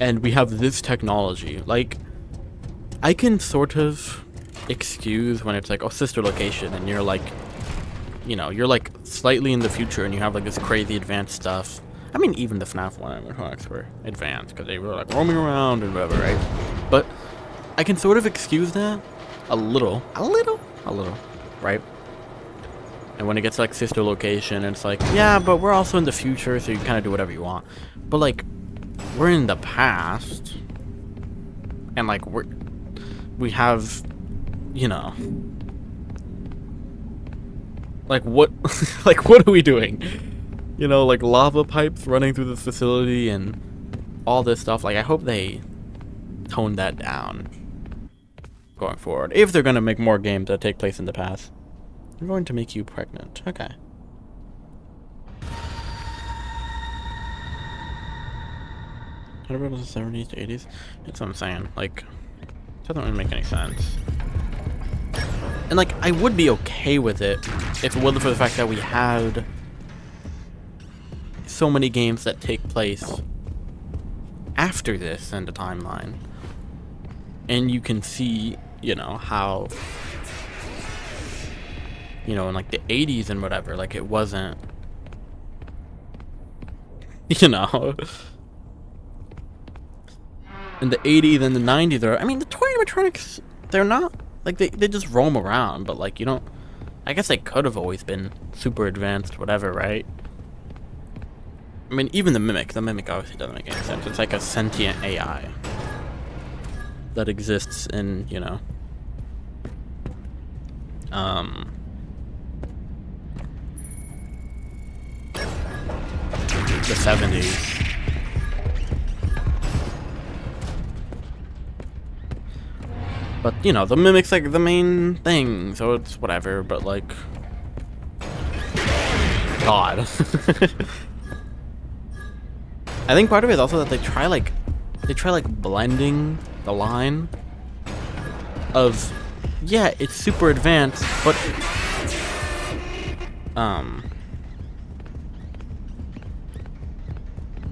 and we have this technology. Like, I can sort of excuse when it's like, oh, sister location, and you're like, you know, you're like slightly in the future and you have like this crazy advanced stuff. I mean, even the FNAF one animatronics were advanced because they were like roaming around and whatever, right? But I can sort of excuse that a little, right? And when it gets like sister location, it's like, yeah, but we're also in the future, so you kind of do whatever you want. But like, we're in the past, and like we have, you know, like what, like what are we doing? You know, like lava pipes running through this facility and all this stuff. Like, I hope they tone that down going forward. If they're gonna make more games that take place in the past. I'm going to make you pregnant. Okay. What about the 70s to 80s? That's what I'm saying. Like, it doesn't really make any sense. And like, I would be okay with it if it wasn't for the fact that we had so many games that take place after this in the timeline. And you can see, you know, how, you know, in like the 80s and whatever, like it wasn't, you know, in the 80s and the 90s, I mean, the toy animatronics, they're not, like, they just roam around, but like, you don't, I guess they could have always been super advanced, whatever, right? I mean, even the mimic obviously doesn't make any sense. It's like a sentient AI that exists in, you know, the 70s. But, you know, the mimic's like the main thing, so it's whatever, but like... God. I think part of it is also that they try like blending the line of, yeah, it's super advanced, but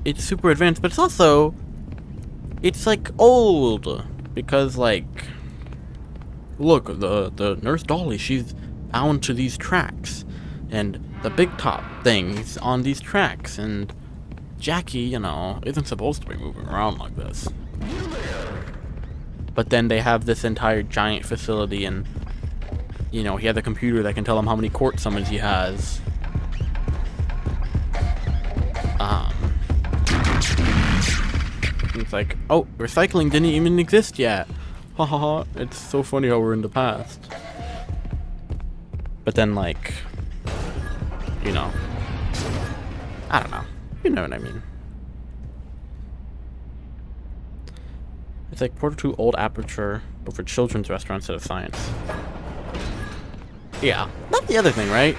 it's super advanced, but it's also, it's like old, because like, look, the Nurse Dolly, she's bound to these tracks, and the big top thing's on these tracks, and Jackie, you know, isn't supposed to be moving around like this. But then they have this entire giant facility, and, you know, he has a computer that can tell him how many court summons he has. It's like, oh, recycling didn't even exist yet. Ha ha ha, it's so funny how we're in the past. But then, like, you know, I don't know. You know what I mean. It's like Portal 2 Old Aperture, but for children's restaurants instead of science. Yeah, that's the other thing, right?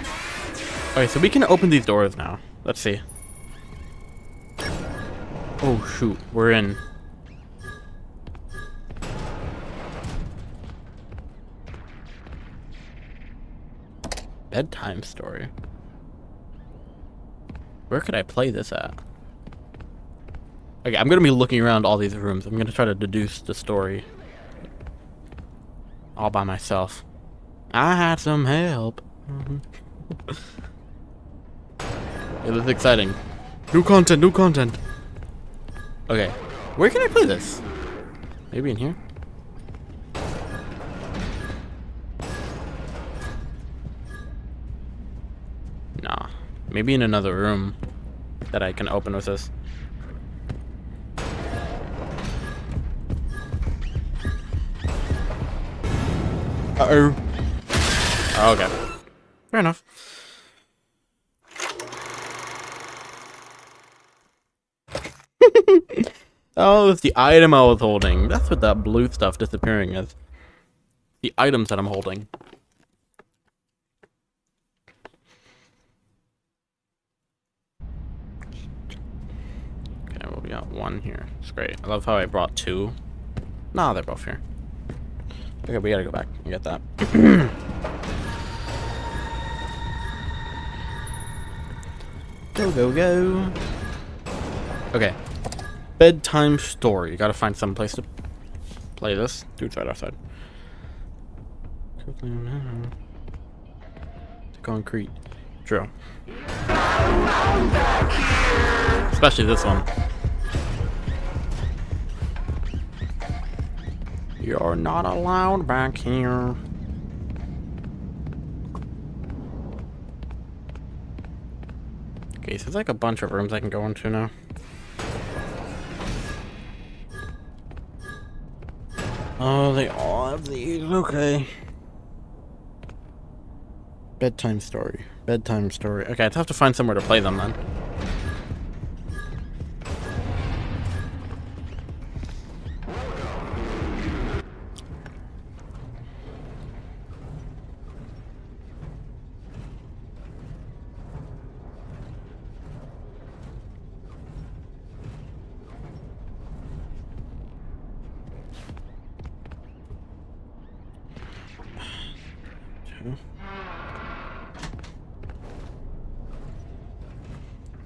Okay, so we can open these doors now. Let's see. Oh shoot, we're in. Bedtime story. Where could I play this at? Okay, I'm gonna be looking around all these rooms. I'm gonna try to deduce the story all by myself. I had some help. It was exciting. New content, new content. Okay, where can I play this? Maybe in here? Nah, maybe in another room that I can open with this. Uh-oh. Oh, okay. Fair enough. Oh, it's the item I was holding. That's what that blue stuff disappearing is. The items that I'm holding. Okay, well, we got one here. It's great. I love how I brought two. Nah, they're both here. Okay, we gotta go back and get that. Go, go, go. Okay. Bedtime story. You gotta find some place to play this. Dude's right outside. The concrete. True. Especially this one. You're not allowed back here. Okay, so there's like a bunch of rooms I can go into now. Oh, they all have these. Okay. Bedtime story. Bedtime story. Okay, I'd have to find somewhere to play them then.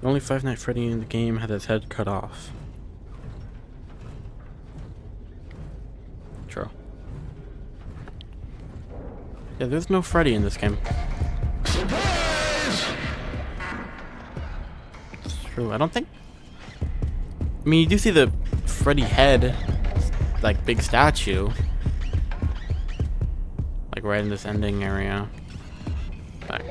The only Five Nights at Freddy in the game had his head cut off. True. Yeah, there's no Freddy in this game. Surprise! It's true. I don't think. I mean, you do see the Freddy head, like big statue, like right in this ending area. Back.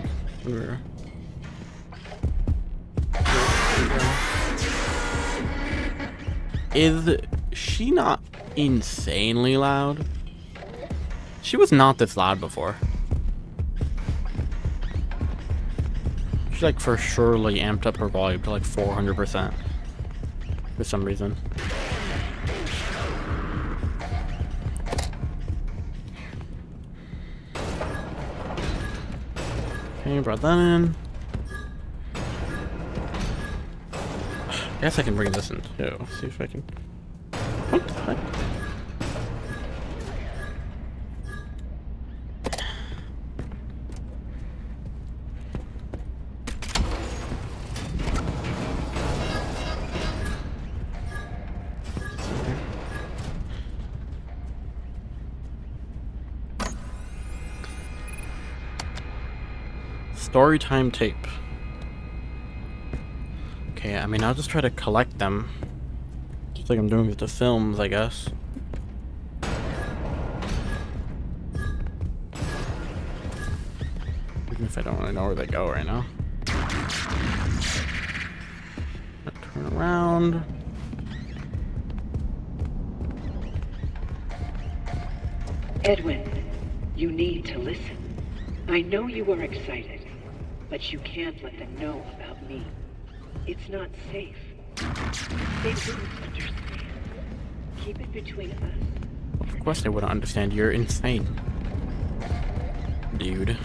Is she not insanely loud? She was not this loud before. She like for surely amped up her volume to like 400% for some reason. Okay, brought that in. I guess I can bring this in too. See if I can. What the heck? Storytime tape. Okay, I mean, I'll just try to collect them. Just like I'm doing with the films, I guess. Even if I don't really know where they go right now. Turn around. Edwin, you need to listen. I know you are excited, but you can't let them know about me. It's not safe. They wouldn't understand. Keep it between us. Of course they wouldn't understand. You're insane. Dude.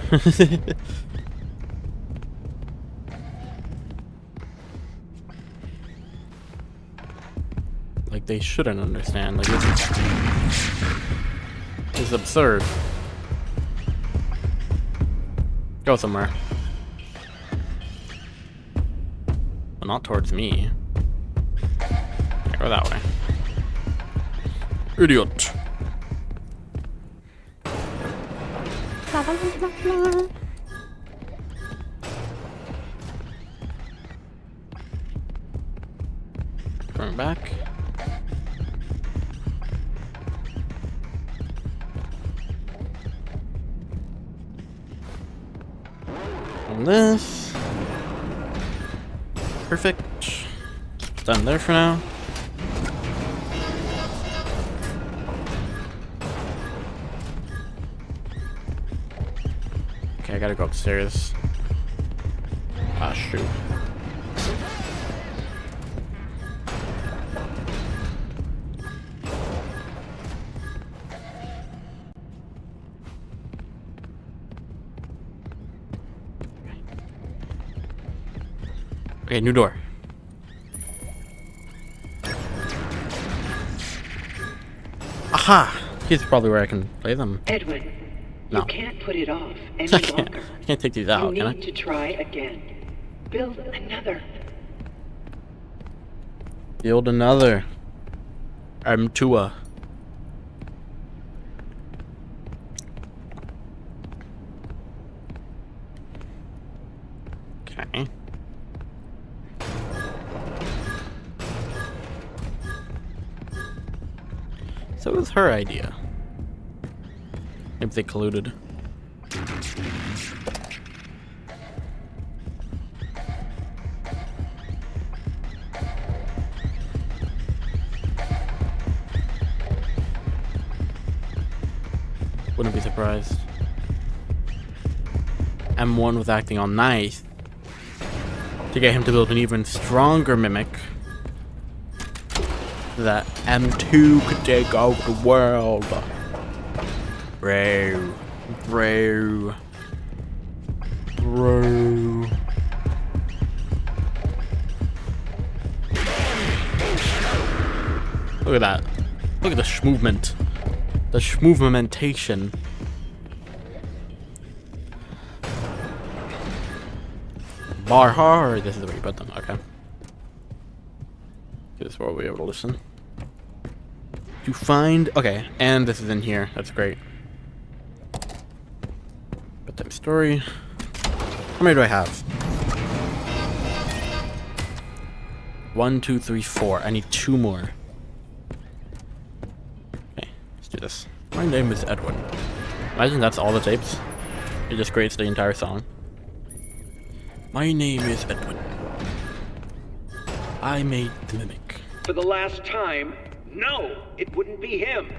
Like, they shouldn't understand. Like, it's absurd. Go somewhere. Well, not towards me. Yeah, go that way. Idiot. Going back. And this. Perfect. Done there for now. Okay, I gotta go upstairs. Ah, shoot. Okay, new door. Aha! Here's probably where I can play them. Edwin, no. You can't put it off any I can't. longer. I can't take these out, you can I? need to try again. Build another. Build another. I'm Tua. Okay. So it was her idea. Maybe they colluded. Wouldn't be surprised. M1 was acting all nice to get him to build an even stronger mimic so that M2 could take over the world. Bro. Bro. Bro. Look at that. Look at the schmovement. The schmovementation. Bar hard. This is where you put them. Okay. This is where we'll be able to listen. To find. Okay, and this is in here. That's great. Bedtime story. How many do I have? 1, 2, 3, 4. I need 2 more. Okay, let's do this. My name is Edwin. Imagine that's all the tapes. It just creates the entire song. My name is Edwin. I made the mimic. For the last time, no, it wouldn't be him.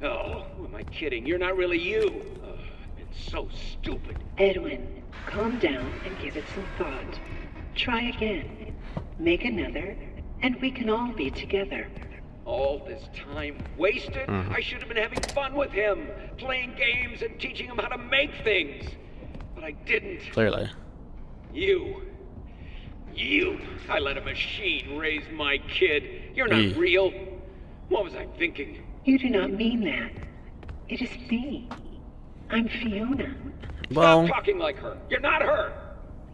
Oh, who am I kidding? You're not really you. Oh, I've been so stupid. Edwin, calm down and give it some thought. Try again. Make another, and we can all be together. All this time wasted? I should have been having fun with him, playing games and teaching him how to make things. But I didn't. Clearly. You. I let a machine raise my kid. You're not Me. real. What was I thinking? You do not mean that. It is me. I'm Fiona. Well, Stop talking like her. You're not her.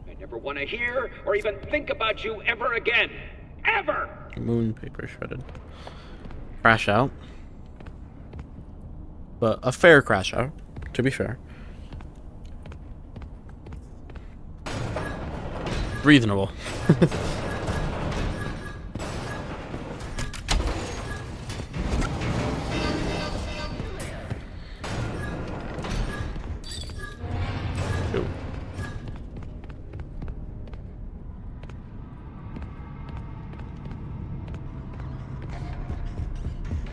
I never want to hear or even think about you ever again. Ever! moon paper shredded. Crash out. But a fair crash out, to be fair. Reasonable. Ooh.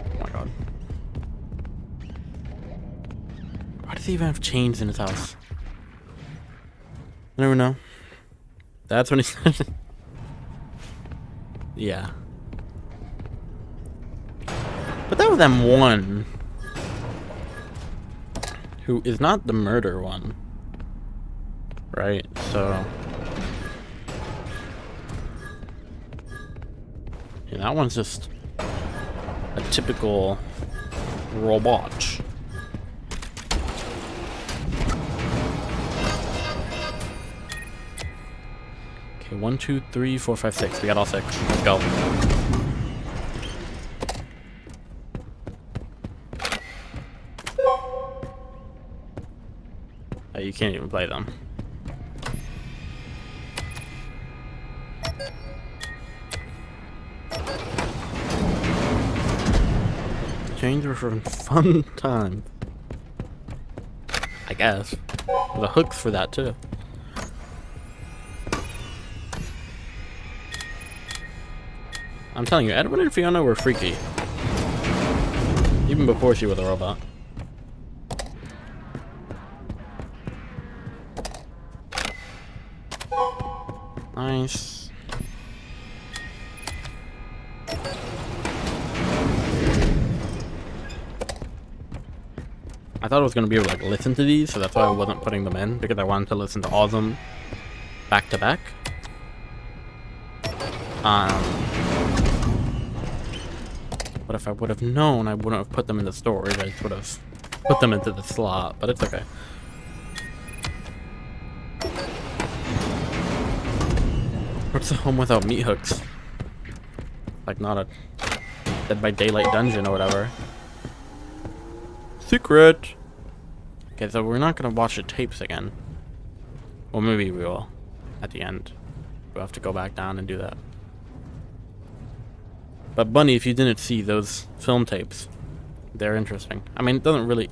Oh my god. Why does he even have chains in his house? I never know. That's when he said. Yeah. But that was M1. Who is not the murder one. Right? So. Yeah, that one's just a typical robot. Okay, 1, 2, 3, 4, 5, 6. We got all 6. Let's go. Oh, you can't even play them. Chains were for fun time. I guess. The hooks for that too. I'm telling you, Edwin and Fiona were freaky. Even before she was a robot. Nice. I thought I was going to be able to like listen to these, so that's why I wasn't putting them in, because I wanted to listen to all of them back to back. But if I would have known, I wouldn't have put them in the storage. I just would have put them into the slot, but it's okay. What's a home without meat hooks? Like not a Dead by Daylight dungeon or whatever. Secret! Okay, so we're not gonna watch the tapes again. Well, maybe we will. At the end. We'll have to go back down and do that. But Bunny, if you didn't see those film tapes, they're interesting. I mean, it doesn't really...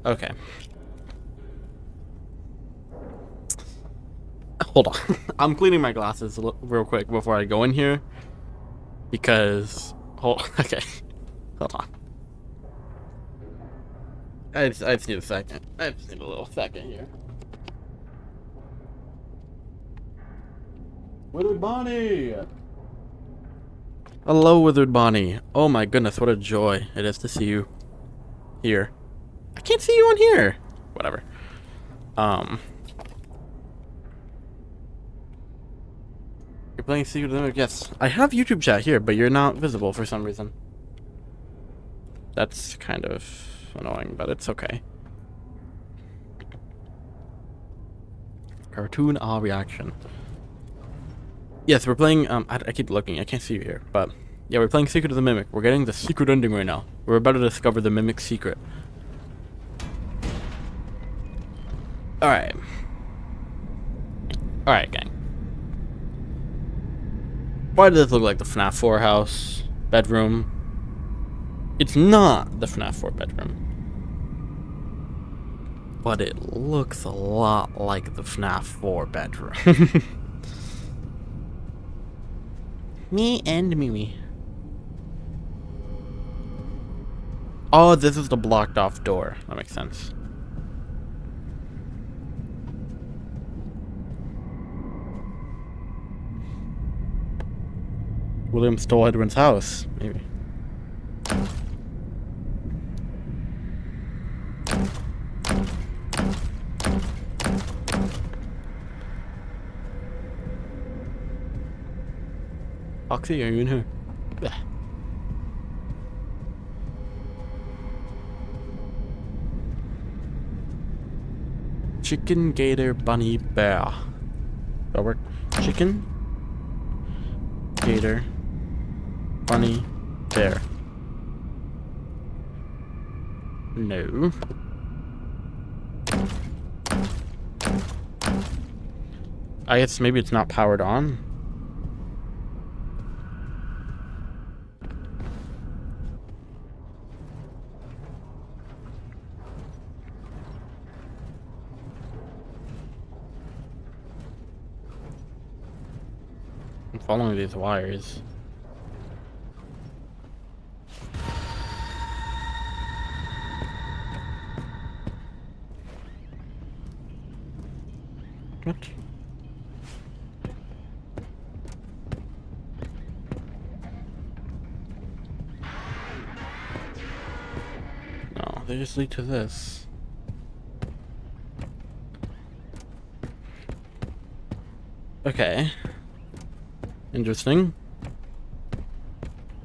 Okay. Hold on. I'm cleaning my glasses real quick before I go in here. Because... Okay. Hold on. I just need a second. I just need a little second here. Withered Bonnie! Hello, Withered Bonnie. Oh my goodness, what a joy it is to see you here. I can't see you on here. Whatever. You're playing Secret of the Mimic? Yes. I have YouTube chat here, but you're not visible for some reason. That's kind of annoying, but it's okay. Cartoon all reaction. Yes, we're playing, I keep looking, I can't see you here, but yeah, we're playing Secret of the Mimic. We're getting the secret ending right now. We're about to discover the Mimic's secret. Alright. Alright, gang. Why does this look like the FNAF 4 house bedroom? It's not the FNAF 4 bedroom. but it looks a lot like the FNAF 4 bedroom. Me and Mimi. Oh, this is the blocked off door. That makes sense. William stole Edwin's house, maybe. Oxy, are you in here? Bleh. Chicken, gator, bunny, bear. That work? Chicken, gator, bunny, bear. No. I guess maybe it's not powered on. I'm following these wires. What? No, they just lead to this. Okay. Interesting.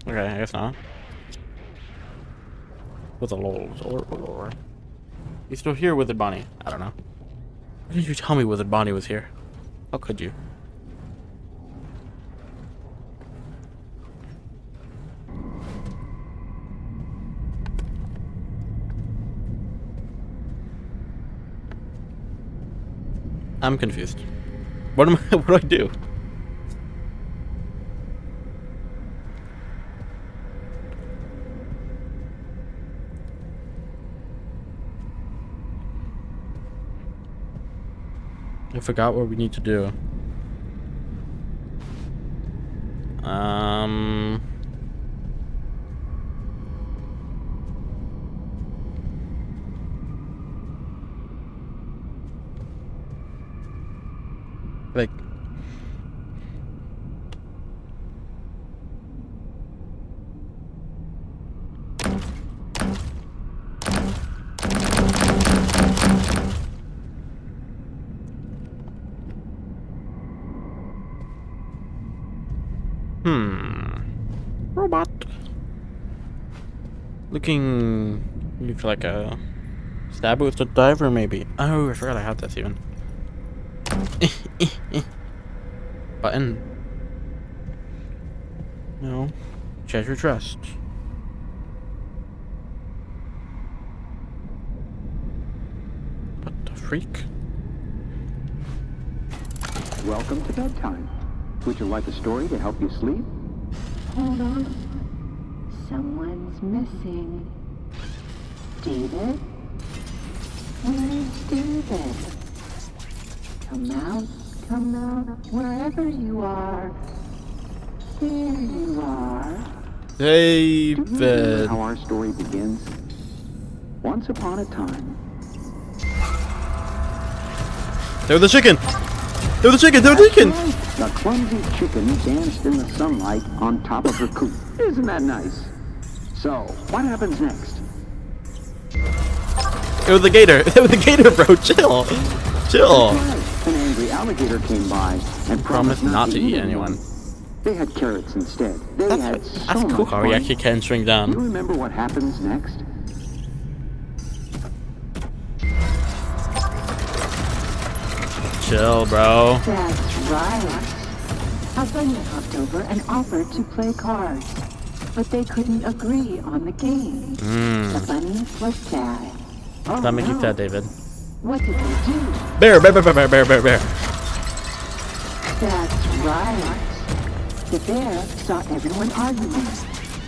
Okay, I guess not. With a lore. He's still here, Withered Bonnie. I don't know. Why didn't you tell me Withered Bonnie was here? How could you? I'm confused. What do I do? I forgot what we need to do. Like, robot. Looking for like a stab with the diver, maybe. Oh, I forgot I had this even. Button. No. Treasure trust. What the freak? Welcome to bedtime. Would you like a story to help you sleep? Hold on. Someone's missing. David? Where's David? Come out, wherever you are. There you are. David. Do you remember how our story begins? Once upon a time. They're the chicken! They're the chicken! They're the chicken! The clumsy chicken danced in the sunlight on top of her coop. Isn't that nice? So, what happens next? It was the gator. It was the gator, bro. Chill. Chill. An angry alligator came by and promised not to eat anyone. They had carrots instead. That's cool how he actually can shrink down. Do you remember what happens next? Chill, bro. That's right. A bunny hopped over and offered to play cards, but they couldn't agree on the game. The bunny was sad. Oh, that makes you sad, David. What did they do? Bear, bear, bear, bear, bear, bear, bear. That's right. The bear saw everyone arguing.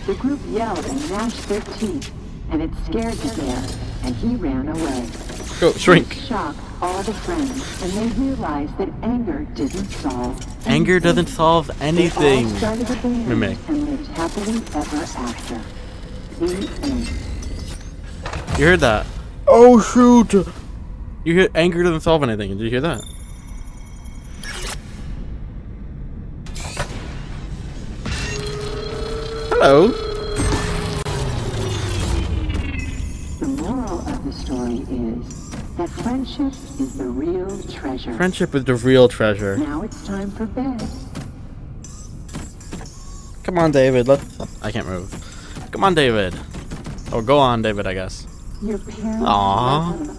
The group yelled and gnashed their teeth, and it scared the bear, and he ran away. Go, shrink. This shocked all the friends, and they realized that anger didn't solve Anger doesn't solve anything. They all started a band Mimic. and lived happily ever after. The end. You heard that? Oh shoot! You hear anger doesn't solve anything. Did you hear that? Hello. The moral of the story is that friendship is the real treasure. Friendship is the real treasure. Now it's time for bed. Come on, David. I can't move. Come on, David. Oh, go on, David, I guess. Your parents. Aww.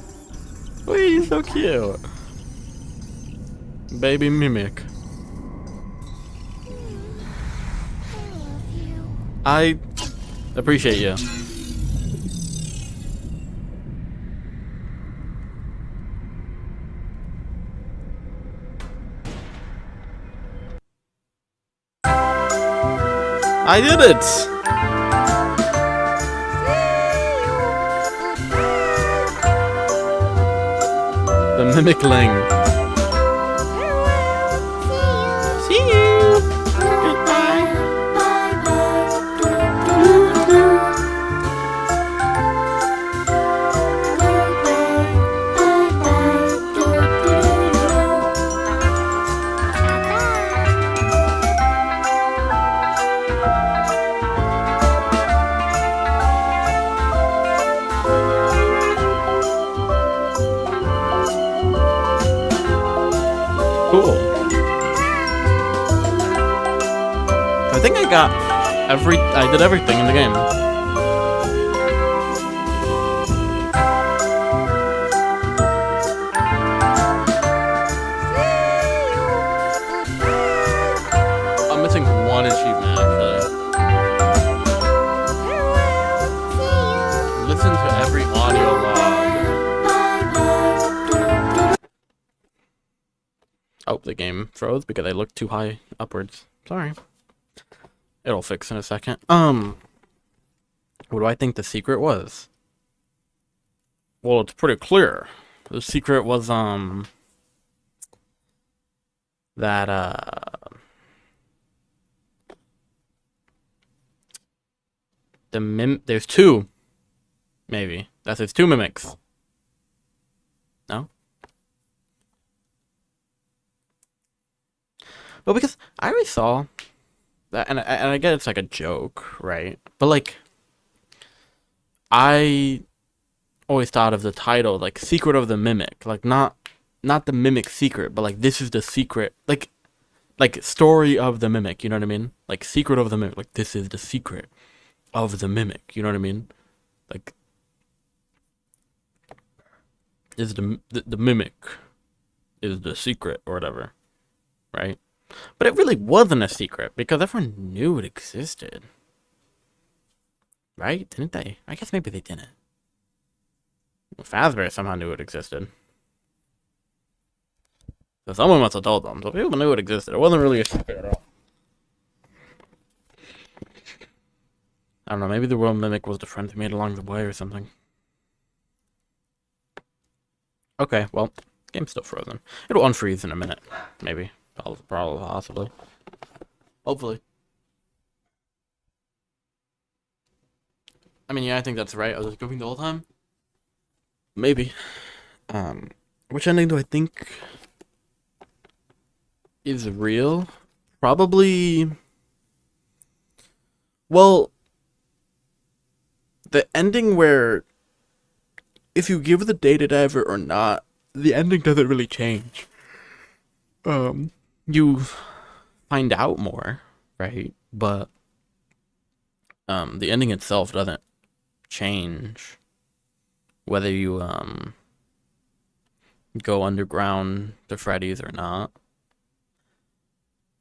Wee, so cute. Baby mimic. I appreciate you. I did it! The mimicling. See you! Goodbye! Cool. I think I got I did everything in the game. I'm missing one achievement actually. Listen to every audio log. Oh, the game froze because I looked too high upwards. Sorry. It'll fix in a second. What do I think the secret was? Well, it's pretty clear. The secret was, there's two. Maybe. There's two mimics. No? Well, because I always saw that, and I get it's like a joke, right? But like, I always thought of the title like "Secret of the Mimic," like not the mimic secret, but like this is the secret, like story of the mimic. You know what I mean? Like secret of the mimic, like this is the secret of the mimic. You know what I mean? Like is the mimic is the secret or whatever, right? But it really wasn't a secret because everyone knew it existed. Right? Didn't they? I guess maybe they didn't. Fazbear somehow knew it existed. So someone must have told them. So people knew it existed. It wasn't really a secret at all. I don't know, maybe the world mimic was the friend we made along the way or something. Okay, well, game's still frozen. It'll unfreeze in a minute, maybe. Probably, possibly. Hopefully. I mean, yeah, I think that's right. I was just goofing the whole time. Maybe. Which ending do I think is real? Probably. Well, the ending where if you give the data diver or not, the ending doesn't really change. You find out more, right? But the ending itself doesn't change whether you go underground to Freddy's or not.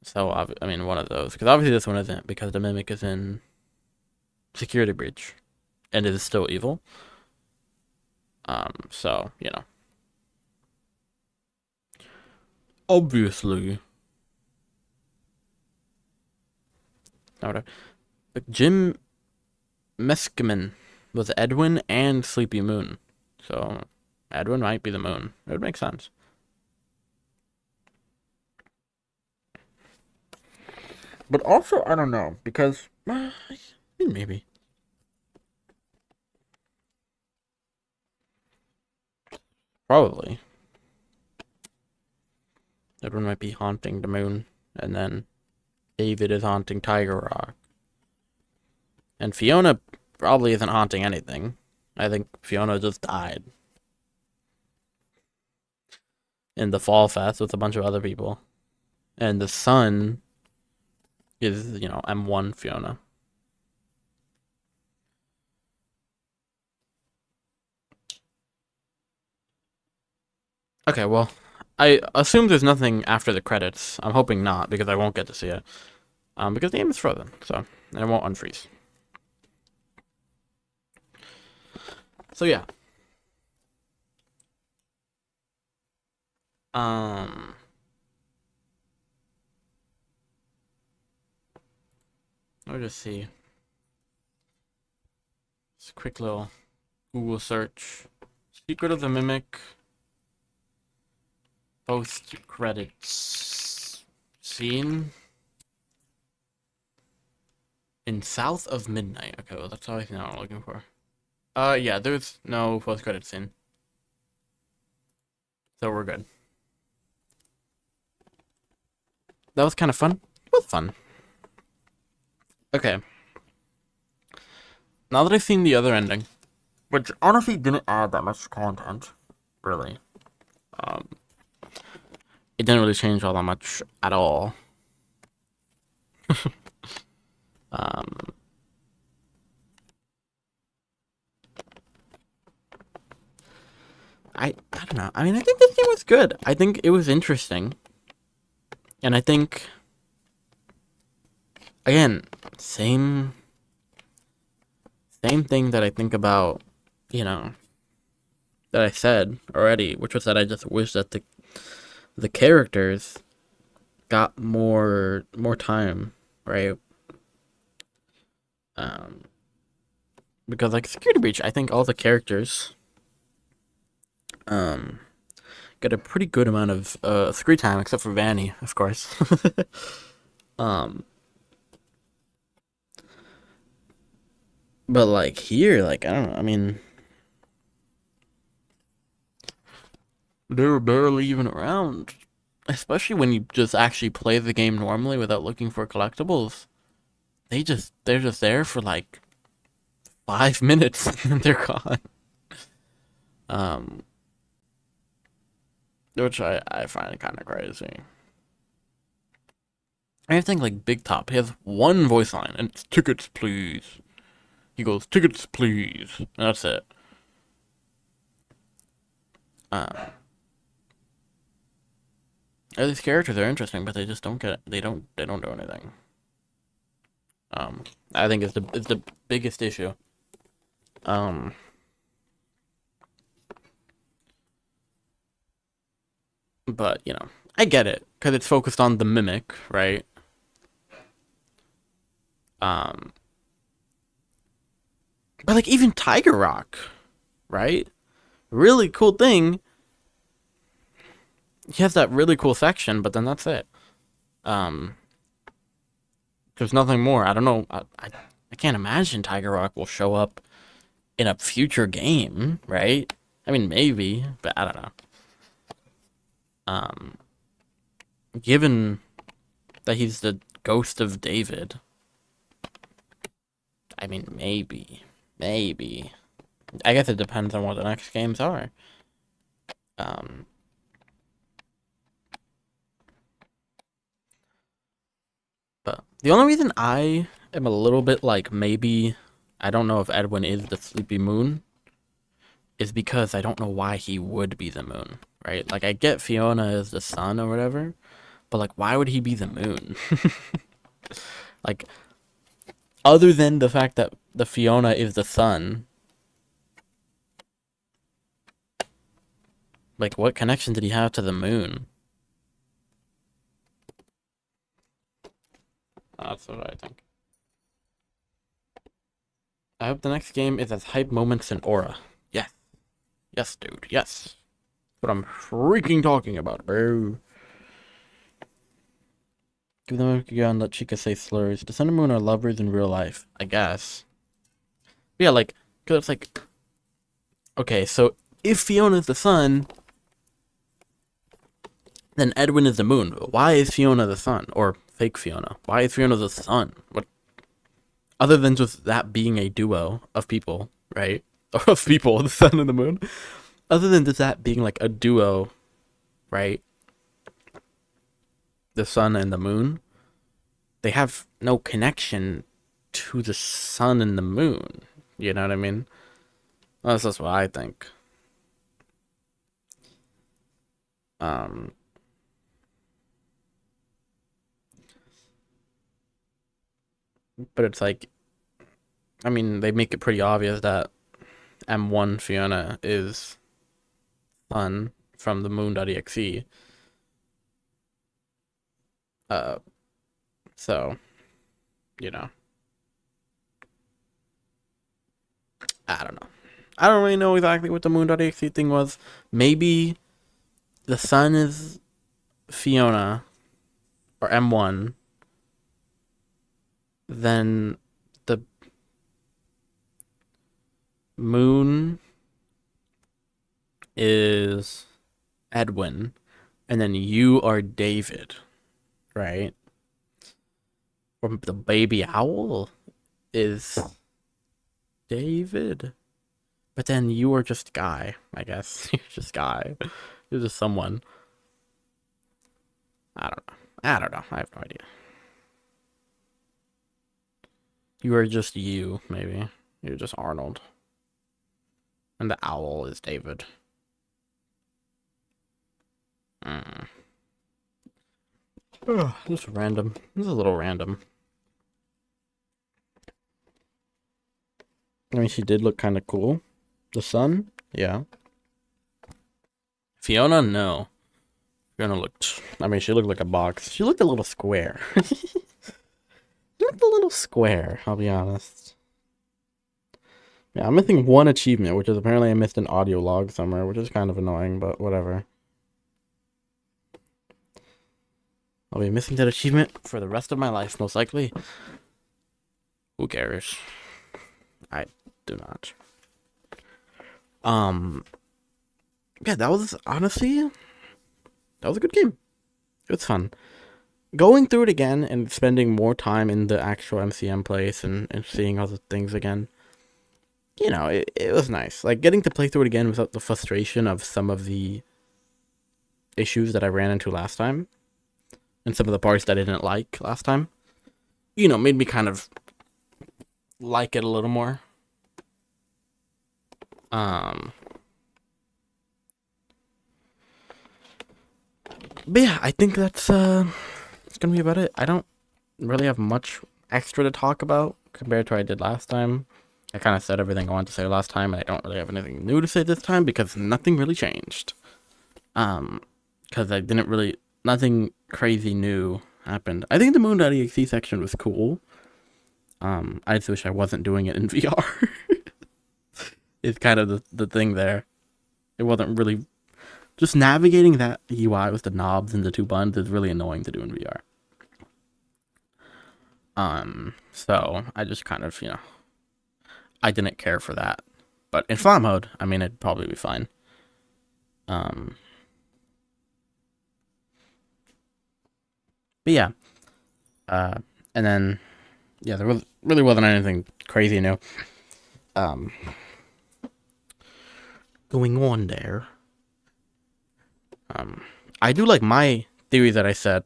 So I mean, one of those, because obviously this one isn't, because the mimic is in security breach and it is still evil. So you know, obviously. Jim Meskimen was Edwin and Sleepy Moon. So Edwin might be the moon. It would make sense. But also, I don't know, because, I mean, maybe. Probably. Edwin might be haunting the moon, and then David is haunting Tiger Rock. And Fiona probably isn't haunting anything. I think Fiona just died. In the Fall Fest with a bunch of other people. And the sun is, you know, M1 Fiona. Okay, well, I assume there's nothing after the credits. I'm hoping not, because I won't get to see it. Because the game is frozen, so and it won't unfreeze. So yeah. I'll just see. Just a quick little Google search. Secret of the Mimic. Post credits scene in South of Midnight. Okay, well that's all I think I'm looking for. Yeah, there's no post credit scene, so we're good. That was kind of fun. It was fun. Okay. Now that I've seen the other ending, which honestly didn't add that much content, really. It didn't really change all that much at all. I don't know. I mean, I think this game was good. I think it was interesting. And I think, again, same thing that I think about, you know, that I said already, which was that I just wish that the characters got more time, right? Because like Security Breach, I think all the characters get a pretty good amount of screen time, except for Vanny, of course. But like here, like I don't know, I mean, they were barely even around. Especially when you just actually play the game normally without looking for collectibles. They're just there for like 5 minutes and they're gone. Which I find kind of crazy. I think like Big Top, he has one voice line and it's tickets please. He goes, tickets please. And that's it. These characters are interesting, but they just don't get it. They don't do anything. I think it's the biggest issue. But you know, I get it because it's focused on the mimic, right? But like even Tiger Rock, right? Really cool thing. He has that really cool section, but then that's it. There's nothing more. I don't know. I can't imagine Tiger Rock will show up in a future game, right? I mean, maybe, but I don't know. Given that he's the ghost of David, I mean, maybe. I guess it depends on what the next games are. But the only reason I am a little bit like maybe I don't know if Edwin is the Sleepy Moon is because I don't know why he would be the moon, right? Like I get Fiona is the sun or whatever, but like why would he be the moon? Like other than the fact that the Fiona is the sun, like what connection did he have to the moon? That's what I think. I hope the next game is as hype moments and aura. Yes, dude. Yes. What I'm freaking talking about, bro. Give them a gun, let Chica say slurs. The Sun and Moon are lovers in real life, I guess. Yeah, like, cause it's like, okay, so if Fiona's the sun, then Edwin is the moon. Why is Fiona the sun? Or fake Fiona? Why is Fiona the sun? What? Other than just that being a duo of people, right? Or of people, the sun and the moon. Other than just that being like a duo, right? The sun and the moon. They have no connection to the sun and the moon. You know what I mean? That's just what I think. But it's like, I mean, they make it pretty obvious that M1 Fiona is Sun from the moon.exe. So, you know. I don't know. I don't really know exactly what the moon.exe thing was. Maybe the sun is Fiona or M1. Then the moon is Edwin. And then you are David. Right? Or the baby owl is David. But then you are just Guy, I guess. You're just Guy. You're just someone. I don't know. I have no idea. You are just you, maybe. You're just Arnold. And the owl is David. Just random. This is a little random. I mean, she did look kind of cool. The sun? Yeah. Fiona? No. Fiona looked... I mean, she looked like a box. She looked a little square. She looked a little square, I'll be honest. Yeah, I'm missing one achievement, which is apparently I missed an audio log somewhere, which is kind of annoying, but whatever. I'll be missing that achievement for the rest of my life, most likely. Who cares? I do not. Yeah, that was honestly, that was a good game. It was fun. Going through it again and spending more time in the actual MCM place and seeing all the things again, you know, it was nice. Like, getting to play through it again without the frustration of some of the issues that I ran into last time, and some of the parts that I didn't like last time, you know, made me kind of like it a little more. But yeah, I think that's it's gonna be about it. I don't really have much extra to talk about compared to what I did last time. I kind of said everything I wanted to say last time, and I don't really have anything new to say this time because nothing really changed. Because I didn't really, nothing crazy new happened. I think the moon.exe section was cool. I just wish I wasn't doing it in VR. It's kind of the thing there. It wasn't really... Just navigating that UI with the knobs and the two buttons is really annoying to do in VR. So I just kind of, you know, I didn't care for that. But in FNAF mode, I mean, it'd probably be fine. But yeah. And then, yeah, there really wasn't anything crazy new going on there. I do like my theory that I said,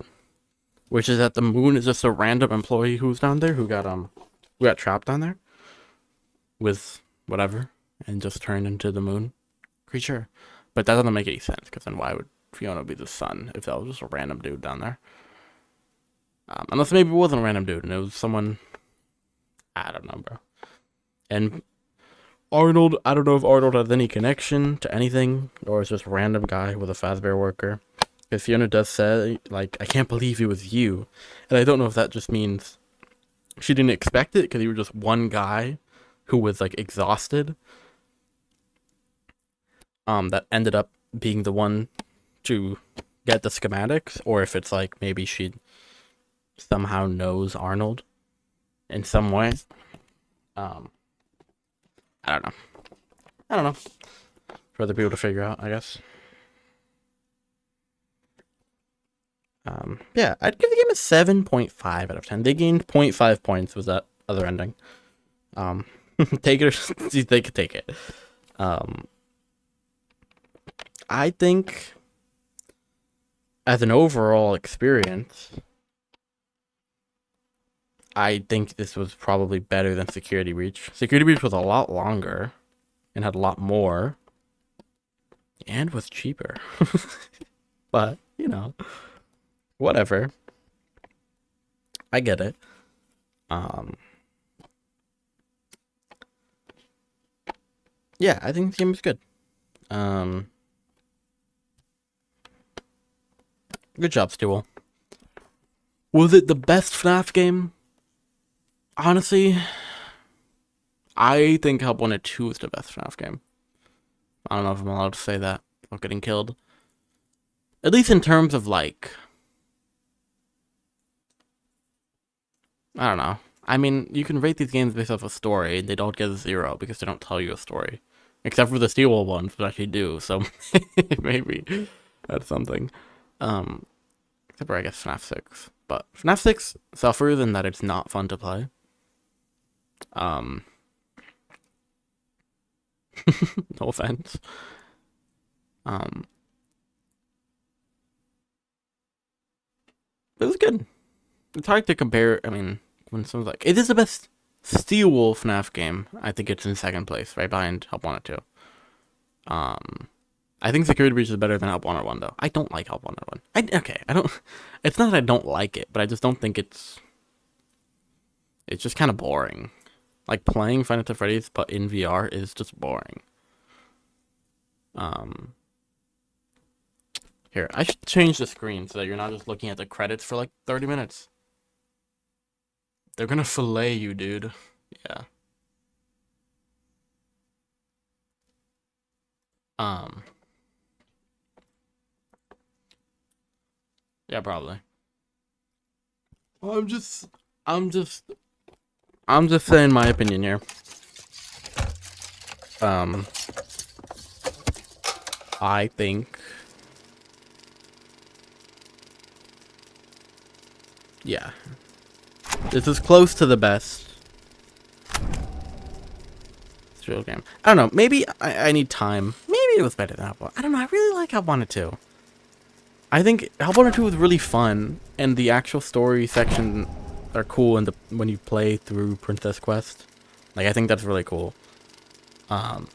which is that the moon is just a random employee who's down there who got trapped down there with whatever and just turned into the moon creature. But that doesn't make any sense, because then why would Fiona be the sun if that was just a random dude down there? Unless maybe it wasn't a random dude and it was someone, I don't know, bro. And Arnold, I don't know if Arnold has any connection to anything, or it's just a random guy with a Fazbear worker. Because Fiona does say, like, I can't believe it was you. And I don't know if that just means she didn't expect it, because you were just one guy who was, like, exhausted. that ended up being the one to get the schematics, or if it's like maybe she somehow knows Arnold in some way. I don't know. For other people to figure out, I guess. Yeah, I'd give the game a 7.5 out of 10. They gained 0.5 points with that other ending. Take it or they could take it. I think as an overall experience, I think this was probably better than Security Breach. Security Breach was a lot longer and had a lot more and was cheaper. But, you know, whatever. I get it. Yeah, I think the game is good. Good job, Stewell. Was it the best FNAF game? Honestly, I think Help Wanted 2 is the best FNAF game. I don't know if I'm allowed to say that without getting killed. At least in terms of, like, I don't know. I mean, you can rate these games based off a story. They don't get a 0 because they don't tell you a story. Except for the Stewell ones, which actually do. So maybe that's something. Except for, I guess, FNAF 6. But FNAF 6 suffers in that it's not fun to play. No offense. It was good. It's hard to compare. I mean, when someone's like, "It is the best Stewell FNAF game," I think it's in second place, right behind Help Wanted 2. I think Security Breach is better than Help Wanted 1, though. I don't like Help Wanted 1. I don't. It's not that I don't like it, but I just don't think it's just kind of boring. Like, playing Five Nights at Freddy's but in VR is just boring. Here, I should change the screen so that you're not just looking at the credits for like 30 minutes. They're gonna fillet you, dude. Yeah. Yeah, probably. I'm just saying my opinion here. I think, yeah, this is close to the best Stewell game. I don't know. Maybe I need time. Maybe it was better than Help Wanted. I don't know. I really like Help Wanted 2. I think Help Wanted 2 was really fun, and the actual story section are cool in when you play through Princess Quest. Like, I think that's really cool. But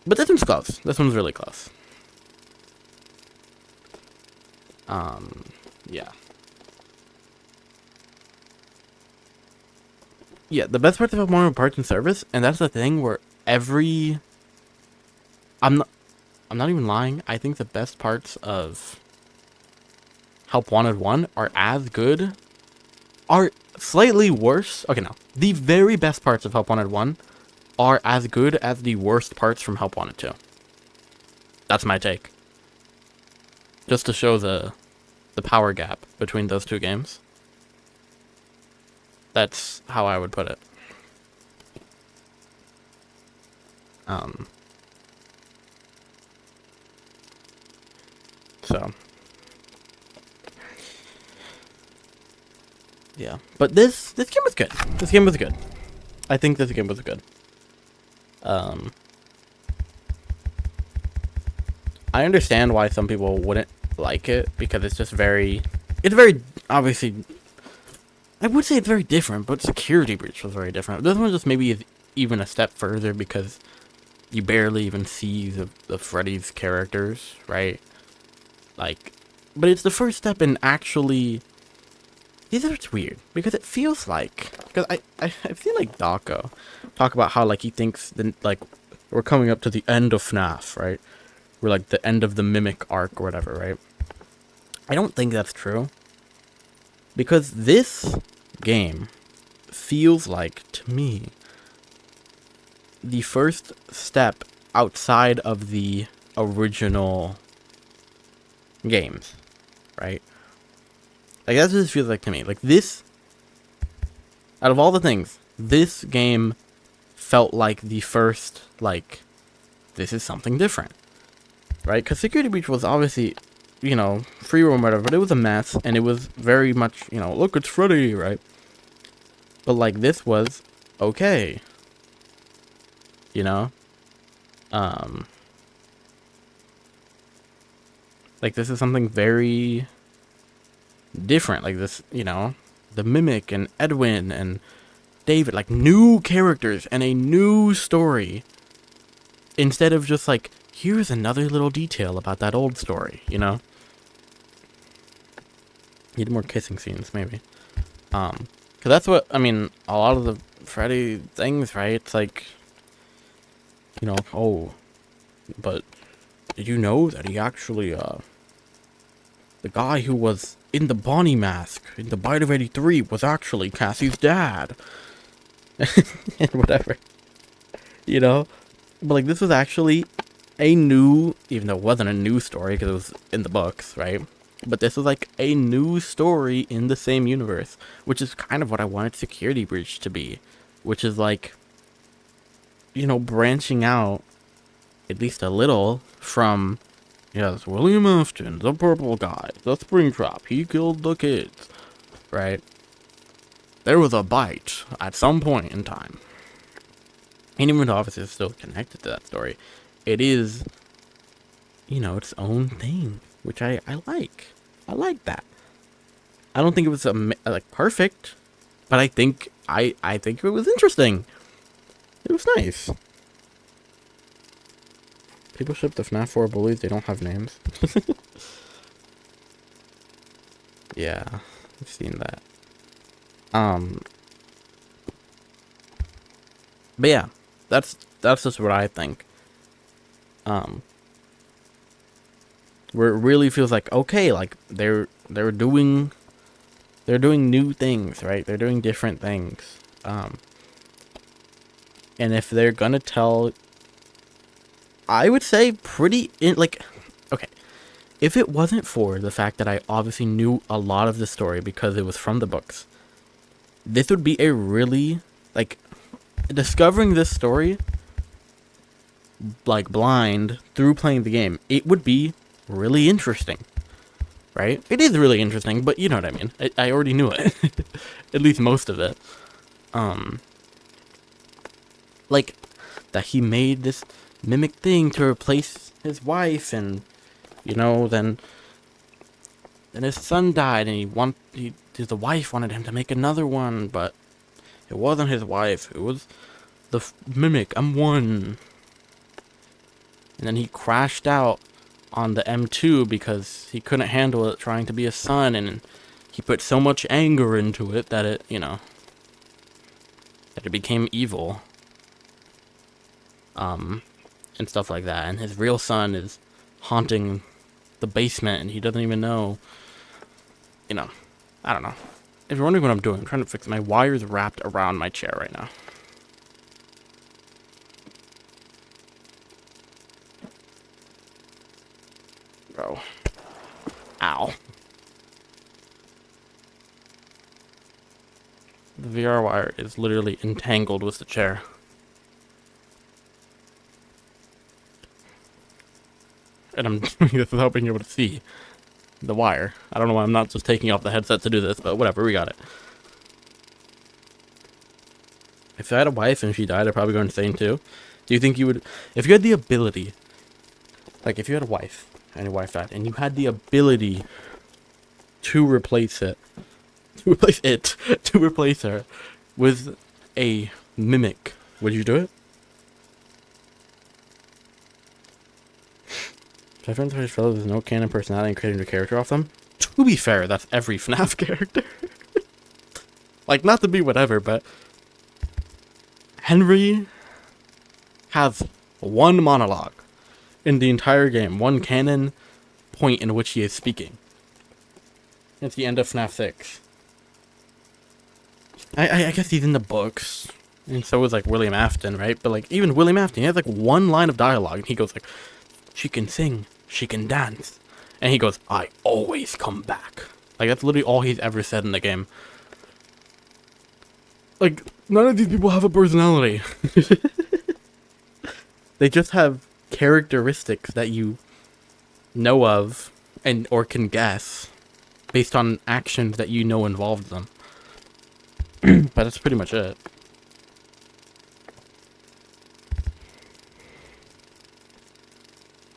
this one's close. This one's really close. Yeah. Yeah, the best parts of Help Wanted are parts and service, and that's the thing where I'm not even lying. I think the best parts of Help Wanted 1 are as good, are slightly worse. Okay, no. The very best parts of Help Wanted 1 are as good as the worst parts from Help Wanted 2. That's my take. Just to show the power gap between those two games. That's how I would put it. So, yeah, but this game was good. This game was good. I think this game was good. I understand why some people wouldn't like it because it's very obviously. I would say it's very different, but Security Breach was very different. This one just maybe is even a step further because you barely even see the Freddy's characters, right? Like, but it's the first step in actually. It's weird because it feels like, because I've seen like Daco talk about how like he thinks like we're coming up to the end of FNAF, right? We're like the end of the Mimic arc or whatever, right? I don't think that's true. Because this game feels like, to me, the first step outside of the original games, right? Like, that's what it feels like to me. Like, this, out of all the things, this game felt like the first, like, this is something different, right? Because Security Breach was obviously, you know, free roam, whatever, but it was a mess, and it was very much, you know, look, it's Freddy, right? But, like, this was okay, you know? Like, this is something very different. Like, this, you know, the Mimic and Edwin and David, like, new characters and a new story. Instead of just, like, here's another little detail about that old story, you know? Need more kissing scenes, maybe. Because that's what, I mean, a lot of the Freddy things, right? It's like, you know, oh, but did you know that he actually, the guy who was in the Bonnie mask in the Bite of 83 was actually Cassie's dad? And whatever. You know? But, like, this was actually a new, even though it wasn't a new story because it was in the books, right? But this was, like, a new story in the same universe, which is kind of what I wanted Security Breach to be. Which is, like, you know, branching out at least a little from, yes, William Afton, the purple guy, the Springtrap, he killed the kids, right? There was a bite at some point in time. And even though obviously it's still connected to that story, it is, you know, its own thing, which I like. I like that. I don't think it was like perfect, but I think it was interesting. It was nice. People ship the FNAF 4 bullies, they don't have names. Yeah, I've seen that. But yeah, that's just what I think. Where it really feels like, okay, like they're doing new things, right? They're doing different things. And if they're gonna tell, I would say okay, if it wasn't for the fact that I obviously knew a lot of the story because it was from the books, this would be a really, like, discovering this story, like, blind through playing the game, it would be really interesting, right? It is really interesting, but you know what I mean. I already knew it. At least most of it. Like, that he made this Mimic thing to replace his wife, and, you know, then his son died, and the wife wanted him to make another one, but it wasn't his wife, it was the Mimic M1. And then he crashed out on the M2 because he couldn't handle it trying to be a son, and he put so much anger into it that it, you know, that it became evil. And stuff like that. And his real son is haunting the basement, and he doesn't even know. You know, I don't know. If you're wondering what I'm doing, I'm trying to fix my wires wrapped around my chair right now. Bro. Ow. The VR wire is literally entangled with the chair. And I'm doing this without being able to see the wire. I don't know why I'm not just taking off the headset to do this, but whatever, we got it. If I had a wife and she died, I'd probably go insane too. Do you think you would, if you had the ability, like if you had a wife and your wife died, and you had the ability to replace her with a Mimic, would you do it? My friends are fellows with no canon personality and creating a character off them. To be fair, that's every FNAF character. Like, not to be whatever, but Henry has one monologue in the entire game, one canon point in which he is speaking. It's the end of FNAF 6. I guess he's in the books And so was like William Afton, right? But like even William Afton, he has like one line of dialogue, and he goes like, "She can sing, she can dance," and he goes, "I always come back." Like that's literally all he's ever said in the game. Like none of these people have a personality. They just have characteristics that you know of and or can guess based on actions that you know involved them. But that's pretty much it.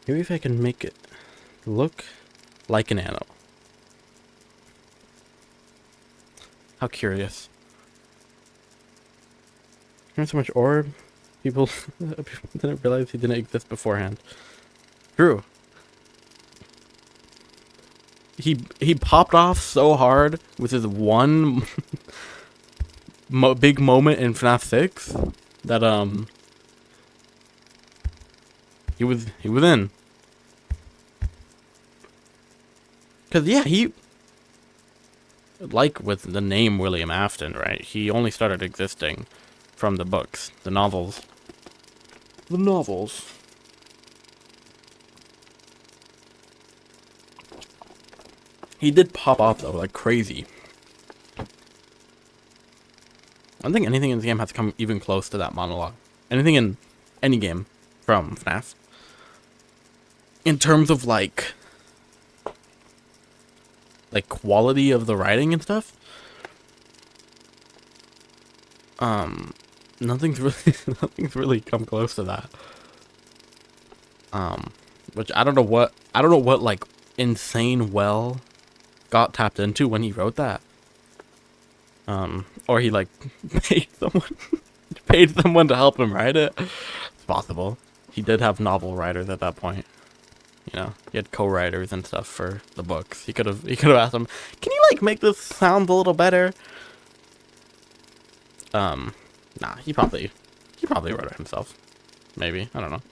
Maybe if I can make it look like an animal. How curious. There's so much orb. People didn't realize he didn't exist beforehand. True. He popped off so hard with his one big moment in FNAF 6 that he was in. Cause yeah, he like with the name William Afton, right? He only started existing from the books, the novels. The novels. He did pop off though, like crazy. I don't think anything in the game has come even close to that monologue. Anything in any game from FNAF. In terms of like quality of the writing and stuff. Nothing's really come close to that. Which I don't know what like insane well got tapped into when he wrote that. Or he like paid someone to help him write it. It's possible. He did have novel writers at that point. You know, he had co-writers and stuff for the books. He could have asked them, "Can you like make this sound a little better?" Nah, he probably wrote it himself. Maybe, I don't know.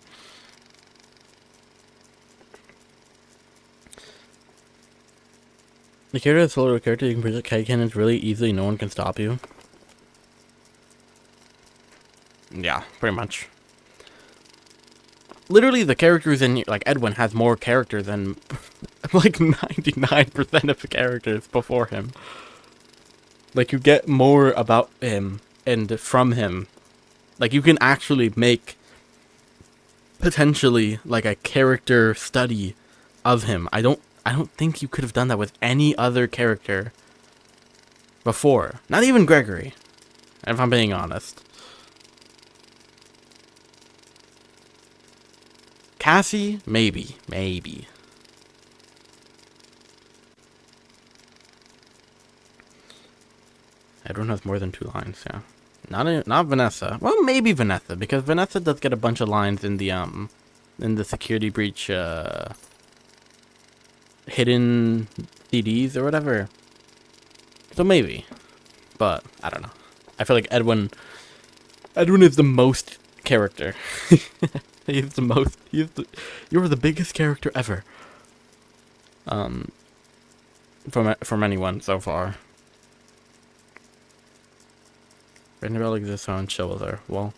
The character is a solo character. You can project kite cannons really easily. No one can stop you. Yeah, pretty much. Literally, the characters in like Edwin has more character than like 99% of the characters before him. Like you get more about him and from him. Like you can actually make potentially like a character study of him. I don't think you could have done that with any other character before. Not even Gregory, if I'm being honest. Cassie, maybe. Everyone has more than 2 lines, yeah. Not Vanessa. Well, maybe Vanessa, because Vanessa does get a bunch of lines in the security breach hidden CDs or whatever. So maybe. But I don't know. I feel like Edwin is the most character. You're the biggest character ever. From anyone so far. Vanderbilt exists on chill with her. Well,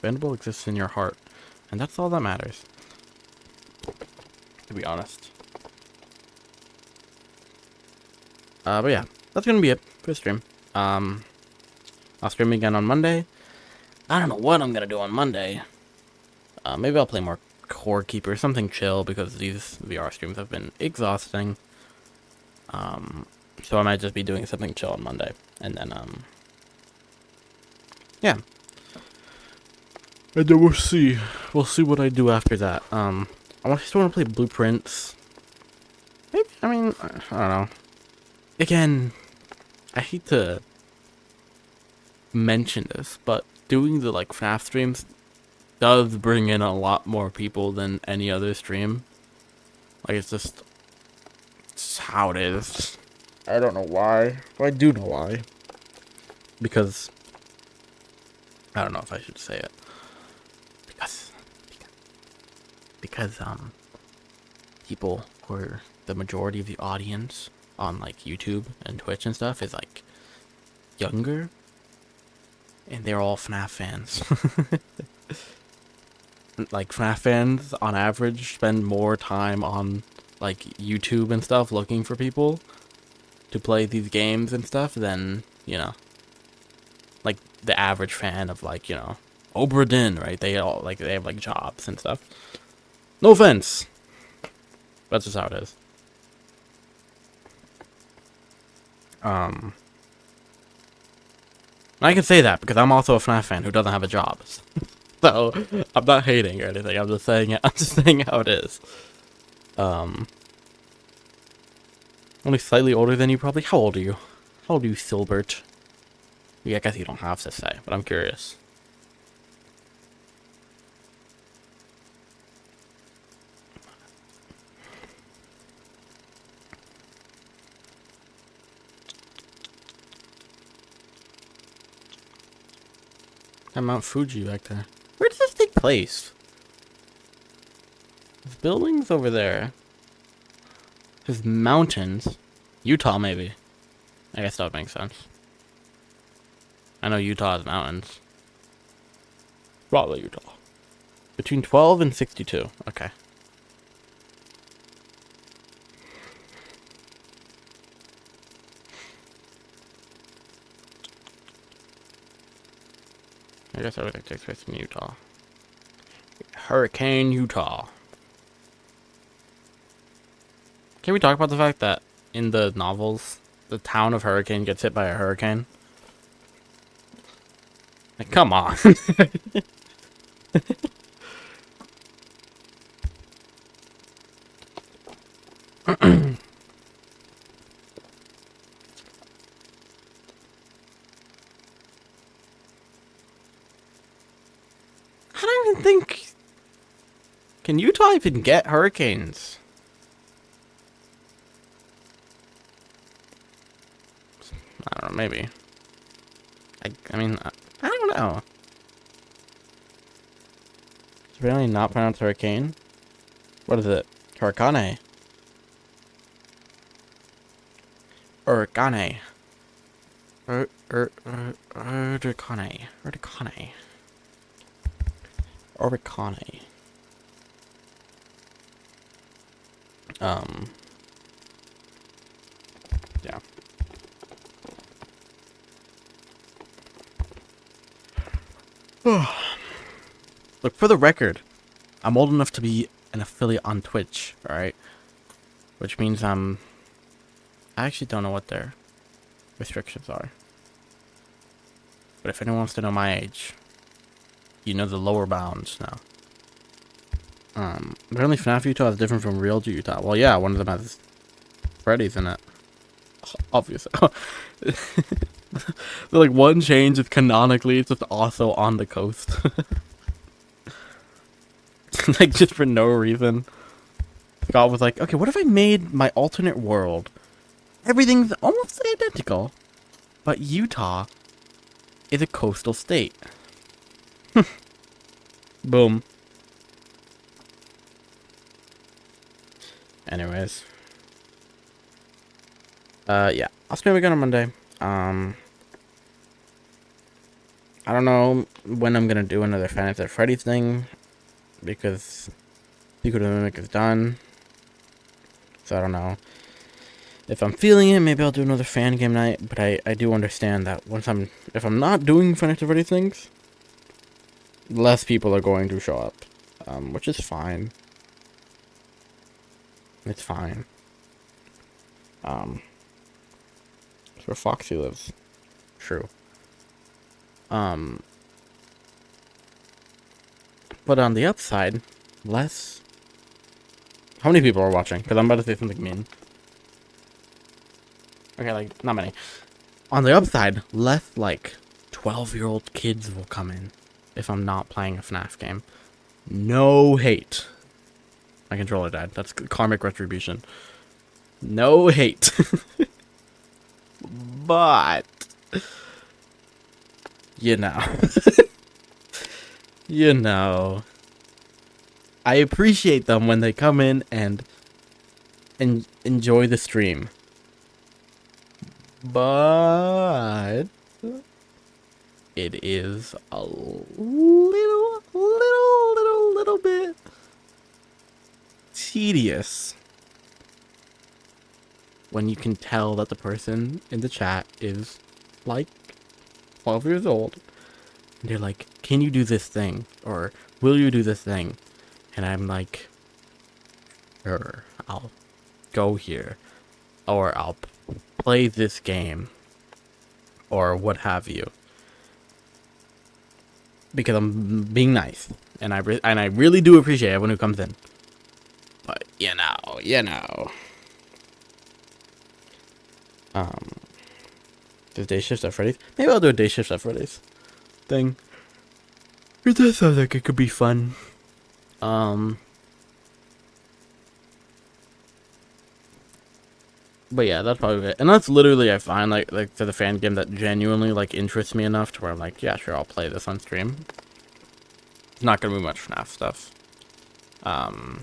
Vanderbilt exists in your heart. And that's all that matters. To be honest. But yeah, that's gonna be it for the stream. I'll stream again on Monday. I don't know what I'm gonna do on Monday. Maybe I'll play more Core Keeper, something chill, because these VR streams have been exhausting. So I might just be doing something chill on Monday, and then yeah. And then we'll see what I do after that. I just want to play Blueprints. Maybe, I mean, I don't know. Again, I hate to mention this, but doing the like FNAF streams does bring in a lot more people than any other stream. Like it's how it is. I don't know why. Well, I do know why. Because I don't know if I should say it. Because people or the majority of the audience on like YouTube and Twitch and stuff is like younger. and they're all FNAF fans. Like, FNAF fans, on average, spend more time on, like, YouTube and stuff looking for people to play these games and stuff than, you know, like, the average fan of, like, you know, Obra Dinn, right? They all, like, they have, like, jobs and stuff. No offense. That's just how it is. I can say that because I'm also a FNAF fan who doesn't have a job. So, I'm not hating or anything. I'm just saying it. I'm just saying how it is. Only slightly older than you, probably. How old are you? How old are you, Silbert? Yeah, I guess you don't have to say, but I'm curious. That Mount Fuji back there. Where does this take place? There's buildings over there. There's mountains. Utah, maybe. I guess that would make sense. I know Utah has mountains. Probably Utah. Between 12 and 62. Okay. I guess everything takes place in Utah. Hurricane, Utah. Can we talk about the fact that in the novels, the town of Hurricane gets hit by a hurricane? Like, come on. I don't even think... Can Utah even get hurricanes? I don't know, maybe. I mean, I don't know. It's really not pronounced hurricane? What is it? Hurricane. Hurricane. Hurricane. Hurricane. Hurricane. Yeah. Look, for the record, I'm old enough to be an affiliate on Twitch, alright? Which means I actually don't know what their restrictions are. But if anyone wants to know my age, you know the lower bounds now. Apparently FNAF Utah is different from real Utah. Well, yeah, one of them has Freddy's in it. Obviously. So, like, one change is canonically it's just also on the coast. Like, just for no reason. Scott was like, okay, what if I made my alternate world? Everything's almost identical, but Utah is a coastal state. Boom. Anyways. Yeah. I'll spend a week on Monday. I don't know when I'm gonna do another FNAF at Freddy's thing, because Secret of the Mimic is done. So I don't know. If I'm feeling it, maybe I'll do another fan game night, but I do understand that if I'm not doing FNAF at Freddy's things, less people are going to show up. Which is fine. It's fine. It's where Foxy lives. True. But on the upside, less... How many people are watching? Because I'm about to say something mean. Okay, like, not many. On the upside, less, like, 12-year-old kids will come in if I'm not playing a FNAF game. No hate. My controller died. That's karmic retribution. No hate. But... You know. You know. I appreciate them when they come in and enjoy the stream. But... it is a little bit tedious when you can tell that the person in the chat is like 12 years old. And they're like, can you do this thing? Or will you do this thing? And I'm like, sure, I'll go here. Or I'll play this game. Or what have you. Because I'm being nice. And I really do appreciate everyone who comes in. But, you know. Does day shifts at Freddy's? Maybe I'll do a day shifts at Freddy's thing. It does sound like it could be fun. But yeah, that's probably it. And that's literally, I find, like for the fan game that genuinely, like, interests me enough to where I'm like, yeah, sure, I'll play this on stream. It's not gonna be much FNAF stuff. Coming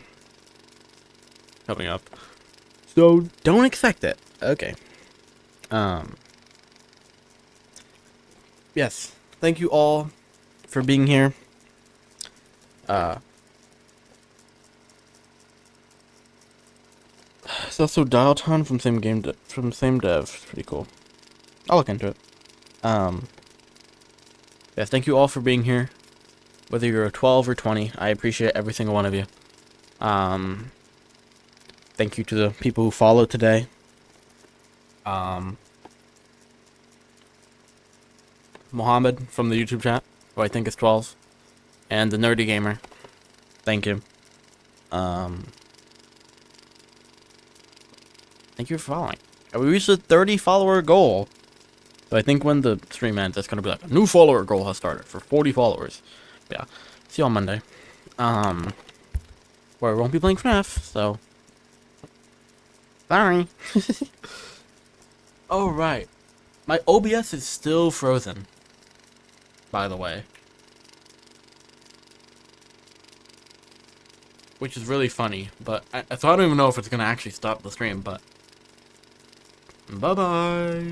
up. So, don't expect it. Okay. Yes. Thank you all for being here. It's also Dial Tone from same game from same dev. It's pretty cool. I'll look into it. Yes, thank you all for being here. Whether you're 12 or 20, I appreciate every single one of you. Thank you to the people who followed today. Mohammed from the YouTube chat, who I think is 12, and the Nerdy Gamer. Thank you. Thank you for following. We reached the 30 follower goal. So I think when the stream ends, it's gonna be like a new follower goal has started for 40 followers. Yeah. See you on Monday. Where we won't be playing FNAF, so sorry. Oh right. My OBS is still frozen. By the way. Which is really funny, but so I don't even know if it's gonna actually stop the stream, but bye-bye.